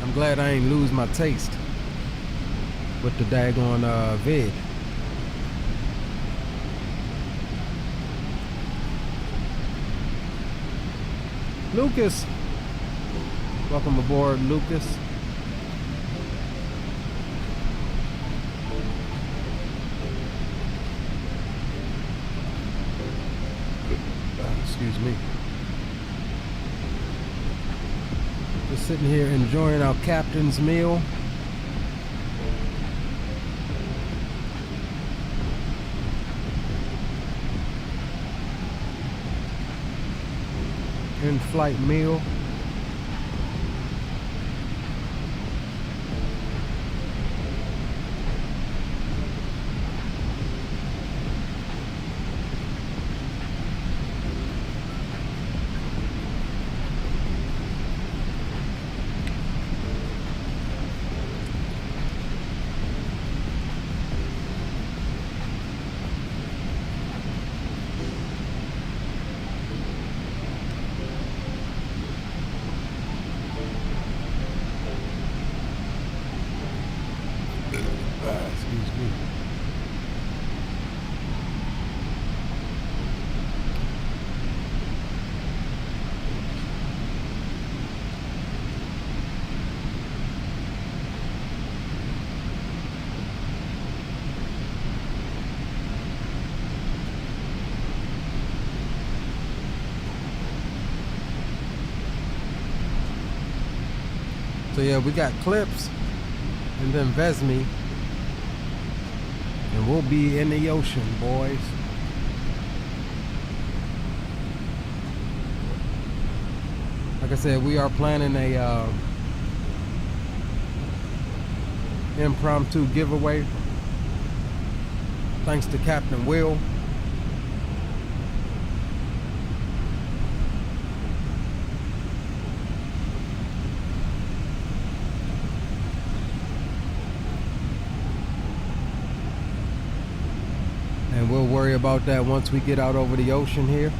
I'm glad I ain't lose my taste with the daggone vid. Lucas, welcome aboard, Lucas. Excuse me. Just sitting here enjoying our captain's meal. In-flight meal. So yeah, we got Clips and then Vesmi, and we'll be in the ocean, boys. Like I said, we are planning a impromptu giveaway thanks to Captain Will. And we'll worry about that once we get out over the ocean here.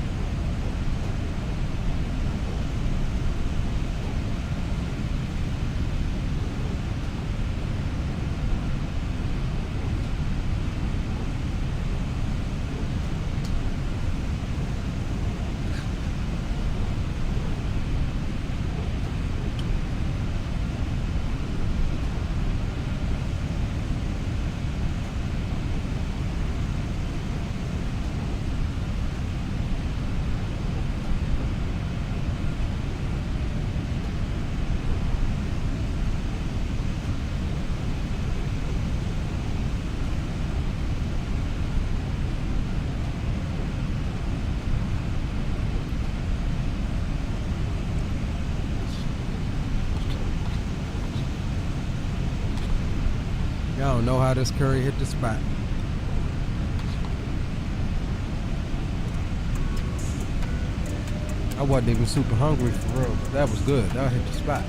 Y'all don't know how this curry hit the spot. I wasn't even super hungry for real. That was good. That hit the spot.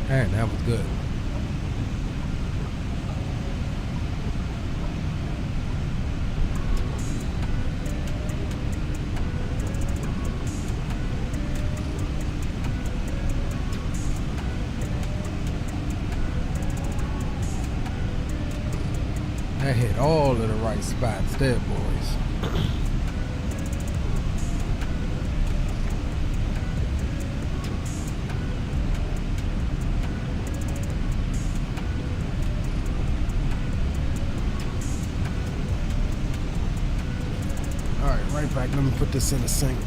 Man, that was good. That hit all of the right spots there, boys. Right back, let me put this in the sink.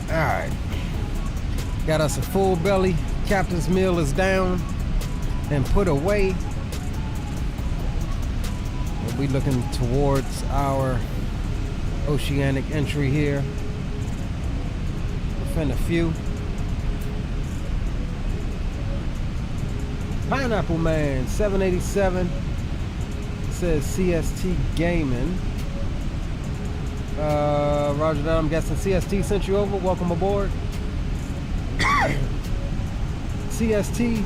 Alright. Got us a full belly. Captain's meal is down and put away. And we looking towards our Oceanic entry here. Within a few. Pineapple Man 787 says CST Gaming. Roger that. I'm guessing CST sent you over. Welcome aboard. CST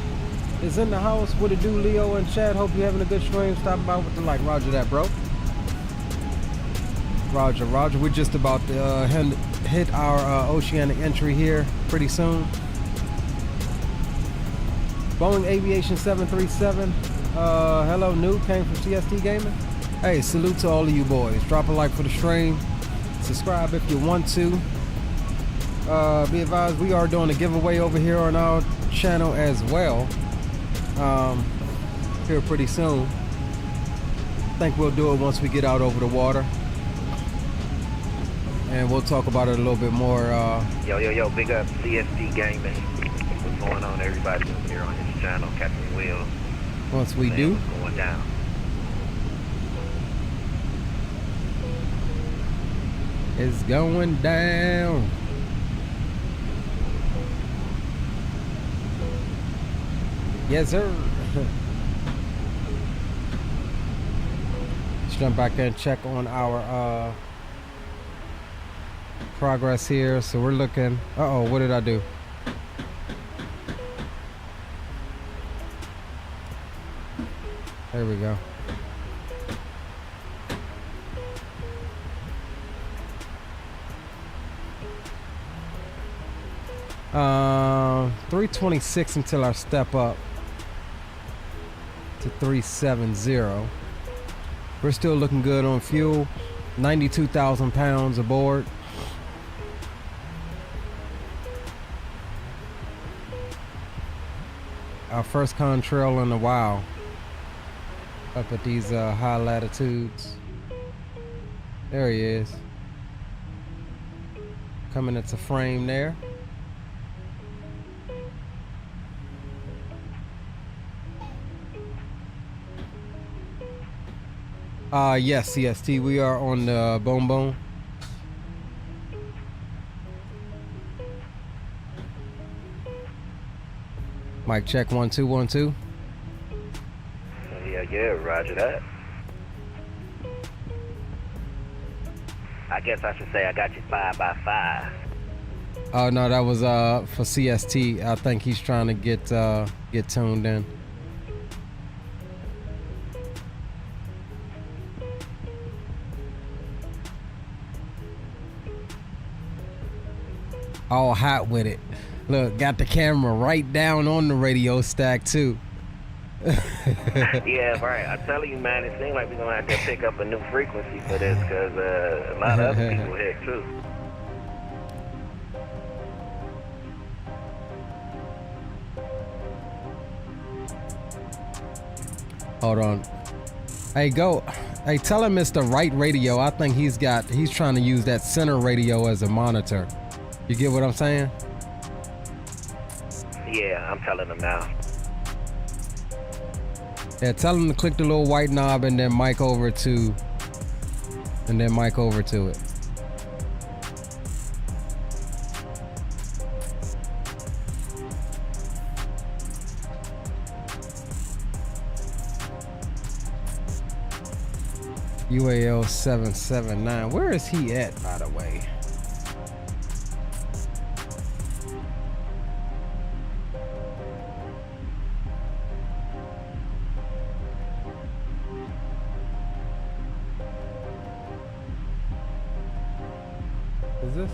is in the house. What it do, Leo and Chad? Hope you're having a good stream. Stop by with the like. Roger that, bro. Roger, Roger. We're just about to hit our Oceanic entry here pretty soon. Boeing Aviation 737. Hello, new came from CST Gaming. Hey, salute to all of you boys. Drop a like for the stream. Subscribe if you want to. Be advised, we are doing a giveaway over here on our channel as well. Here pretty soon. I think we'll do it once we get out over the water. And we'll talk about it a little bit more. Yo, big up CST Gaming. What's going on, everybody here on this channel? Captain Will. Once we do. What's going down? It's going down. Yes, sir. Let's jump back and check on our progress here. So we're looking. Uh-oh, what did I do? There we go. $326 until our step up to 370. We're still looking good on fuel. 92,000 pounds aboard. Our first contrail in a while. Up at these high latitudes. There he is. Coming into frame there. Yes, CST, we are on the Bone. Mic check 1 2 1 2. Yeah, roger that. I guess I should say I got you 5x5. Oh no, that was for CST. I think he's trying to get tuned in. All hot with it. Look, got the camera right down on the radio stack too. Yeah, right. I'm telling you, man, it seems like we're gonna have to pick up a new frequency for this because a lot of other people here too. Hold on. Hey, go. Hey, tell him it's the right radio. I think he's trying to use that center radio as a monitor. You get what I'm saying? Yeah, I'm telling him now. Yeah, tell him to click the little white knob and then mic over to it. UAL 779. Where is he at, by the way? Is this?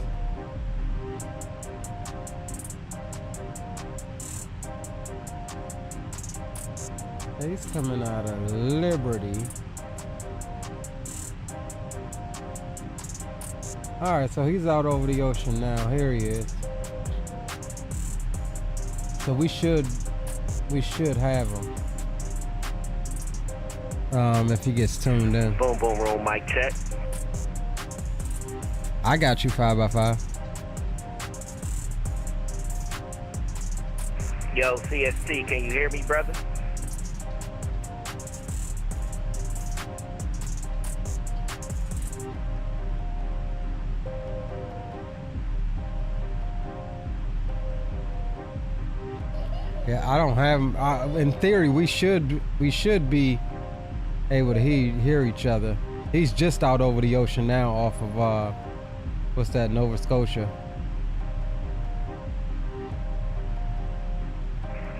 He's coming out of Liberty. All right, so he's out over the ocean now. Here he is. So we should have him. If he gets tuned in. Boom, boom, roll, mic check. I got you 5x5. Yo, CST, can you hear me, brother? Yeah, I don't have. In theory, we should be able to hear each other. He's just out over the ocean now, off of what's that, Nova Scotia.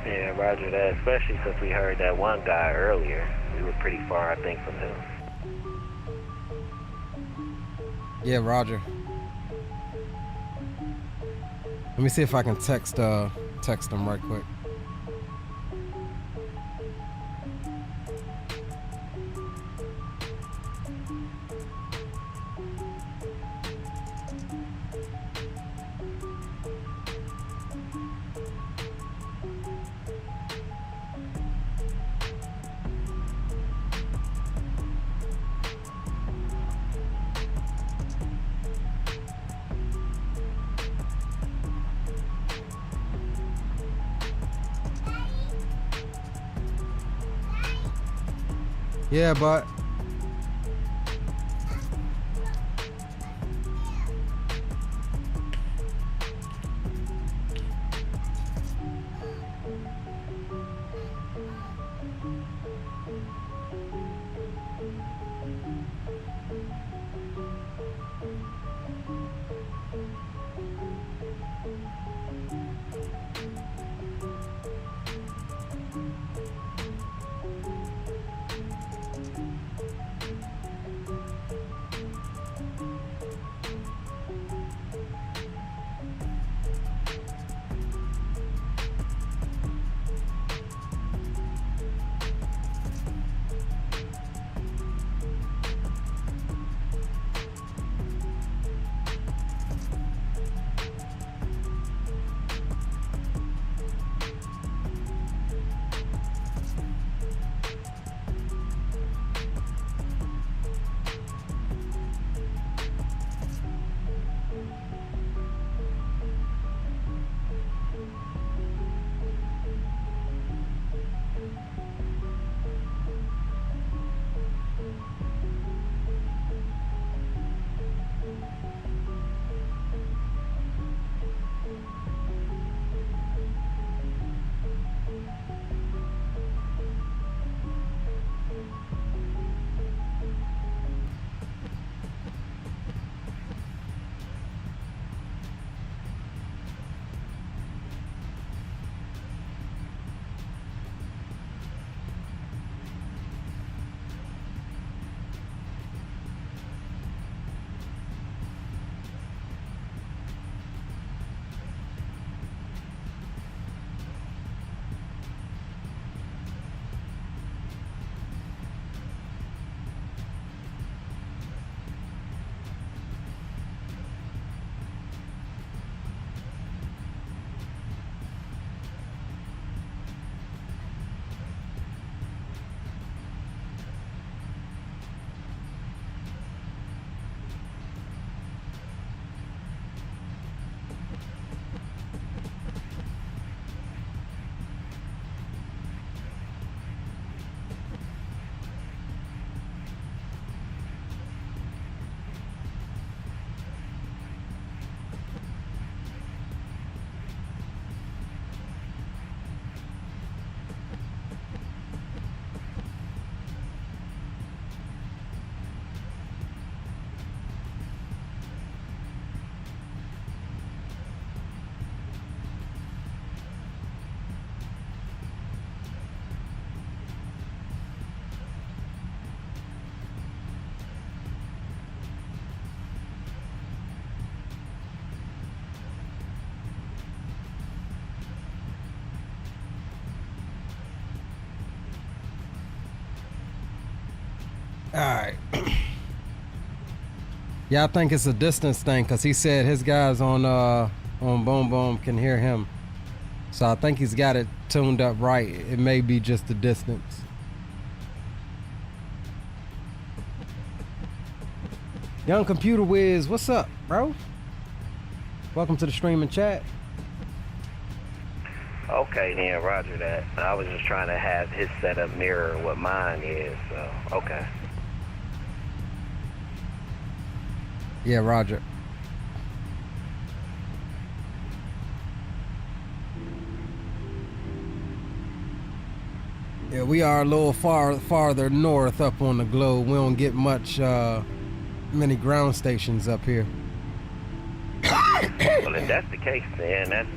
Yeah, roger that. Especially since we heard that one guy earlier. We were pretty far, I think, from him. Yeah, roger. Let me see if I can text him right quick. Yeah, but all right. Yeah, I think it's a distance thing because he said his guys on Boom Boom can hear him. So I think he's got it tuned up right. It may be just the distance. Young Computer Wiz, what's up, bro? Welcome to the stream and chat. Okay, then, roger that. I was just trying to have his setup mirror what mine is, so, okay. Yeah, roger. Yeah, we are a little farther north up on the globe. We don't get much, many ground stations up here. Well, if that's the case, then that's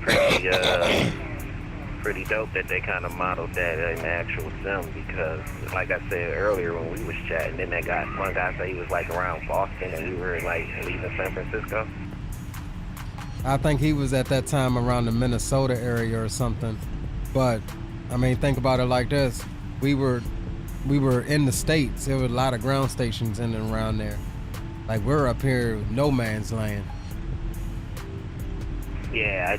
pretty dope that they kind of modeled that in the actual sim, because, like I said earlier when we was chatting, then one guy said he was like around Boston and we were like leaving San Francisco. I think he was at that time around the Minnesota area or something. But I mean, think about it like this: we were in the States. There were a lot of ground stations in and around there. Like, we're up here, no man's land. Yeah,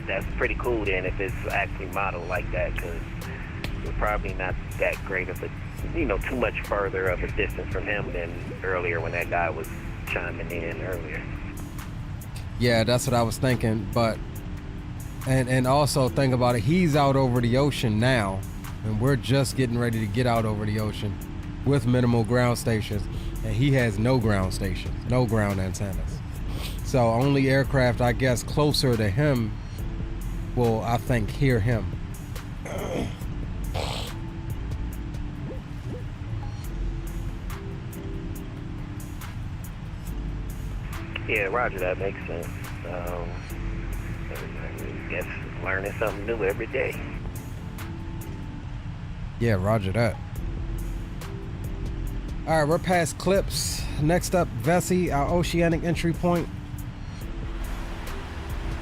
that's pretty cool then if it's actually modeled like that, because we're probably not that great of a, too much further of a distance from him than earlier when that guy was chiming in earlier. Yeah, that's what I was thinking. But and also think about it, he's out over the ocean now, and we're just getting ready to get out over the ocean with minimal ground stations, and he has no ground stations, no ground antennas. So only aircraft, I guess, closer to him will, I think, hear him. Yeah, roger, that makes sense. I guess learning something new every day. Yeah, roger that. All right, we're past Clips. Next up, Vesey, our Oceanic entry point.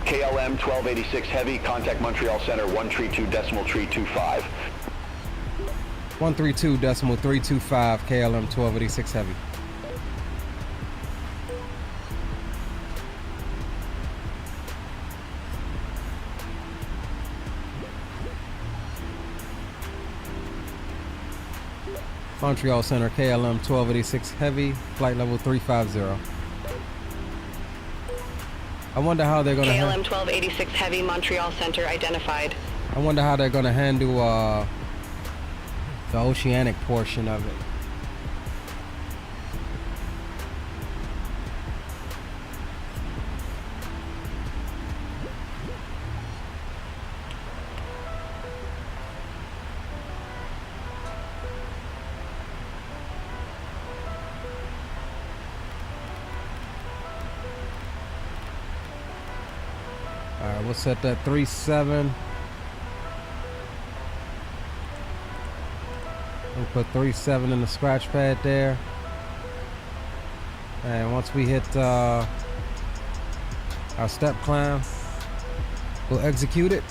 KLM 1286 Heavy, contact Montreal Center 132.325. 132.325 KLM 1286 Heavy. Montreal Center, KLM 1286 Heavy, flight level 350. I wonder how they're going to... KLM 1286 Heavy, Montreal Center identified. I wonder how they're going to handle the Oceanic portion of it. Alright, we'll set that 3.7. We'll put 3.7 in the scratch pad there. And once we hit our step climb, we'll execute it.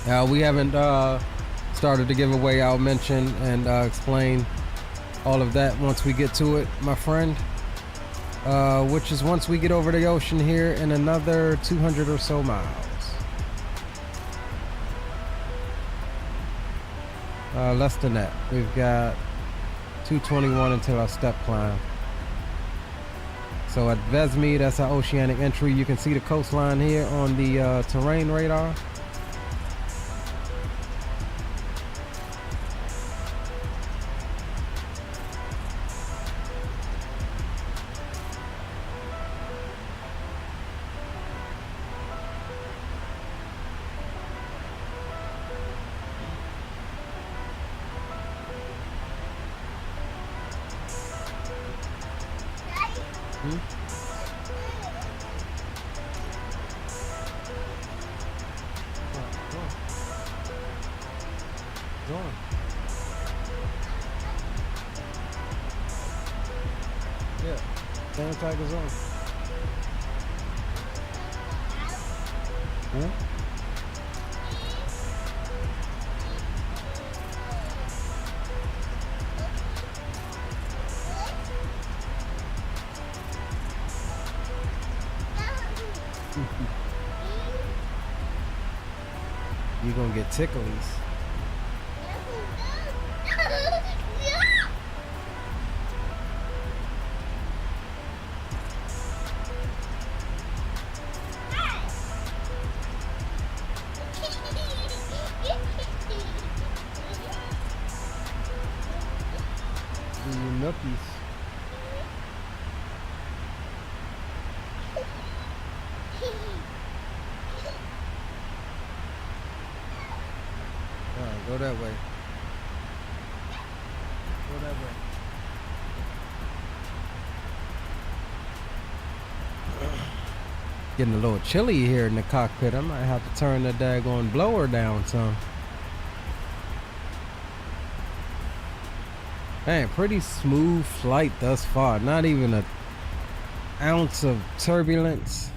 Now, we haven't started the giveaway. I'll mention and explain all of that once we get to it, my friend. Which is once we get over the ocean here in another 200 or so miles. Less than that. We've got 221 until our step climb. So at Vesme, that's our Oceanic entry. You can see the coastline here on the terrain radar. Yeah, damn Tiger's on. Huh? You're gonna get ticklies. Nookies. Go that way. Go that way. Getting a little chilly here in the cockpit. I might have to turn the daggone blower down some. Man, pretty smooth flight thus far. Not even an ounce of turbulence.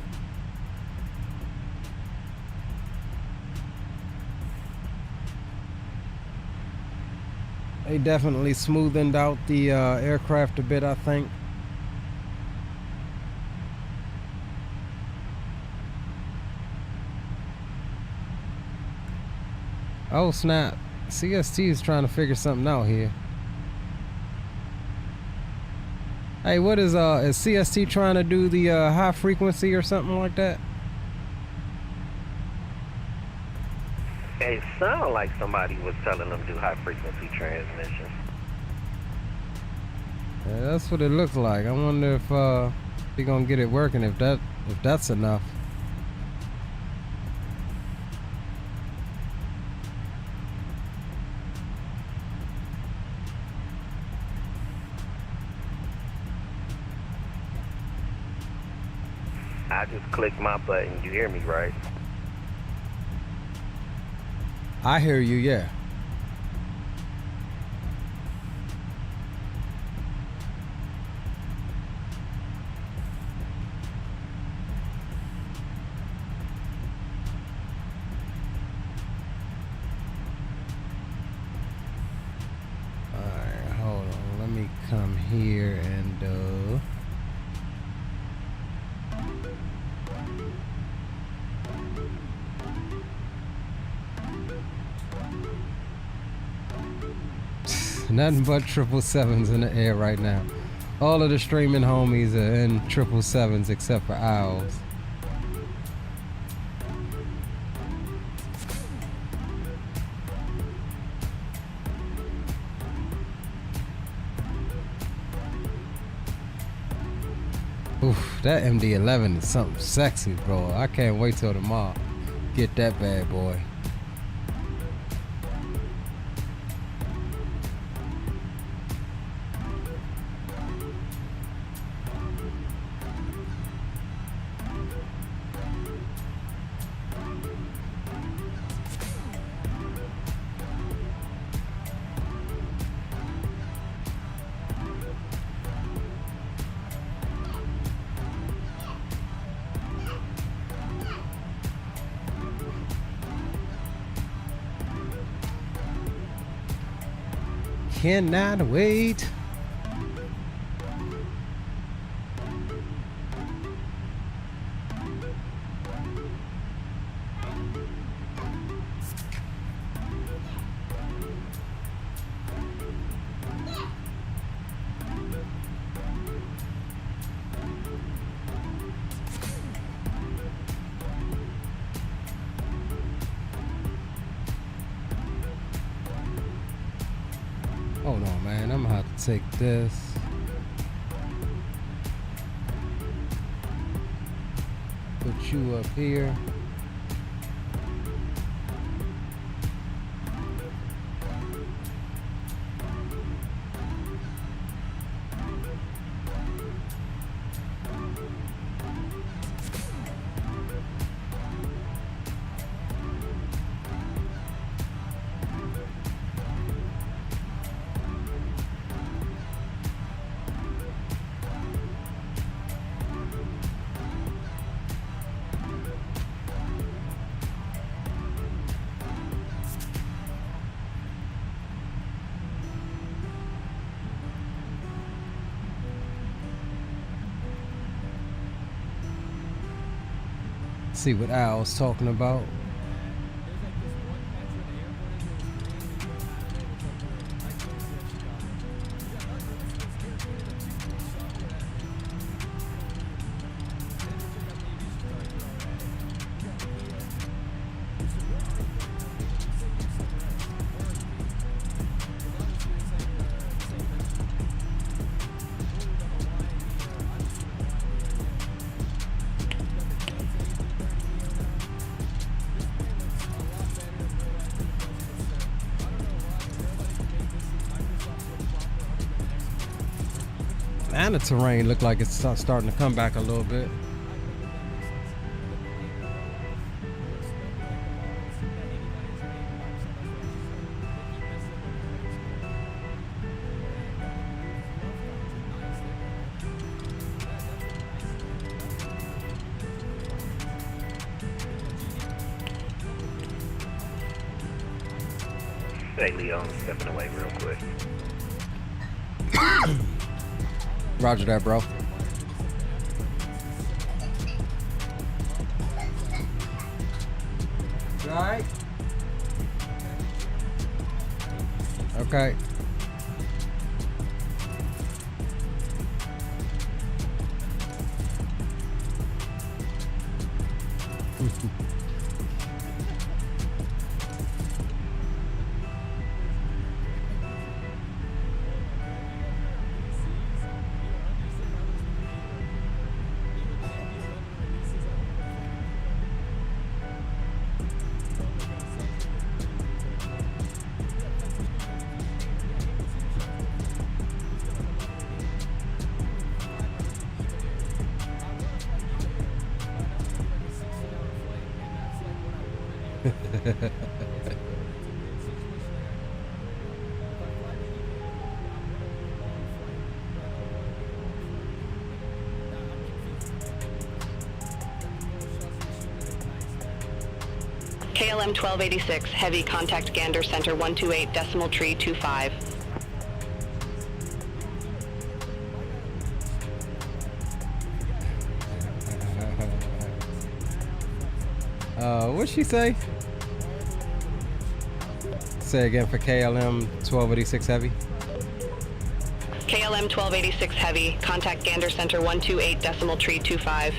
They definitely smoothened out the aircraft a bit, I think. Oh snap, CST is trying to figure something out here. Hey, what is CST trying to do, the high frequency or something like that? It sounded like somebody was telling them to do high frequency transmission. Yeah, that's what it looks like. I wonder if we're gonna get it working, if that's enough. I just clicked my button. You hear me, right? I hear you, yeah. Alright, hold on. Let me come here and nothing but 777s in the air right now. All of the streaming homies are in 777s except for ours. Oof, that MD-11 is something sexy, bro. I can't wait till tomorrow. Get that bad boy. Cannot wait. Hold on, man. I'm gonna have to take this. Put you up here. See what Al's talking about. Atlanta terrain look like it's starting to come back a little bit. Hey, Leon, stepping away real quick. Roger that, bro. Right. Okay. KLM 1286, heavy, contact Gander Center 128.325. What'd she say? Say again for KLM 1286 heavy. KLM 1286 heavy, contact Gander Center 128.325.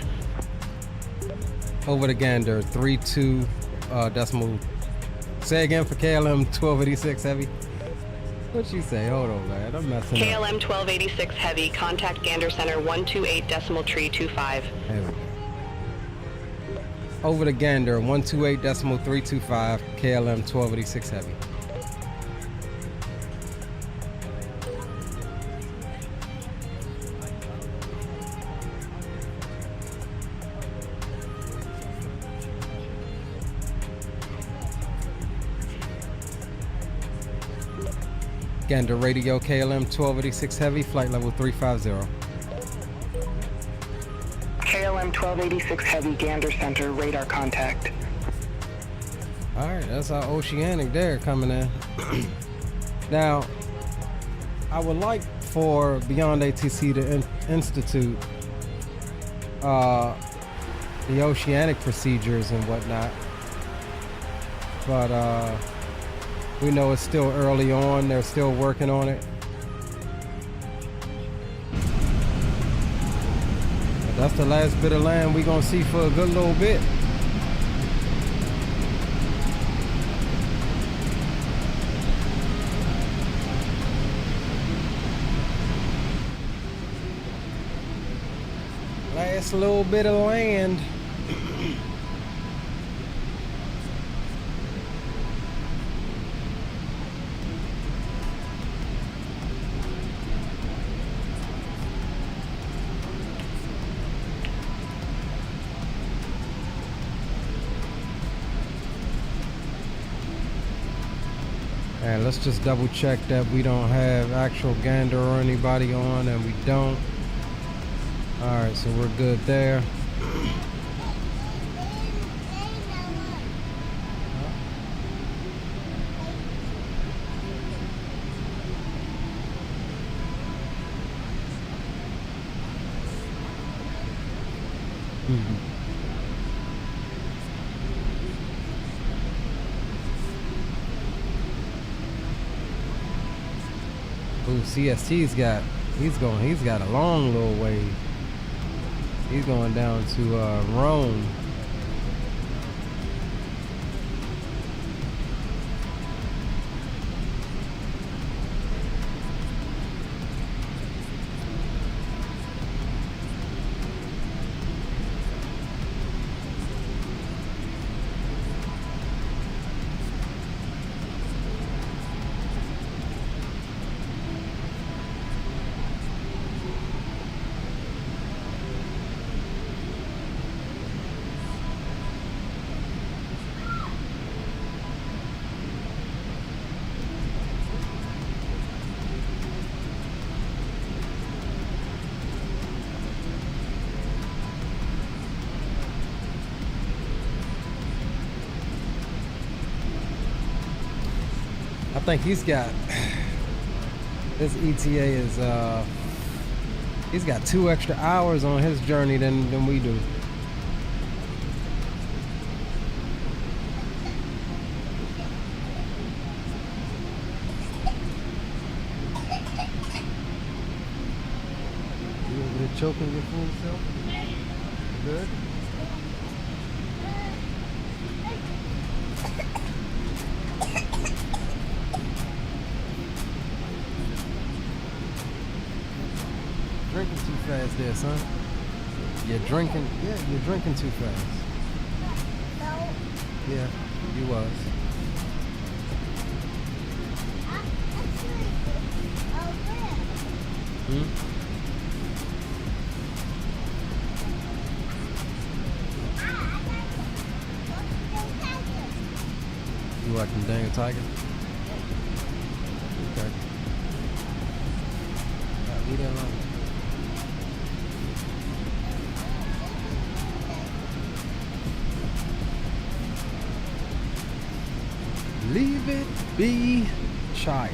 Over to Gander 32 decimal. Say again for KLM 1286 heavy. What'd she say? Hold on, man. I'm messing up. KLM 1286 heavy, contact Gander Center 128.325. There we go. Over to Gander 128.325 KLM 1286 heavy. Gander radio KLM 1286 heavy, flight level 350. KLM 1286 heavy, Gander Center, radar contact. Alright, that's our Oceanic there coming in. Now, I would like for Beyond ATC to institute the Oceanic procedures and whatnot. But we know it's still early on, they're still working on it. But that's the last bit of land we're gonna see for a good little bit. Last little bit of land. And let's just double check that we don't have actual Gander or anybody on, and we don't. Alright, so we're good there. Ooh, CST's got, he's got a long little way. He's going down to Rome. think he's got this ETA is he's got 2 extra hours on his journey than we do. You over there choking your food self? Good? Drinking too fast there, son. You're drinking, yeah, you're drinking too fast. Yeah, you was. Hmm? You watching Dang Tiger? Okay. Leave that alone. Leave it be, child.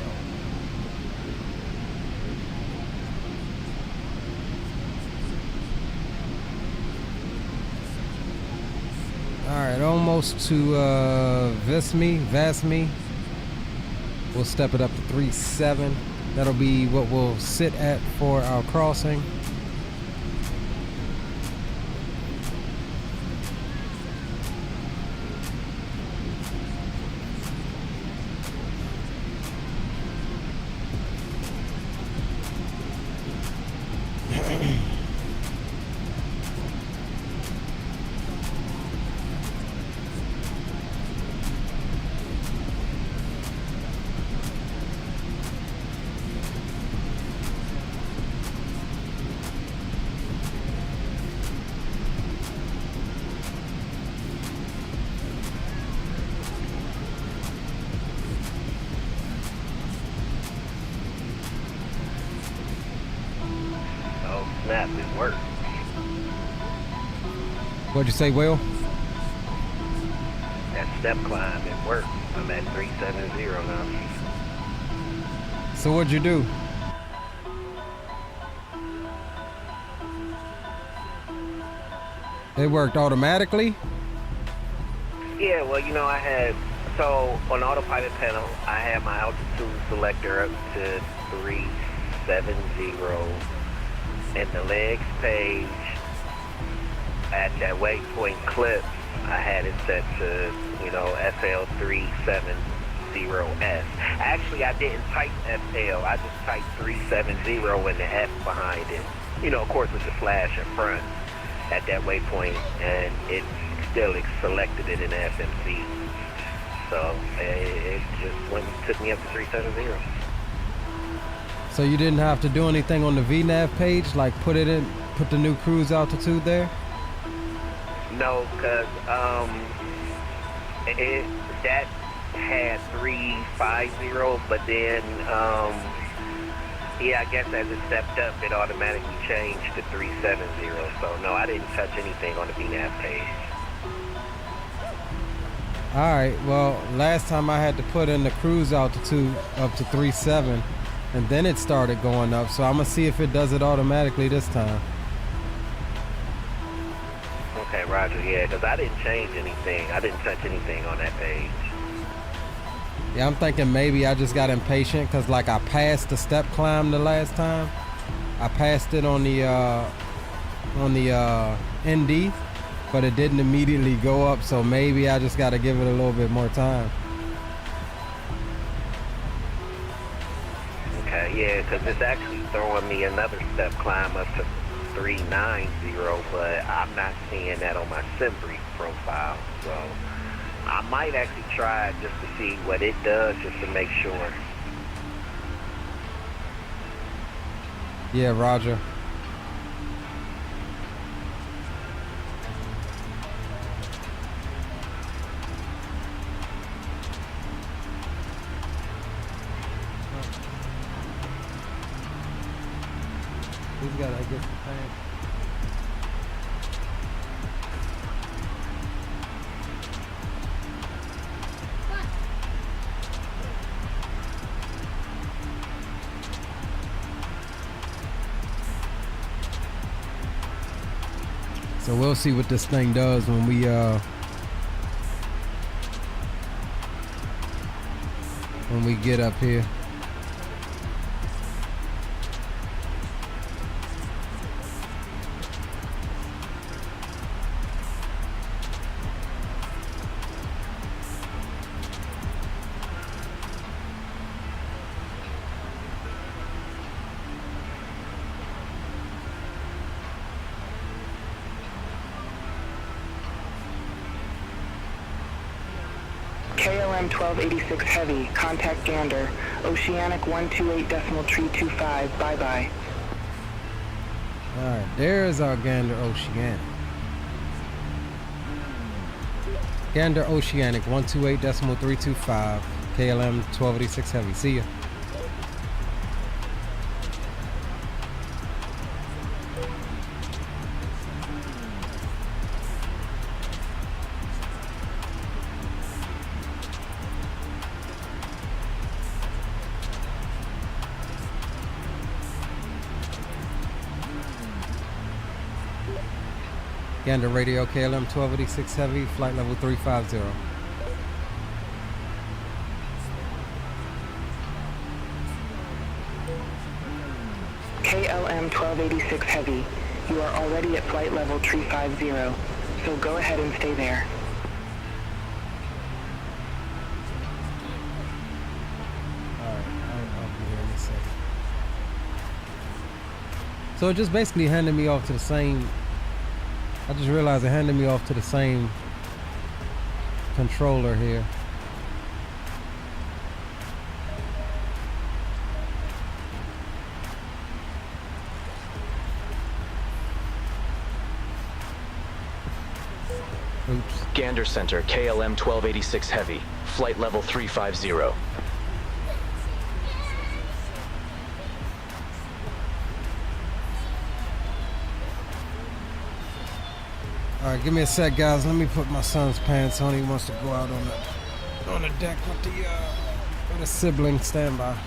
All right, almost to Vasmi. We'll step it up to 3.7. That'll be what we'll sit at for our crossing. Snap, it worked. What'd you say, Will? That step climb, it worked. I'm at 370 now. So what'd you do? It worked automatically? Yeah, well, you know, I had, so on autopilot panel, I had my altitude selector up to 370. And the legs page at that waypoint clip, I had it set to, you know, FL370S. Actually, I didn't type FL, I just typed 370 and the F behind it. You know, of course, with the slash in front at that waypoint, and it still selected it in the FMC. So it just took me up to 370. So you didn't have to do anything on the VNAV page, like put the new cruise altitude there? No, cause that had 350, but then yeah, I guess as it stepped up, it automatically changed to 370. So no, I didn't touch anything on the VNAV page. All right. Well, last time I had to put in the cruise altitude up to 3.7. And then it started going up, so I'm gonna see if it does it automatically this time. Okay, Roger, yeah, because I didn't change anything. I didn't touch anything on that page. Yeah, I'm thinking maybe I just got impatient, because like I passed the step climb the last time. I passed it on the ND, but it didn't immediately go up, so maybe I just gotta give it a little bit more time. Yeah, because it's actually throwing me another step climb up to 390, but I'm not seeing that on my SimBrief profile. So I might actually try it just to see what it does, just to make sure. Yeah, Roger. He's got, I guess, the tank. So we'll see what this thing does when we get up here. KLM 1286 Heavy, contact Gander, Oceanic 128.325, bye-bye. Alright, there's our Gander Oceanic. Gander Oceanic 128.325, KLM 1286 Heavy. See ya. Gander radio KLM 1286 Heavy, flight level 350. KLM 1286 Heavy, you are already at flight level 350, so go ahead and stay there. Alright, I'll be here in a second. So it just basically handed me off to the same. I just realized it handed me off to the same controller here. Oops. Gander Center, KLM 1286 Heavy, flight level 350. Alright, give me a sec, guys. Let me put my son's pants on. He wants to go out on the deck with the sibling standby.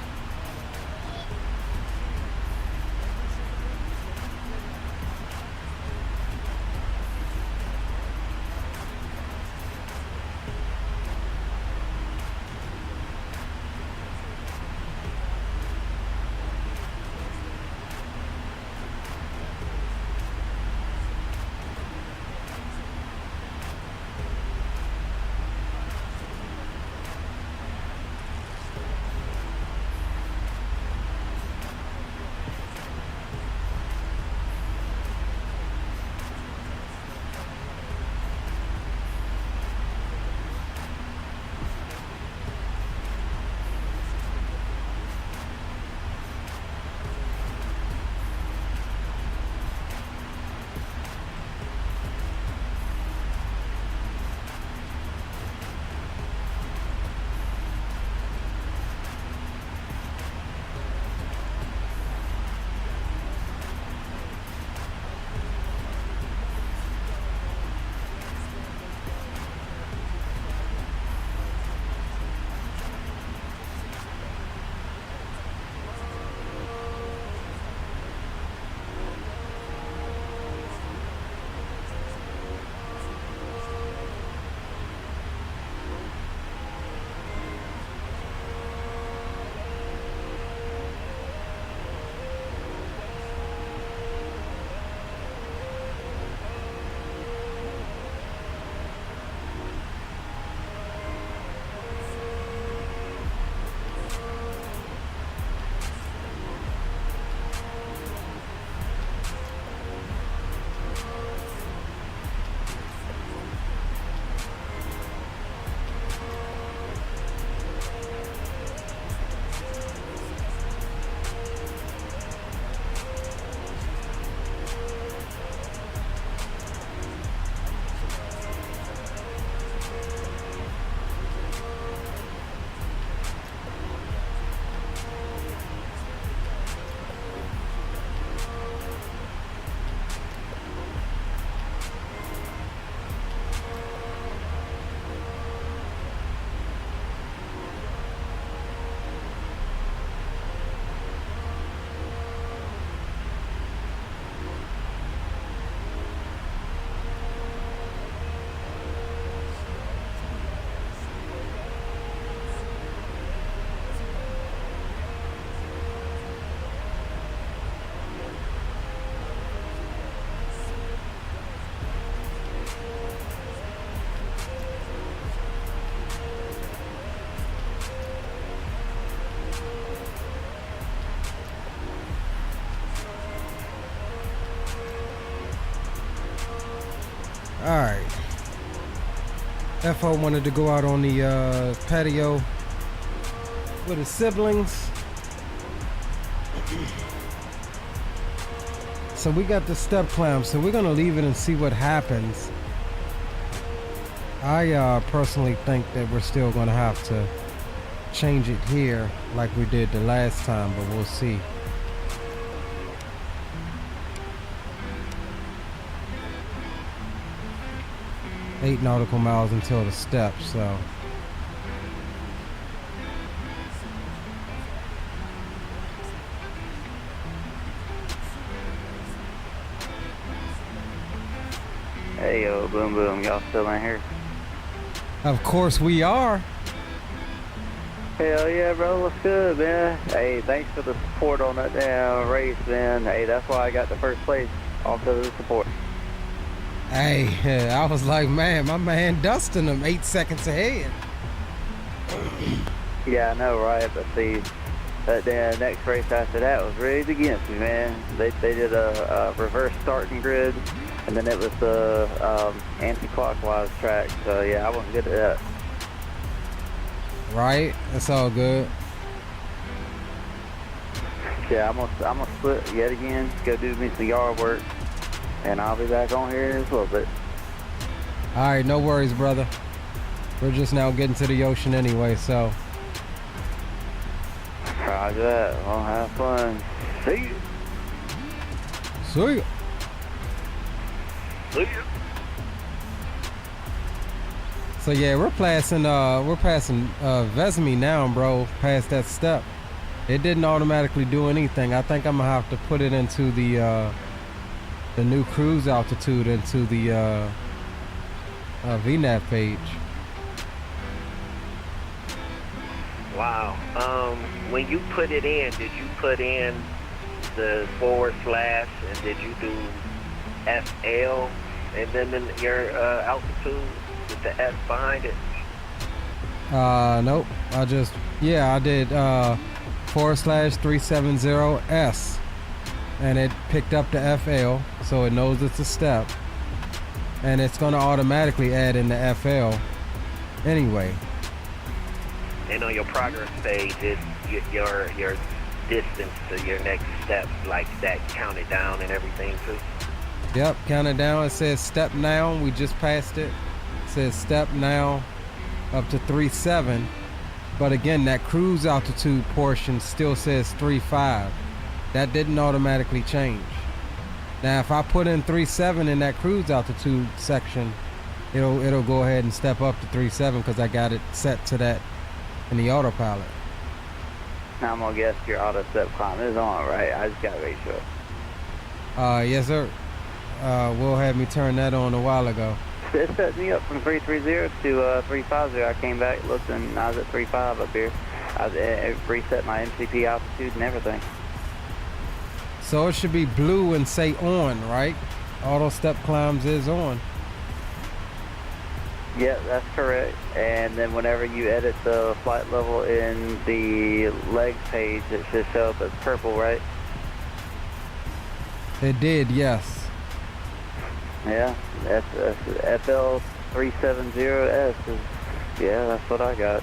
All right. FO wanted to go out on the patio with his siblings. So we got the step clamp, so we're gonna leave it and see what happens. I personally think that we're still gonna have to change it here like we did the last time, but we'll see. Eight nautical miles until the step, so Hey yo, boom boom, y'all still in here? of course we are. Hell yeah, bro, what's good, man? Hey, thanks for the support on that damn race, man. Hey, that's why I got the first place, off of the support. Hey, I was like, man, my man Dustin him 8 seconds ahead. Yeah, I know, right? But see, that damn next race after that was rigged against me, man. They did a reverse starting grid, and then it was the anti-clockwise track. So yeah, I wasn't good at that. Right? That's all good. Yeah, I'm gonna split yet again, go do me some yard work, and I'll be back on here in a little bit. All right, no worries, brother. We're just now getting to the ocean anyway, so. Roger that. Well, have fun. See you. See ya. See you. So yeah, we're passing Vesmi now, bro, past that step. It didn't automatically do anything. I think I'm gonna have to put it into the new cruise altitude into the VNAV page. Wow. When you put it in, did you put in the / and did you do FL and then your altitude with the S behind it? Nope. I did /370S, and it picked up the FL, so it knows it's a step, and it's gonna automatically add in the FL anyway. And on your progress page, it's your distance to your next step, like that counted down and everything too. Yep, counted down. It says step now. We just passed it. It says step now up to 3.7. But again, that cruise altitude portion still says 3.5. That didn't automatically change. Now, if I put in 3.7 in that cruise altitude section, it'll go ahead and step up to 3.7 because I got it set to that in the autopilot. Now I'm gonna guess your auto step climb is on, right? I just gotta make sure. Yes, sir. Will had me turn that on a while ago. It set me up from 330 to 350. I came back, looked, and I was at 3.5 up here. It reset my MCP altitude and everything. So it should be blue and say on, right? Auto step climbs is on. Yeah, that's correct. And then whenever you edit the flight level in the legs page, it should show up as purple, right? It did, yes. Yeah, that's FL370S. Yeah, that's what I got.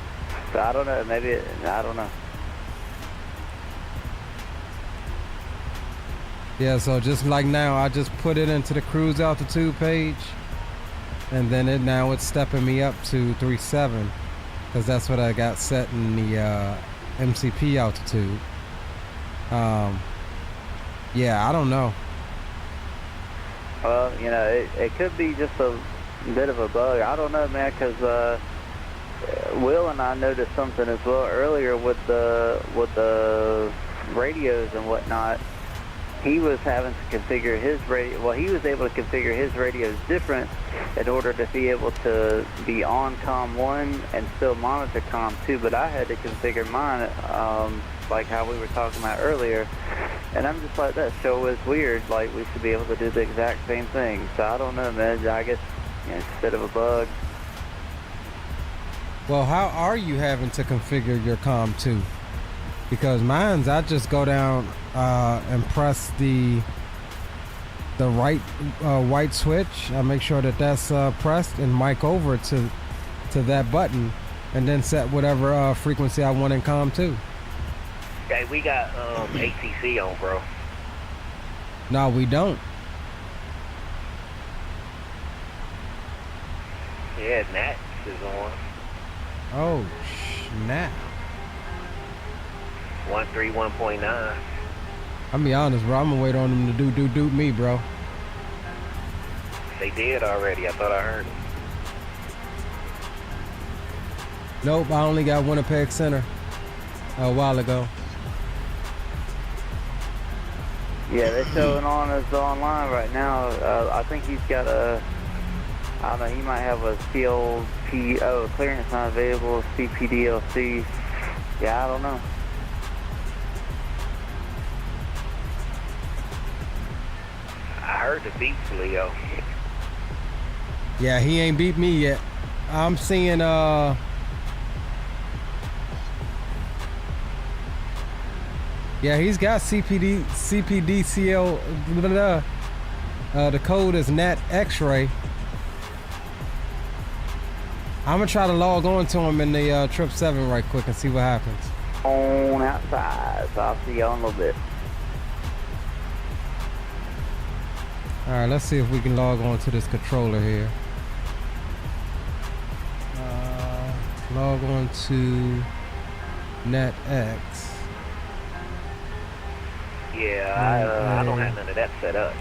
So I don't know, maybe, I don't know. Yeah, so just like now, I just put it into the cruise altitude page, and then it's stepping me up to 3.7, because that's what I got set in the MCP altitude. Yeah, I don't know. Well, you know, it could be just a bit of a bug. I don't know, man, because Will and I noticed something as well earlier with the radios and whatnot. He was having to configure his radio. Well, he was able to configure his radios different in order to be able to be on COM 1 and still monitor COM 2. But I had to configure mine, like how we were talking about earlier. And I'm just like, that show is weird. Like, we should be able to do the exact same thing. So I don't know, man. I guess instead of a bug. Well, how are you having to configure your COM 2? Because mine's, I just go down and press the the right white switch. I make sure that that's pressed and mic over to that button, and then set whatever frequency I want in COM 2. Okay, we got ATC on, bro. No, we don't. Yeah, Nats is on. Oh, snap. 131.9. I'll be honest, bro. I'm gonna wait on them to do me, bro. They did already. I thought I heard it. Nope, I only got Winnipeg Center a while ago. Yeah, they're showing on us online right now. I think he's got a, I don't know, he might have a CLPO, clearance not available, CPDLC. Yeah, I don't know. I heard the beats, Leo. Yeah, he ain't beat me yet. I'm seeing yeah, he's got CPDCL. The code is NAT X-ray. I'm gonna try to log on to him in the 777 right quick and see what happens. On outside, so I'll see y'all in a little bit. All right, let's see if we can log on to this controller here. Log on to NetX. Yeah, I don't have none of that set up.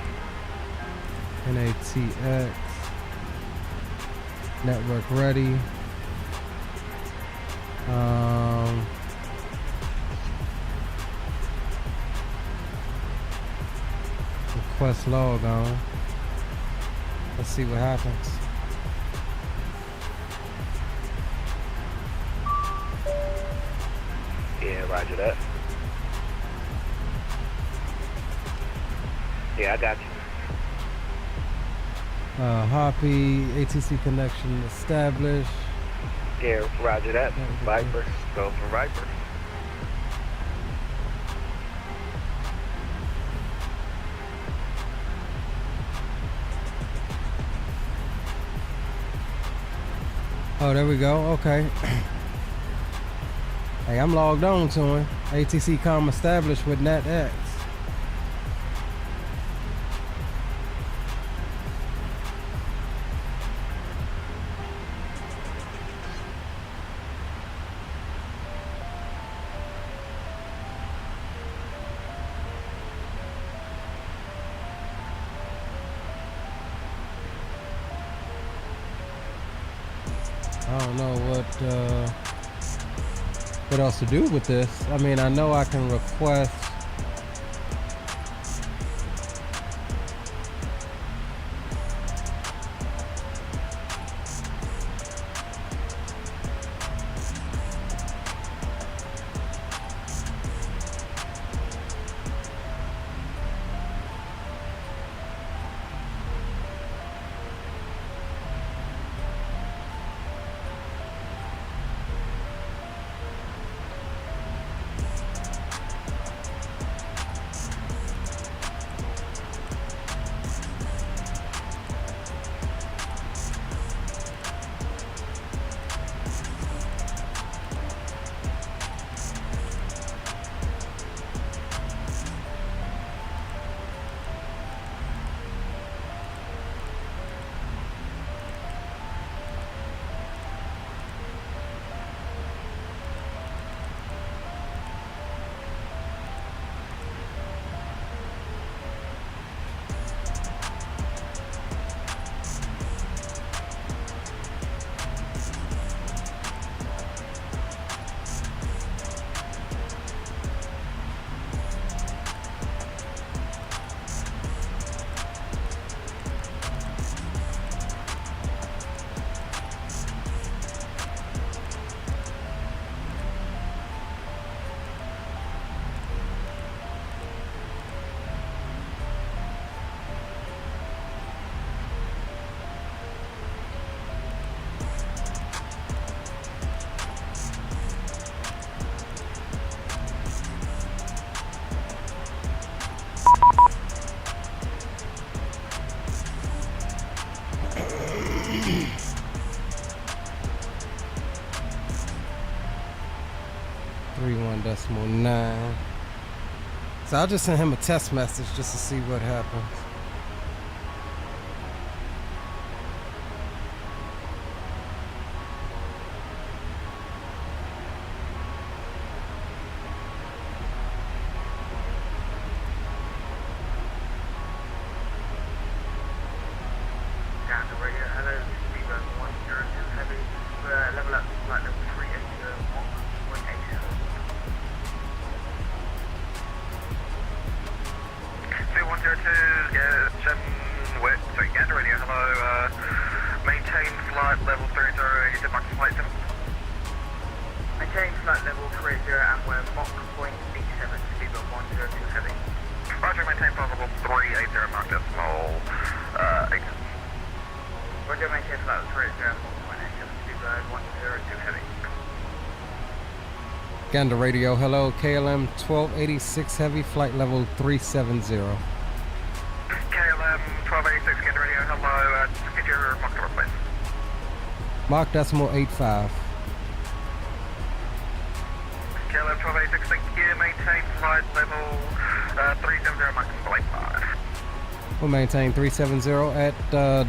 NATX. Network ready. Request log on. Let's see what happens. Yeah, roger that. Yeah, I got you. Hoppy, ATC connection established. Yeah, roger that. Viper, go for Viper. Oh, there we go. Okay. Hey, I'm logged on to him. ATC comm established with NetX. I don't know what else to do with this. I mean, I know I can request. .9. So I'll just send him a test message just to see what happens. Gander radio, hello, KLM 1286 Heavy, flight level 370. KLM 1286, Gander radio, hello, get your Mach number, please. Mach decimal 85. KLM 1286, thank you, maintain flight level 370, Mach number 85. We'll maintain 370 at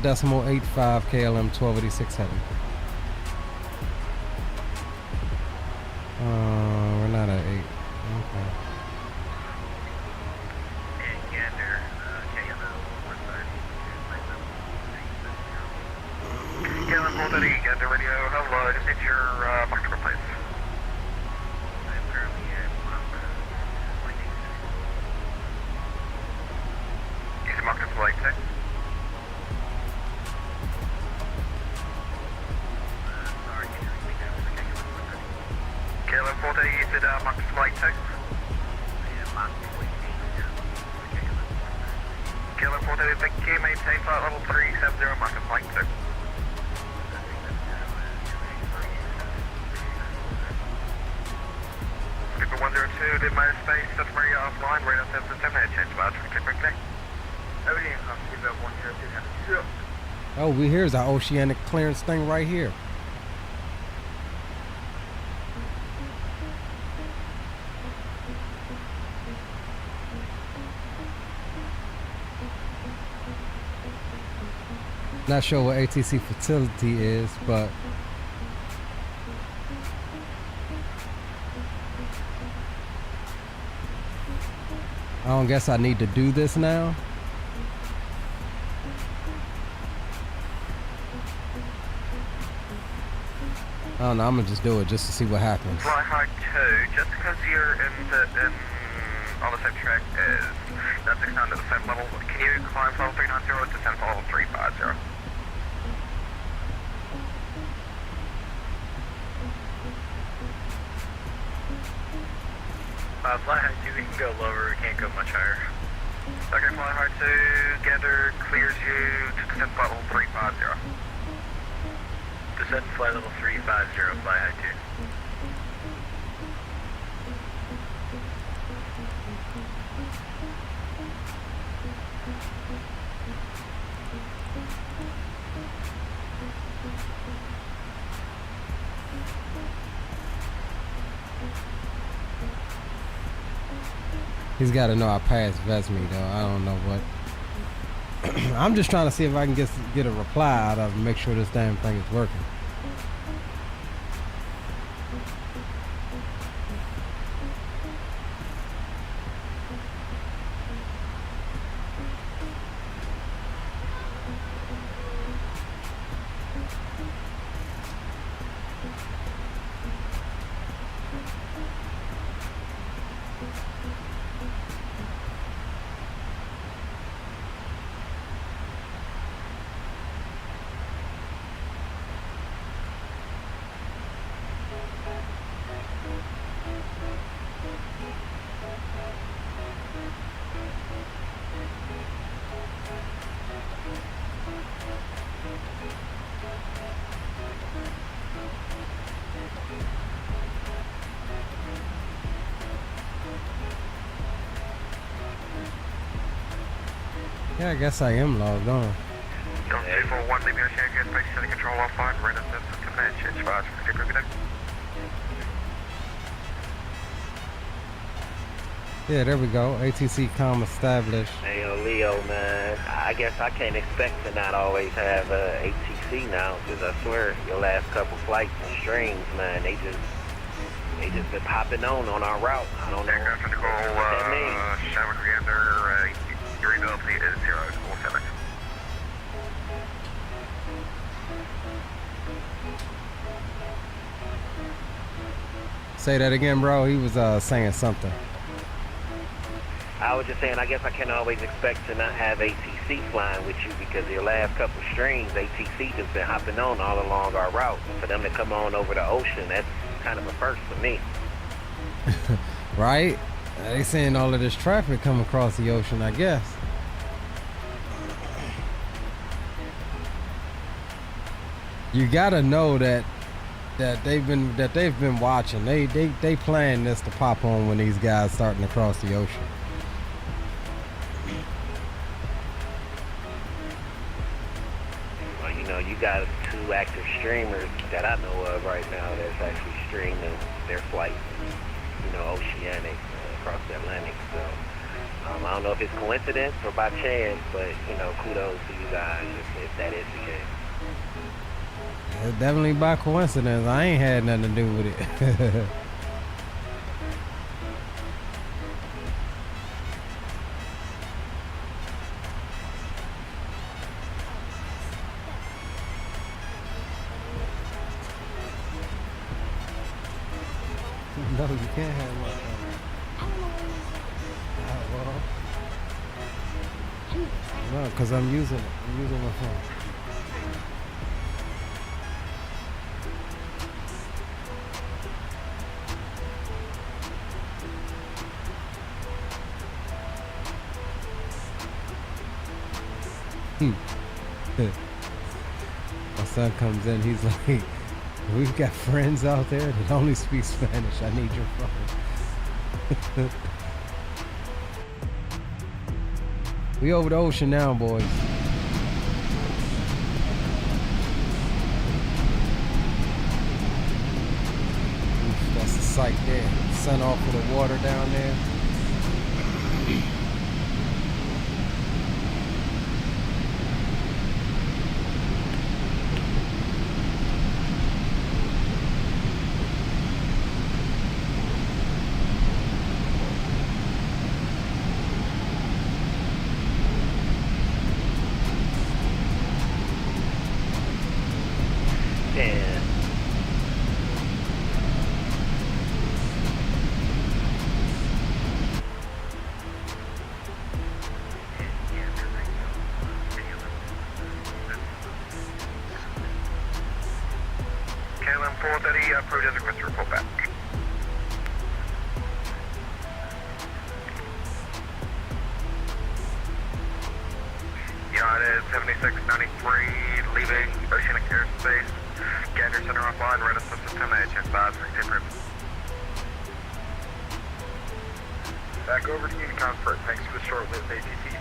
decimal 85, KLM 1286 Heavy. We're not at 8. Okay. Gander, KLM 430. KLM 430, Gander radio, hello, just hit your Mach number, please. I'm currently at Mach 86. Use Mach number 86. KLM 430, you said Mach flight 2? KLM 430, thank you, maintain flight level 370, Mach flight 2. Skipper 102, did my space, that's Maria offline, radar 777, change about 20 quickly. Everything comes, Skipper 102, Oh, here's our Oceanic clearance thing right here. Not sure what ATC facility is, but I don't guess I need to do this now. I don't know, I'm gonna just do it just to see what happens. Fly high 2, just because you're on the same track as that's down to the same level, can you climb level 390 or descend to level 350? Fly high 2, we can go lower, we can't go much higher. Okay, fly high 2, Gander clears you to descend flight level 350. Descend flight level 350, fly high 2. He's got to know I passed Vesme though. I don't know what. I'm just trying to see if I can get a reply out of him, make sure this damn thing is working. Yeah, I guess I am logged on. Delta 241, leaving Oceanic airspace, setting control offline, radar system edge, edge 5, good day. Yeah, there we go. ATC comm established. Hey, yo, Leo, man. I guess I can't expect to not always have ATC now, because I swear your last couple flights and streams, man, they just been popping on our route. I don't know what that means. Shamrock Gander, your availability is 007. Say that again, bro. He was saying something. I was just saying, I guess I can't always expect to not have ATC flying with you because your last couple streams, ATC just been hopping on all along our route. And for them to come on over the ocean, that's kind of a first for me. Right? They saying all of this traffic come across the ocean, I guess. You gotta know that they've been watching. They plan this to pop on when these guys starting to cross the ocean. Well, you know, you got 2 active streamers that I know of right now that's actually streaming their flights, you know, Oceanic across the Atlantic. So I don't know if it's coincidence or by chance, but you know, kudos to you guys if that is the case. It's definitely by coincidence. I ain't had nothing to do with it. No, you can't have my phone. No, because I'm using it. I'm using my phone. My son comes in, he's like, we've got friends out there that only speak Spanish. I need your phone. We over the ocean now, boys. Oof, that's the sight there. Sun off of the water down there. KLM 430, approved as requested, report back. Yacht is 7693, leaving Oceanic airspace. Gander center offline, radar system edge, 5, 16 proof. Back over to Union Comfort. Thanks for the short-lived ATC here.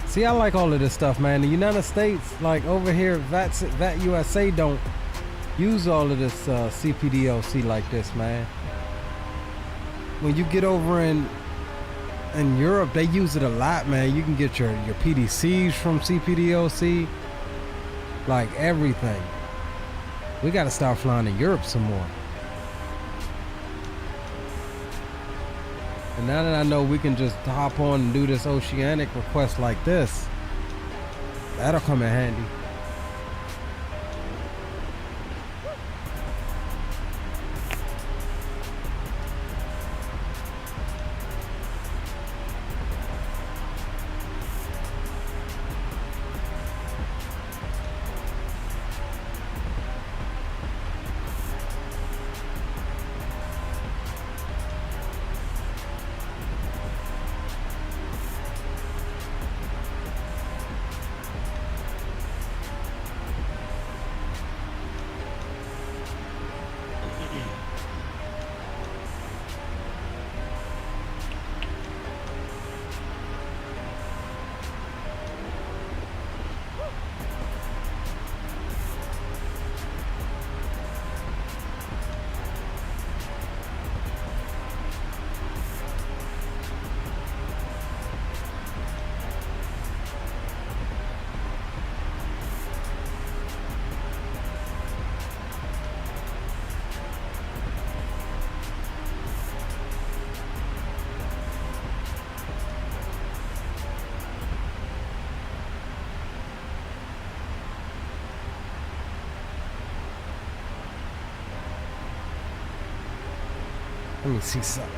See, I like all of this stuff, man. The United States, like over here, VAT USA don't use all of this CPDLC like this, man. When you get over in Europe, they use it a lot, man. You can get your PDCs from CPDLC, like everything. We got to start flying in Europe some more. And now that I know we can just hop on and do this Oceanic request like this, that'll come in handy. Let me see something.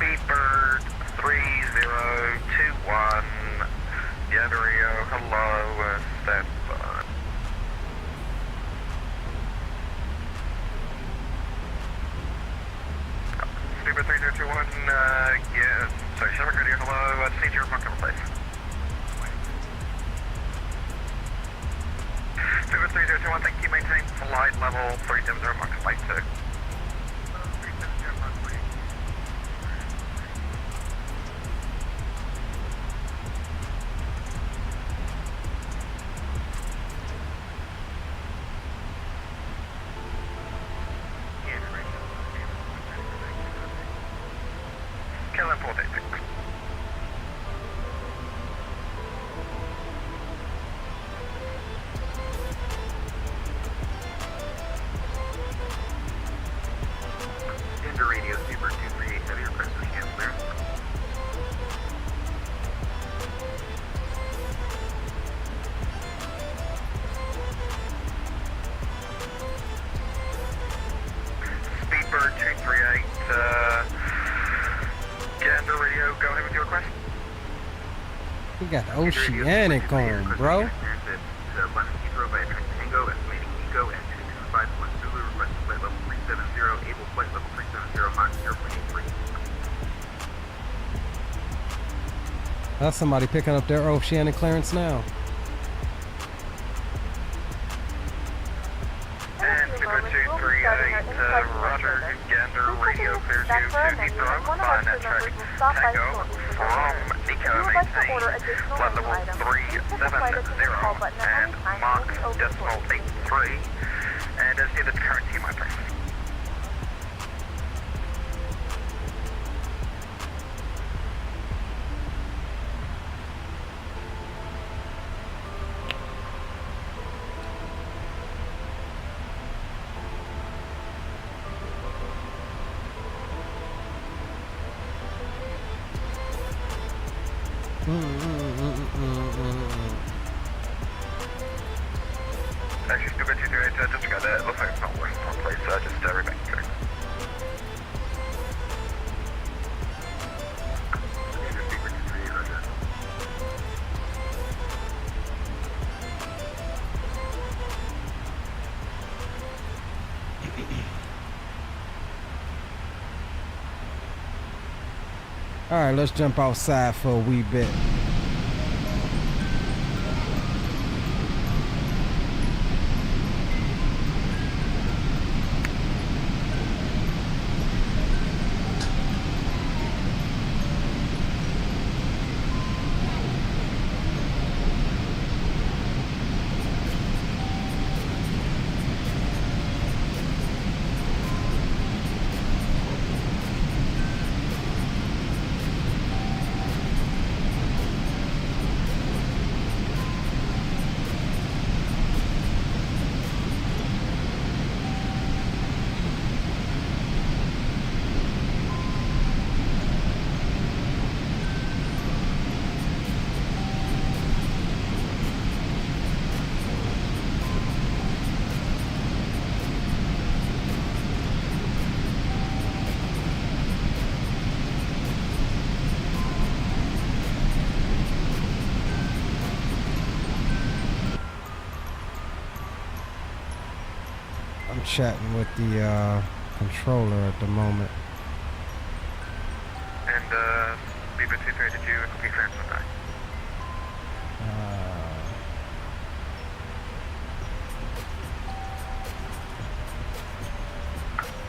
Speedbird 3021, Yadrio, hello, stand by. Speedbird 3021, yeah, sorry, Suffolk Radio, hello, just need your mark number, please. Speedbird 3021, thank you, maintain flight level 370, mark flight 2. KLM 486. Into radio Super 238 heavy request for scan clearance. Speedbird 238, Gander Radio, go ahead with your request. We got Oceanic on, bro. That's somebody picking up their Oceanic clearance now. And Super 238, Roger, Gander Radio clears you to Heathrow, flying at track Takeoff from Nico, maintain flight level 370 and Mach decimal 83, and as needed current T minus. Actually, Stupid 238, just got it. Looks like it's not working properly, so just reback to it. All right, let's jump outside for a wee bit. Chatting with the controller at the moment. And Beaver 23, did you complete clearance with that?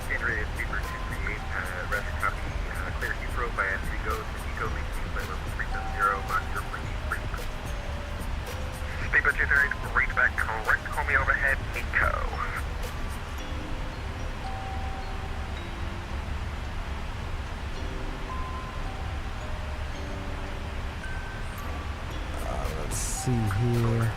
Andrea, it's Beaver 238, rest copy, clear Heathrow by entry go to Eco, maintain by level 370, box 0.83. Beaver 238, rate back correct, call me overhead, Eco. See here.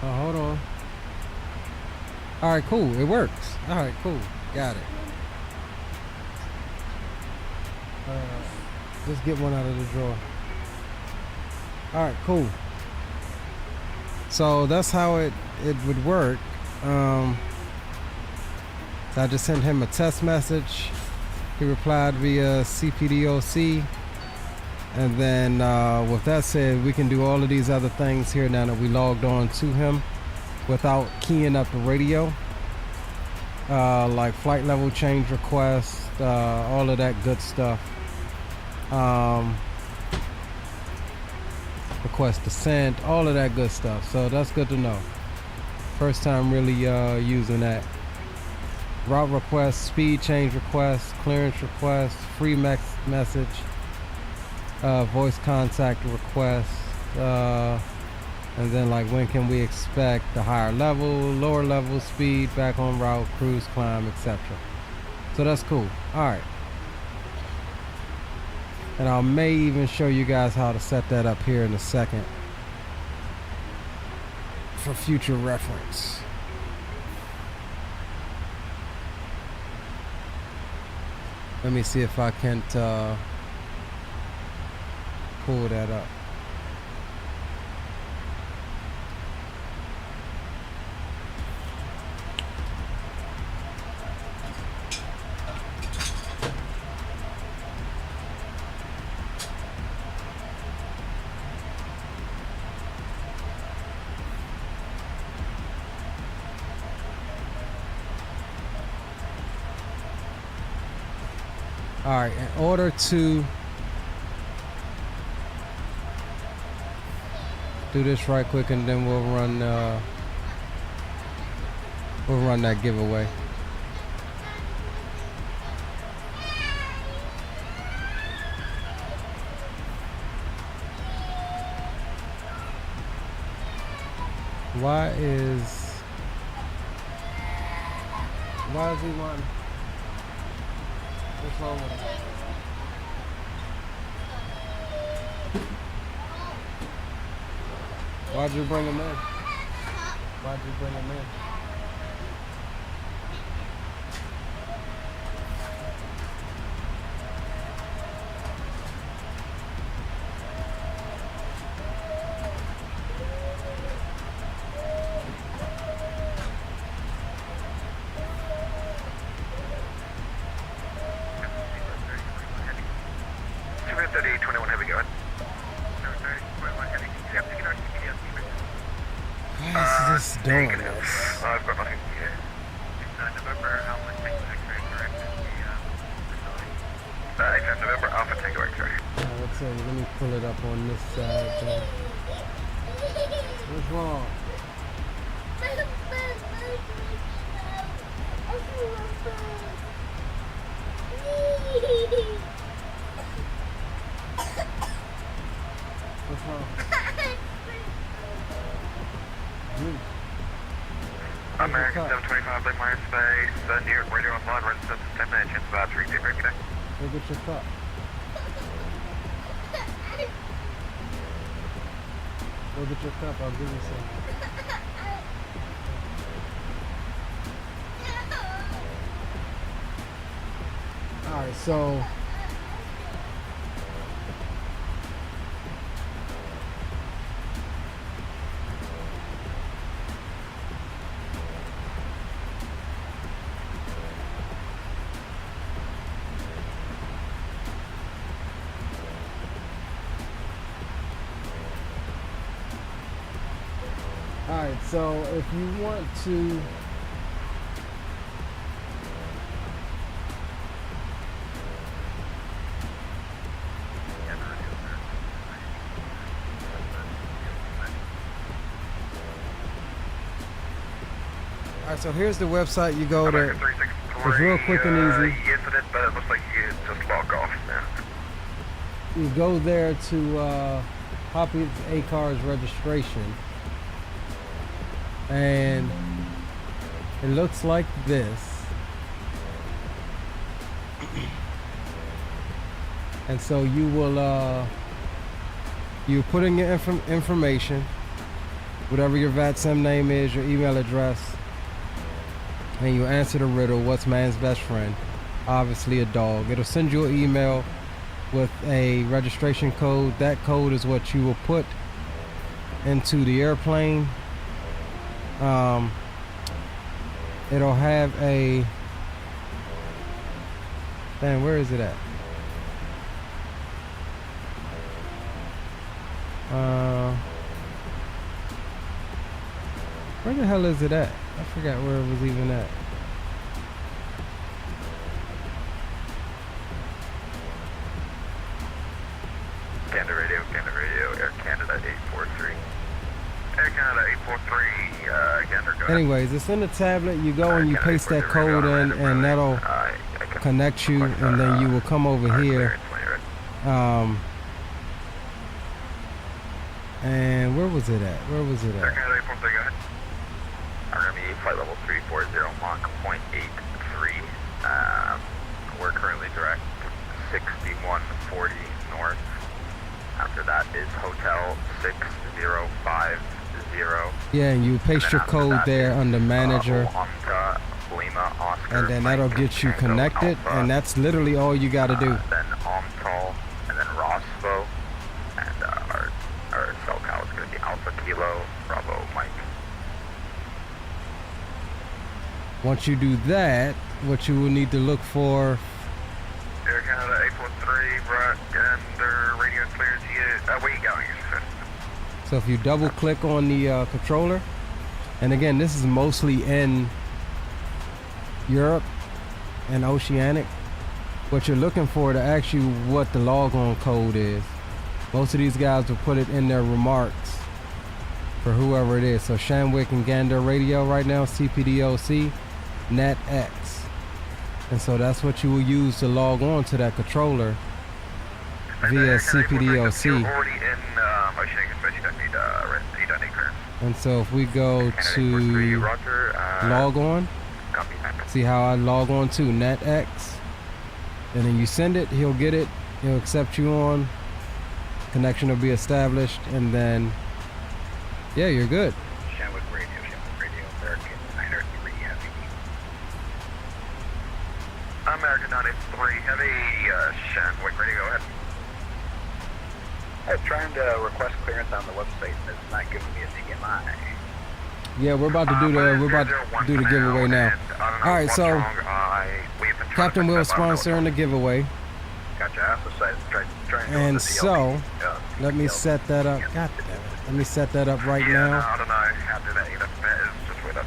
Oh, hold on. All right, cool. It works. All right, cool. Got it. Just get one out of the drawer. All right, cool. So that's how it would work. So I just sent him a test message. He replied via CPDOC. And then with that said, we can do all of these other things here now that we logged on to him without keying up the radio. Like flight level change request, all of that good stuff. Request descent, all of that good stuff. So that's good to know. First time really using that. Route request, speed change request, clearance request, free message, voice contact request, and then like when can we expect the higher level, lower level, speed, back on route, cruise, climb, etc. So that's cool. All right. And I may even show you guys how to set that up here in a second for future reference. Let me see if I can't pull that up. All right, in order to do this right quick, and then we'll run that giveaway. Why is he wanting? What's wrong with him? Why'd you bring him in? Why'd you bring him in? Why is this doing this? I've got nothing here. November Alpha Tango X-ray corrected the November Alpha Tango X-ray. Let's see, let me pull it up on this side. What's wrong? What's wrong? American 725, Lake Myers Space, New York Radio Online, residence 10 minutes, chance about 3 deep break today. Go get your cup. Go get your cup, I'll give you some. Alright, so so if you want to Alright, so here's the website you go to. It's real quick and easy. Yes, it is, but it looks like you just log off now. You go there to copy a car's registration. And it looks like this. And so you will you put in your information, whatever your VATSIM name is, your email address, and you answer the riddle, what's man's best friend? Obviously a dog. It'll send you an email with a registration code. That code is what you will put into the airplane. It'll have a, damn, where is it at? Where the hell is it at? I forgot where it was even at. Canada Radio, Air Canada 843. Air Canada 843, Gander, go ahead. Anyways, it's in the tablet. You go and you paste that code in, and that'll connect you, and then you will come over here. And where was it at? Where was it Air at? Canada 843, go ahead. RME flight level 340 Mach 0.83. We're currently direct 6140 north. After that is Hotel 6050. Yeah, and you paste your code there under manager, and then that'll get you connected, and that's literally all you got to do. Then Omtal, and then Rosvo, and our SoCal is going to be Alpha Kilo Bravo Mike. Once you do that, what you will need to look for. Air Canada 843, Brett, Gander, radio clear to you. Where you going? So if you double click on the controller, and again, this is mostly in Europe and Oceanic. what you're looking for to ask you what the logon code is. Most of these guys will put it in their remarks for whoever it is. So Shanwick and Gander Radio right now, CPDOC, NetX. And so that's what you will use to log on to that controller via CPDOC. And so if we go to log on, see how I log on to NetX, and then you send it, he'll get it, he'll accept you on, connection will be established, and then yeah, you're good. Shanwick Radio, American 903 Heavy. American 903 Heavy, Shanwick Radio, go ahead. I was trying to request clearance on the website and it's not giving me a TMI. Yeah, we're about to do the giveaway now. All right, so Captain Will sponsoring the giveaway. Gotcha. And so let me set that up. God damn it. Let me set that up right now. I don't know how to do that either. It's just weird.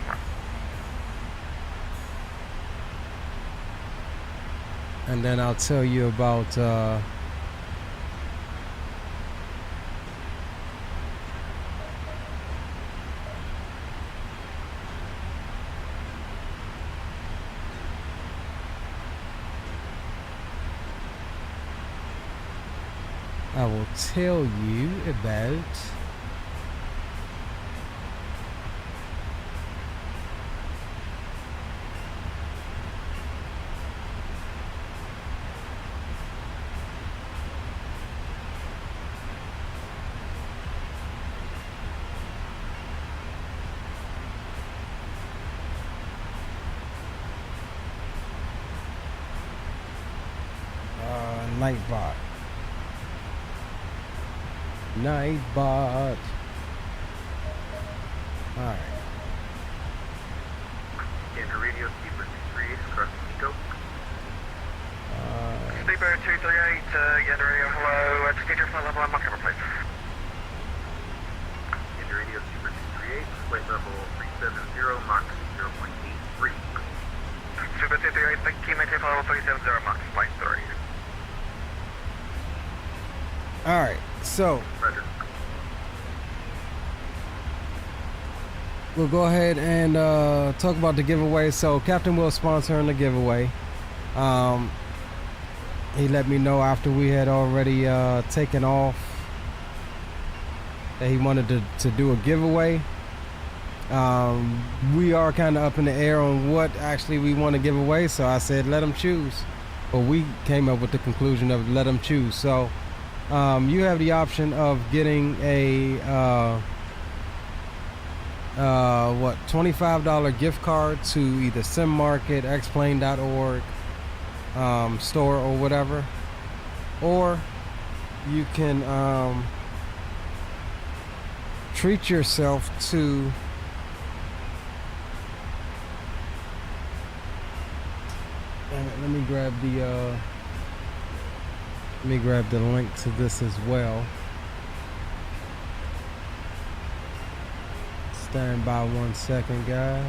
And then I'll tell you about I will tell you about Nightbot. Nightbot. Alright. Gander Radio, Sleeper 238, across Mexico. Sleeper 238, Gander Radio, hello. Just need your flight level on my camera, please. Gander Radio, Sleeper 238, flight level 370, Mach 0.83. Sleeper 238, thank you, maintain flight level 370, Mach flight 3. Alright, so we'll go ahead and talk about the giveaway. So Captain Will sponsoring the giveaway. He let me know after we had already taken off that he wanted to do a giveaway. We are kind of up in the air on what actually we want to give away, so I said let him choose. But we came up with the conclusion of let him choose. So you have the option of getting a $25 gift card to either Sim Market, xplane.org, store or whatever, or you can treat yourself to let me grab the link to this as well. Stand by 1 second, guys.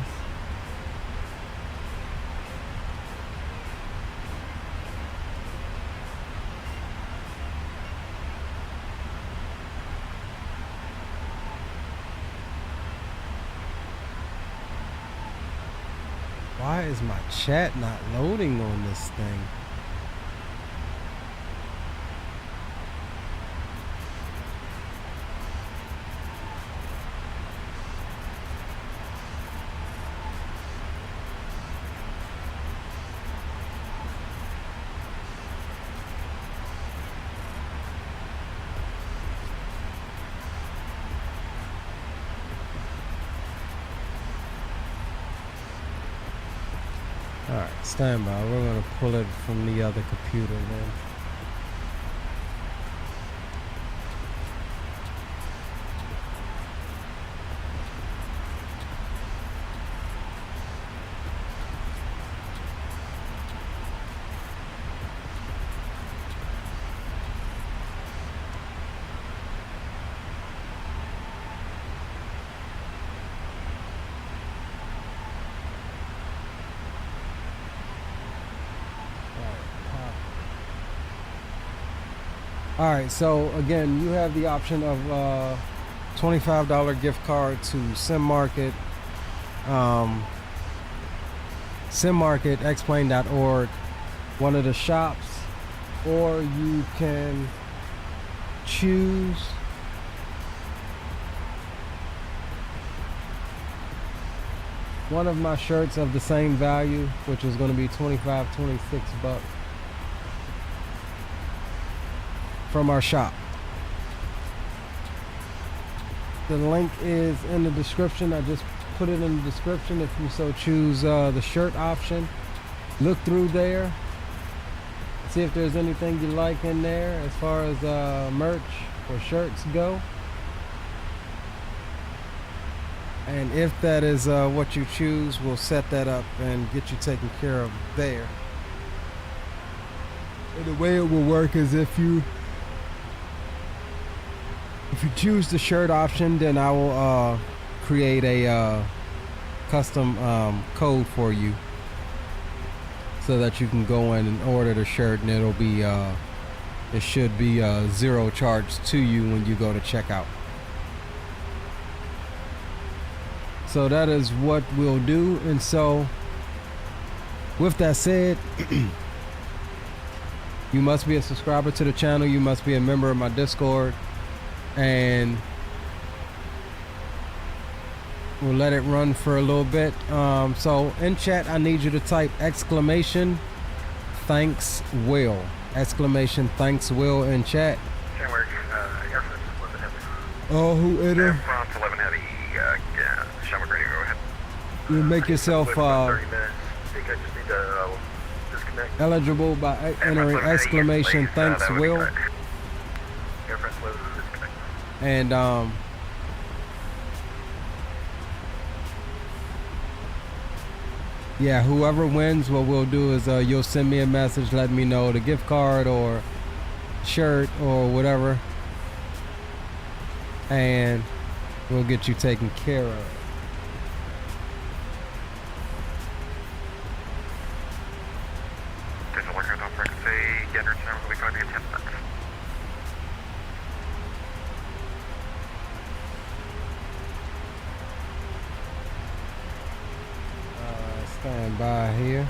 Why is my chat not loading on this thing? Alright, stand by. We're going to pull it from the other computer then. All right, so again, you have the option of $25 gift card to SimMarket, SimMarket, Xplane.org, one of the shops, or you can choose one of my shirts of the same value, which is going to be 25, 26 bucks from our shop. The link is in the description. I just put it in the description if you so choose the shirt option. Look through there, see if there's anything you like in there as far as merch or shirts go. And if that is what you choose, we'll set that up and get you taken care of there. And the way it will work is if you choose the shirt option, then I will create a custom code for you so that you can go in and order the shirt, and it'll be it should be zero charge to you when you go to checkout. So that is what we'll do. And so with that said, you must be a subscriber to the channel, you must be a member of my Discord, and we'll let it run for a little bit. So in chat, I need you to type exclamation thanks Will, exclamation thanks Will in chat. Oh, who it is? You make yourself eligible by entering exclamation thanks Will. And yeah, whoever wins, what we'll do is you'll send me a message letting me know the gift card or shirt or whatever, and we'll get you taken care of. Stand by here.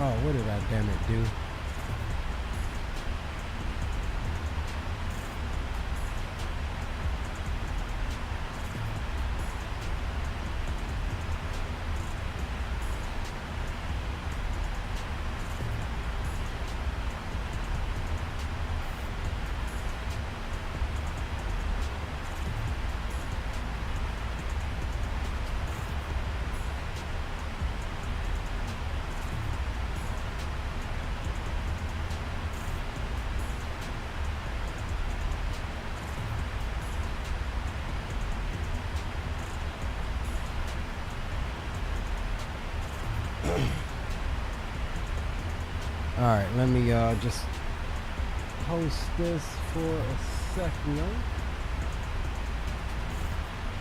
Oh, what did I damn it do? All right, let me just post this for a second.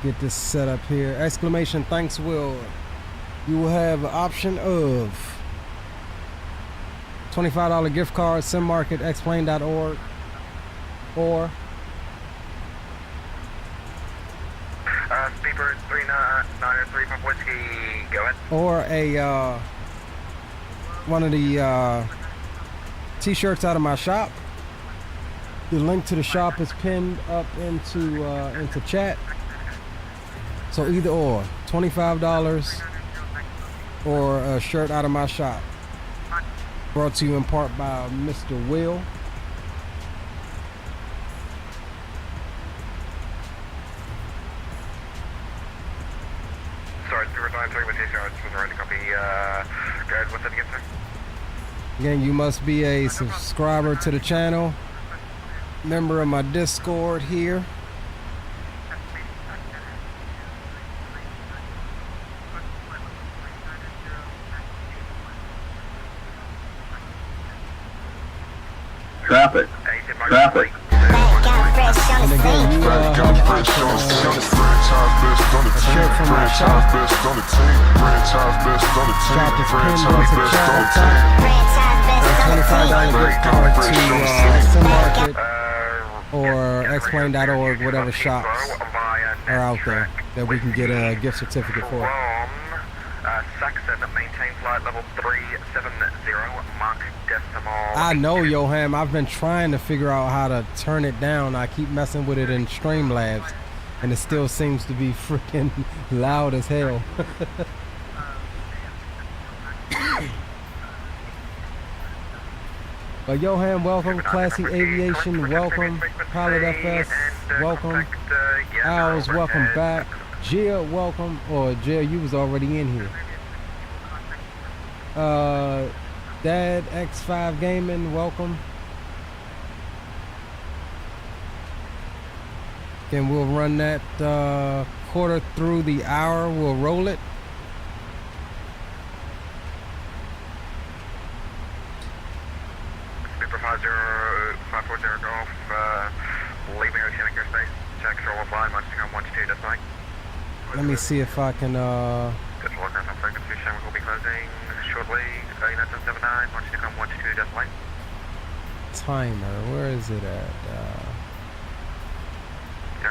Get this set up here. Exclamation thanks Will. You will have an option of $25 gift card, SimMarket, Xplane.org, or Speedbird for 3935 Whiskey, go ahead. Or a one of the t-shirts out of my shop. The link to the shop is pinned up into chat. So either or, $25 or a shirt out of my shop. Brought to you in part by Mr. Will. Sorry, 393 with you, sir. It's the right copy. Go ahead, what's that again, sir? Again, you must be a subscriber to the channel, member of my Discord here. Traffic. Traffic. And again, you have a shirt from my shop. Shop is pinned onto the chat. $25 gift card to Sim Market or xplain.org, whatever shops are out there that we can get a gift certificate for. Saxon, maintain flight level 370, Mach decimal. I know, Yoham. I've been trying to figure out how to turn it down. I keep messing with it in Streamlabs, and it still seems to be freaking loud as hell. But Yoham, welcome. Classy Aviation, welcome. Pilot FS, welcome. Owls, welcome back. Gia, welcome. Or Gia, you was already in here. Dad X5 Gaming, welcome. Then we'll run that quarter through the hour. We'll roll it. Super 540 Golf, leaving Oceanic airspace. Check control offline, much to come 122, that's fine. Let me see if I can Good luck on frequency, Shamrock will be closing shortly. 9779, much to come 122, that's fine. timer. Where is it at?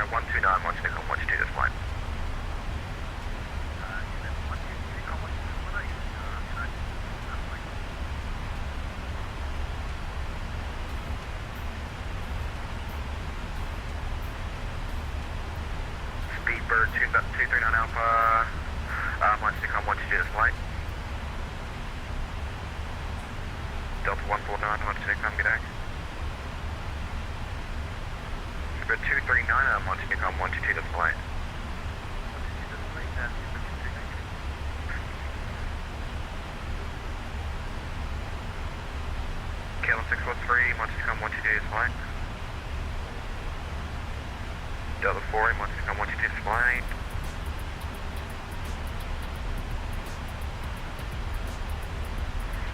129, much to come 122, that's fine. Speedbird 239 Alpha, much to come 122, that's fine. Delta 149, much to come, good day. Speedbird 239, much to come 122, that's fine. KLM 643, much to come 122, that's fine. Delta 4, much to come 122, that's fine.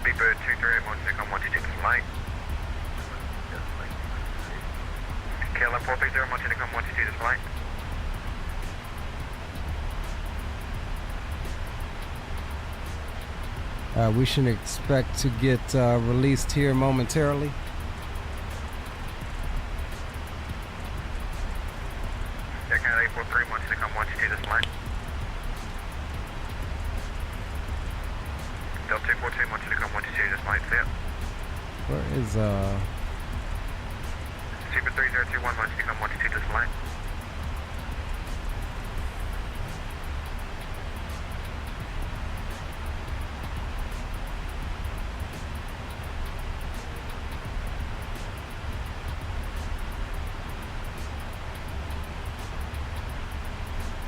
Speedbird 238, much to come 122, that's fine. KLM 430, much to come 122, that's fine. We should expect to get released here momentarily. Yeah, Canada 843, much to come 122, that's fine. Delta 242, much to come 122, that's fine, see ya. Where is Super 3021, much to come 122, that's fine.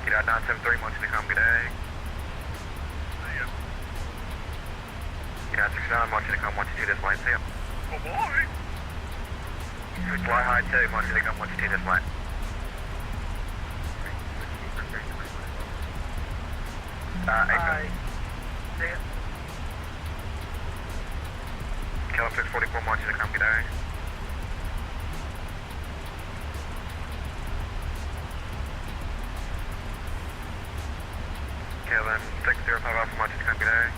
Get out 973, much to come, good day. Get out 69, much to come 122, that's fine, see ya. Oh boy! Fly high 2, much to come 122, that's fine. Hi. See ya. KLM 644, much to come, good day. KLM 605 Alpha, much to come, good day.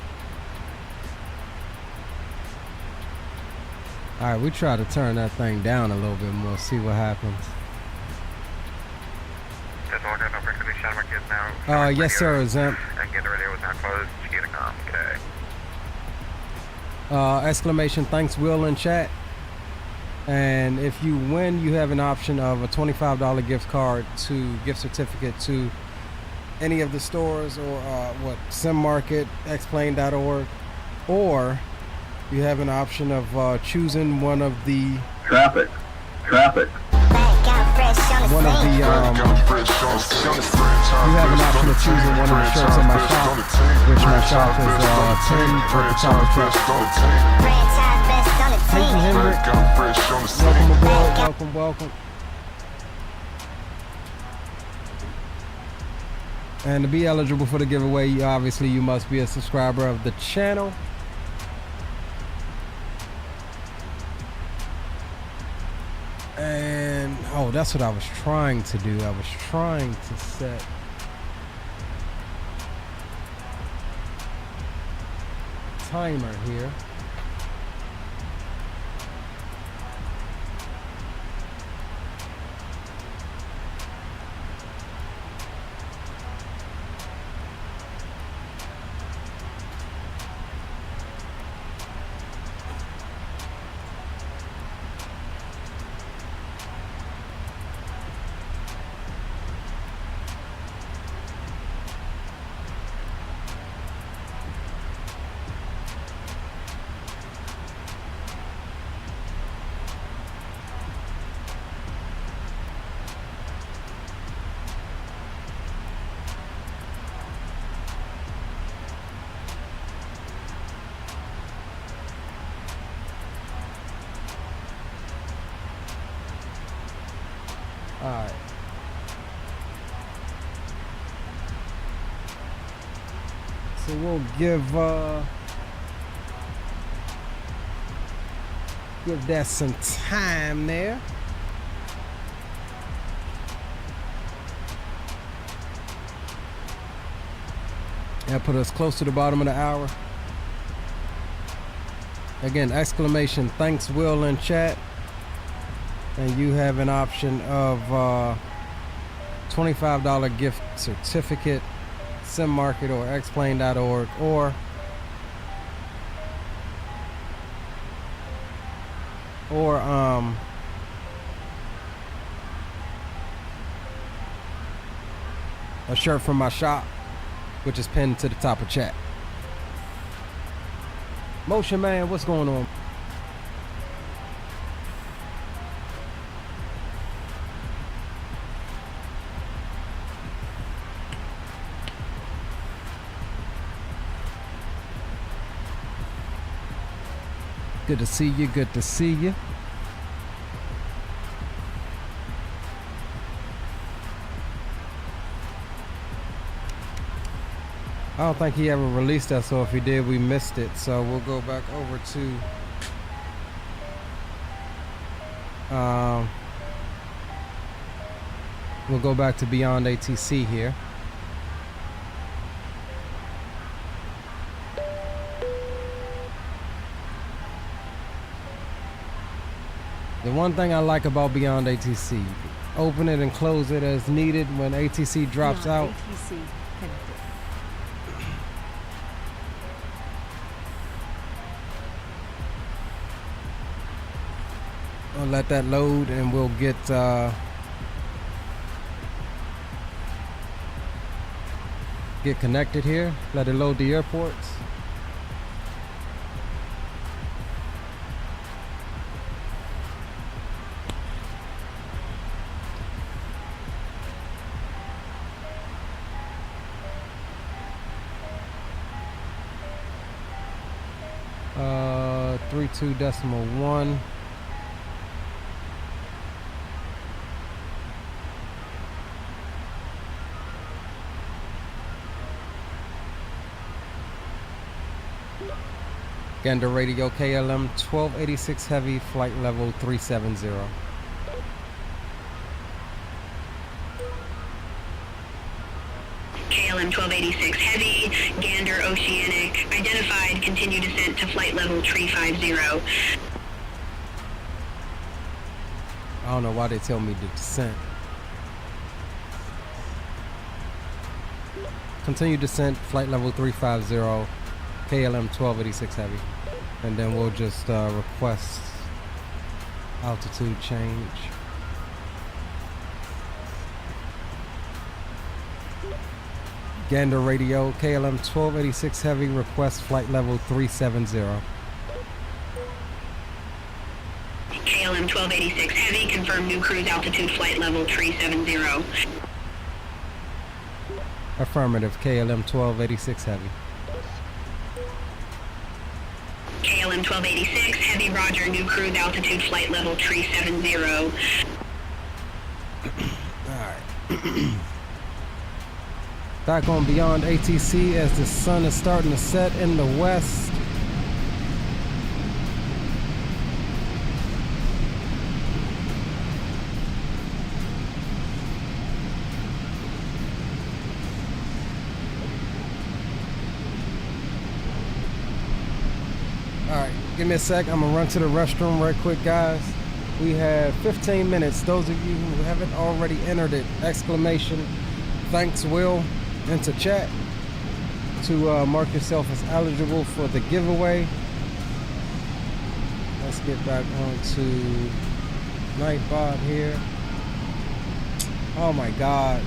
all right, we try to turn that thing down a little bit more, see what happens. That's all I got, no frequency, Shadow is now. Yes, sir, Zemp. Gander radio is now closed. Shutdown. Okay. Exclamation thanks Will in chat. And if you win, you have an option of a $25 gift card to gift certificate to any of the stores or Sim Market, Explain.org, or you have an option of choosing one of the Traffic. One of the you have an option of choosing one of the shirts in my shop, which my shop is 10 for the top truck. Peyton Henry, welcome aboard, welcome. And to be eligible for the giveaway, you must be a subscriber of the channel. And oh, that's what I was trying to do. I was trying to set timer here. Alright. So we'll give that some time there. That put us close to the bottom of the hour. Again, exclamation thanks Will in chat. And you have an option of $25 gift certificate, Sim Market or Explain.org, or a shirt from my shop, which is pinned to the top of chat. Motion Man, what's going on? Good to see you, good to see you. I don't think he ever released that, so if he did, we missed it. So we'll go back over to we'll go back to Beyond ATC here. The one thing I like about Beyond ATC, open it and close it as needed when ATC drops out. ATC connected. I'll let that load and we'll get connected here. Let it load the airports. Uh, 32.1. Gander Radio KLM 1286 Heavy, flight level 370. KLM 1286 Heavy, Gander Oceanic, identified, continue descent to flight level 350. I don't know why they tell me to descent. continue descent, flight level 350, KLM 1286 Heavy. And then we'll just request altitude change. Gander radio, KLM 1286 Heavy, request flight level 370. KLM 1286 Heavy, confirm new cruise altitude flight level 370. Affirmative, KLM 1286 Heavy. KLM 1286 Heavy, roger, new cruise altitude flight level 370. Alright. Back on Beyond ATC as the sun is starting to set in the west. Alright, give me a sec. I'm gonna run to the restroom right quick, guys. We have 15 minutes. Those of you who haven't already entered it, exclamation, thanks Will, into chat to mark yourself as eligible for the giveaway. Let's get back onto Nightbot here. Oh my God.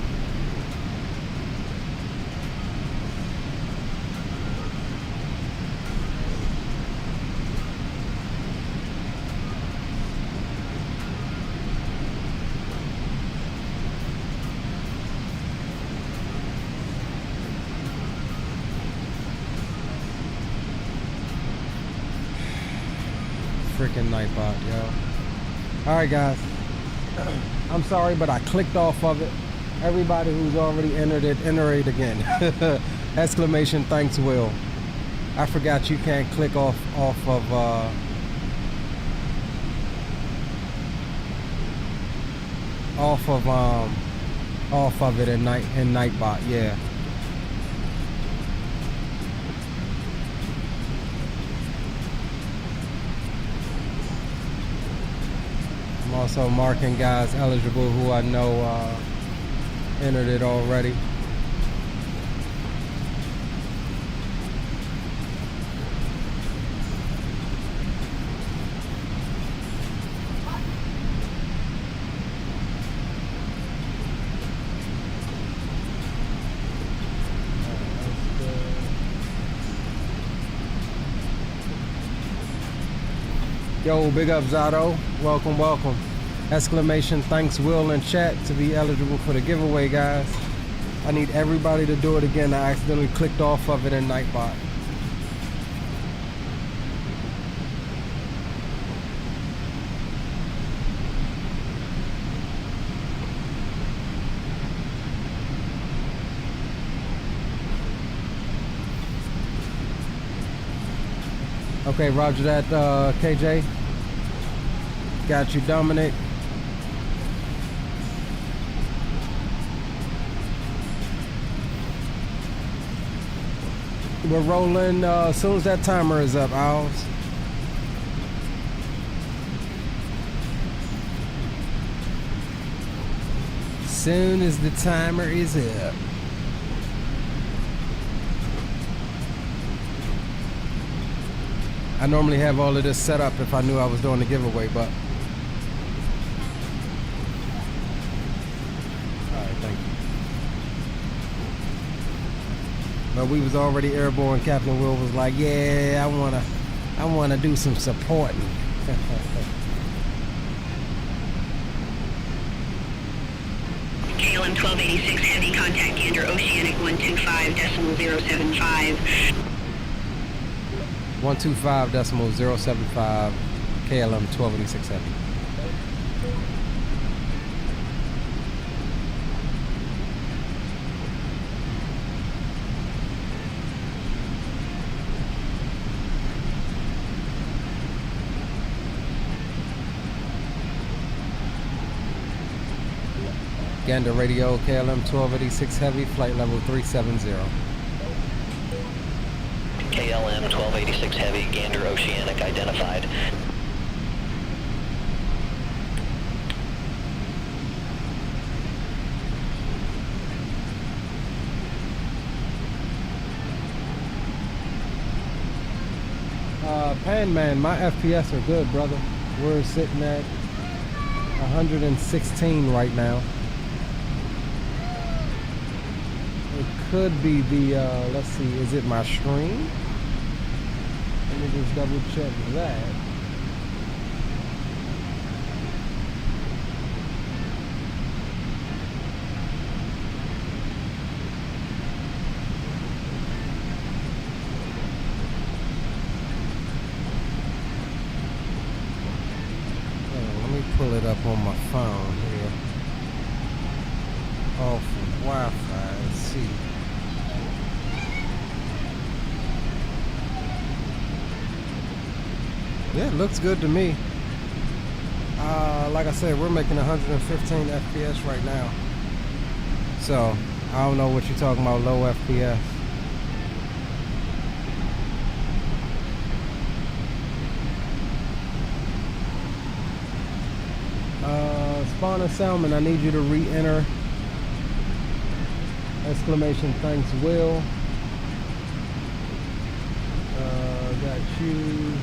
Freaking Nightbot, yo. Alright guys, I'm sorry, but I clicked off of it. Everybody who's already entered it, enter it again. Exclamation, thanks Will. I forgot you can't click off of it in Nightbot, yeah. I'm also marking guys eligible who I know entered it already. Yo, big up Zato. Welcome, welcome. Exclamation, thanks Will in chat to be eligible for the giveaway, guys. I need everybody to do it again. I accidentally clicked off of it in Nightbot. Okay, roger that, KJ. Got you, Dominic. We're rolling as soon as that timer is up, Owls. Soon as the timer is up. I normally have all of this set up if I knew I was doing the giveaway, but alright, thank you. But we was already airborne. Captain Will was like, yeah, I wanna do some supporting. KLM 1286 Heavy, contact Gander Oceanic 125.075. 125.075 KLM 1286 Heavy. Gander radio, KLM 1286 Heavy, flight level 370. KLM 1286 Heavy, Gander Oceanic identified. And man, my FPS are good, brother. We're sitting at 116 right now. It could be the, let's see, is it my stream? Let me just double check that. Pull it up on my phone here. Off of Wi-Fi. Let's see. Yeah, it looks good to me. Like I said, we're making 115 FPS right now. So I don't know what you're talking about, low FPS. Spawner Salmon, I need you to re-enter. Exclamation thanks Will. Got you.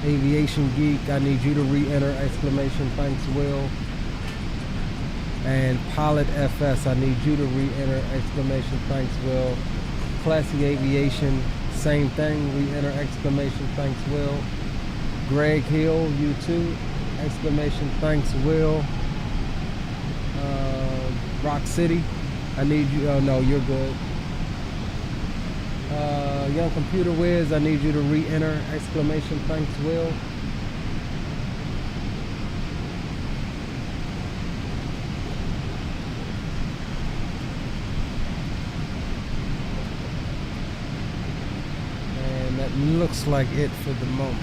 Aviation Geek, I need you to re-enter. Exclamation thanks Will. And Pilot FS, I need you to re-enter. Exclamation thanks Will. Classy Aviation, same thing, re-enter. Exclamation thanks Will. Greg Hill, you too. Exclamation thanks Will. Rock City, I need you. Oh no, you're good. Young Computer Wiz, I need you to re-enter. Exclamation thanks Will. And that looks like it for the moment.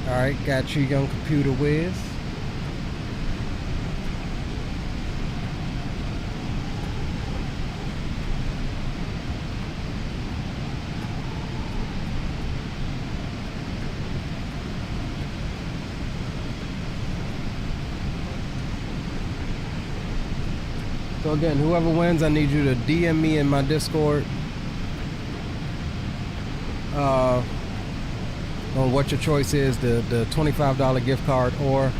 Alright, got you, Young Computer Wiz. So again, whoever wins, I need you to DM me in my Discord. On what your choice is, the $25 gift card or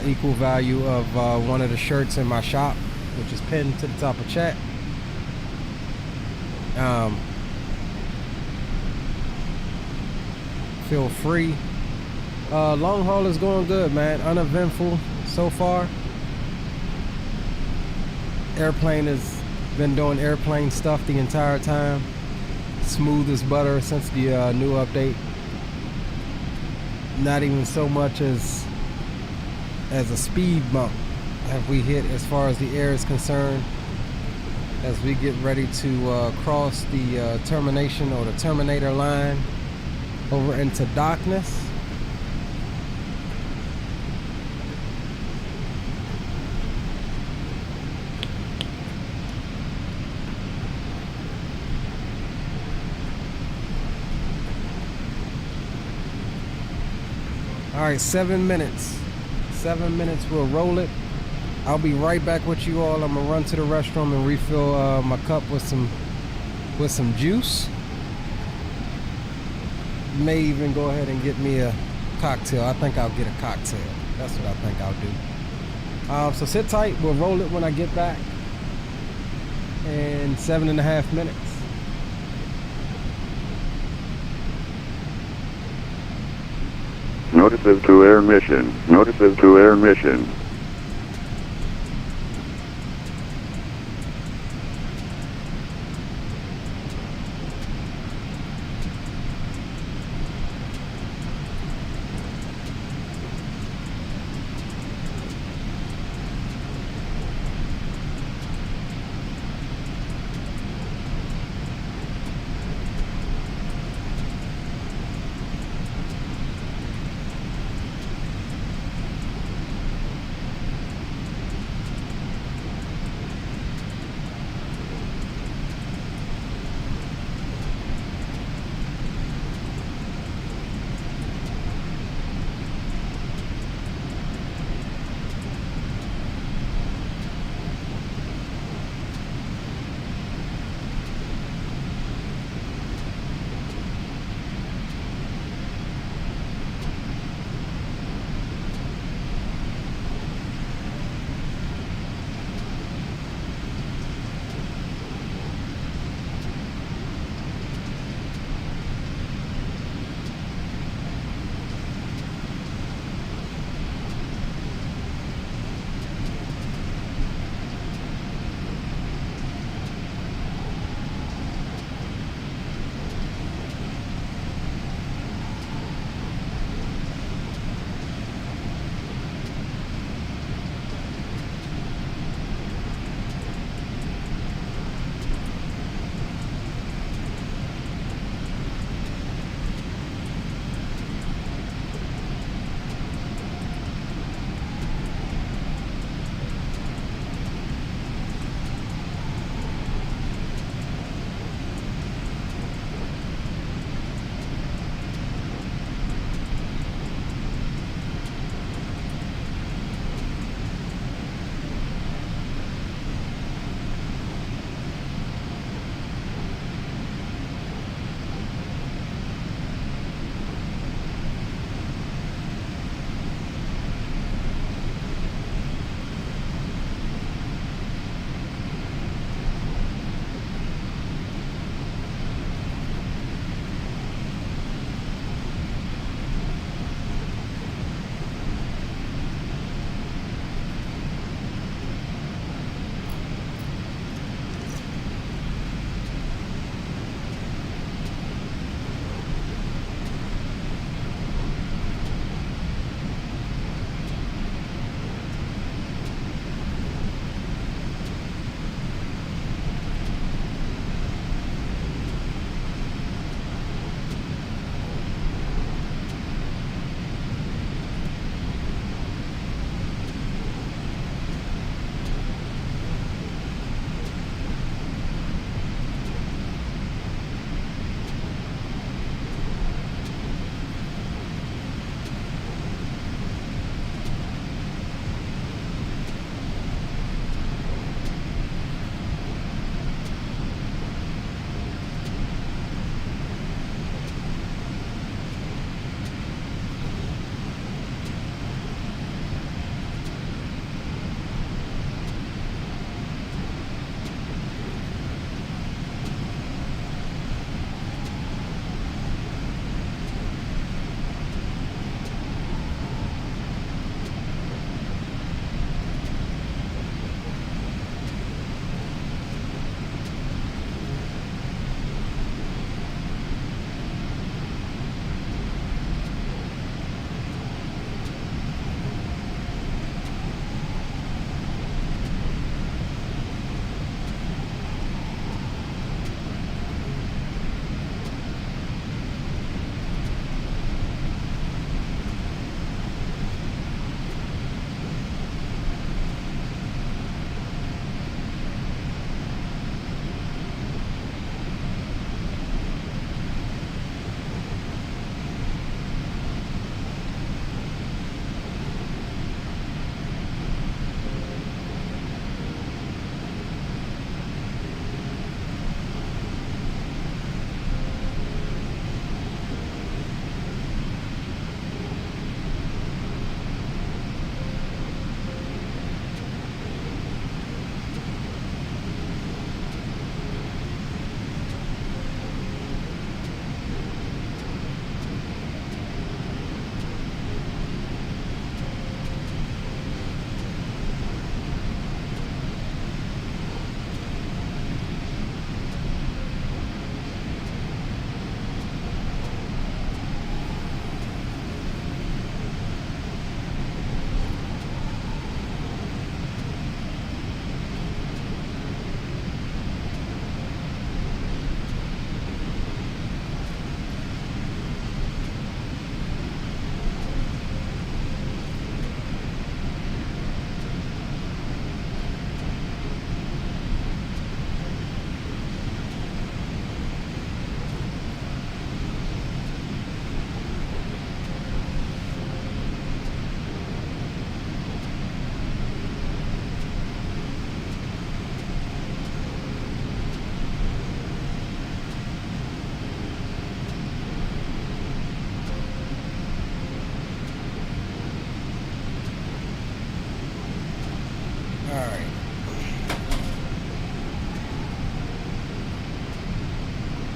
equal value of one of the shirts in my shop, which is pinned to the top of chat. Feel free. Long haul is going good, man. Uneventful so far. Airplane has been doing airplane stuff the entire time. Smooth as butter since the new update. Not even so much as a speed bump have we hit as far as the air is concerned, as we get ready to cross the termination or the terminator line over into darkness. All right, 7 minutes. 7 minutes, we'll roll it. I'll be right back with you all. I'm gonna run to the restroom and refill my cup with some juice. May even go ahead and get me a cocktail. I think I'll get a cocktail. That's what I think I'll do. So sit tight. We'll roll it when I get back in 7.5 minutes. Notices to air mission. Notices to air mission.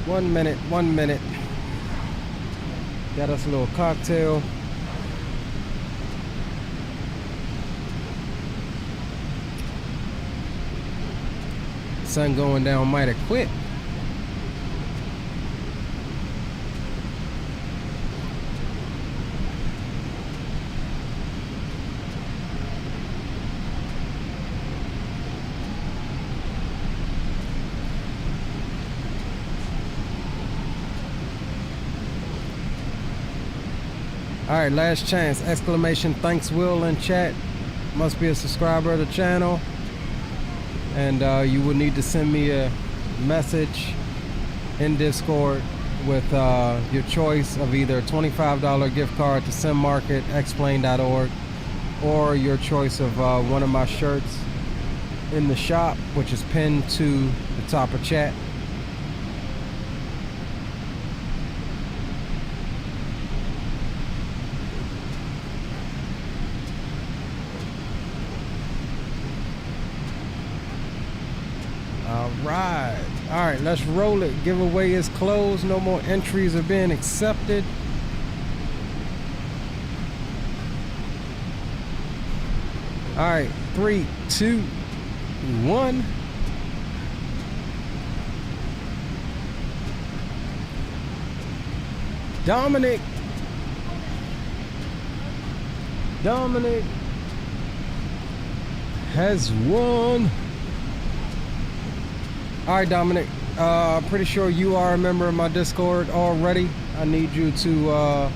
1 minute, 1 minute. Got us a little cocktail. Sun going down mighty quick. Alright, last chance. Exclamation thanks Will in chat. Must be a subscriber of the channel. And you will need to send me a message in Discord with your choice of either a $25 gift card to SimMarket, Explain.org, or your choice of one of my shirts in the shop, which is pinned to the top of chat. All right, let's roll it. Giveaway is closed. No more entries are being accepted. All right, 3, 2, 1. Dominic has won. All right, Dominic, pretty sure you are a member of my Discord already. I need you to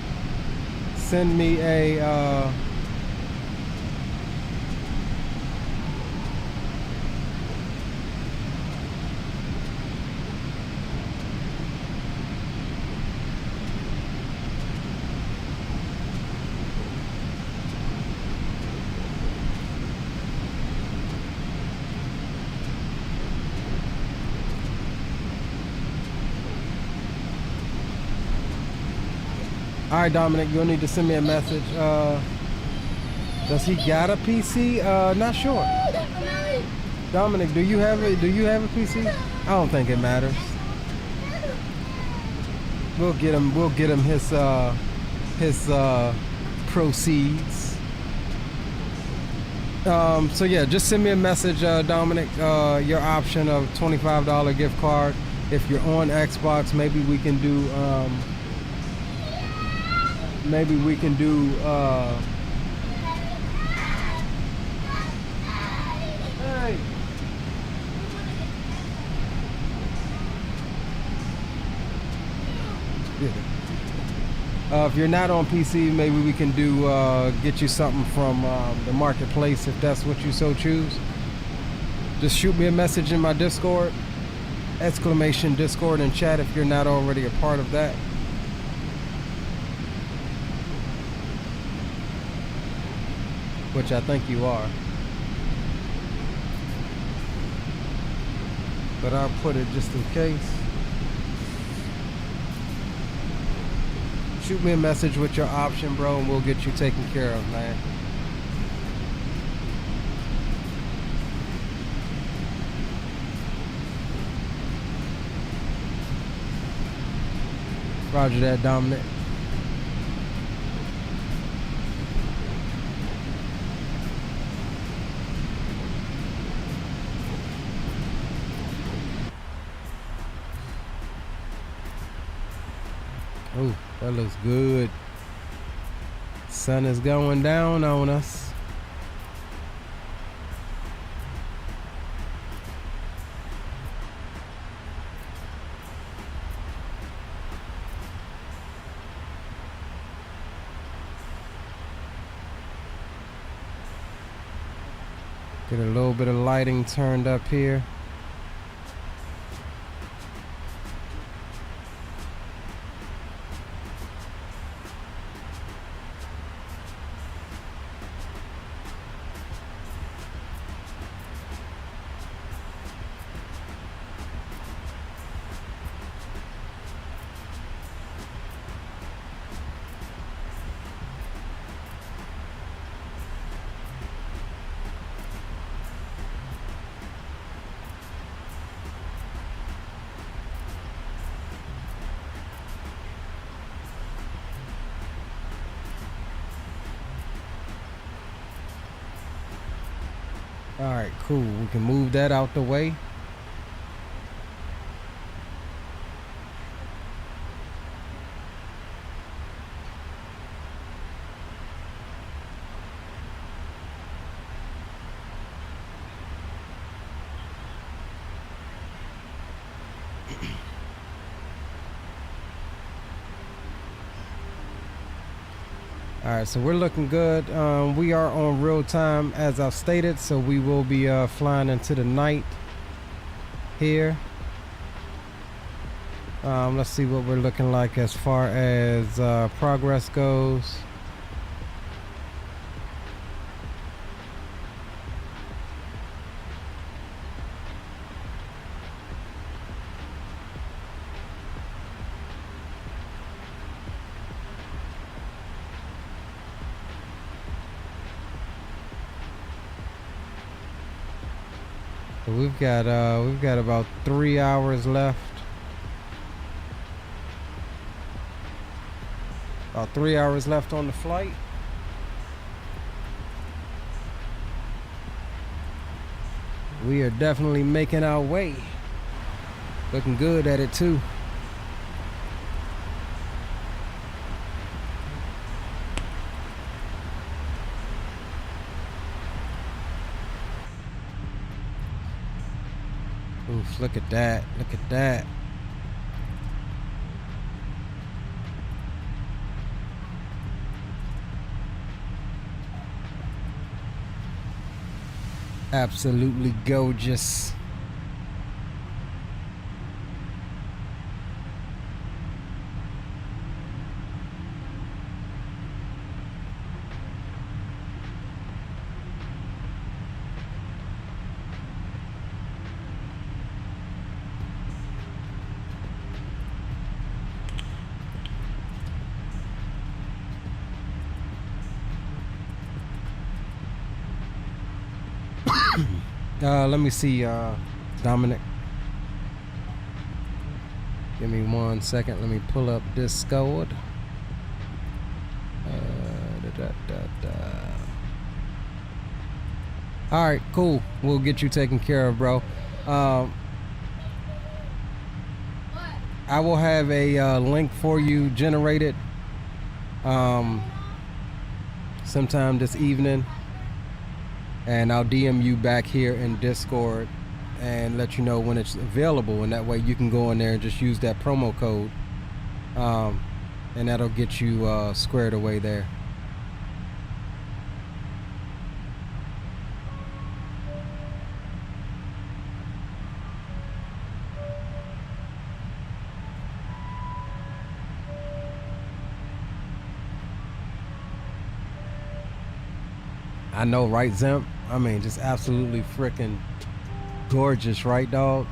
send me a All right, Dominic, you'll need to send me a message. Does he got a PC? Not sure. Dominic, do you have a PC? I don't think it matters. We'll get him his proceeds. So yeah, just send me a message, Dominic. Your option of $25 gift card. If you're on Xbox, maybe we can do hey. If you're not on PC, maybe we can do get you something from the marketplace if that's what you so choose. Just shoot me a message in my Discord, exclamation Discord in chat if you're not already a part of that. Which I think you are. But I'll put it just in case. Shoot me a message with your option, bro, and we'll get you taken care of, man. Roger that, Dominic. Oh, that looks good. Sun is going down on us. Get a little bit of lighting turned up here. All right, cool. We can move that out the way. All right, so we're looking good. We are on real time as I've stated, so we will be flying into the night here. Let's see what we're looking like as far as progress goes. We've got about 3 hours left. About 3 hours left on the flight. We are definitely making our way. Looking good at it too. Oof, look at that. Look at that. Absolutely gorgeous. Let me see, Dominic. Give me 1 second. Let me pull up Discord. All right, cool. We'll get you taken care of, bro. I will have a link for you generated sometime this evening. And I'll DM you back here in Discord and let you know when it's available, and that way you can go in there and just use that promo code, and that'll get you squared away there. I know, right, Zemp? I mean, just absolutely freaking gorgeous, right, dog?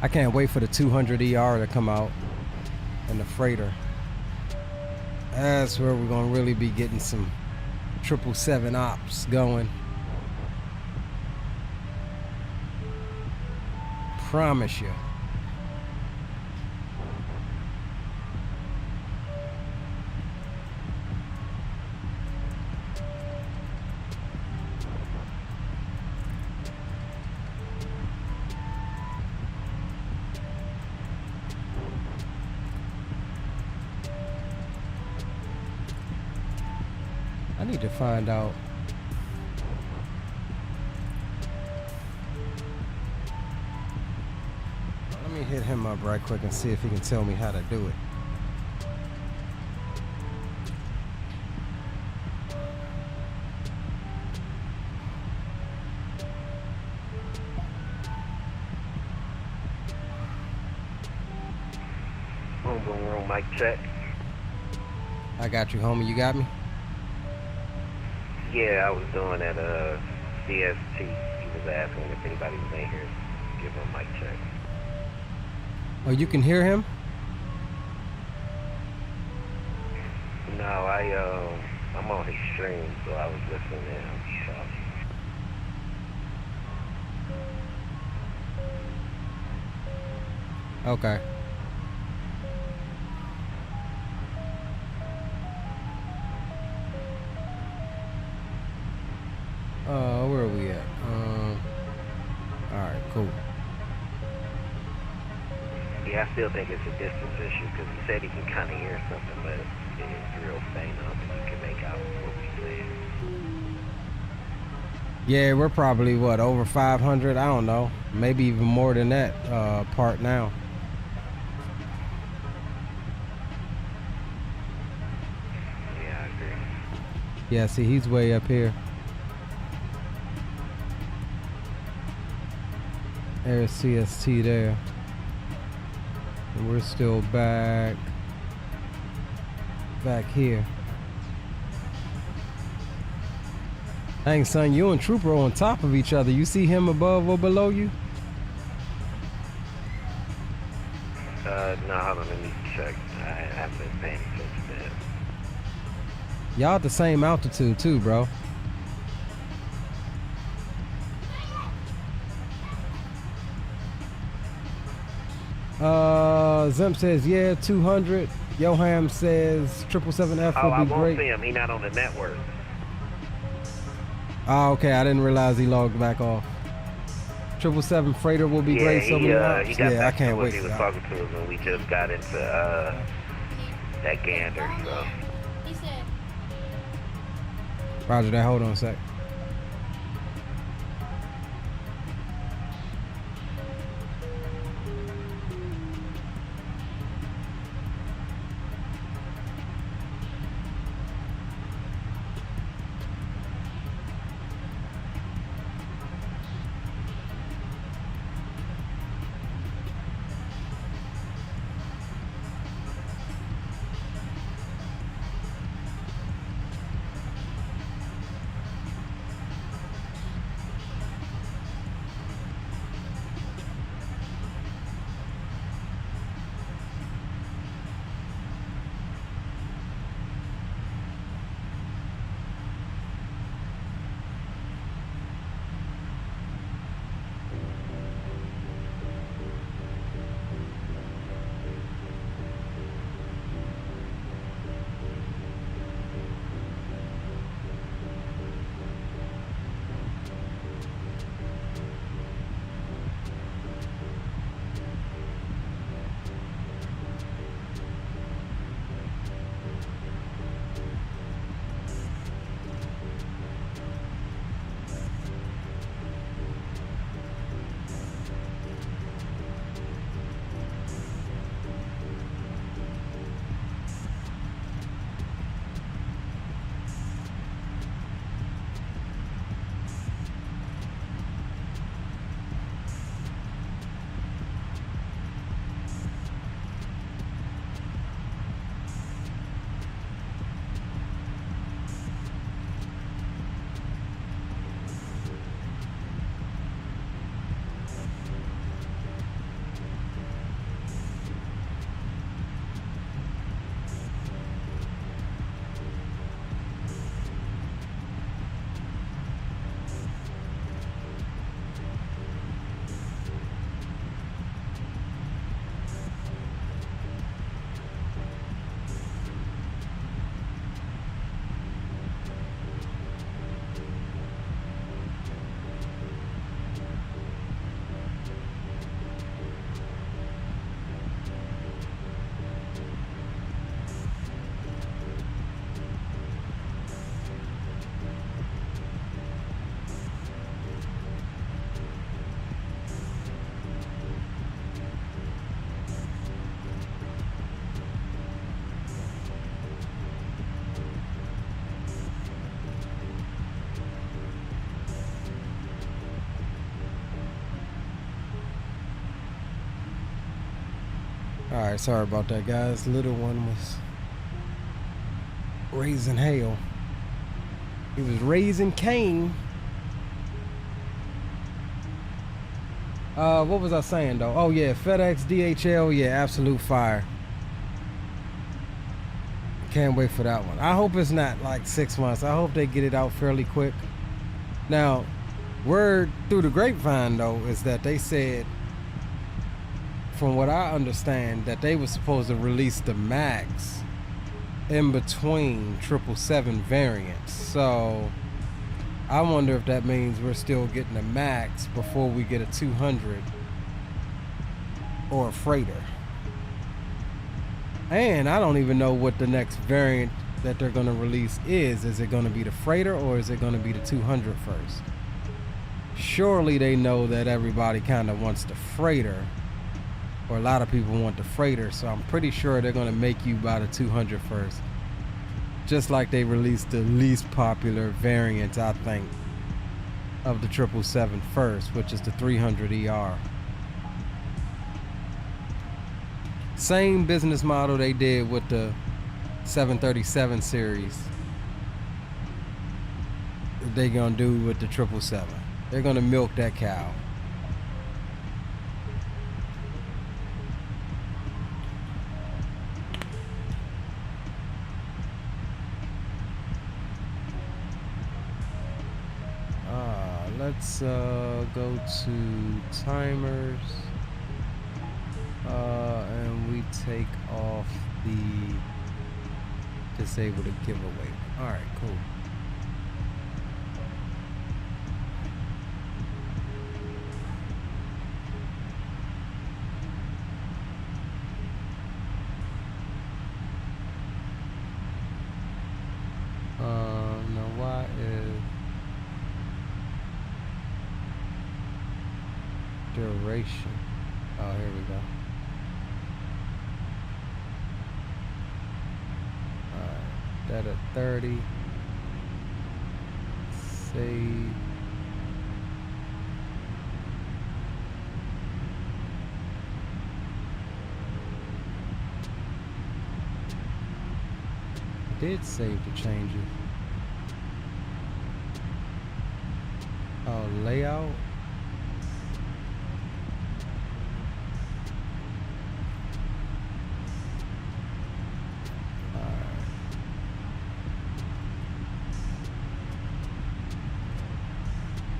I can't wait for the 200ER to come out and the freighter. That's where we're gonna really be getting some 777 ops going. Promise you. I need to find out. Let me hit him up right quick and see if he can tell me how to do it. Boom, room, mic check. I got you, homie. You got me? Yeah, I was doing at CST. He was asking if anybody was in here. Give him a mic check. Oh, you can hear him? No, I'm on his stream, so I was listening to him. So. Okay. Where are we at? Alright, cool. Yeah, I still think it's a distance issue because he said he can kind of hear something, but it's real faint up and you can make out what we're saying. Yeah, we're probably, what, over 500? I don't know. Maybe even more than that part now. Yeah, I agree. Yeah, see, he's way up here. There's CST there. And we're still back here. Dang, son, you and Trooper on top of each other. You see him above or below you? No, hold on, let me check. I haven't been paying attention to him. Y'all at the same altitude too, bro. Zimp says, yeah, 200. Yoham says 777F would be great. I won't see him. He's not on the network. Oh, okay. I didn't realize he logged back off. 777 freighter will be great. So many hours. He got Yeah, I back can't to what wait. he was talking to us when we just got into that gander. So. Roger that. Hold on a sec. Alright, sorry about that, guys. Little one was raising hell. He was raising Cain. What was I saying though? Oh yeah, FedEx, DHL, yeah, absolute fire. Can't wait for that one. I hope it's not like 6 months. I hope they get it out fairly quick. Now, word through the grapevine though is that they said, from what I understand, that they were supposed to release the Max in between 777 variants. So I wonder if that means we're still getting a Max before we get a 200 or a freighter. And I don't even know what the next variant that they're going to release is. Is it going to be the freighter or is it going to be the 200 first? Surely they know that everybody kind of wants the freighter, or a lot of people want the freighter, so I'm pretty sure they're going to make you buy the 200 first. Just like they released the least popular variant, I think, of the 777 first, which is the 300ER. Same business model they did with the 737 series. They're gonna do with the 777. They're gonna milk that cow. Let's go to timers. And we take off the disable the giveaway. Alright, cool. Now why is duration? Oh, here we go. That at 30. Save. I did save the changes. Oh, layout.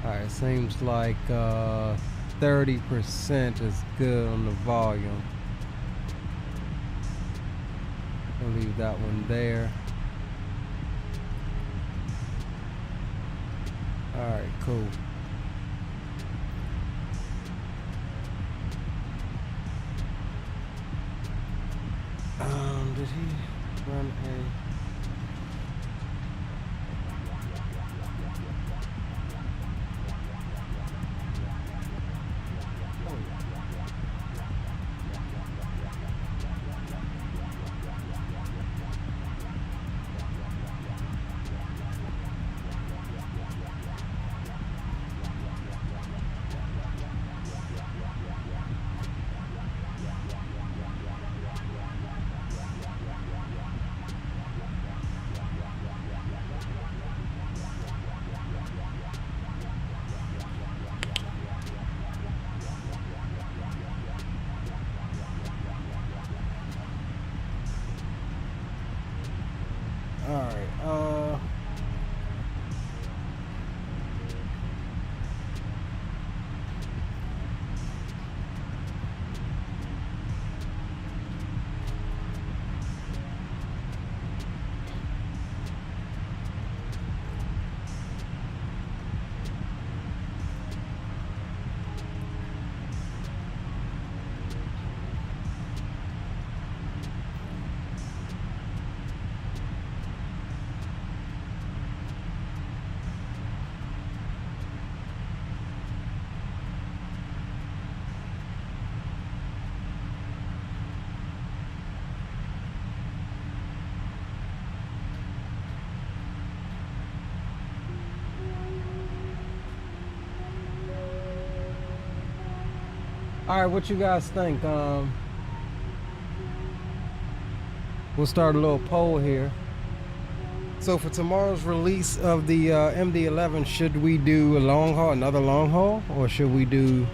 Alright, seems like 30% is good on the volume. I'll leave that one there. Alright, cool. Did he run a... All right, what you guys think? We'll start a little poll here. So for tomorrow's release of the MD-11, should we do a long haul, another long haul, or should we do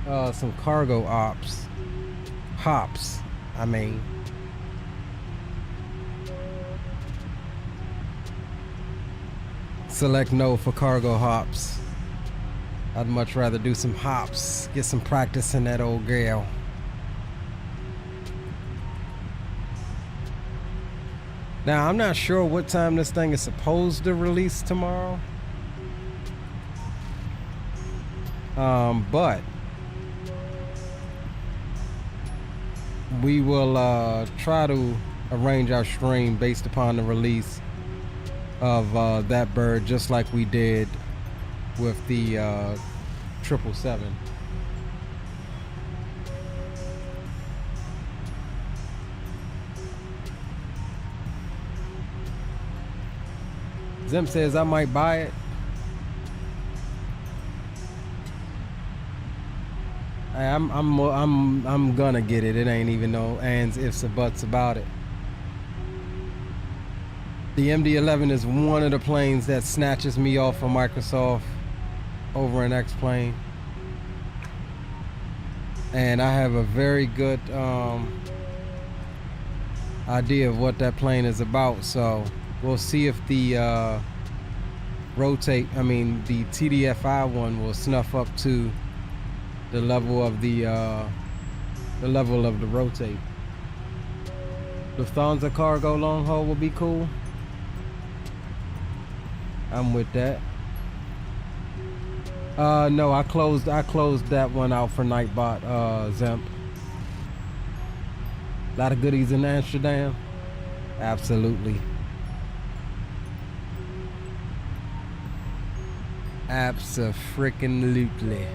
some cargo hops? I mean. Select no for cargo hops. I'd much rather do some hops, get some practice in that old girl. Now, I'm not sure what time this thing is supposed to release tomorrow. But we will try to arrange our stream based upon the release of that bird, just like we did with the 777. Zim says I might buy it. I'm gonna get it. It ain't even no ands, ifs, or buts about it. The MD-11 is one of the planes that snatches me off of Microsoft over an X-plane, and I have a very good idea of what that plane is about. So we'll see if the the TDFI one will snuff up to the level of the rotate. Lufthansa cargo long haul will be cool. I'm with that. No, I closed that one out for Nightbot, Zemp. A lot of goodies in Amsterdam. Absolutely. Abso-freaking-lutely.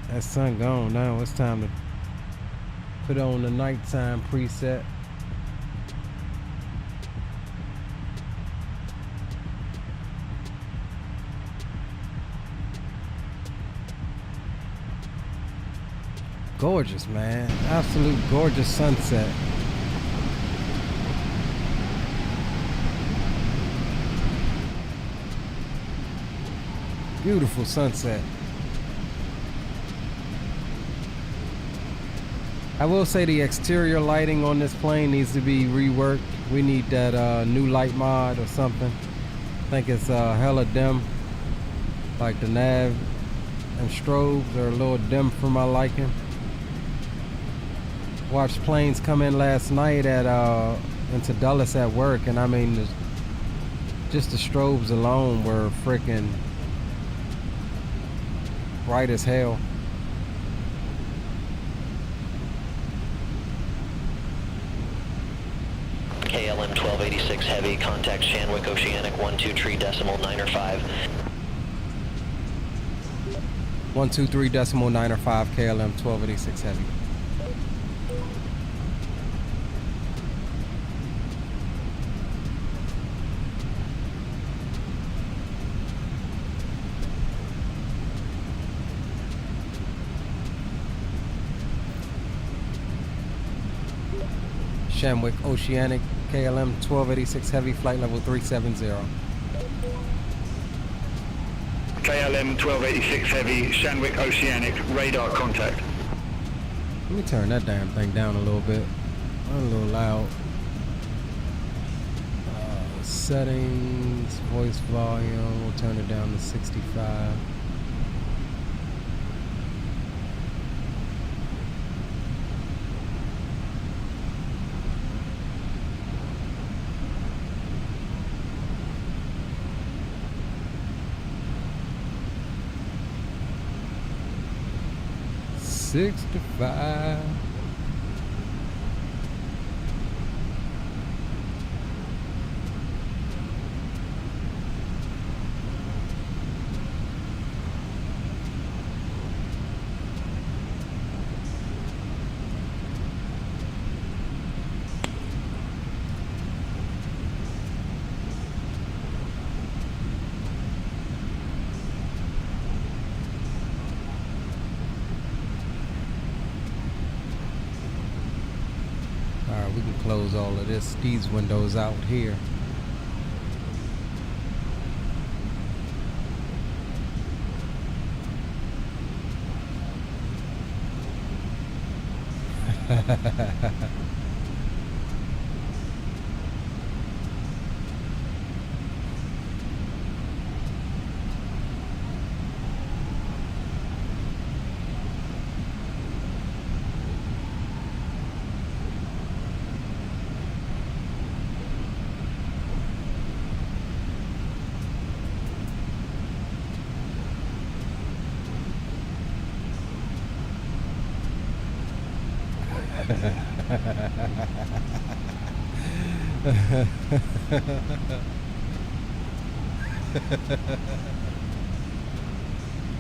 That sun gone now. It's time to put on the nighttime preset. Gorgeous, man. Absolute gorgeous sunset. Beautiful sunset. I will say the exterior lighting on this plane needs to be reworked. We need that new light mod or something. I think it's hella dim. Like the nav and strobes are a little dim for my liking. Watched planes come in last night at into Dulles at work, and I mean, just the strobes alone were freaking bright as hell. KLM 1286 Heavy, contact Shanwick Oceanic 123.905. 123.905 KLM 1286 Heavy. Shamwick Oceanic KLM 1286 Heavy, flight level 370. KLM 1286 Heavy, Shanwick Oceanic, radar contact. Let me turn that damn thing down a little bit. I'm a little loud. Settings, voice volume, we'll turn it down to 65. $65. Alright, we can close all of these windows out here.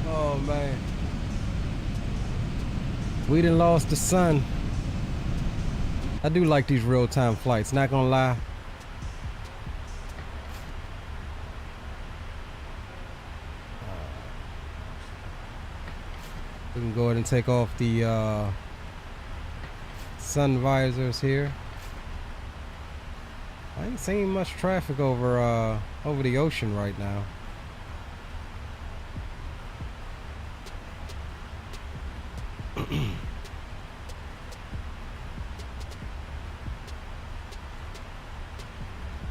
Oh man, we done lost the sun. I do like these real-time flights, not gonna lie. We can go ahead and take off the sun visors here. I ain't seeing much traffic over the ocean right now.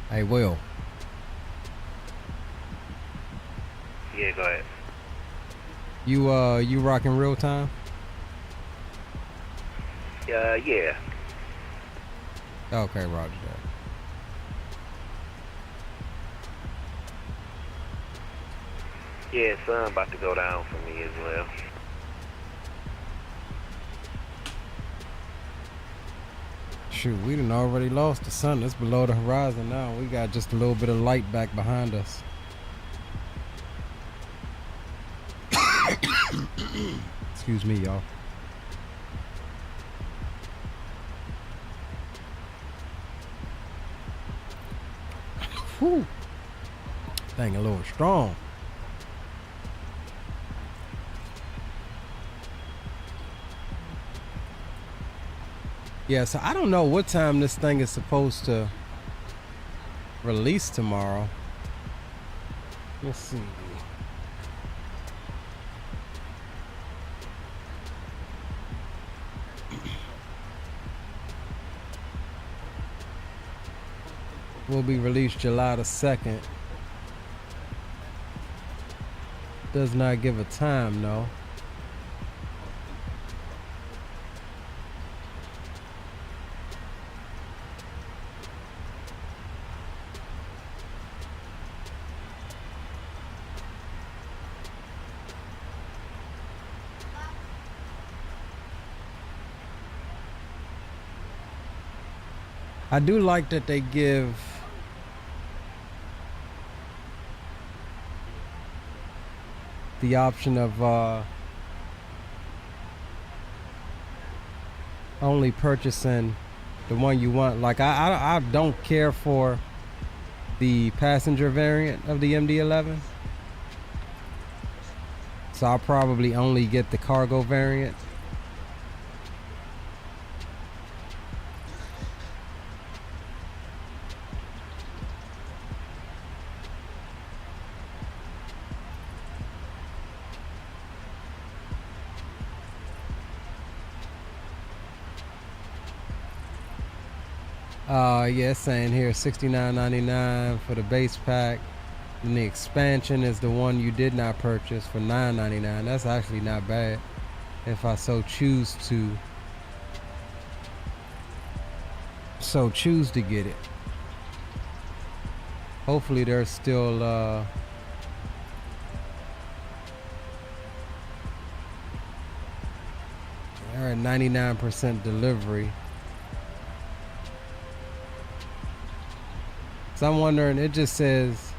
Hey, Will. Yeah, go ahead. You rocking real time? Yeah. Okay, roger that. Yeah, sun about to go down for me as well. Shoot, we done already lost the sun. It's below the horizon now. We got just a little bit of light back behind us. Excuse me, y'all. Whew. Thing a little strong. Yeah, so I don't know what time this thing is supposed to release tomorrow. Let's see. Will be released July the 2nd. Does not give a time, though. I do like that they give the option of only purchasing the one you want. Like I don't care for the passenger variant of the MD-11, so I'll probably only get the cargo variant. Yeah, it's saying here $69.99 for the base pack, and the expansion is the one you did not purchase for $9.99. That's actually not bad if I so choose to get it. Hopefully there's still they're at 99% delivery. So I'm wondering, it just says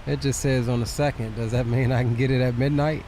on the 2nd. Does that mean I can get it at midnight?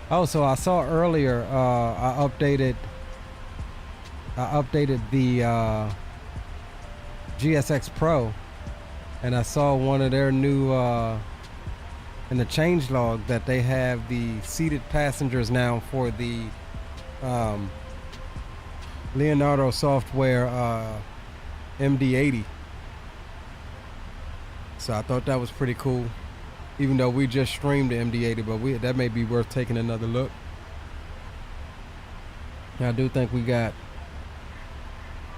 Oh, so I saw earlier, I updated the GSX Pro, and I saw one of their new in the changelog that they have the seated passengers now for the Leonardo software MD80. So I thought that was pretty cool, even though we just streamed the MD80, but that may be worth taking another look. I do think we got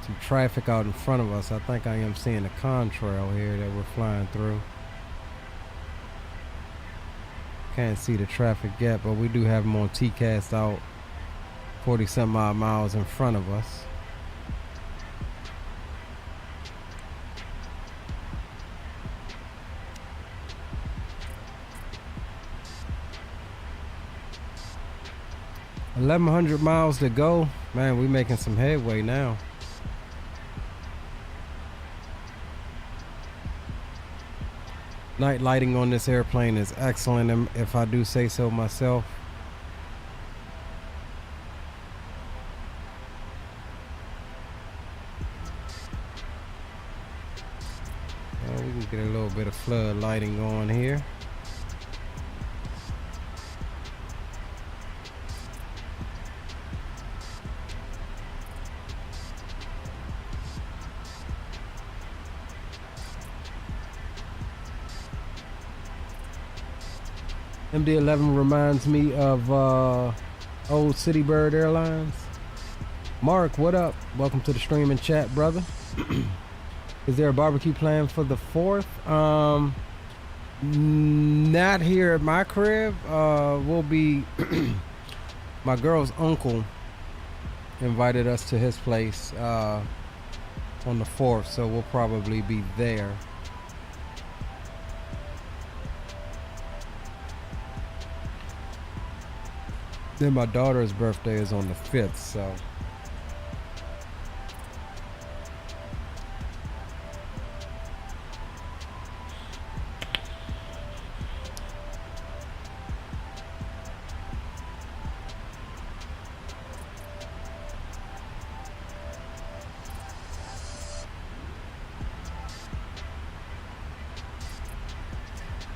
some traffic out in front of us. I think I am seeing a contrail here that we're flying through. Can't see the traffic yet, but we do have them on TCAST out 40 some odd miles in front of us. $1,100 miles to go. Man, we're making some headway now. Night lighting on this airplane is excellent, if I do say so myself. Well, we can get a little bit of flood lighting going here. MD-11 reminds me of old Citybird Airlines. Mark, what up? Welcome to the stream and chat, brother. Is there a barbecue plan for the 4th? Not here at my crib. We'll be my girl's uncle invited us to his place on the 4th, so we'll probably be there. Then my daughter's birthday is on the 5th, so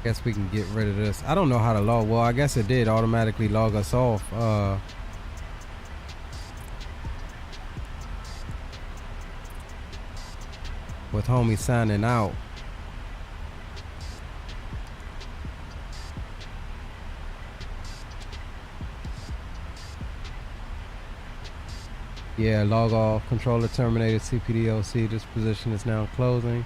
guess we can get rid of this. I don't know how to log. Well, I guess it did automatically log us off. With homie signing out. Yeah, log off. Controller terminated. CPDOC. This position is now closing.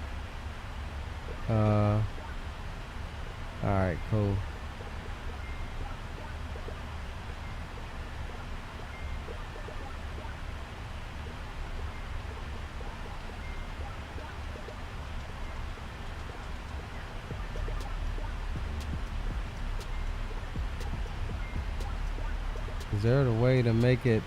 Alright, cool. Is there a way to make it?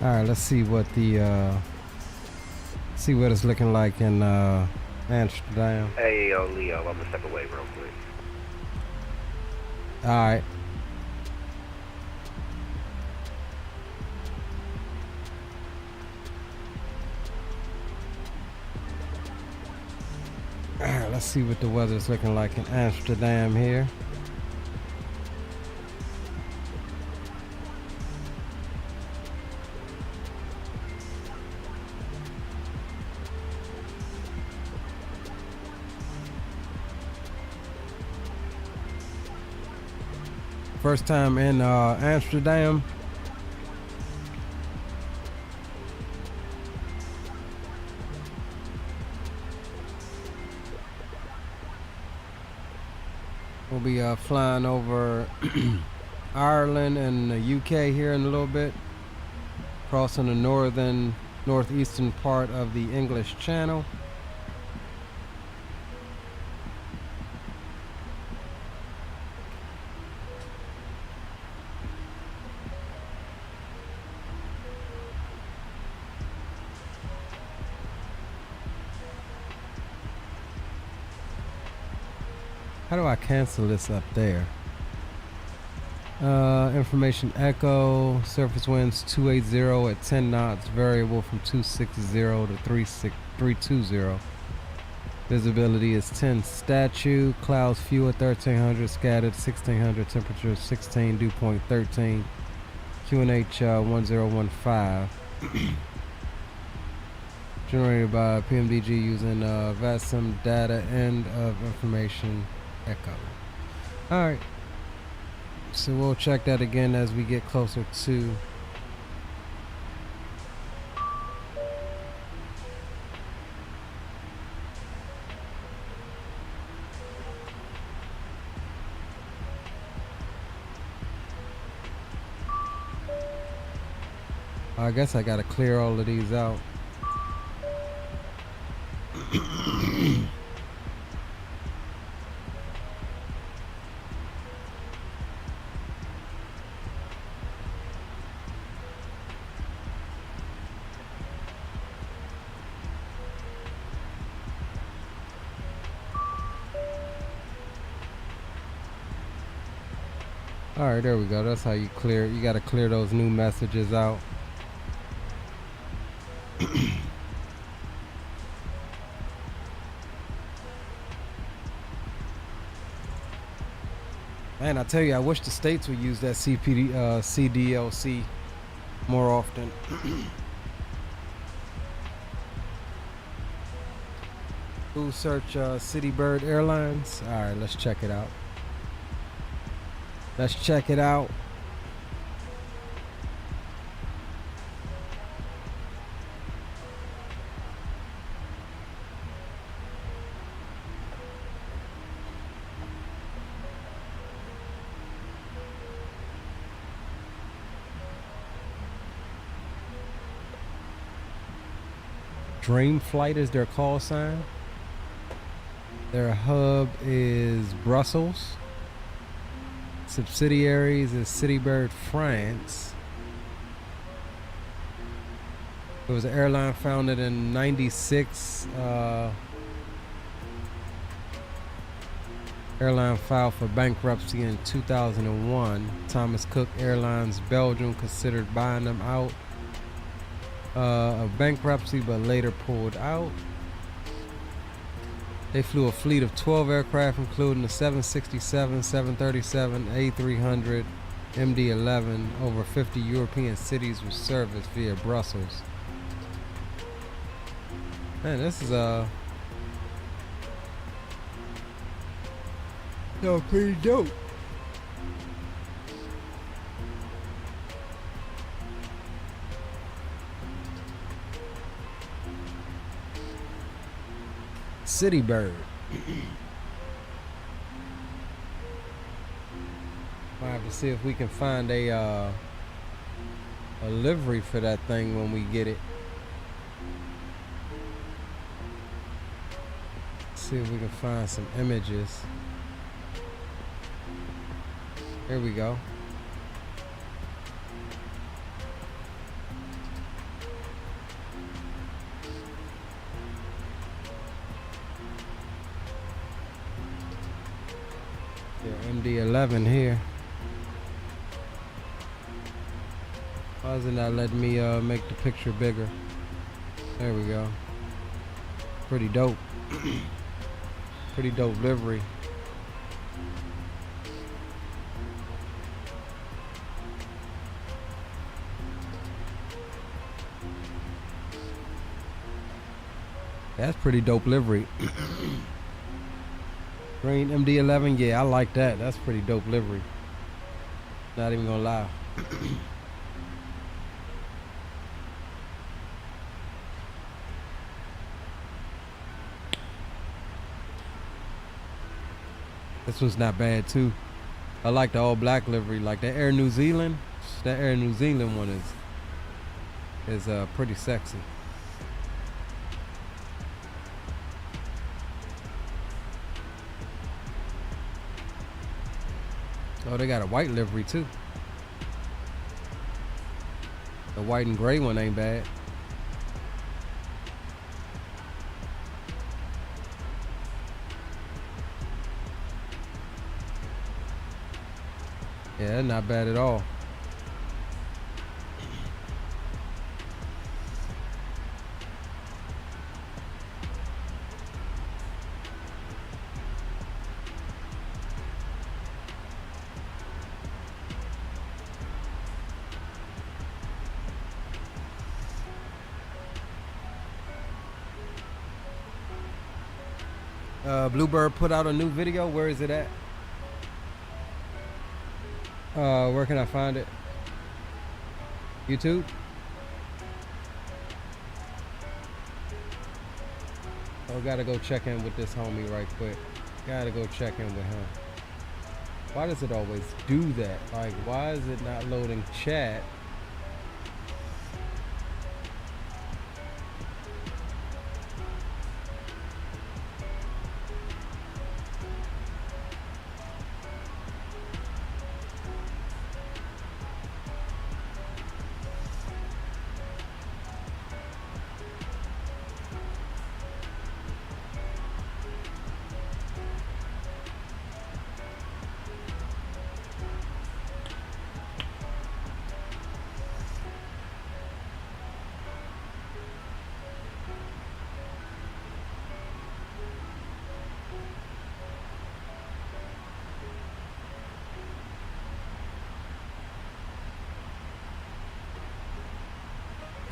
All right, let's see what the see what it's looking like in Amsterdam. Hey, yo, Leo, I'm gonna step away real quick. All right. All right, let's see what the weather's looking like in Amsterdam here. First time in Amsterdam. We'll be flying over Ireland and the UK here in a little bit, crossing the northeastern part of the English Channel. How do I cancel this up there? Information echo, surface winds 280 at 10 knots, variable from 260 to 320. Visibility is 10 statute, clouds few at 1300, scattered 1600, temperature 16, dew point 13, QNH 1015. Generated by PMDG using VASM data, end of information echo. Alright, so we'll check that again as we get closer to I guess I gotta clear all of these out. Alright, there we go. That's how you clear. You gotta clear those new messages out. Man, I tell you, I wish the states would use that CDLC more often. Who search Citybird Airlines? Alright, let's check it out. Let's check it out. Dream Flight is their call sign. Their hub is Brussels. Subsidiaries is Citybird France. It was an airline founded in '96. Airline filed for bankruptcy in 2001. Thomas Cook Airlines Belgium considered buying them out of bankruptcy, but later pulled out. They flew a fleet of 12 aircraft, including the 777-300 MD-11, over 50 European cities with service via Brussels. Man, this is pretty dope. Citybird. Might have to see if we can find a livery for that thing when we get it. See if we can find some images. Here we go. MD-11 here. Why isn't that letting me make the picture bigger? There we go. Pretty dope. Pretty dope livery. That's pretty dope livery. Green MD-11, yeah, I like that. That's pretty dope livery. Not even gonna lie. This one's not bad too. I like the all black livery, like the Air New Zealand. That Air New Zealand one is pretty sexy. Oh, they got a white livery too. The white and gray one ain't bad. Yeah, not bad at all. Bluebird put out a new video. Where is it at? Where can I find it? YouTube? Oh, gotta go check in with this homie right quick. Gotta go check in with him. Why does it always do that? Like, why is it not loading chat?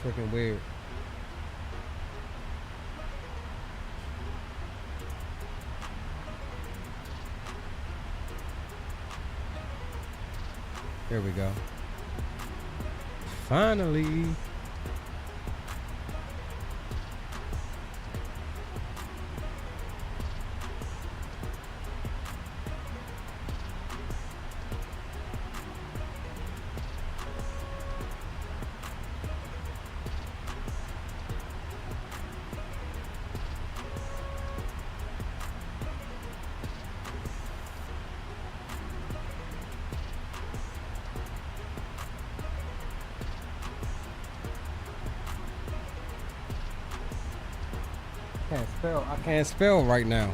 Freaking weird. There we go. Finally. I can't spell right now.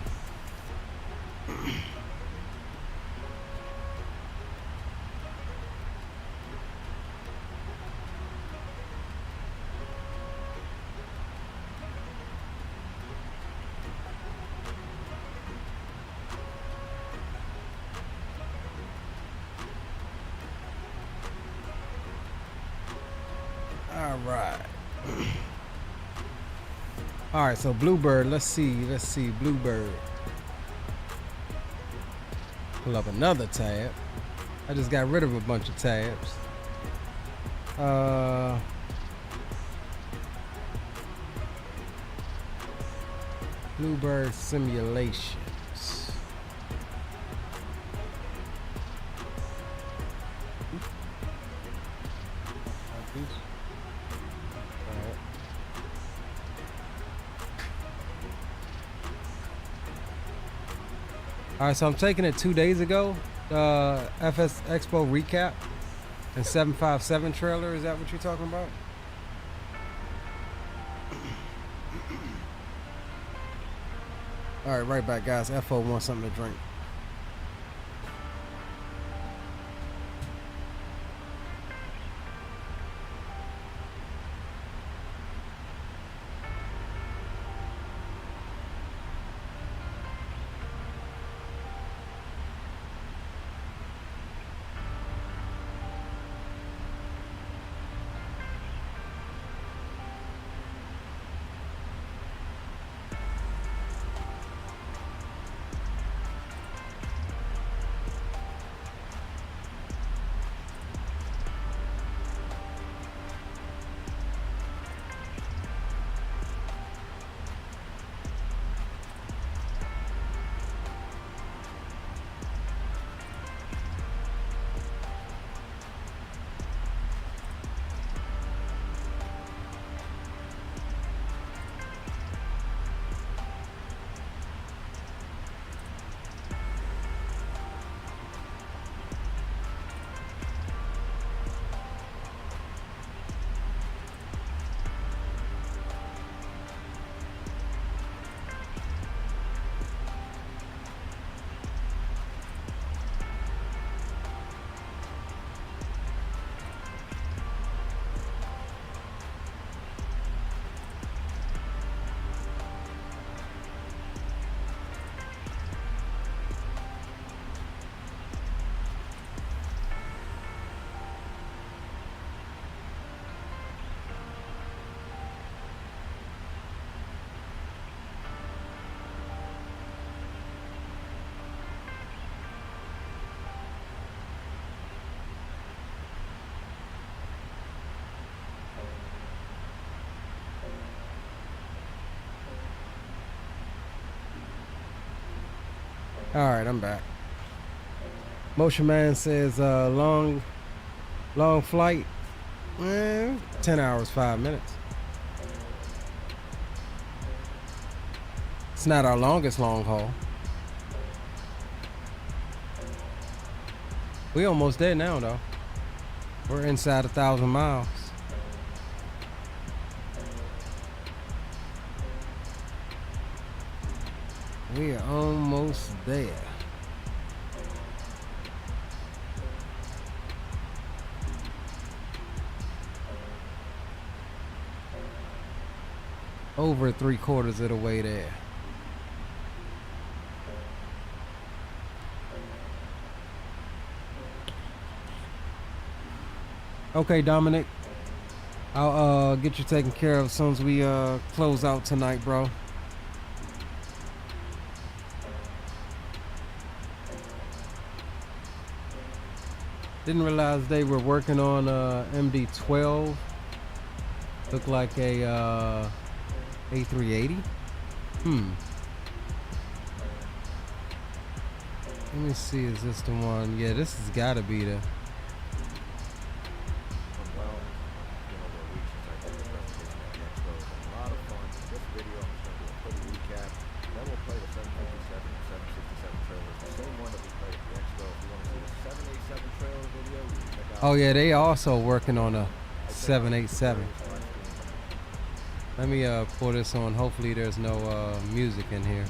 All right. All right, so Bluebird, let's see, Bluebird. Pull up another tab. I just got rid of a bunch of tabs. Bluebird simulations. All right, so I'm taking it 2 days ago. FS Expo recap and 757 trailer. Is that what you're talking about? All right, right back, guys. FO wants something to drink. All right, I'm back. Motion Man says long flight, 10 hours, 5 minutes. It's not our longest long haul. We almost there now though. We're inside 1,000 miles. We are almost there. Over 3/4 of the way there. Okay, Dominic. I'll get you taken care of as soon as we close out tonight, bro. Didn't realize they were working on MD-12. Looked like a A380. Let me see, is this the one? Yeah, this has got to be the... Oh yeah, they also working on a 787. Let me pull this on. Hopefully there's no music in here.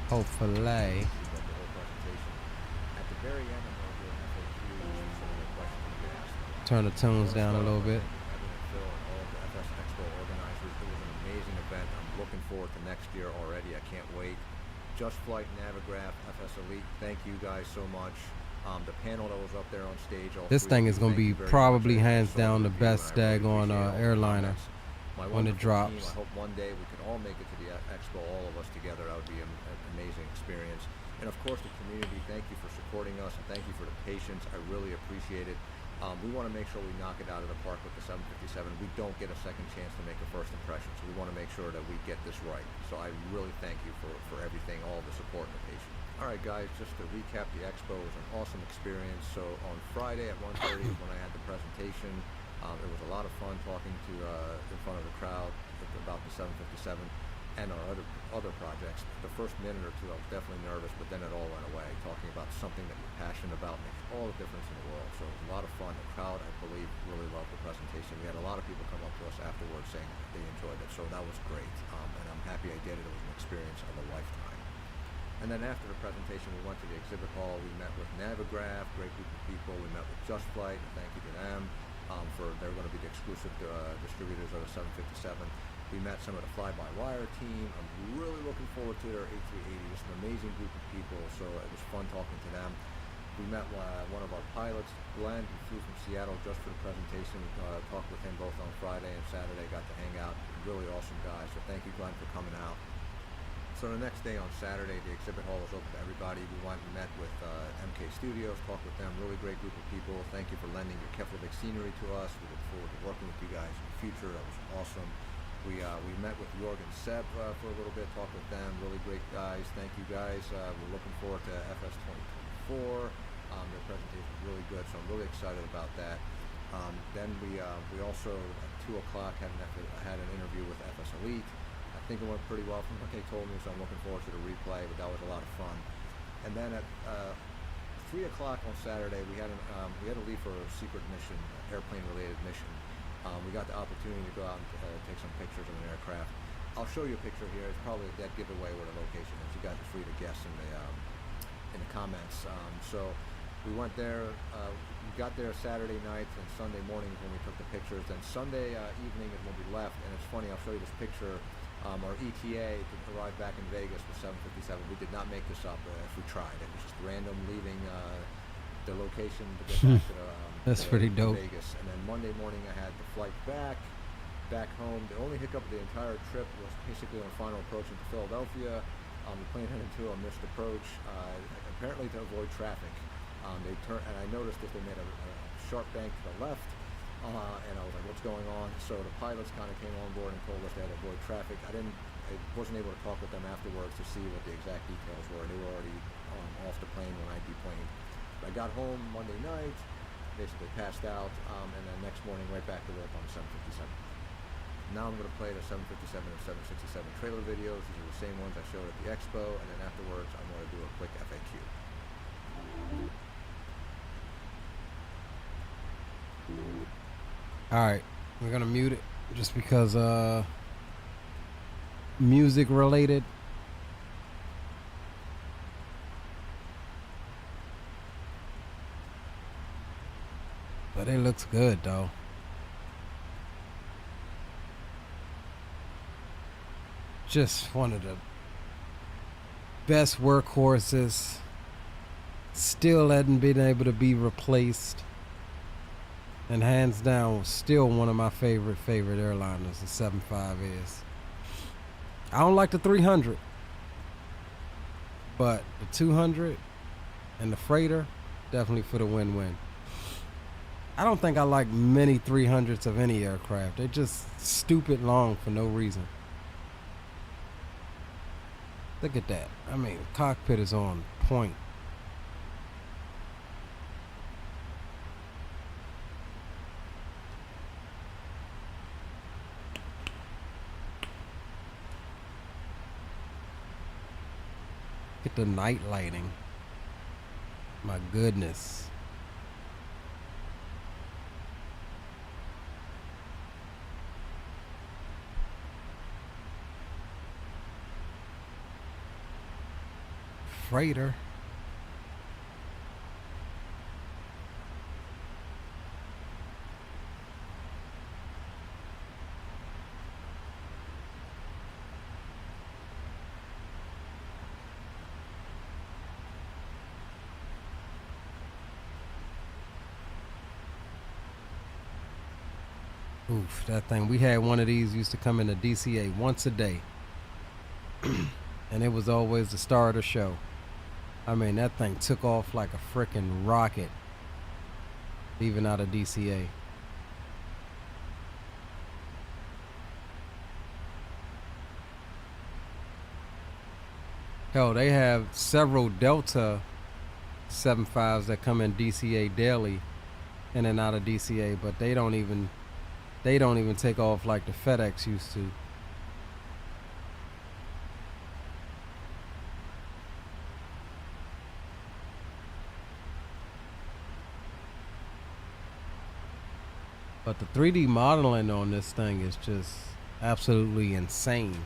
Hopefully. Turn the tunes down a little bit. Looking forward to next year already. I can't wait. Just Flight, Navigraph, FS Elite, thank you guys so much. The panel that was up there on stage. This thing is going to be probably hands down the best daggone airliner when it drops. I hope one day we can all make it to the expo, all of us together. That would be an amazing experience. And of course, the community, thank you for supporting us, and thank you for the patience. I really appreciate it. We want to make sure we knock it out of the park with the 757. We don't get a second chance to make a first impression, so we want to make sure that we get this right. So I really thank you for everything, all the support and the patience. All right, guys, just to recap, the expo was an awesome experience. So on Friday at 1:30 when I had the presentation, it was a lot of fun talking to in front of the crowd about the 757 and our other projects. The first minute or two I was definitely nervous, but then it all went away. Talking about something that you're passionate about makes all the difference in the world. So it was a lot of fun. The crowd, I believe, really loved the presentation. We had a lot of people come up to us afterwards saying that they enjoyed it, so that was great. And I'm happy I did it. It was an experience of a lifetime. And then after the presentation, we went to the exhibit hall. We met with Navigraph, great group of people. We met with Just Flight, thank you to them they're going to be the exclusive distributors of the 757. We met some of the fly-by-wire team. I'm really looking forward to their A380. Just an amazing group of people, so it was fun talking to them. We met one of our pilots, Glenn, who flew from Seattle just for the presentation. Talked with him both on Friday and Saturday, got to hang out. Really awesome guy, so thank you, Glenn, for coming out. So the next day on Saturday, the exhibit hall was open to everybody. We went and met with MK Studios, talked with them. Really great group of people. Thank you for lending your Keflavik scenery to us. We look forward to working with you guys in the future. That was awesome. We met with Jorg and Seb for a little bit, talked with them. Really great guys. Thank you guys. We're looking forward to FS 2024. Their presentation was really good, so I'm really excited about that. Then we also at 2 o'clock had an interview with FS Elite. I think it went pretty well from what they told me, so I'm looking forward to the replay, but that was a lot of fun. And then at 3 o'clock on Saturday, we had to leave for a secret mission, airplane-related mission. We got the opportunity to go out and take some pictures of an aircraft. I'll show you a picture here. It's probably a dead giveaway where the location is. You guys are free to guess in the comments. So we went there. We got there Saturday night and Sunday morning when we took the pictures. Then Sunday evening is when we left. And it's funny. I'll show you this picture. Our ETA to arrive back in Vegas was 7:57. We did not make this up if we tried. It was just random leaving the location to get back to That's pretty dope. Vegas. And then Monday morning I had the flight back home. The only hiccup of the entire trip was basically on final approach into Philadelphia. The plane headed to a missed approach, apparently to avoid traffic. And I noticed that they made a sharp bank to the left, And I was like, what's going on? So the pilots kind of came on board and told us they had to avoid traffic. I wasn't able to talk with them afterwards to see what the exact details were. They were already off the plane when I deplaned. I got home Monday night, basically passed out, and then next morning right back to work on the 757. Now I'm going to play the 757 and 767 trailer videos. These are the same ones I showed at the expo, and then afterwards I'm going to do a quick FAQ. Alright, we're gonna mute it just because music related. But it looks good though. Just one of the best workhorses. Still hadn't been able to be replaced. And hands down, still one of my favorite airliners, the 75 is. I don't like the 300, but the 200 and the freighter, definitely for the win-win. I don't think I like many 300s of any aircraft. They're just stupid long for no reason. Look at that. I mean, cockpit is on point. Look at the night lighting. My goodness. Freighter. Oof, that thing. We had one of these used to come into DCA once a day. And it was always the star of the show. I mean, that thing took off like a freaking rocket, even out of DCA. Hell, they have several Delta 75s that come in DCA daily, in and out of DCA, but they don't even take off like the FedEx used to. But the 3D modeling on this thing is just absolutely insane.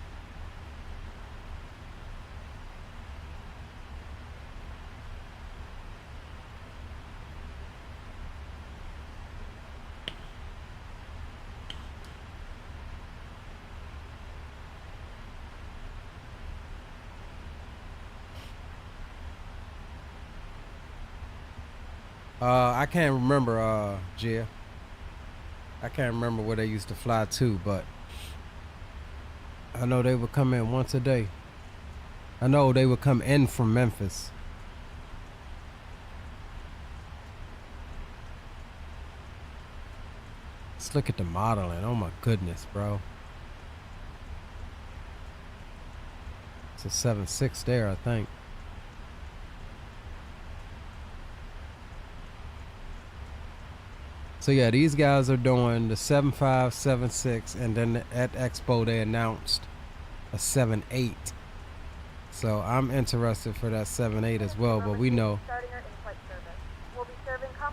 I can't remember, Gia. I can't remember where they used to fly to, but I know they would come in once a day. I know they would come in from Memphis. Let's look at the modeling. Oh my goodness, bro. It's a 7.6 there, I think. So yeah, these guys are doing the 7.5, 7.6, and then at Expo they announced a 7.8. So I'm interested for that 7.8 as well, but we know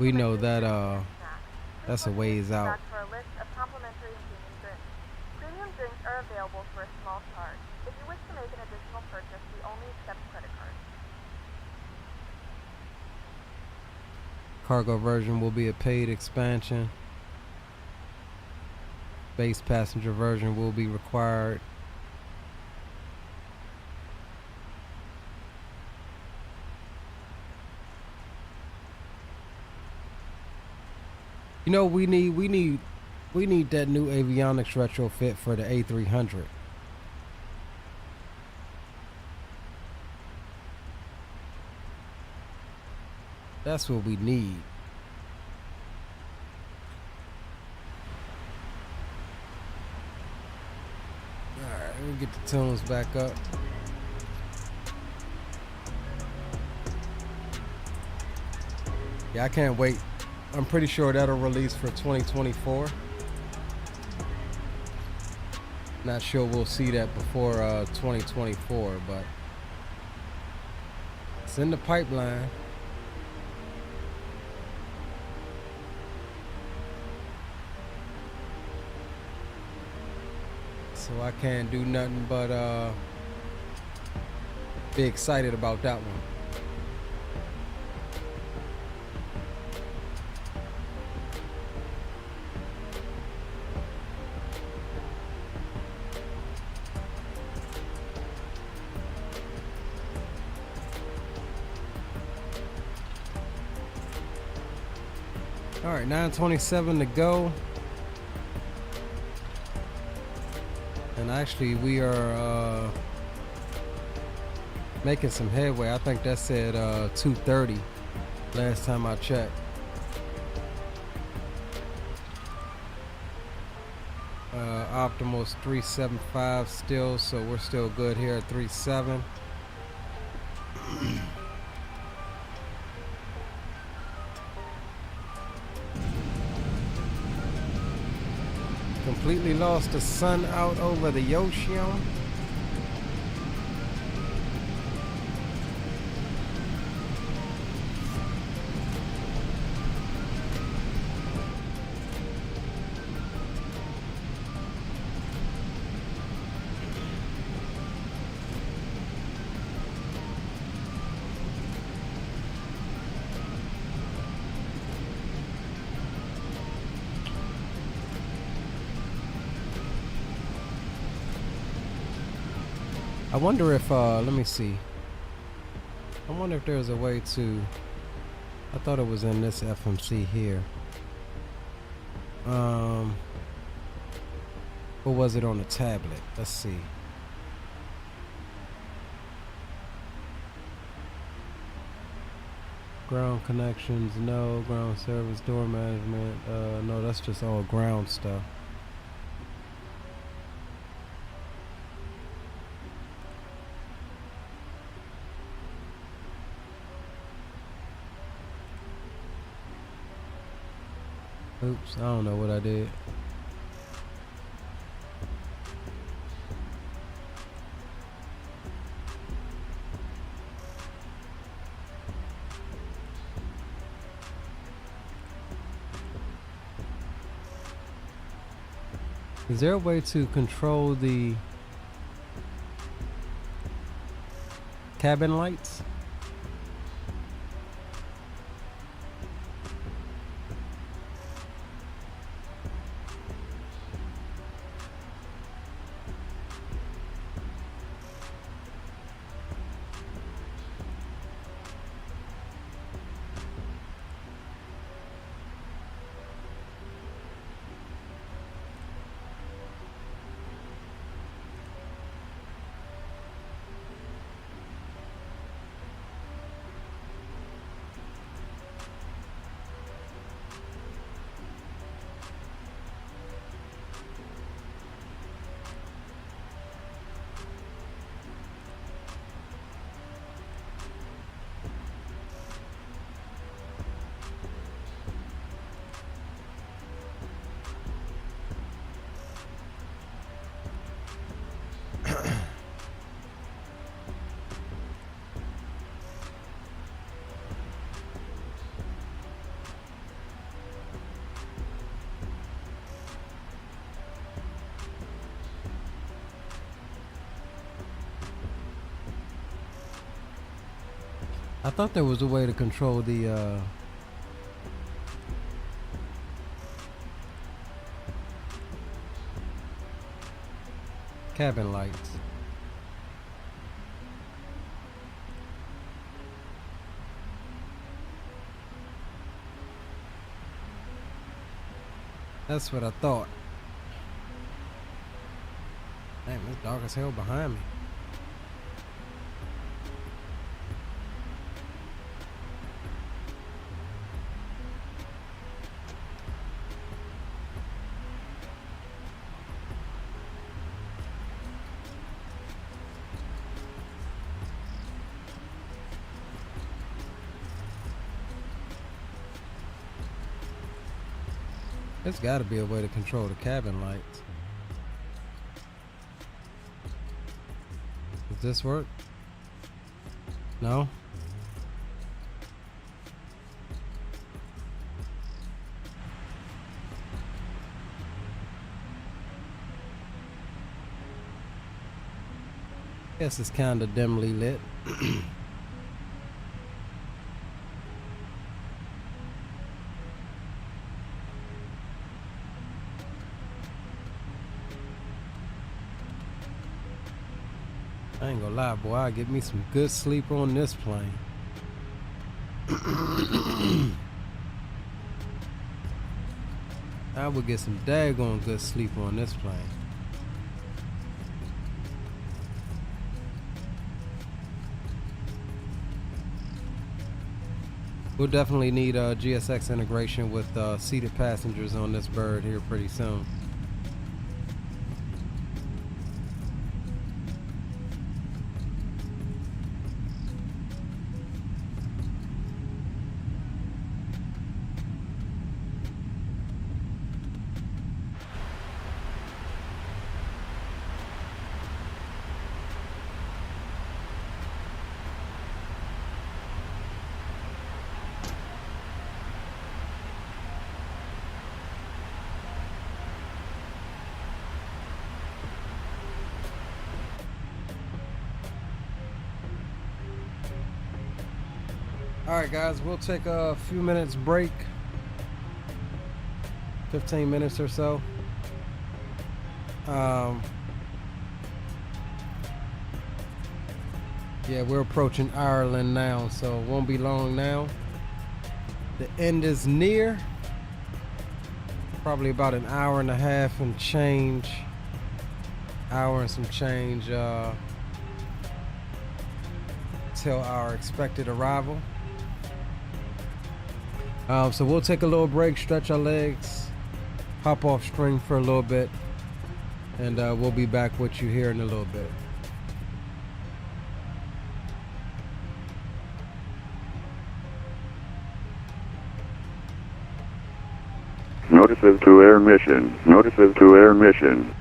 that that's a ways out. Premium drinks are available for a small charge. If you wish to make an additional purchase, we only accept credit cards. Cargo version will be a paid expansion. Base passenger version will be required. You know, we need that new avionics retrofit for the A300. That's what we need. Let me get the tunes back up. Yeah, I can't wait. I'm pretty sure that'll release for 2024. Not sure we'll see that before 2024, but it's in the pipeline. So I can't do nothing but be excited about that one. All right, 9:27 to go. And actually we are making some headway. I think that said 2:30 last time I checked. Optimal's 375 still, so we're still good here at 3.7. Completely lost the sun out over the ocean. I wonder if, let me see. I wonder if there's a way to, I thought it was in this FMC here. Or was it on a tablet? Let's see. Ground connections, no. Ground service, door management, no, that's just all ground stuff. Oops, I don't know what I did. Is there a way to control the cabin lights? I thought there was a way to control the cabin lights. That's what I thought. Damn, it's dark as hell behind me. There's got to be a way to control the cabin lights. Does this work? No? Guess it's kind of dimly lit. I ain't gonna lie, boy, I get me some good sleep on this plane. I would get some daggone good sleep on this plane. We'll definitely need GSX integration with seated passengers on this bird here pretty soon. Alright guys, we'll take a few minutes break, 15 minutes or so. Yeah, we're approaching Ireland now, so it won't be long now. The end is near. Probably about an hour and a half and change. Hour and some change till our expected arrival. So we'll take a little break, stretch our legs, hop off string for a little bit, and we'll be back with you here in a little bit. Notices to air mission. Notices to air mission.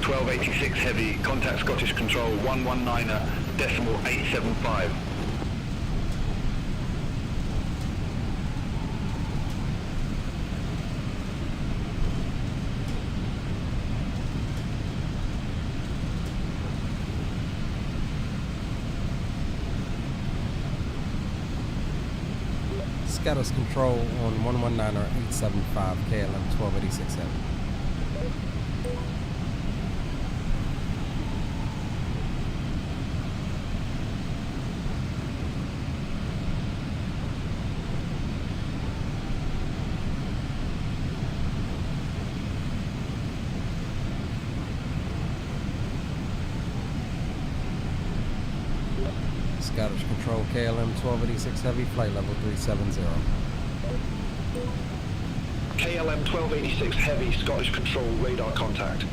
1286 Heavy, contact Scottish Control 119.875. Status control on 119.875 KLM 1286 Heavy. Scottish Control KLM 1286 Heavy, flight level 370. KLM 1286 Heavy, Scottish Control, radar contact.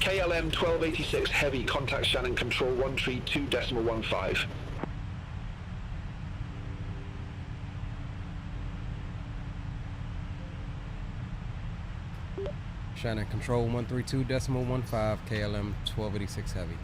KLM 1286 Heavy, contact Shannon Control 132.15. Shannon Control 132.15, KLM 1286 Heavy.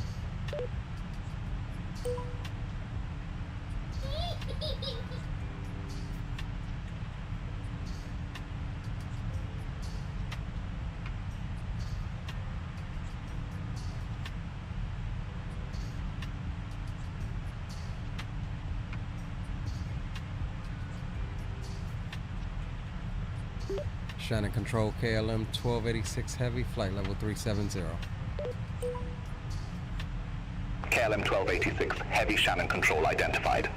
Shannon Control KLM 1286 Heavy, flight level 370. KLM 1286 Heavy, Shannon Control identified.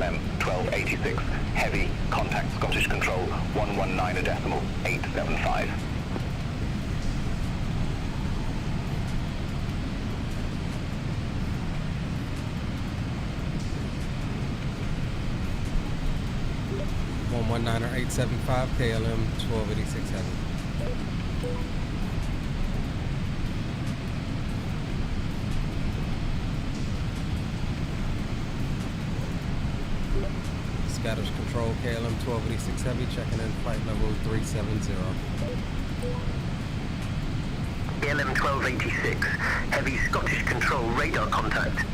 KLM 1286 Heavy, contact Scottish Control 119.875. .119 or 875 KLM 1286 Heavy. Scottish Control KLM 1286 Heavy, checking in flight level 370. KLM 1286 Heavy, Scottish Control radar contact.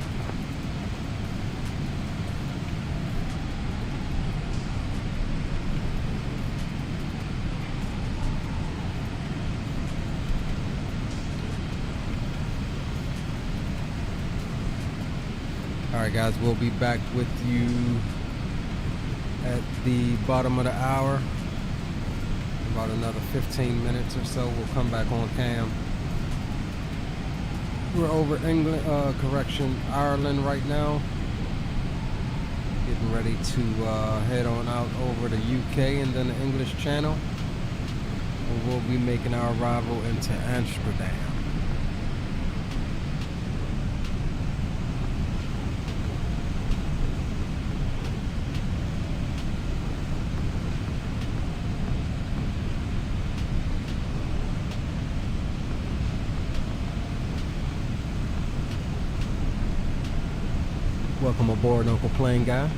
Alright guys, we'll be back with you at the bottom of the hour. About another 15 minutes or so, we'll come back on cam. We're over England, Ireland right now. Getting ready to head on out over to UK and then the English Channel. And we'll be making our arrival into Amsterdam. Welcome aboard, Uncle Plane Guy.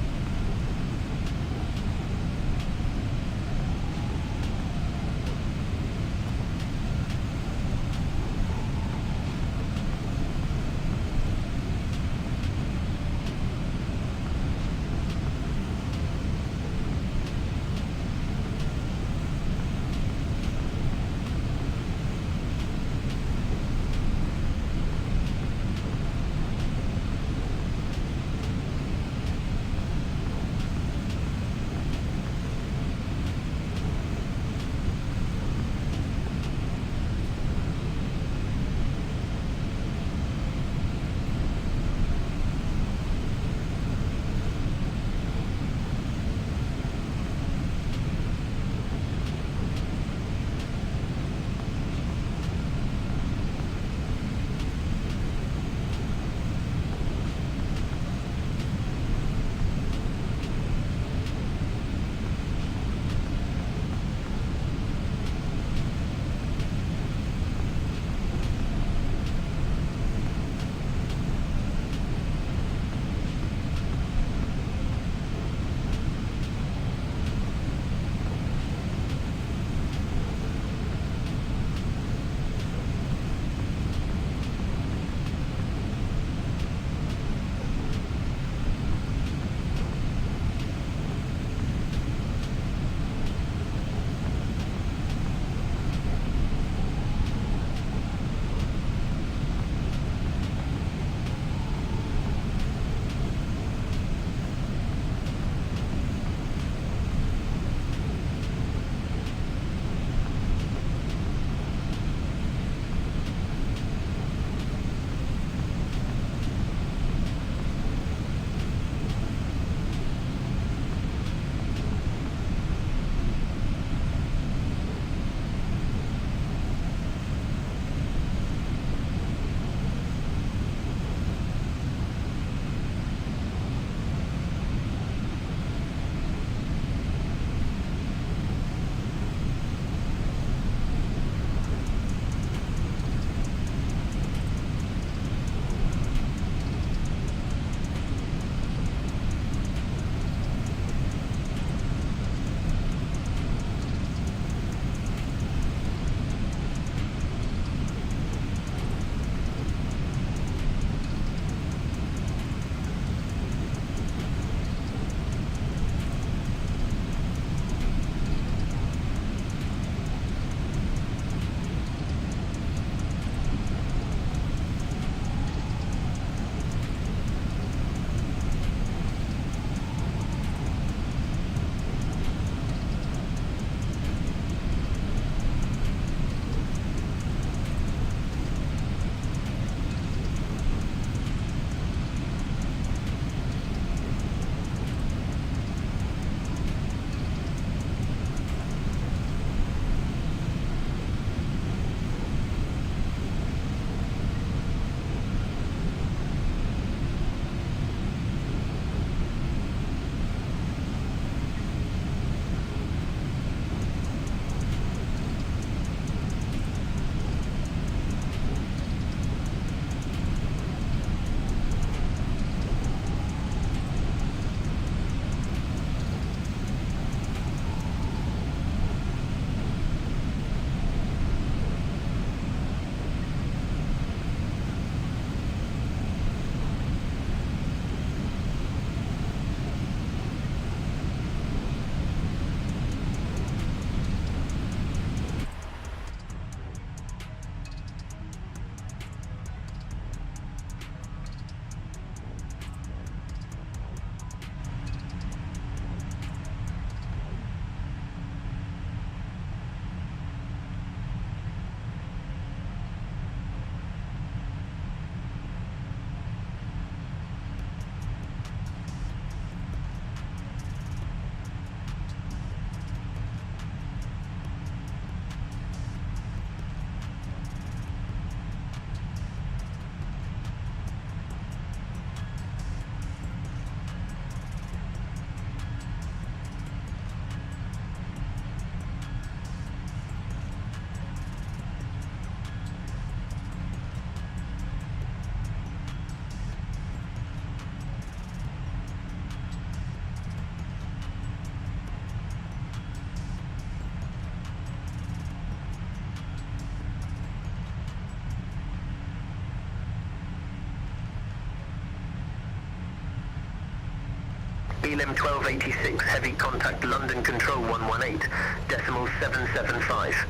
KLM 1286 Heavy, contact London Control 118, decimal 775.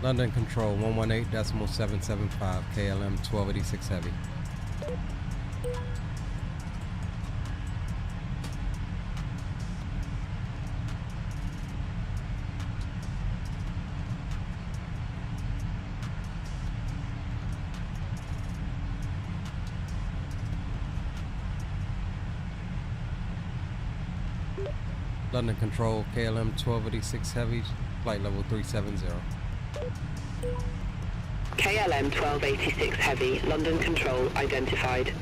London Control 118.775 KLM 1286 Heavy. London Control KLM 1286 Heavy, flight level 370. KLM 1286 Heavy, London Control identified.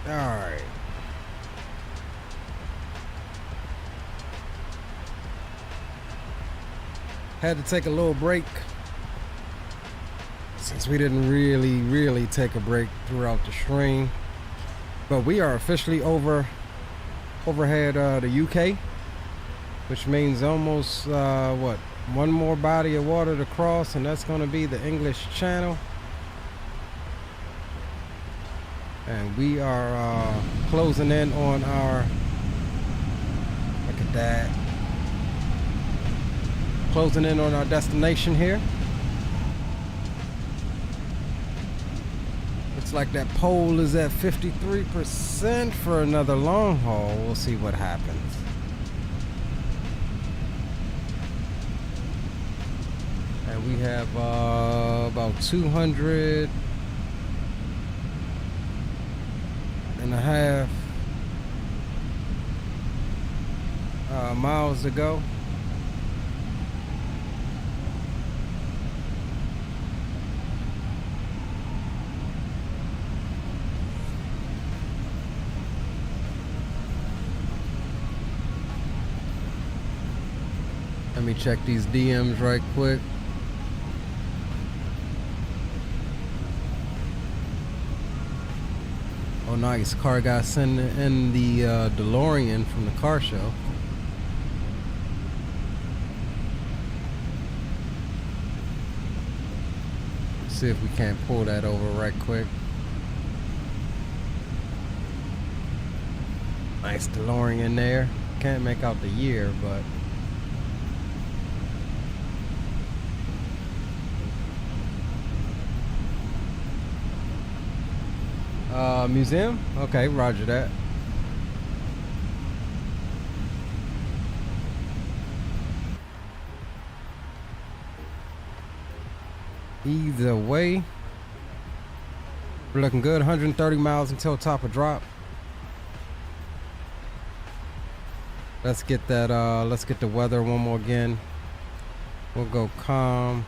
All right. Had to take a little break since we didn't really take a break throughout the stream. But we are officially overhead the UK, which means almost what, one more body of water to cross, and that's going to be the English Channel. And we are closing in on our, look at that, closing in on our destination here. Looks like that pole is at 53% for another long haul. We'll see what happens. And we have about 200 and a half miles to go. Let me check these DMs right quick. Oh, nice. Car guy sending in the DeLorean from the car show. Let's see if we can't pull that over right quick. Nice DeLorean there. Can't make out the year, but museum? Okay, roger that. Either way, we're looking good. 130 miles until top of drop. Let's get that, let's get the weather one more again. We'll go calm.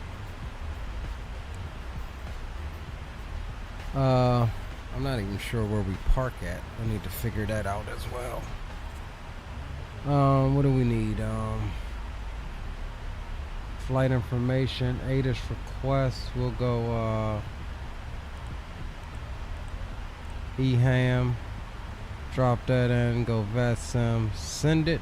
I'm not even sure where we park at. I need to figure that out as well. What do we need? Flight information, ATIS request. We'll go EHAM. Drop that in, go VATSIM, send it.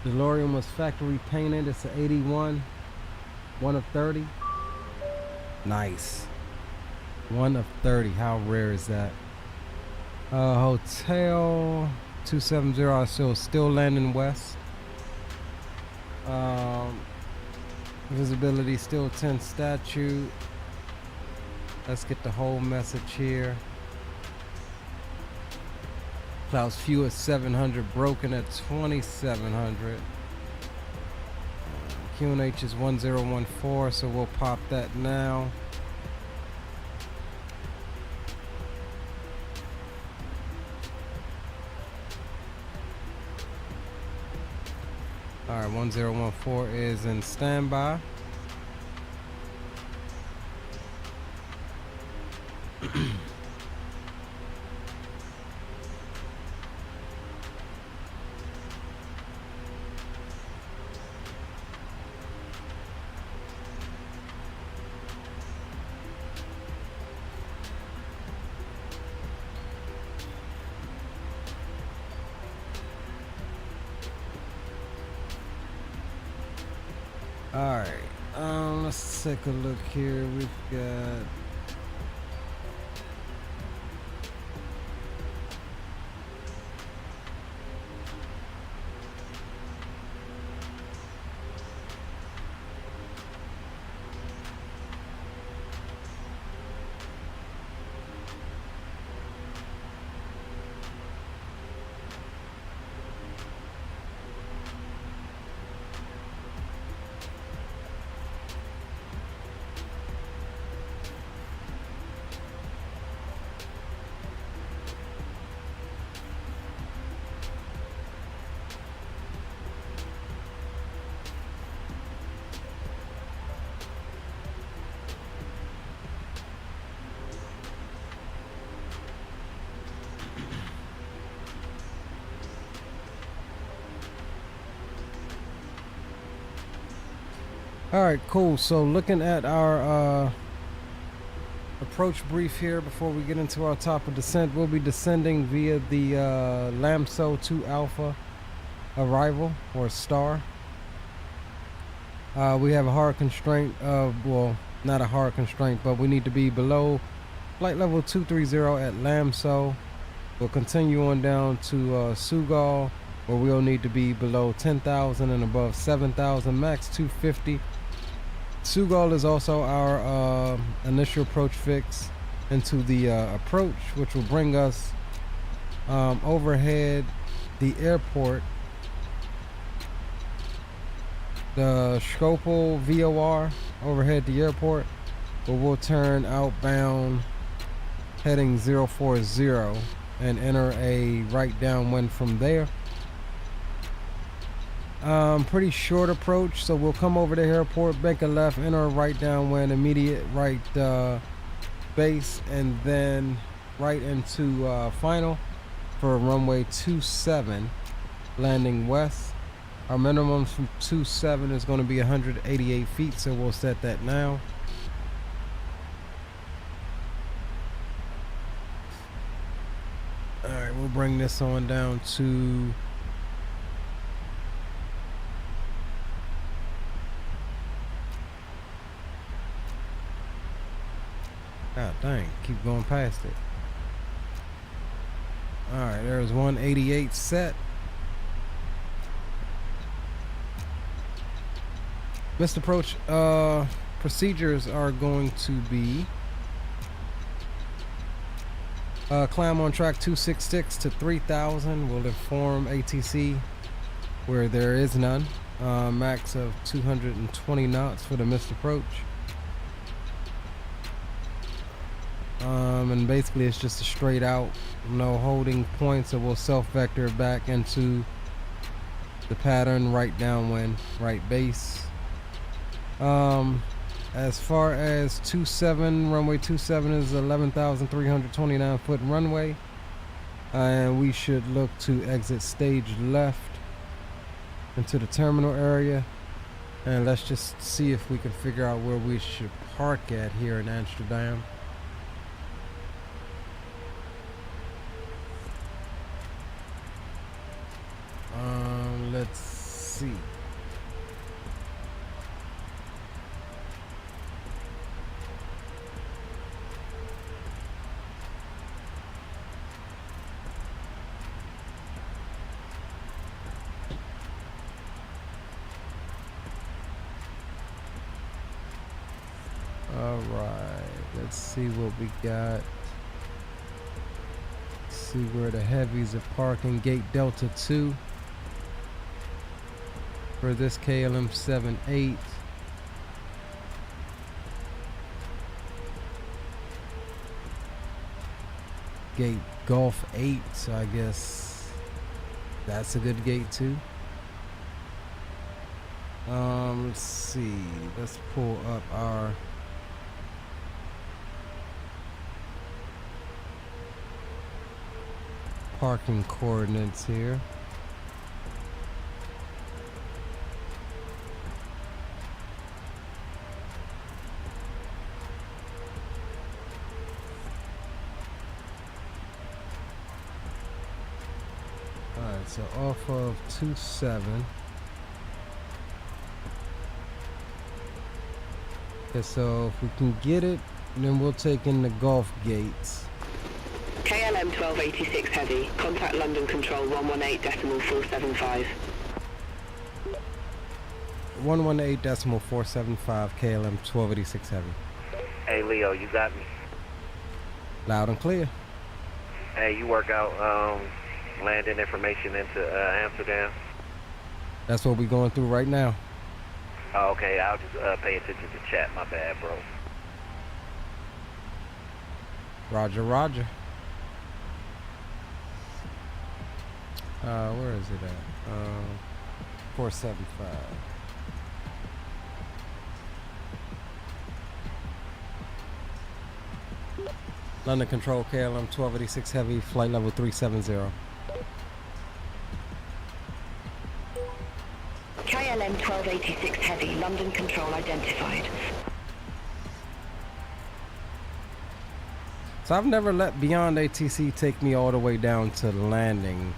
DeLorean was factory painted. It's an 81, 1 of 30. Nice. 1 of 30. How rare is that? Hotel 270. I still landing west. Visibility still 10 statute. Let's get the whole message here. Clouds few at 700, broken at 2700. QNH is 1014, so we'll pop that now. All right, 1014 is in standby. Alright, let's take a look here. We've got All right, cool. So looking at our approach brief here before we get into our top of descent, we'll be descending via the LAMSO 2 Alpha arrival, or star. We have a hard constraint of, well, not a hard constraint, but we need to be below flight level 230 at LAMSO. We'll continue on down to Sugal, where we'll need to be below 10,000 and above 7,000, max 250. Sugal is also our initial approach fix into the approach, which will bring us overhead the airport, the Scopal VOR overhead the airport, but we'll turn outbound heading 040 and enter a right downwind from there. Pretty short approach, so we'll come over the airport, make a left, enter a right downwind, immediate right base, and then right into final for runway 27, landing west. Our minimum from 27 is going to be 188 feet, so we'll set that now. All right, we'll bring this on down to God dang, keep going past it. Alright, there's 188 set. Missed approach procedures are going to be climb on track 266 to 3000. We'll inform ATC where there is none. Max of 220 knots for the missed approach. And basically it's just a straight out, no holding points, so we'll self vector back into the pattern, right downwind, right base. As far as 27, runway 27 is 11,329 foot runway, and we should look to exit stage left into the terminal area. And let's just see if we can figure out where we should park at here in Amsterdam. Let's see. All right, let's see what we got. See where the heavies are parking. Gate Delta 2 for this KLM 78. Gate Golf 8, so I guess that's a good gate too. Let's see, let's pull up our parking coordinates here. Alright, so off of 27. Okay, so if we can get it, then we'll take in the Gulf gates. KLM 1286 Heavy, contact London Control 118.475. 118.475 KLM 1286 Heavy. Hey Leo, you got me? Loud and clear. Hey, you work out landing information into Amsterdam? That's what we're going through right now. Oh, okay, I'll just pay attention to chat. My bad, bro. Roger, roger. Where is it at? 475. London Control KLM 1286 Heavy, flight level 370. KLM KLM 1286 Heavy, London control identified. So I've never let Beyond ATC take me all the way down to landing.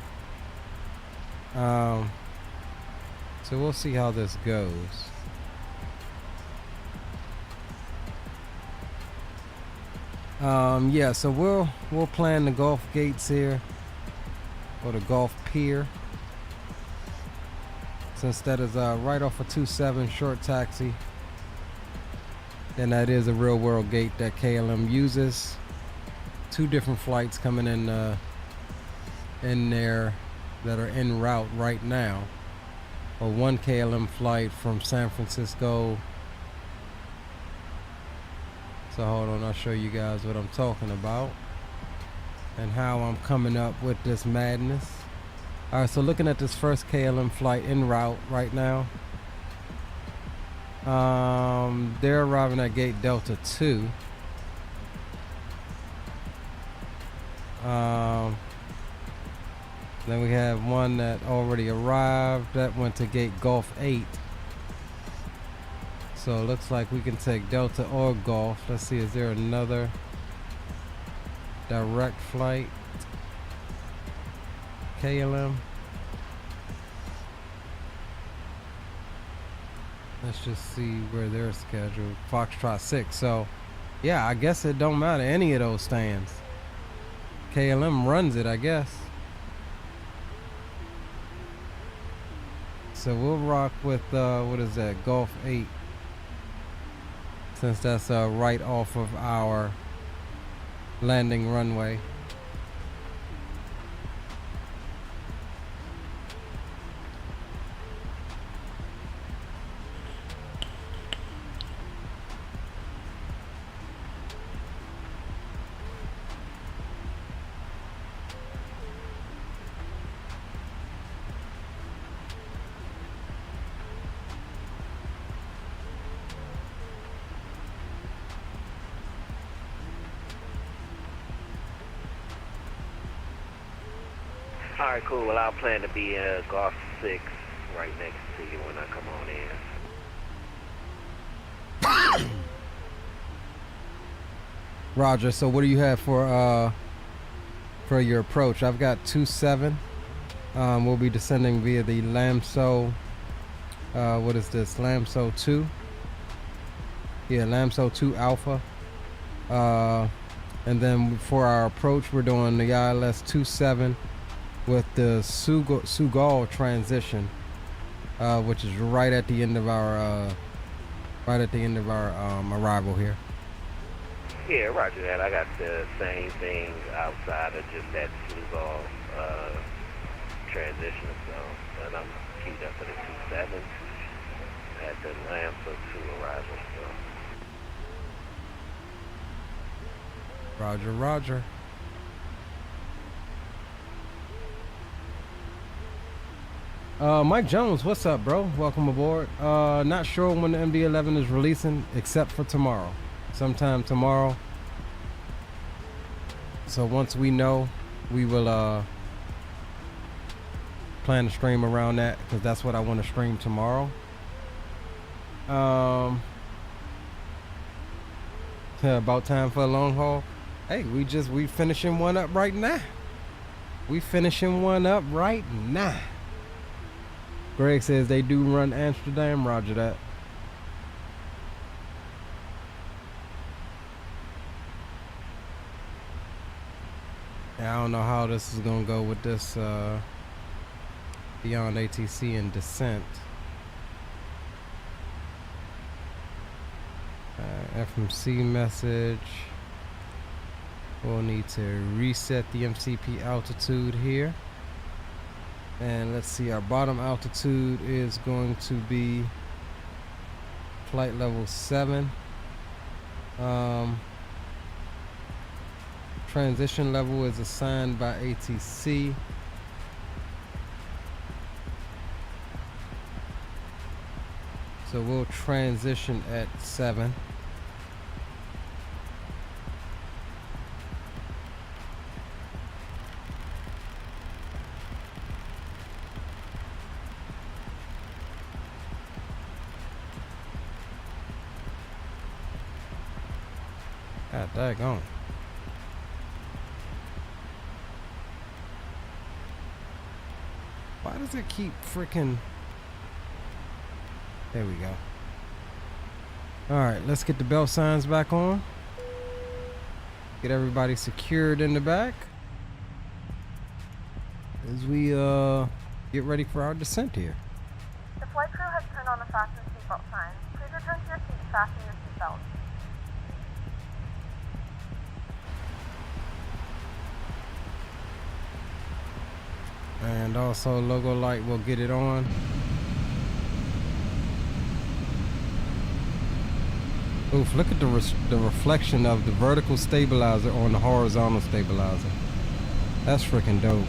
So we'll see how this goes. Yeah, so we'll plan the Gulf gates here, or the Gulf Pier, since that is right off of 27 short taxi, and that is a real world gate that KLM uses. 2 different flights coming in there that are en route right now, or 1 KLM flight from San Francisco. So hold on, I'll show you guys what I'm talking about and how I'm coming up with this madness. Alright, so looking at this first KLM flight en route right now. They're arriving at gate Delta 2. Then we have one that already arrived that went to gate Gulf 8. So it looks like we can take Delta or Gulf. Let's see, is there another direct flight? KLM. Let's just see where they're scheduled. Foxtrot 6. So yeah, I guess it don't matter any of those stands. KLM runs it, I guess. So we'll rock with what is that, Gulf 8, since that's right off of our landing runway. Alright, cool. Well, I'll plan to be Golf 6 right next to you when I come on in. Roger. So what do you have for your approach? I've got 27. We'll be descending via the Lamso. What is this? Lamso 2. Yeah, Lamso 2 Alpha. And then for our approach, we're doing the ILS 27 with the Sugal transition, which is right at the end of our arrival here. Yeah, roger that. I got the same thing outside of just that Sugal transition, so, and I'm queued up for the 27 at the Lamso 2 arrival. So. Roger, roger. Mike Jones, what's up, bro? Welcome aboard. Not sure when the MD-11 is releasing, except for tomorrow. Sometime tomorrow. So once we know, we will plan to stream around that, because that's what I want to stream tomorrow. About time for a long haul. Hey, we finishing one up right now. We finishing one up right now. Greg says they do run Amsterdam. Roger that. Yeah, I don't know how this is gonna go with this Beyond ATC and descent. FMC message. We'll need to reset the MCP altitude here. And let's see, our bottom altitude is going to be flight level 7. Transition level is assigned by ATC. So we'll transition at 7. God daggone. Why does it keep freaking... There we go. Alright, let's get the belt signs back on. Get everybody secured in the back. As we get ready for our descent here. The flight crew has turned on the fasten seatbelt sign. Please return to your seat and fasten your seatbelt. And also logo light will get it on. Oof, look at the reflection of the vertical stabilizer on the horizontal stabilizer. That's freaking dope.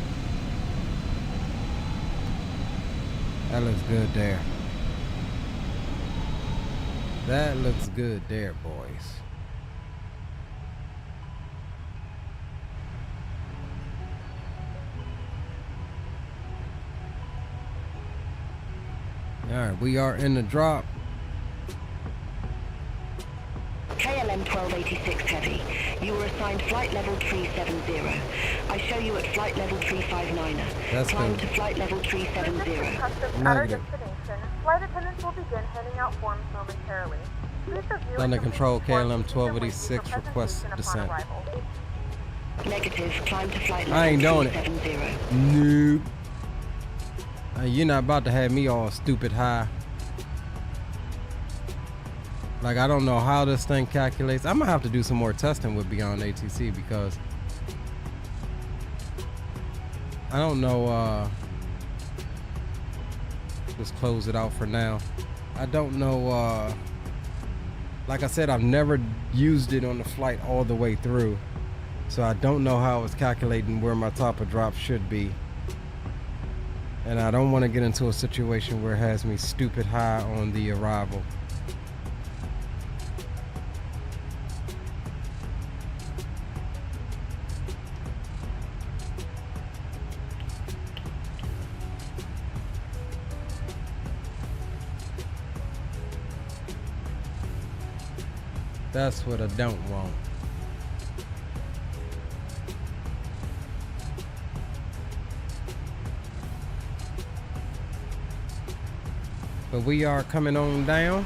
That looks good there. That looks good there, boys. Alright, we are in the drop. KLM 1286 Heavy, you were assigned flight level 370. I show you at flight level 359er. That's Climb good. to flight level 370. Customs at our destination. Flight attendants will begin handing out forms momentarily. Please review Under and control, complete forms KLM used in waiting 1286 for request presentation descent. upon arrival. Negative, climb to flight level I ain't doing it. 370. Nope. You're not about to have me all stupid high. Like, I don't know how this thing calculates. I'm gonna have to do some more testing with Beyond ATC because I don't know. Just close it out for now. I don't know. Like I said, I've never used it on the flight all the way through, so I don't know how it's calculating where my top of drop should be. And I don't want to get into a situation where it has me stupid high on the arrival. That's what I don't want. But we are coming on down.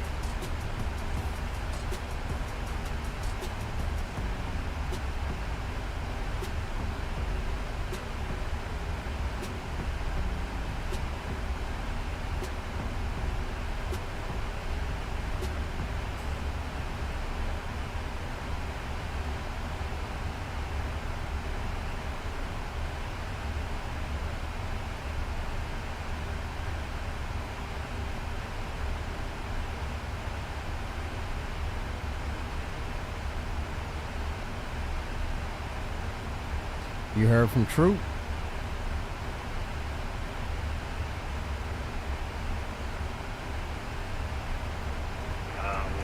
You heard from Troop?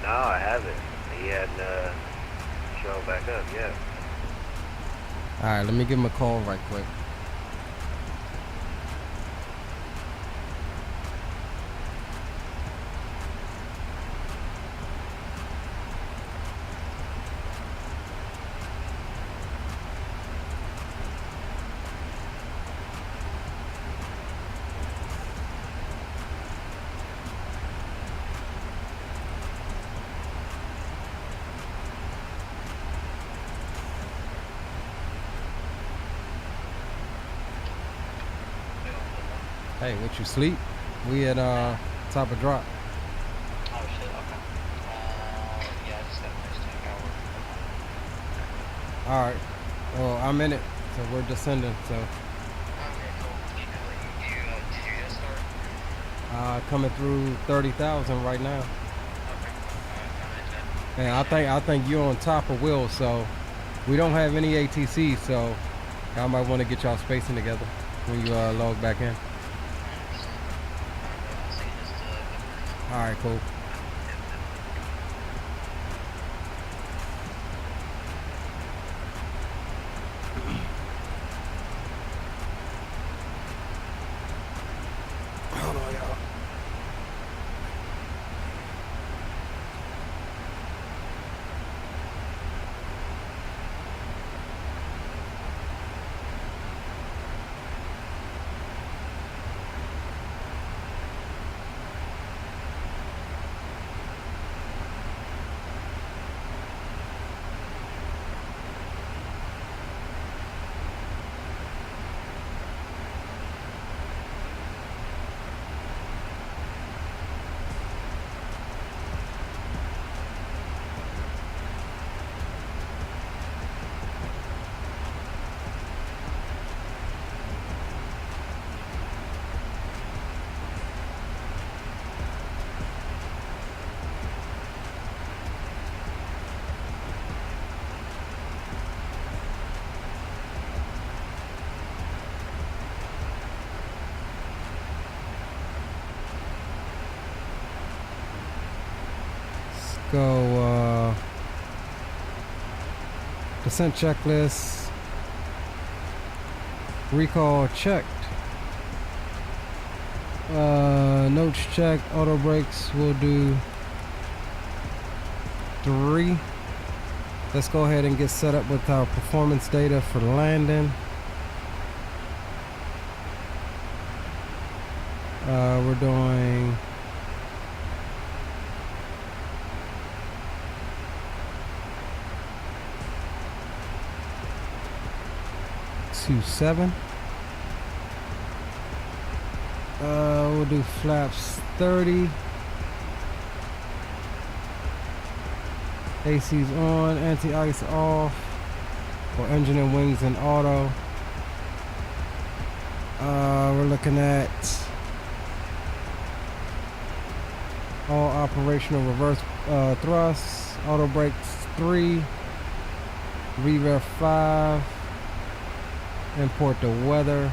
No, I haven't. He hadn't shown back up yet. Alright, let me give him a call right quick. Hey, what you sleep? We at top of drop. Oh shit, okay. Yeah, I just got a nice tank hour. Alright. Well, I'm in it, so we're descending, so. Okay, cool. Did you just start? Coming through 30,000 right now. Okay. And I think you're on top of Will, so we don't have any ATC, so I might want to get y'all spacing together when you log back in. Alright, cool. Hold on, y'all. go descent checklist. Recall checked. Notes checked. Auto brakes will do 3. Let's go ahead and get set up with our performance data for landing. We're doing .27. We'll do flaps 30. AC's on, anti-ice off, for engine and wings and auto. We're looking at all operational reverse thrusts, auto brakes 3, rev 5, import the weather.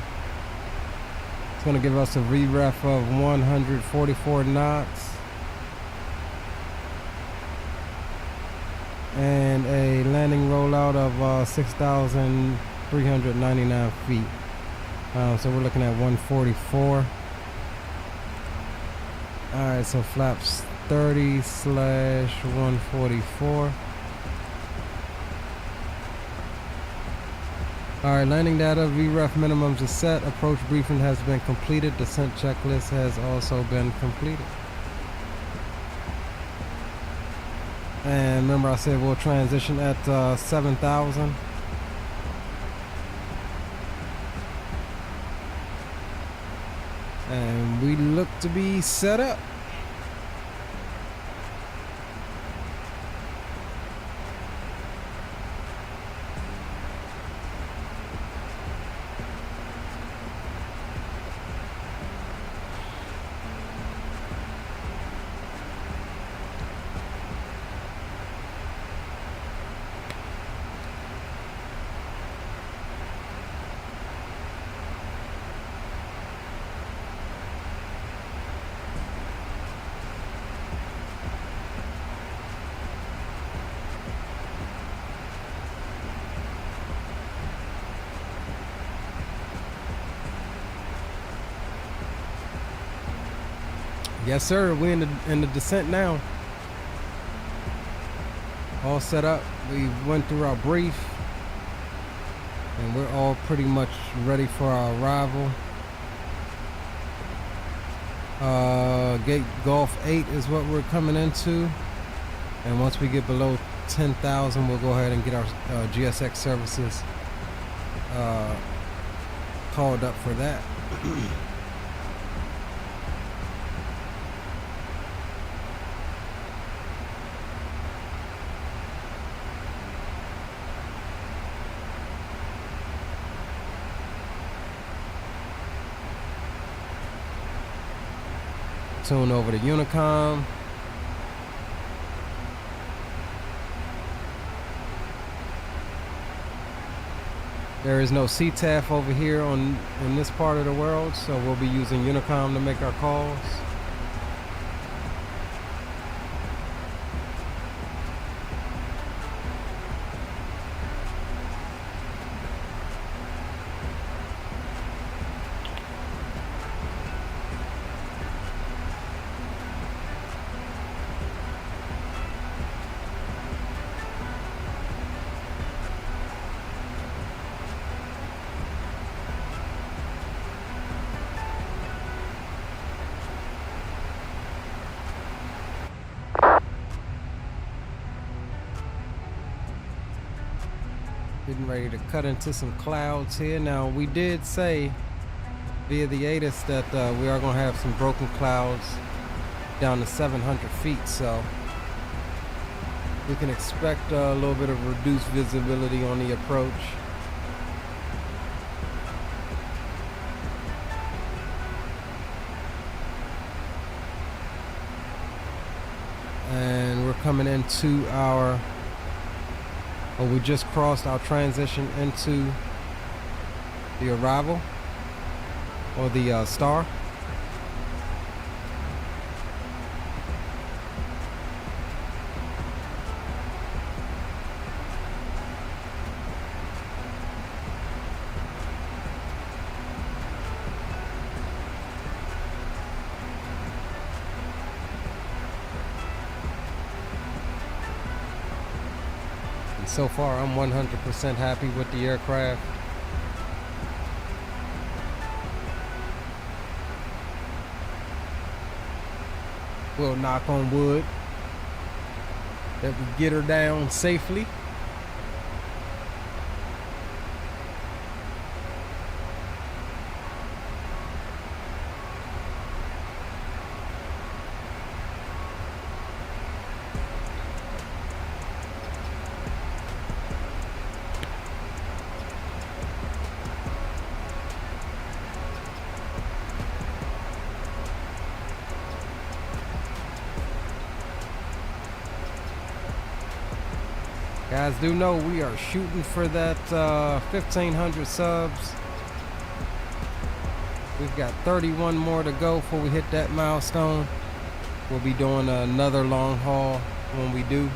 It's going to give us a VREF of 144 knots. And a landing rollout of 6,399 feet. So we're looking at 144. Alright, so flaps 30/144. Alright, landing data, VREF minimums are set, approach briefing has been completed, descent checklist has also been completed. And remember I said we'll transition at 7,000. And we look to be set up. Yes, sir. We're in the descent now. All set up. We went through our brief, and we're all pretty much ready for our arrival. Gate Golf 8 is what we're coming into, and once we get below 10,000, we'll go ahead and get our GSX services called up for that. Tune over to Unicom. There is no CTAF over here in this part of the world, so we'll be using Unicom to make our calls. Getting ready to cut into some clouds here. Now, we did say via the ATIS that we are going to have some broken clouds down to 700 feet, so we can expect a little bit of reduced visibility on the approach. And we're coming into our we just crossed our transition into the arrival or the star. So far, I'm 100% happy with the aircraft. We'll knock on wood that we get her down safely. Guys, do know we are shooting for that 1,500 subs. We've got 31 more to go before we hit that milestone. We'll be doing another long haul when we do,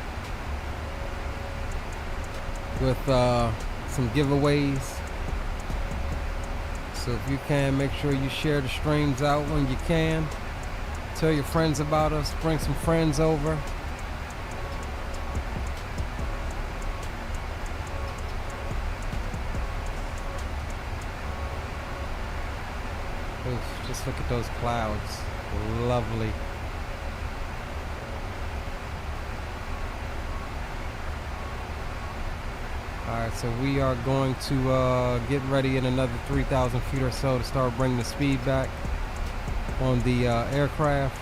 with some giveaways. So if you can, make sure you share the streams out when you can. Tell your friends about us. Bring some friends over. Oof, just look at those clouds. Lovely. Alright, so we are going to get ready in another 3,000 feet or so to start bringing the speed back on the aircraft.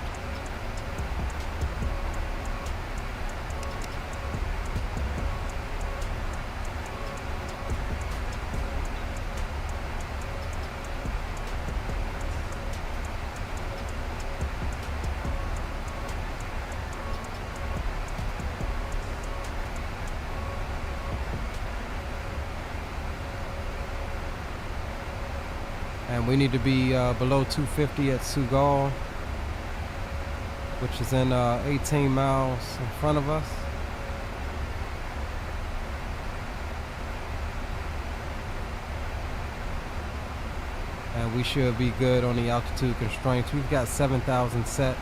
And we need to be below 250 at Sugal, which is in 18 miles in front of us. And we should be good on the altitude constraints. We've got 7,000 set,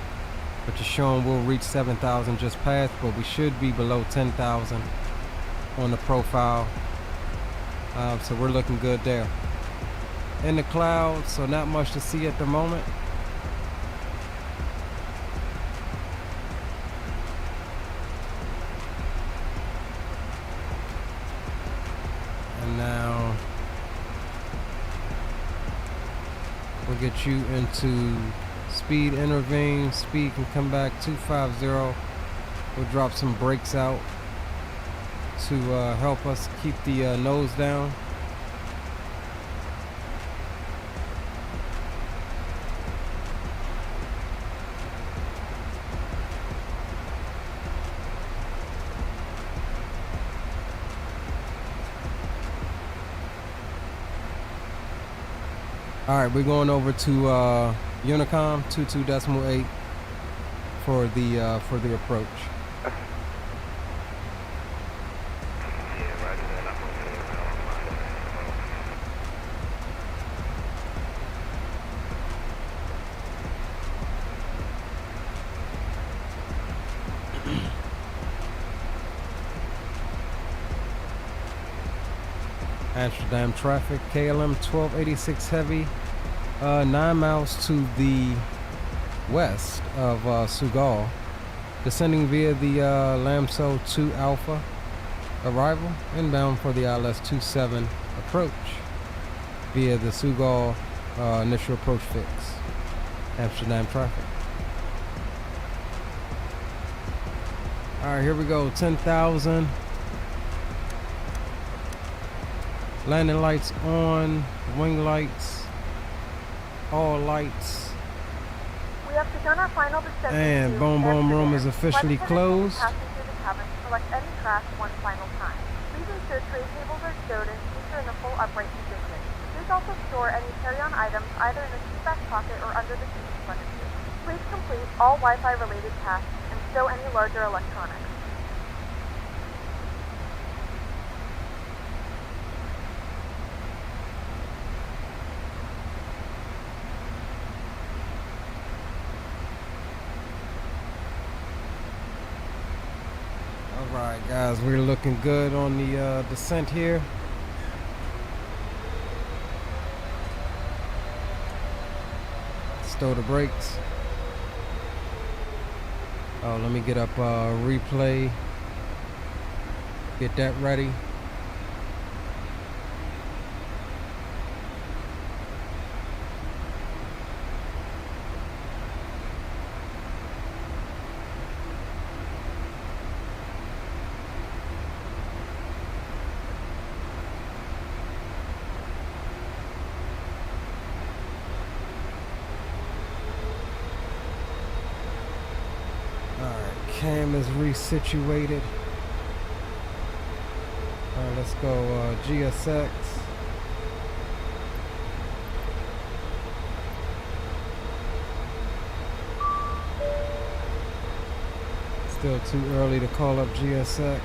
which is showing we'll reach 7,000 just past, but we should be below 10,000 on the profile. So we're looking good there. In the clouds, so not much to see at the moment. And now we'll get you into speed intervene. Speed can come back 250. We'll drop some brakes out to help us keep the nose down. All right, we're going over to Unicom 22.8 for the approach. Amsterdam traffic, KLM 1286 heavy, 9 miles to the west of Sugal, descending via the Lamso 2 Alpha arrival, inbound for the ILS-27 approach via the Sugal initial approach fix. Amsterdam traffic. Alright, here we go, 10,000. Landing lights on, wing lights, all lights. We have begun our final descent. And Boom Boom Room is officially closed. Passing through the cabin, select any track one final time. Please ensure tray tables are stowed and seats are in a full upright position. Please also store any carry-on items either in the seat back pocket or under the seat in front of you. Please complete all Wi-Fi related tasks and stow any larger electronics. Alright, Alright guys, we're looking good on the descent here. Stow the brakes. Oh, let me get up replay. Get that ready. Cam is resituated. Alright, let's go GSX. Still too early to call up GSX.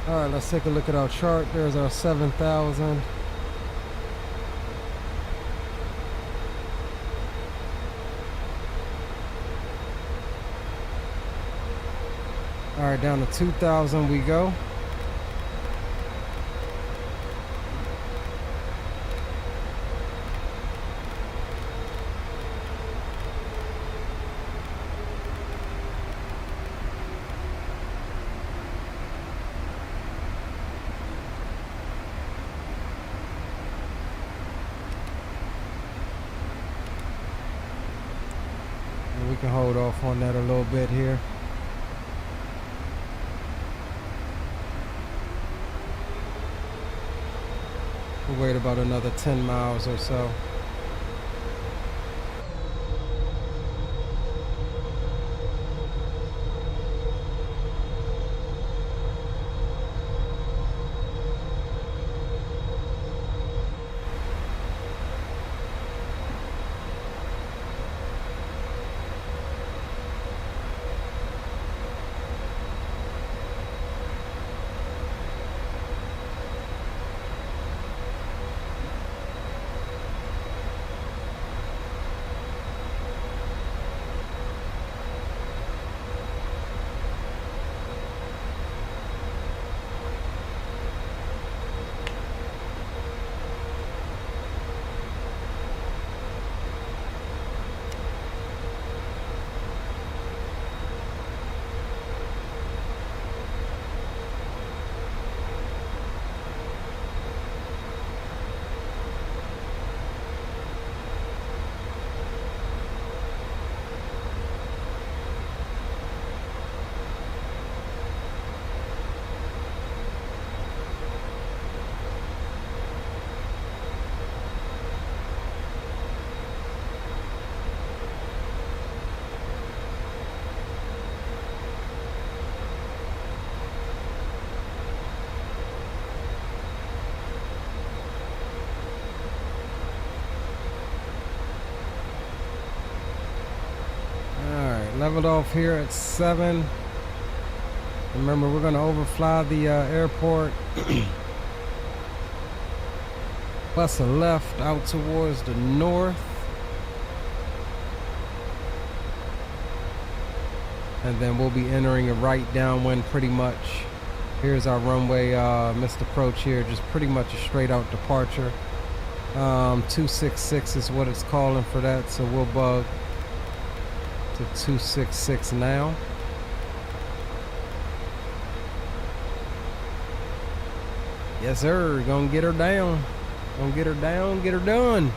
Alright, let's take a look at our chart. There's our 7,000. Alright, down to 2,000 we go. And we can hold off on that a little bit here. We'll wait about another 10 miles or so. Leveled off here at 7. Remember, we're going to overfly the airport. Bust a left out towards the north. And then we'll be entering a right downwind pretty much. Here's our runway, missed approach here, just pretty much a straight out departure. 266 is what it's calling for that, so we'll bug to 266 now. Yes sir, gonna get her down. Gonna get her down, get her done.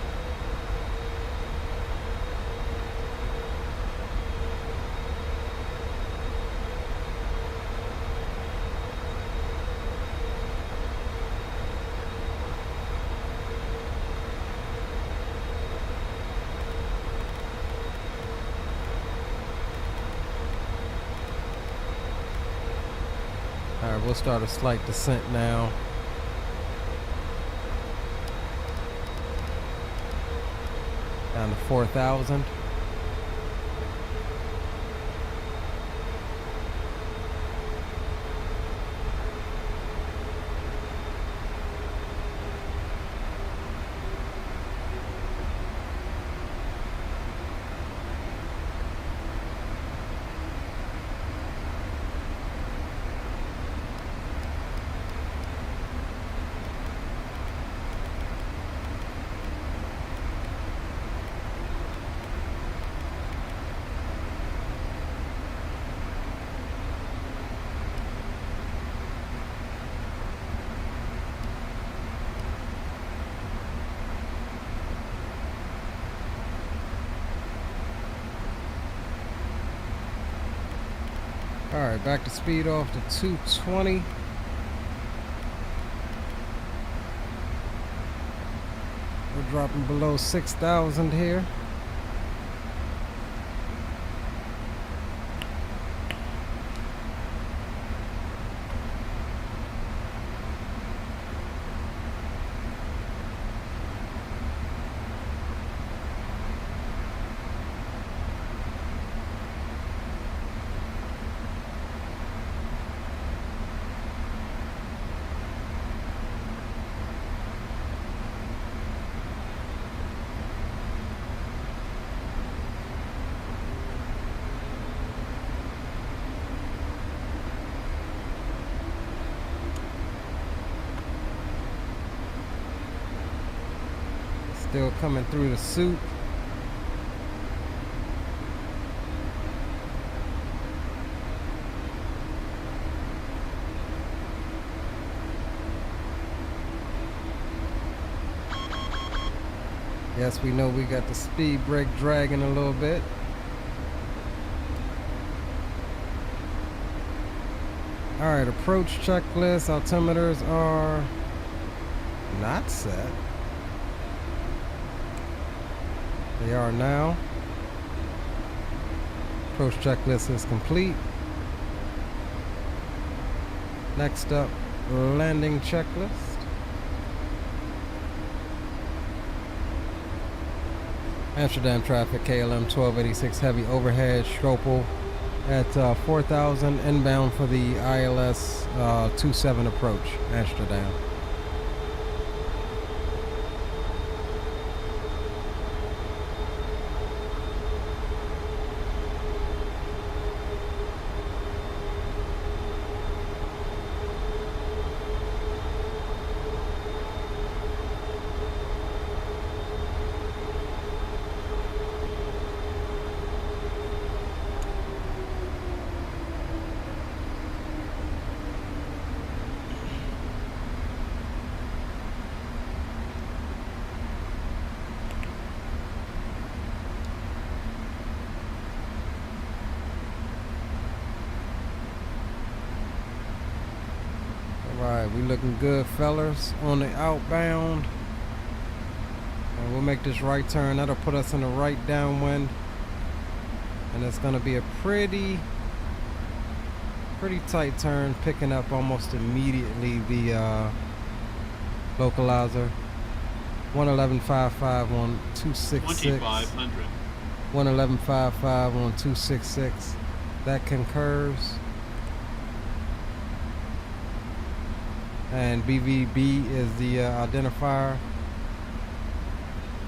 Alright, we'll start a slight descent now. Down to 4,000. Alright, back to speed off to 220. We're dropping below 6,000 here. Still coming through the suit. Yes, we know we got the speed brake dragging a little bit. Alright, approach checklist. Altimeters are not set. They are now. Approach checklist is complete. Next up, landing checklist. Amsterdam traffic, KLM 1286 heavy overhead Schropel at 4,000 inbound for the ILS 27 approach, Amsterdam. Alright, we looking good, fellas, on the outbound. And we'll make this right turn. That'll put us in the right downwind. And it's going to be a pretty tight turn, picking up almost immediately the localizer. 111.55 on 266. 2500. 111.55 on 266. That concurs. And BVB is the identifier.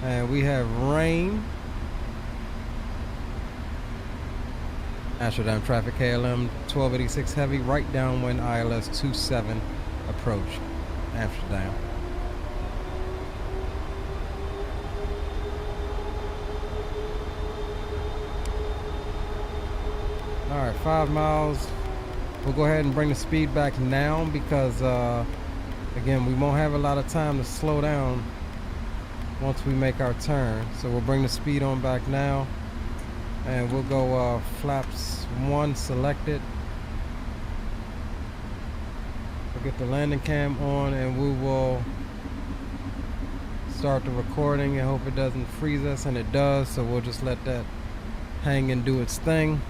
And we have rain. Amsterdam traffic, KLM 1286 heavy, right downwind ILS 27 approach, Amsterdam. Alright, 5 miles. We'll go ahead and bring the speed back now because again, we won't have a lot of time to slow down once we make our turn. So we'll bring the speed on back now, and we'll go flaps 1 selected. We'll get the landing cam on, and we will start the recording and hope it doesn't freeze us, and it does, so we'll just let that hang and do its thing.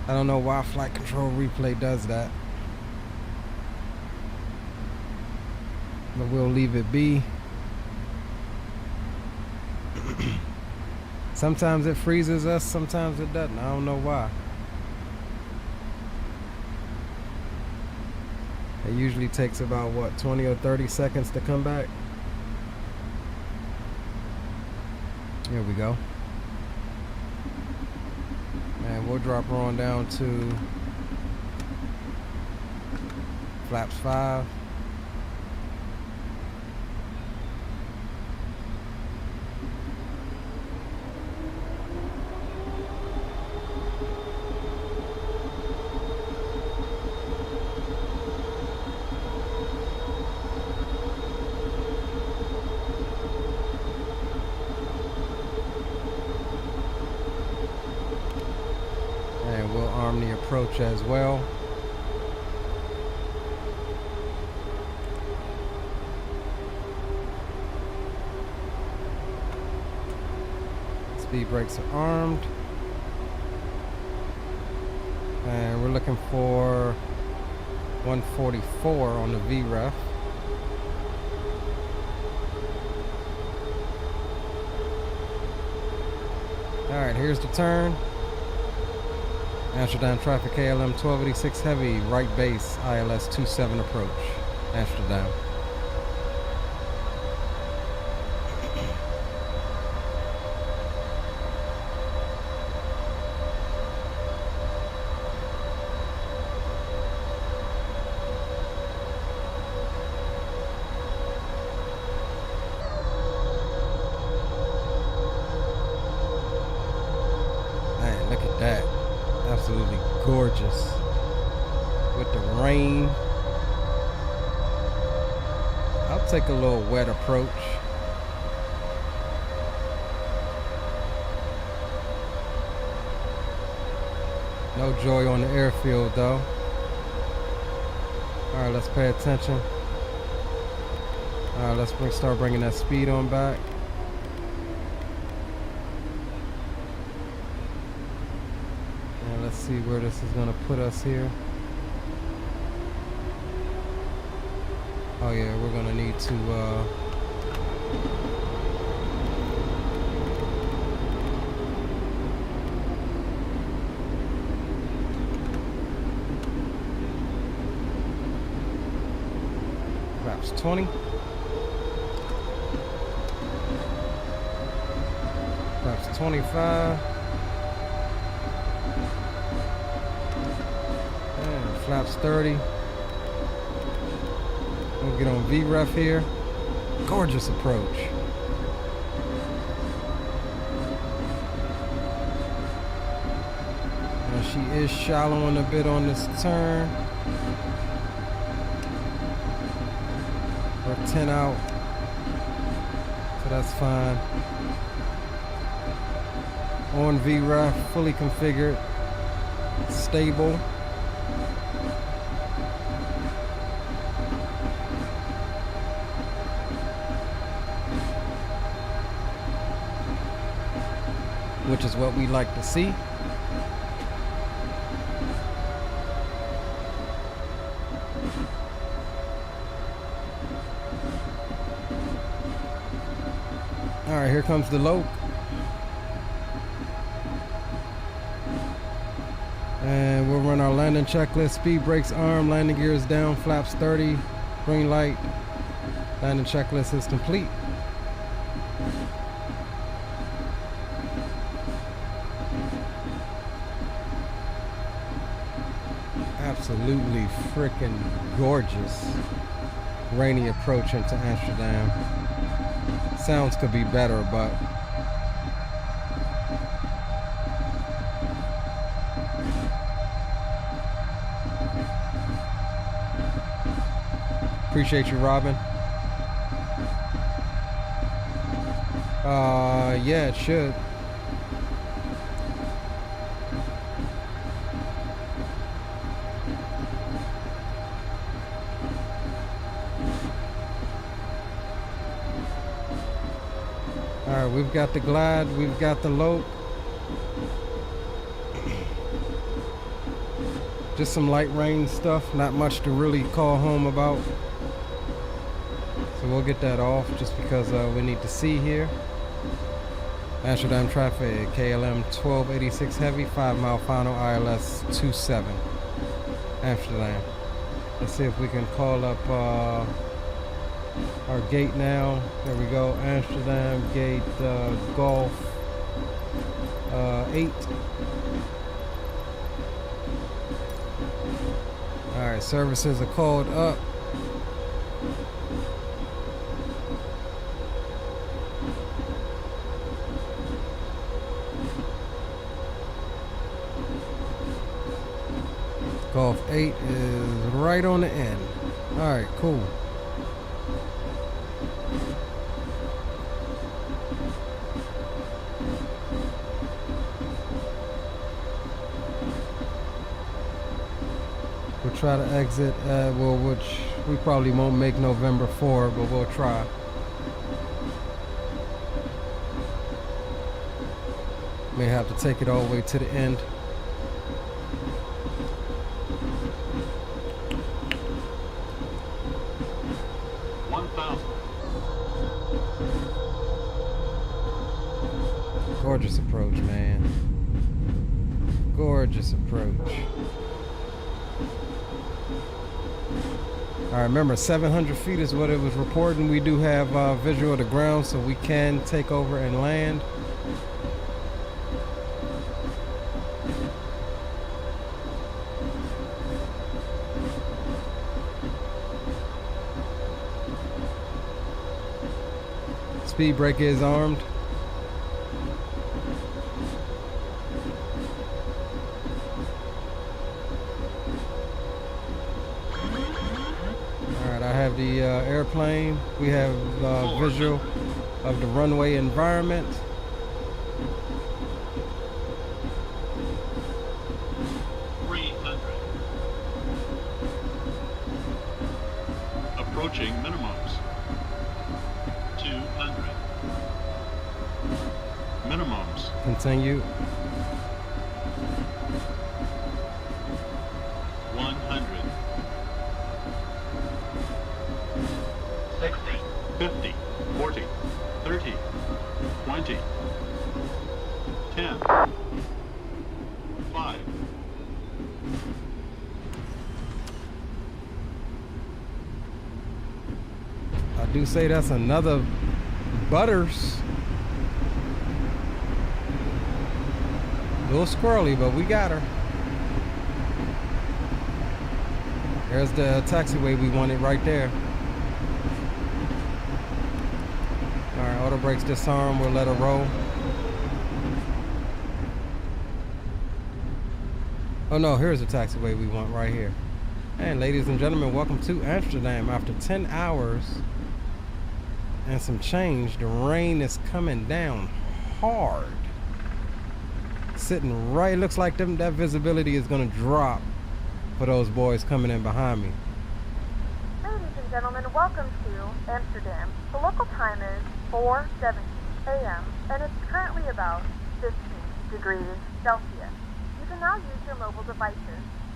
I don't know why flight control replay does that, but we'll leave it be. Sometimes it freezes us, sometimes it doesn't. I don't know why. It usually takes about, what, 20 or 30 seconds to come back. Here we go. And we'll drop her on down to flaps 5. approach as well. Speed brakes are armed. And we're looking for 144 on the VREF. Alright, here's the turn. Amsterdam traffic KLM 1286 heavy, right base, ILS 27 approach. Amsterdam. Absolutely gorgeous with the rain. I'll take a little wet approach. No joy on the airfield though. Alright, let's pay attention. Alright, let's start bringing that speed on back. Let's see where this is going to put us here. Oh yeah, we're going to need to perhaps 20. Perhaps 25. Flaps 30. We'll get on VREF here. Gorgeous approach. Now she is shallowing a bit on this turn. We're 10 out, so that's fine. On VREF, fully configured, stable. Which is what we like to see. All right, here comes the low. And we'll run our landing checklist. Speed brakes armed, landing gears down, flaps 30, green light. Landing checklist is complete. Absolutely freaking gorgeous rainy approach into Amsterdam. Sounds could be better, but appreciate you, Robin. Yeah, it should. Alright, we've got the glide, we've got the lope. Just some light rain stuff, not much to really call home about. So we'll get that off just because we need to see here. Amsterdam traffic, KLM 1286 heavy, 5 mile final, ILS 27. Amsterdam. Let's see if we can call up our gate now. There we go. Amsterdam gate Golf 8. Alright, services are called up. Golf 8 is right on the end. Alright, cool. try to exit, well, which we probably won't make November 4, but we'll try. May have to take it all the way to the end. Gorgeous approach, man. Gorgeous approach. All right, remember 700 feet is what it was reporting. We do have visual of the ground, so we can take over and land. Speed brake is armed. The airplane. We have visual of the runway environment. Approaching minimums. 200. Minimums. Continue. 100. 60, 50, 40, 30, 20, 10, 5. I do say that's another Butters. A little squirrely, but we got her. There's the taxiway we wanted right there. Alright, auto brakes disarm, we'll let her roll. Oh no, here's the taxiway we want right here. And ladies and gentlemen, welcome to Amsterdam. After 10 hours and some change, the rain is coming down hard. Sitting right, looks like that visibility is gonna drop for those boys coming in behind me. Ladies and gentlemen, welcome to Amsterdam. The local time is 4:70 a.m. and it's currently about 15 degrees Celsius. You can now use your mobile devices.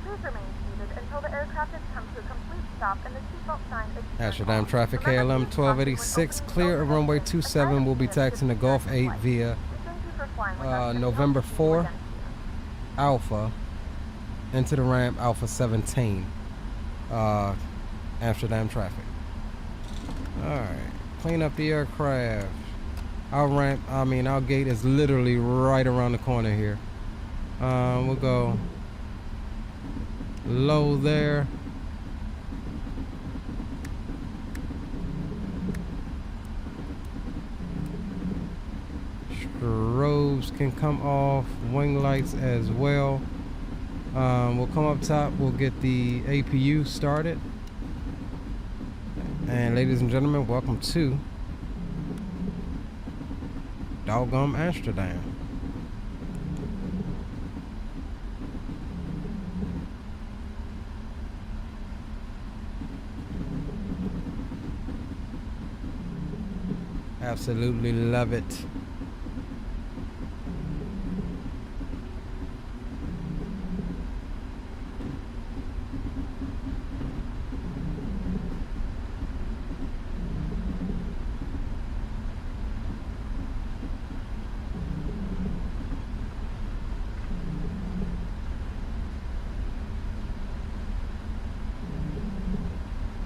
Please remain seated until the aircraft has come to a complete stop and the seatbelt sign is Amsterdam traffic KLM 1286 clear of runway 27. Will be taxiing the Gulf 8 via November 4 Alpha into the ramp Alpha 17. Amsterdam traffic. Alright, clean up the aircraft. Our ramp, our gate is literally right around the corner here. We'll go low there. Strobes can come off, wing lights as well. We'll come up top, we'll get the APU started. And ladies and gentlemen, welcome to doggone Amsterdam. Absolutely love it.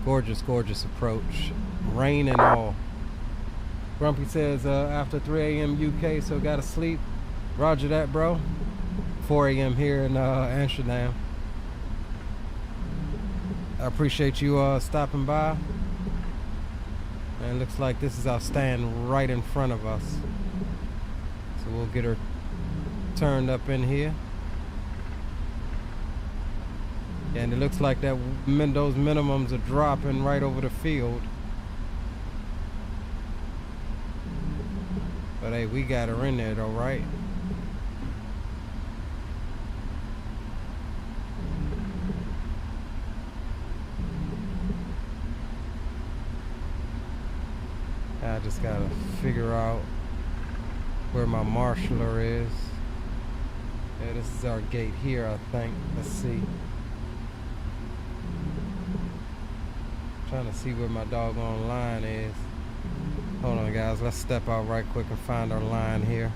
Gorgeous, gorgeous approach. Rain and all. Grumpy says after 3 a.m. UK, so gotta sleep. Roger that, bro. 4 a.m. here in Amsterdam. I appreciate you stopping by. And it looks like this is our stand right in front of us. So we'll get her turned up in here. And it looks like that those minimums are dropping right over the field. But hey, we got her in there though, right? just gotta figure out where my marshaller is. Yeah, this is our gate here, I think. Let's see. Trying to see where my doggone line is. Hold on, guys. Let's step out right quick and find our line here.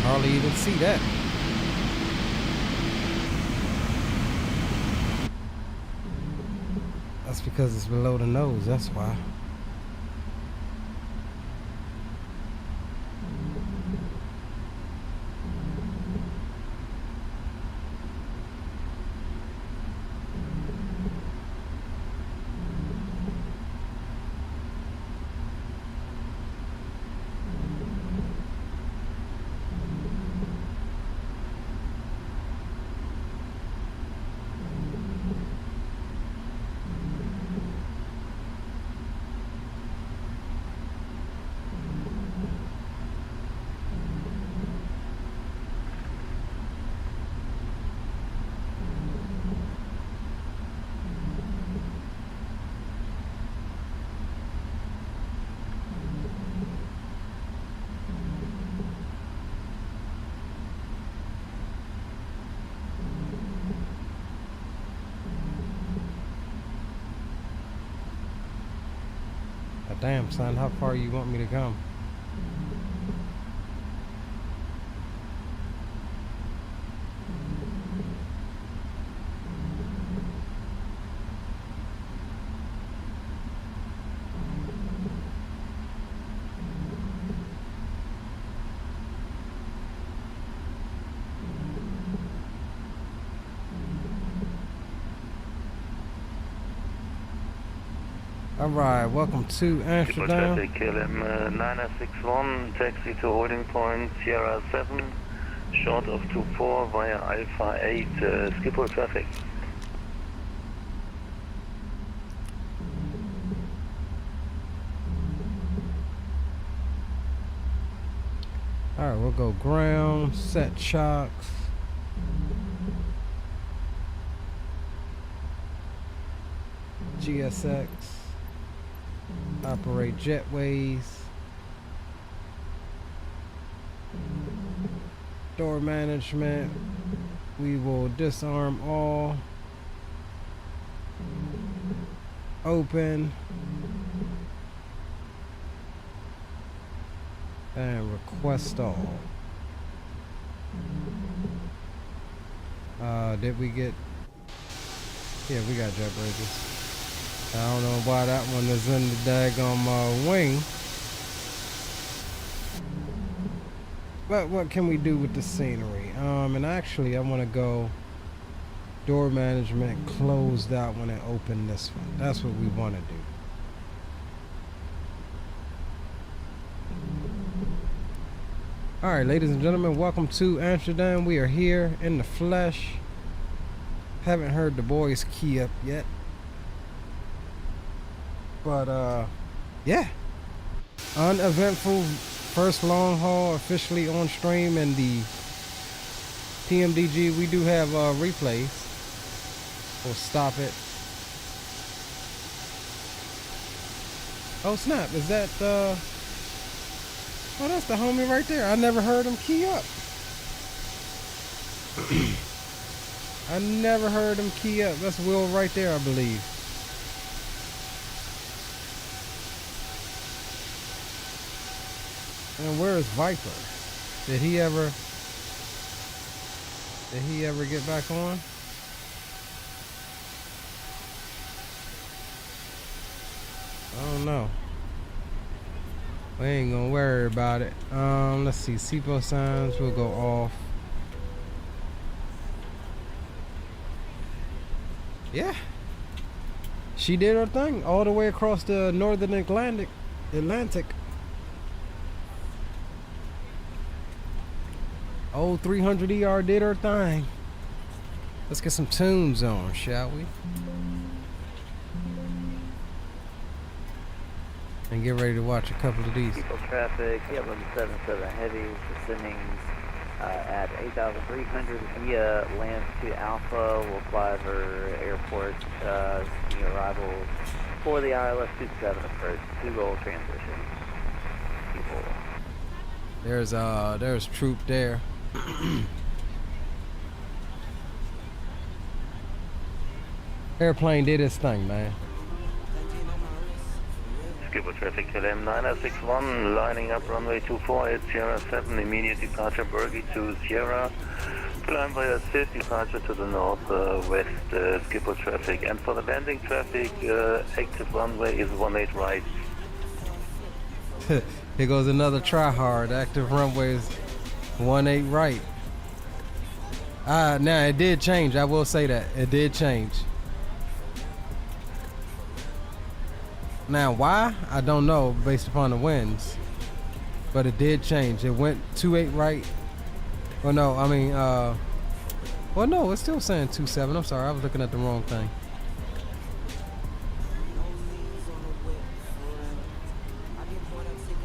Hardly even see that. That's because it's below the nose, that's why. Damn, son, how far you want me to come? Alright, welcome to Amsterdam. Pushback KLM 961, taxi to holding point Sierra 7, short of 24 via Alpha 8, Schiphol traffic. Alright, we'll go ground, set chocks. GSX. Operate jetways. Door management. We will disarm all. Open. And request all. Did we get... Yeah, we got jet bridges. I don't know why that one is in the daggone wing. But what can we do with the scenery? And actually I want to go door management, close that one and open this one. That's what we want to do. Alright, ladies and gentlemen, welcome to Amsterdam. We are here in the flesh. Haven't heard the boys key up yet. But yeah, uneventful first long haul officially on stream, and the PMDG, we do have replays. We'll stop it. Oh snap, is that oh, that's the homie right there. I never heard him key up. I never heard him key up. That's Will right there, I believe. And where is Viper? Did he ever get back on? I don't know. We ain't gonna worry about it. Let's see, SIPO signs will go off. Yeah. She did her thing all the way across the northern Atlantic. Old 300ER did her thing. Let's get some tunes on, shall we? And get ready to watch a couple of these. People traffic, KLM 77 heavies descending at 8,300 via lands to Alpha. Will fly over airport, arrival for the ILS 27 approach, 2 goal transition. People. There's troop there. Airplane did its thing, man. Skipper traffic KLM 961, lining up runway 24 at Sierra 7, immediate departure Bergie to Sierra. Climb via safe departure to the northwest, Skipper traffic. And for the landing traffic, active runway is 18 right. Here goes another try hard. Active runway is 18 right. Now it did change. I will say that it did change. Now why? I don't know based upon the winds, but it did change. It went 28 right. Well, no, I mean, well, no, it's still saying 27. I'm sorry, I was looking at the wrong thing.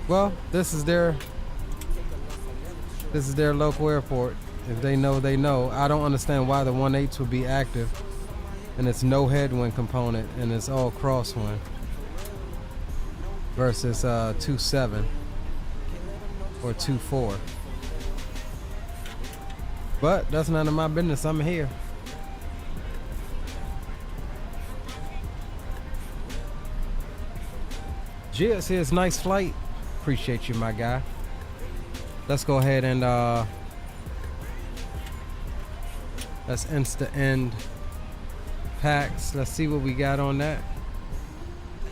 Well, this is their local airport. If they know, they know. I don't understand why the 18s would be active, and it's no headwind component, and it's all crosswind. Versus 27 or 24. But that's none of my business. I'm here. Jizz here's nice flight. Appreciate you, my guy. Let's go ahead and let's insta end packs. Let's see what we got on that.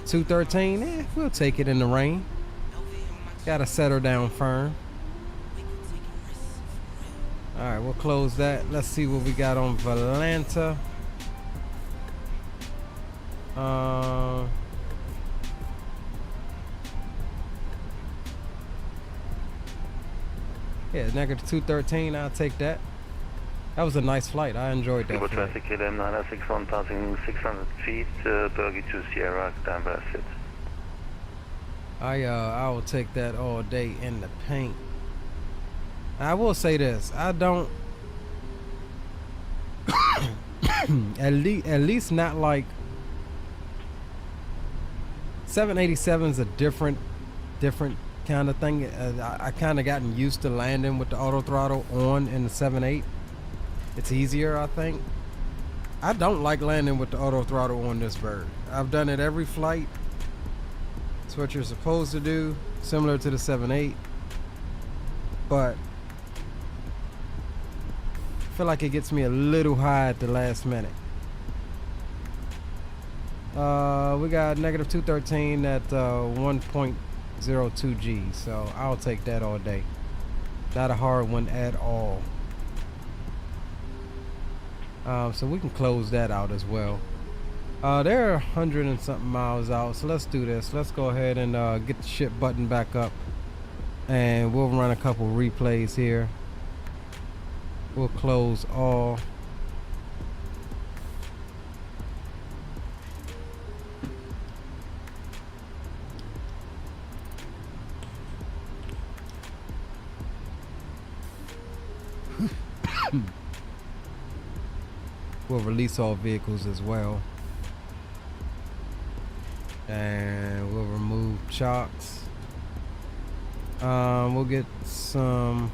213, we'll take it in the rain. Gotta set her down firm. Alright, we'll close that. Let's see what we got on Valanta. Yeah, negative 213, I'll take that. That was a nice flight. I enjoyed that. Skipper traffic KLM 961 passing 600 feet, Bergie to Sierra, Danvers sit. I will take that all day in the paint. I will say this, I don't at least not like 787 is a different kind of thing. I kind of gotten used to landing with the auto throttle on in the 78. It's easier, I think. I don't like landing with the auto throttle on this bird. I've done it every flight. It's what you're supposed to do, similar to the 7.8. But I feel like it gets me a little high at the last minute. We got negative 213 at 1.02 G, so I'll take that all day. Not a hard one at all. So we can close that out as well. They're 100 and something miles out, so let's do this. Let's go ahead and get the ship button back up, and we'll run a couple replays here. We'll close all. We'll release all vehicles as well. And we'll remove chocks. We'll get some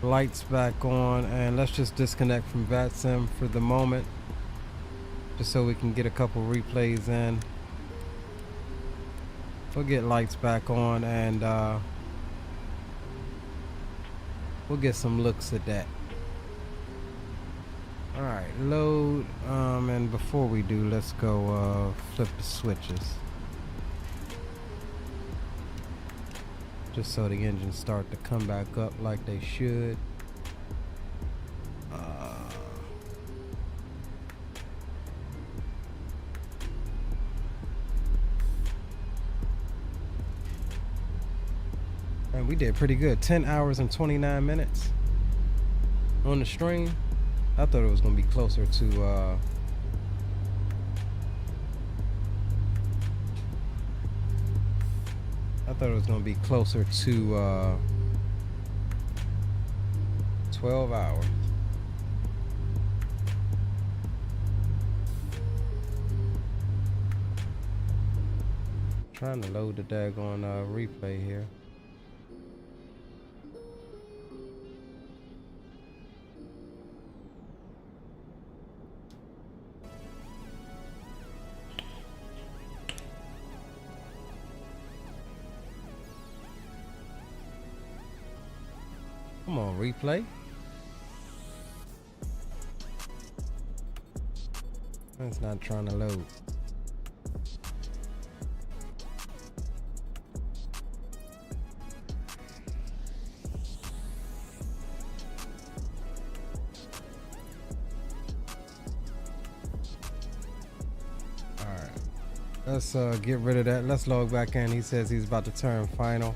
lights back on, and let's just disconnect from VATSIM for the moment, just so we can get a couple replays in. We'll get lights back on, and we'll get some looks at that. Alright, load, and before we do, let's go flip the switches. Just so the engines start to come back up like they should. And we did pretty good. 10 hours and 29 minutes on the stream. I thought it was gonna be closer to I thought it was gonna be closer to 12 hours. Trying to load the daggone replay here. Come on, replay. It's not trying to load. Alright. Let's get rid of that. Let's log back in. He says he's about to turn final.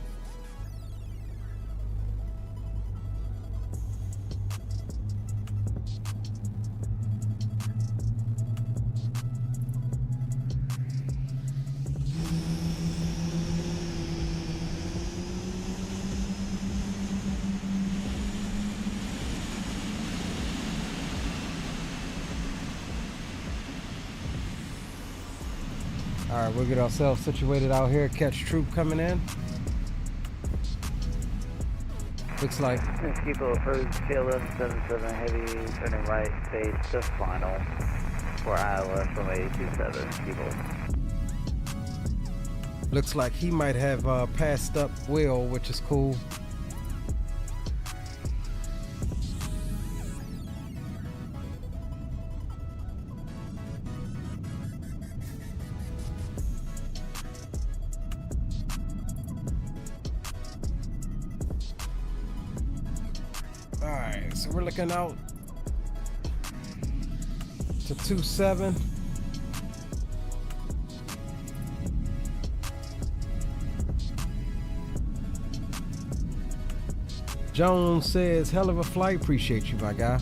Alright, we'll get ourselves situated out here. Catch troop coming in. Looks like People approach KLM 77 heavy, turning right, face to final for Iowa from 827. People. looks like he might have passed up Will, which is cool. Alright, so we're looking out to 27. Jones says, hell of a flight, appreciate you, my guy.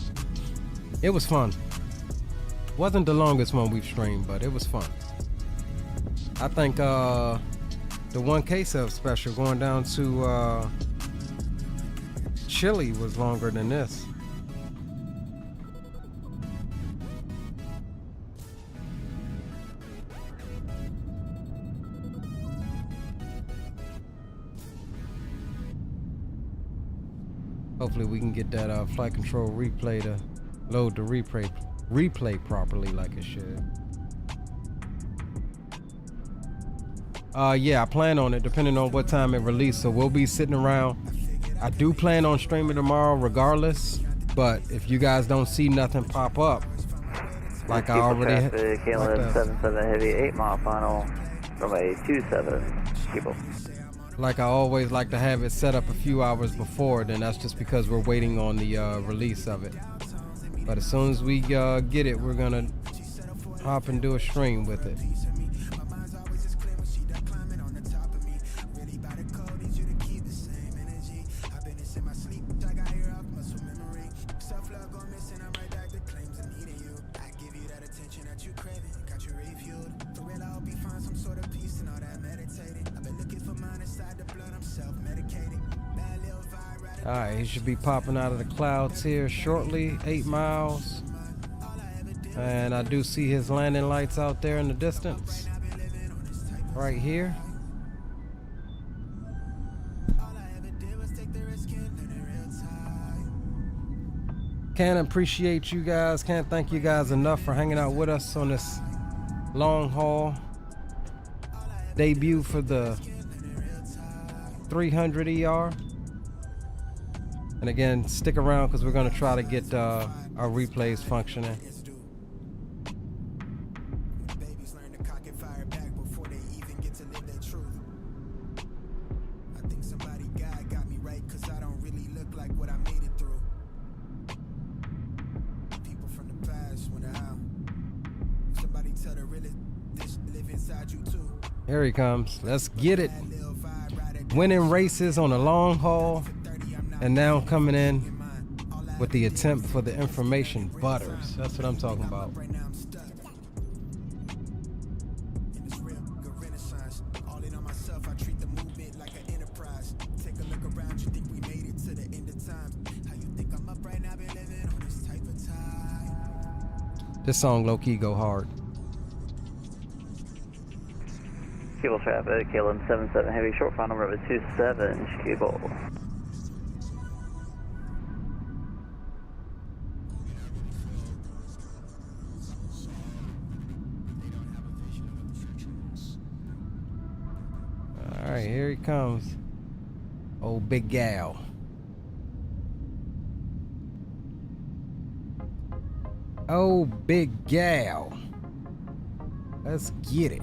It was fun. Wasn't the longest one we've streamed, but it was fun. I think the 1K sub special going down to Chile was longer than this. Hopefully we can get that flight control replay to load the replay properly like it should. Yeah, I plan on it depending on what time it released, so we'll be sitting around. I do plan on streaming tomorrow regardless, but if you guys don't see nothing pop up, like I already had. KLM 77 heavy 8 mile final from a 27 people. Like I always like to have it set up a few hours before, then that's just because we're waiting on the release of it. But as soon as we get it, we're gonna hop and do a stream with it. Alright, he should be popping out of the clouds here shortly, 8 miles. And I do see his landing lights out there in the distance. Right here. Can't appreciate you guys, can't thank you guys enough for hanging out with us on this long haul debut for the 300ER. And again, stick around because we're going to try to get our replays functioning. Here he comes. Let's get it. winning races on the long haul, and now coming in with the attempt for the information butters. That's what I'm talking about. This song low-key go hard. Cable traffic, KLM 77 heavy, short final number 27, cable. Alright, here he comes. Old big gal. Oh, big gal. Let's get it.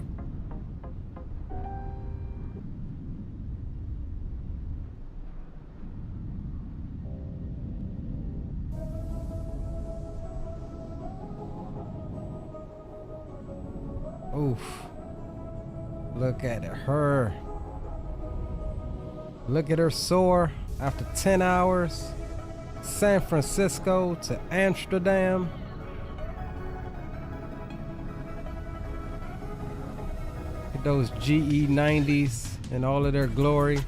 Oof. Look at her. Look at her soar after 10 hours. San Francisco to Amsterdam. Those GE90s in all of their glory.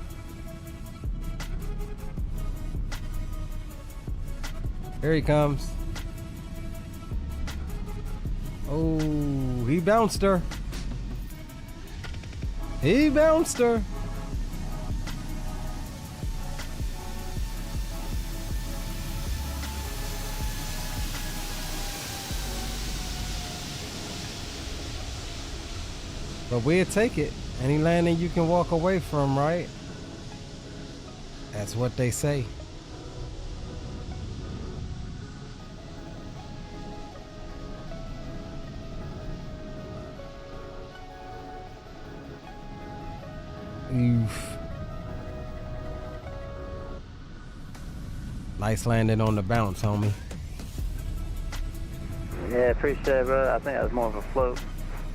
Here he comes. Oh, he bounced her. He bounced her. But we'll take it. Any landing you can walk away from, right? That's what they say. Oof. Nice landing on the bounce, homie. Yeah, appreciate it, bro. I think that was more of a float.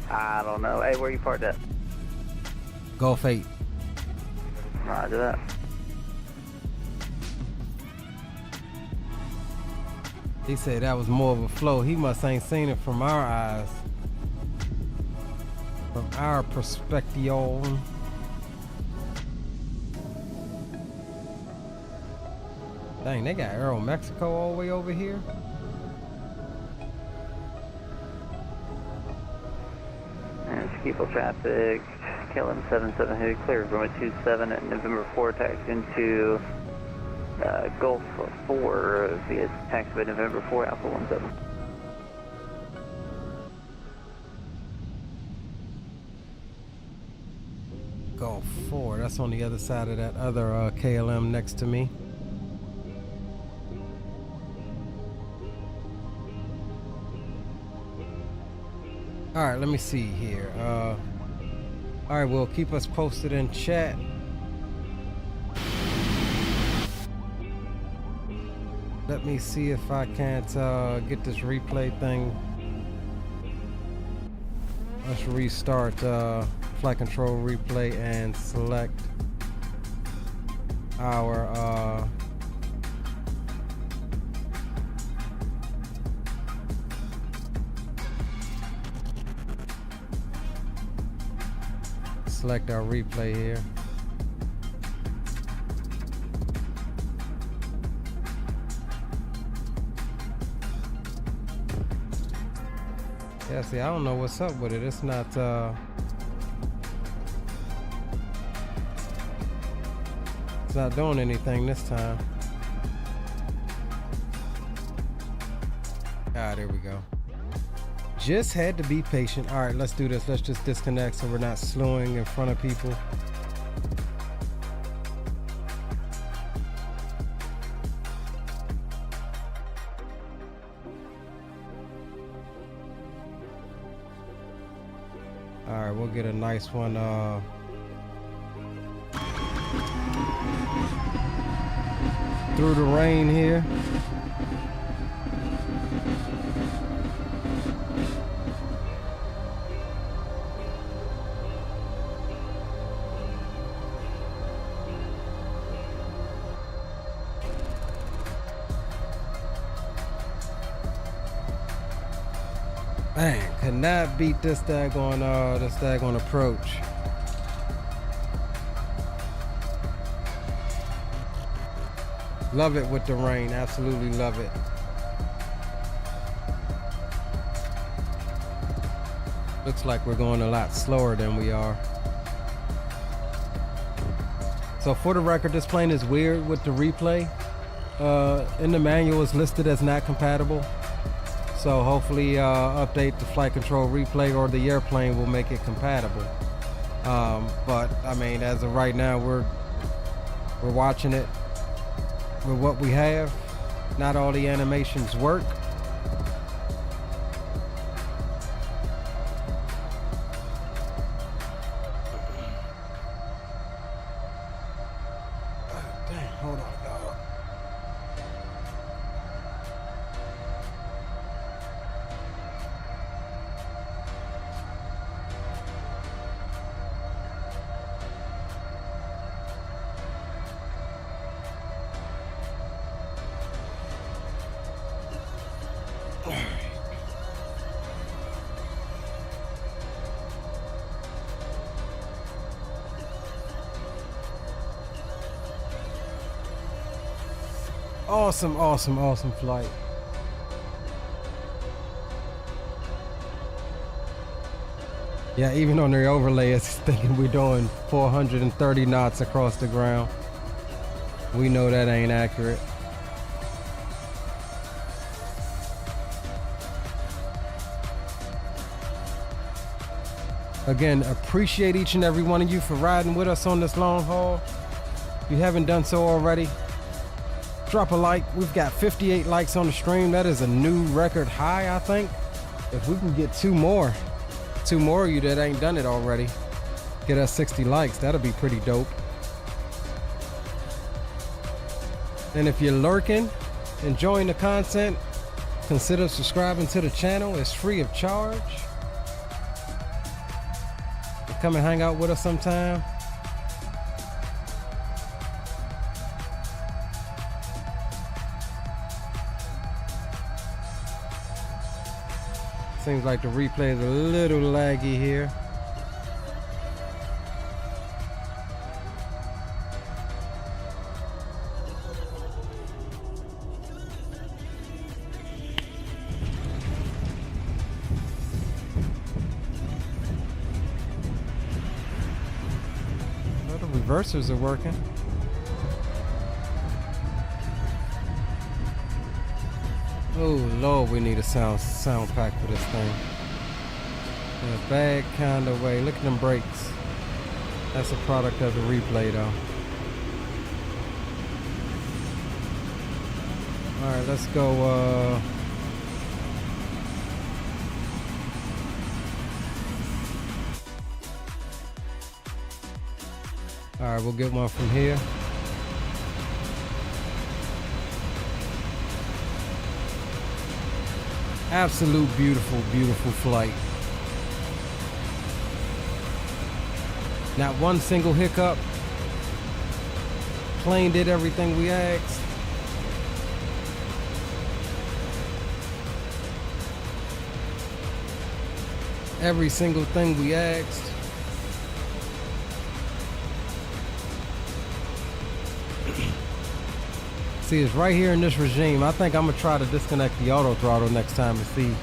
I don't know. Hey, where you parked at? Gulf 8. Roger that. He said that was more of a flow. He must ain't seen it from our eyes. From our perspective. Dang, they got Aero Mexico all the way over here. And Schiphol traffic, KLM 77 heavy clear, runway 27 at November 4, taxi into Gulf 4 via taxiway November 4, Alpha 17. Gulf 4, that's on the other side of that other KLM next to me. All right, let me see here. All right, well, keep us posted in chat. Let me see if I can't get this replay thing. Let's restart flight control replay and select our select our replay here. Yeah, see, I don't know what's up with it. It's not it's not doing anything this time. Ah, there we go. Just had to be patient. All right, let's do this. Let's just disconnect so we're not slowing in front of people. All right, we'll get a nice one. Through the rain here. Man, could not beat this daggone approach. Love it with the rain, absolutely love it. Looks like we're going a lot slower than we are. So for the record, this plane is weird with the replay. In the manual it's listed as not compatible. So hopefully update the flight control replay or the airplane will make it compatible. But I mean, as of right now, we're watching it with what we have. Not all the animations work. Awesome flight. Yeah, even on the overlay, it's thinking we're doing 430 knots across the ground. We know that ain't accurate. Again, appreciate each and every one of you for riding with us on this long haul. If you haven't done so already, drop a like. We've got 58 likes on the stream. That is a new record high, I think. If we can get two more of you that ain't done it already, get us 60 likes, that'll be pretty dope. And if you're lurking, enjoying the content, consider subscribing to the channel. It's free of charge. Come and hang out with us sometime. Seems like the replay is a little laggy here. Well, the reversers are working. Oh Lord, we need a sound pack for this thing. In a bad kind of way. Look at them brakes. That's a product of the replay though. Alright, let's go alright, we'll get one from here. Absolute beautiful flight. Not one single hiccup. Plane did everything we asked. Every single thing we asked. See, it's right here in this regime. I think I'm gonna try to disconnect the auto throttle next time and see.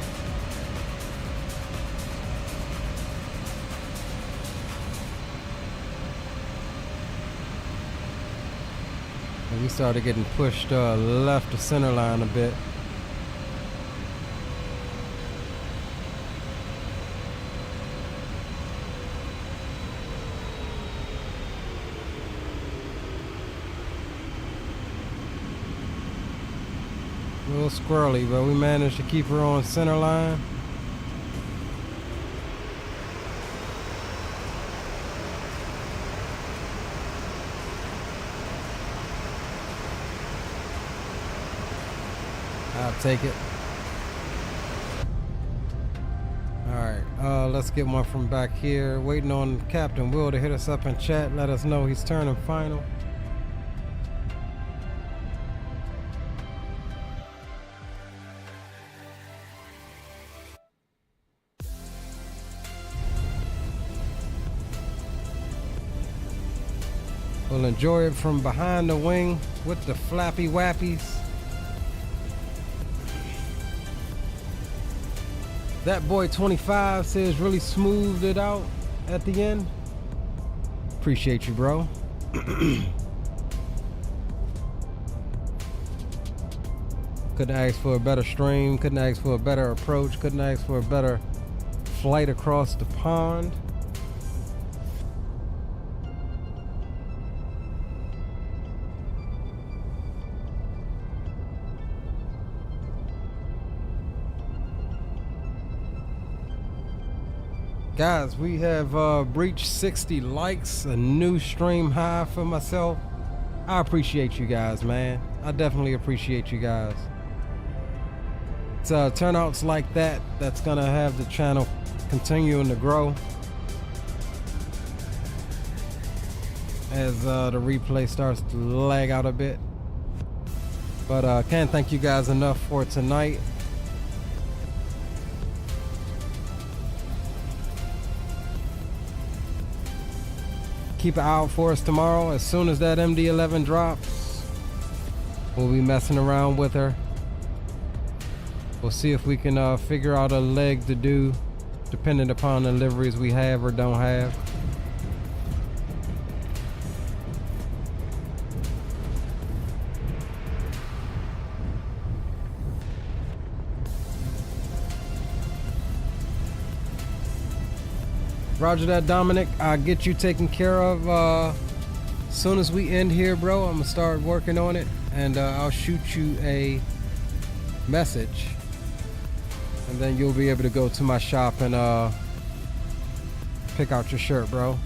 And we started getting pushed left to center line a bit. A little squirrely, but we managed to keep her on center line. I'll take it. Alright, let's get one from back here. Waiting on Captain Will to hit us up in chat, let us know he's turning final. We'll enjoy it from behind the wing with the flappy wappies. That boy 25 says really smoothed it out at the end. Appreciate you, bro. Couldn't ask for a better stream, couldn't ask for a better approach, couldn't ask for a better flight across the pond. Guys, we have breached 60 likes, a new stream high for myself. I appreciate you guys, man. I definitely appreciate you guys. It's turnouts like that that's gonna have the channel continuing to grow as the replay starts to lag out a bit. But can't thank you guys enough for tonight. Keep an eye out for us tomorrow. As soon as that MD-11 drops, we'll be messing around with her. We'll see if we can figure out a leg to do, depending upon the liveries we have or don't have. Roger that, Dominic. I'll get you taken care of as soon as we end here, bro. I'm gonna start working on it, and I'll shoot you a message, and then you'll be able to go to my shop and pick out your shirt, bro.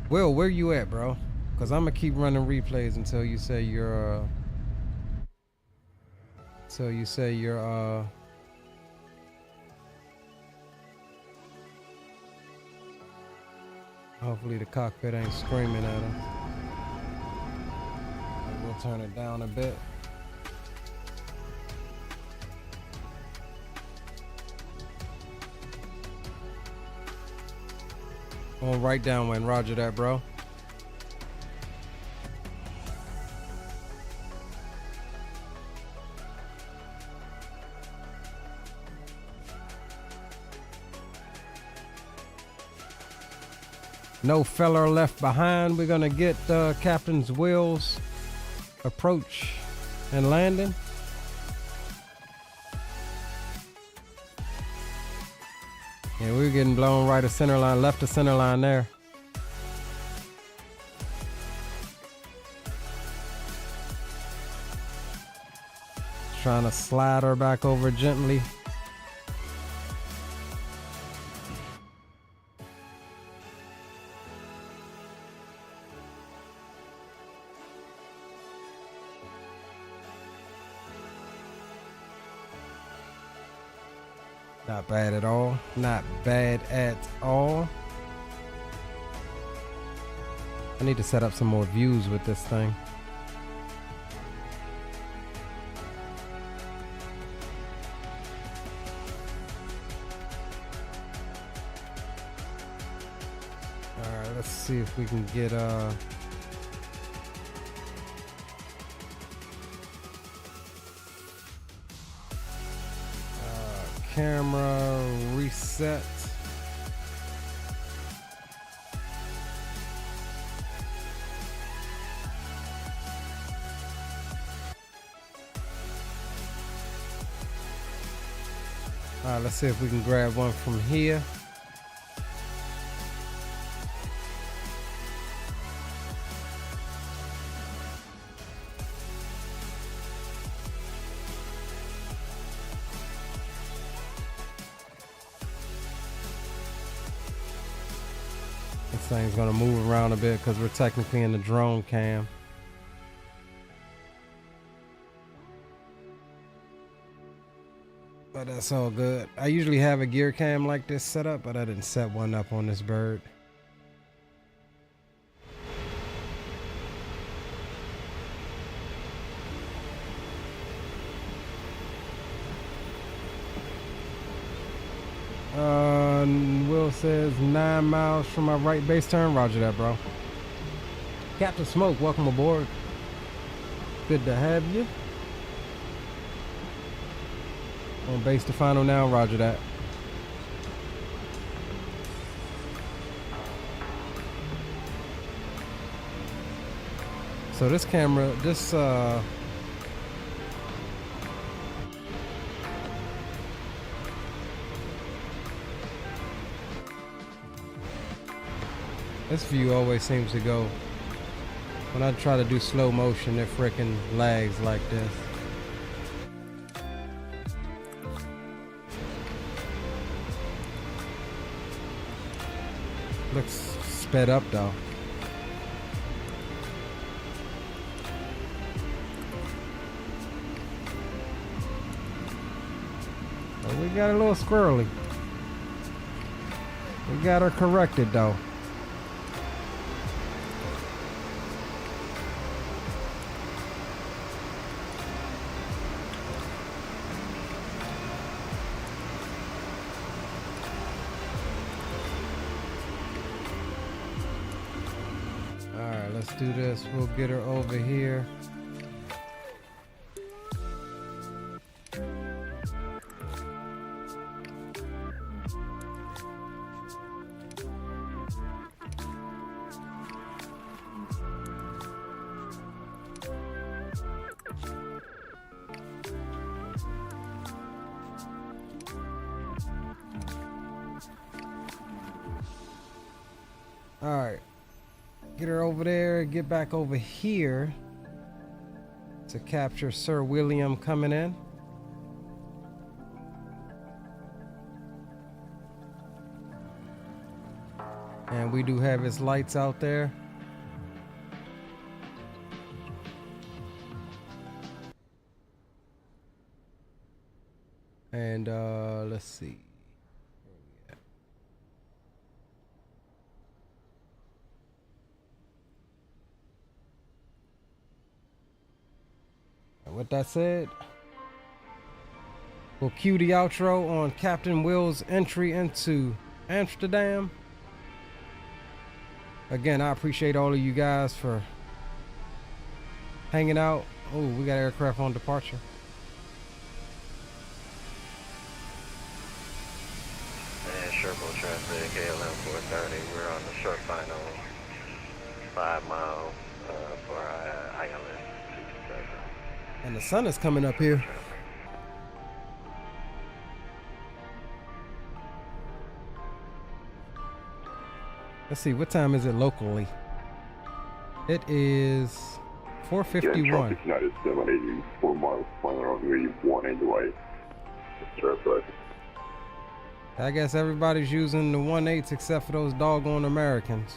Will, where you at, bro? Because I'm gonna keep running replays until you say you're hopefully the cockpit ain't screaming at us. We'll turn it down a bit. On right downwind, roger that, bro. No feller left behind. We're gonna get Captain's Will's approach and landing. Yeah, we were getting blown right of center line, left of center line there. Trying to slide her back over gently. Not bad at all. Not bad at all. I need to set up some more views with this thing. Alright, let's see if we can get camera reset. All right, let's see if we can grab one from here. This thing's gonna move around a bit because we're technically in the drone cam. But that's all good. I usually have a gear cam like this set up, but I didn't set one up on this bird. Will says 9 miles from my right base turn. Roger that, bro. Captain Smoke, welcome aboard. Good to have you. On base to final now. Roger that. So this camera, this view always seems to go, when I try to do slow motion, it frickin' lags like this. Looks sped up though. But we got a little squirrely. We got her corrected though. Let's do this. We'll get her over here. All right. Get her over there, get back over here to capture Sir William coming in. And we do have his lights out there. And let's see. With that said, we'll cue the outro on Captain Will's entry into Amsterdam. Again, I appreciate all of you guys for hanging out. Oh, we got aircraft on departure. And Sherbo traffic, KLM 430. We're on the short final 5 mile for ILS 227. And the sun is coming up here. Let's see, what time is it locally? It is 4:51. United 784 miles, final runway 1 anyway. I guess everybody's using the 1/8 except for those doggone Americans.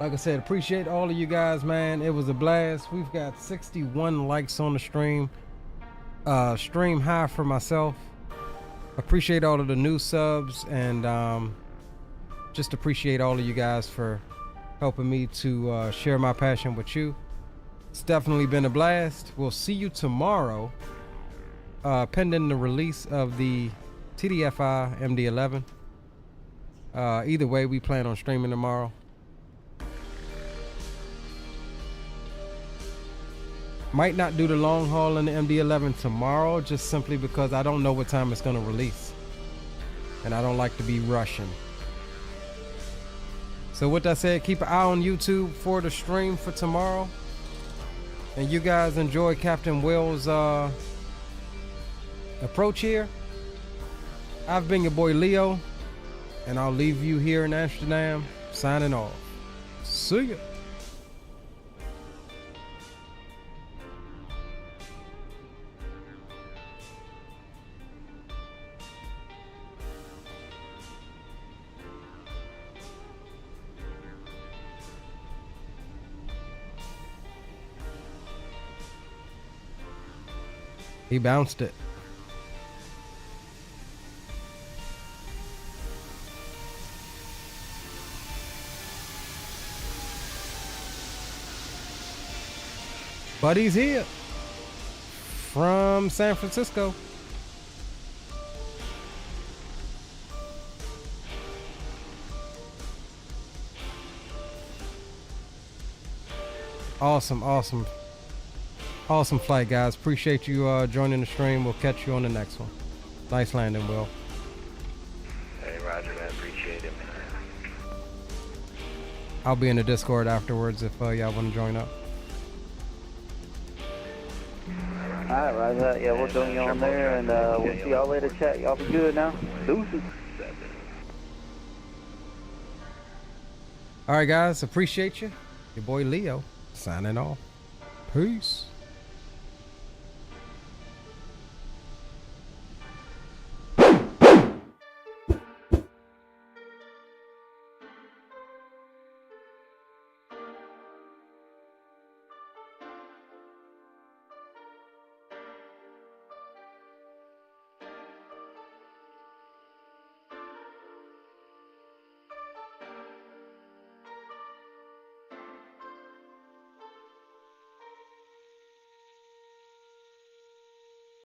Like I said, appreciate all of you guys, man. It was a blast. We've got 61 likes on the stream. Stream high for myself. Appreciate all of the new subs, and just appreciate all of you guys for helping me to share my passion with you. It's definitely been a blast. We'll see you tomorrow, pending the release of the TDFI MD-11. Either way, we plan on streaming tomorrow. Might not do the long haul in the MD-11 tomorrow, just simply because I don't know what time it's going to release. And I don't like to be rushing. So with that said, keep an eye on YouTube for the stream for tomorrow. And you guys enjoy Captain Will's approach here. I've been your boy Leo, and I'll leave you here in Amsterdam, signing off. See ya. He bounced it. But he's here. from San Francisco. Awesome, awesome. Awesome flight, guys. Appreciate you joining the stream. We'll catch you on the next one. Nice landing, Will. Hey, Roger, man. Appreciate it, man. I'll be in the Discord afterwards if y'all want to join up. Alright, Roger. Yeah, we'll join you on there, and we'll see y'all later, chat. Y'all be good now. Deuces. All right, guys. Appreciate you. Your boy Leo signing off. Peace.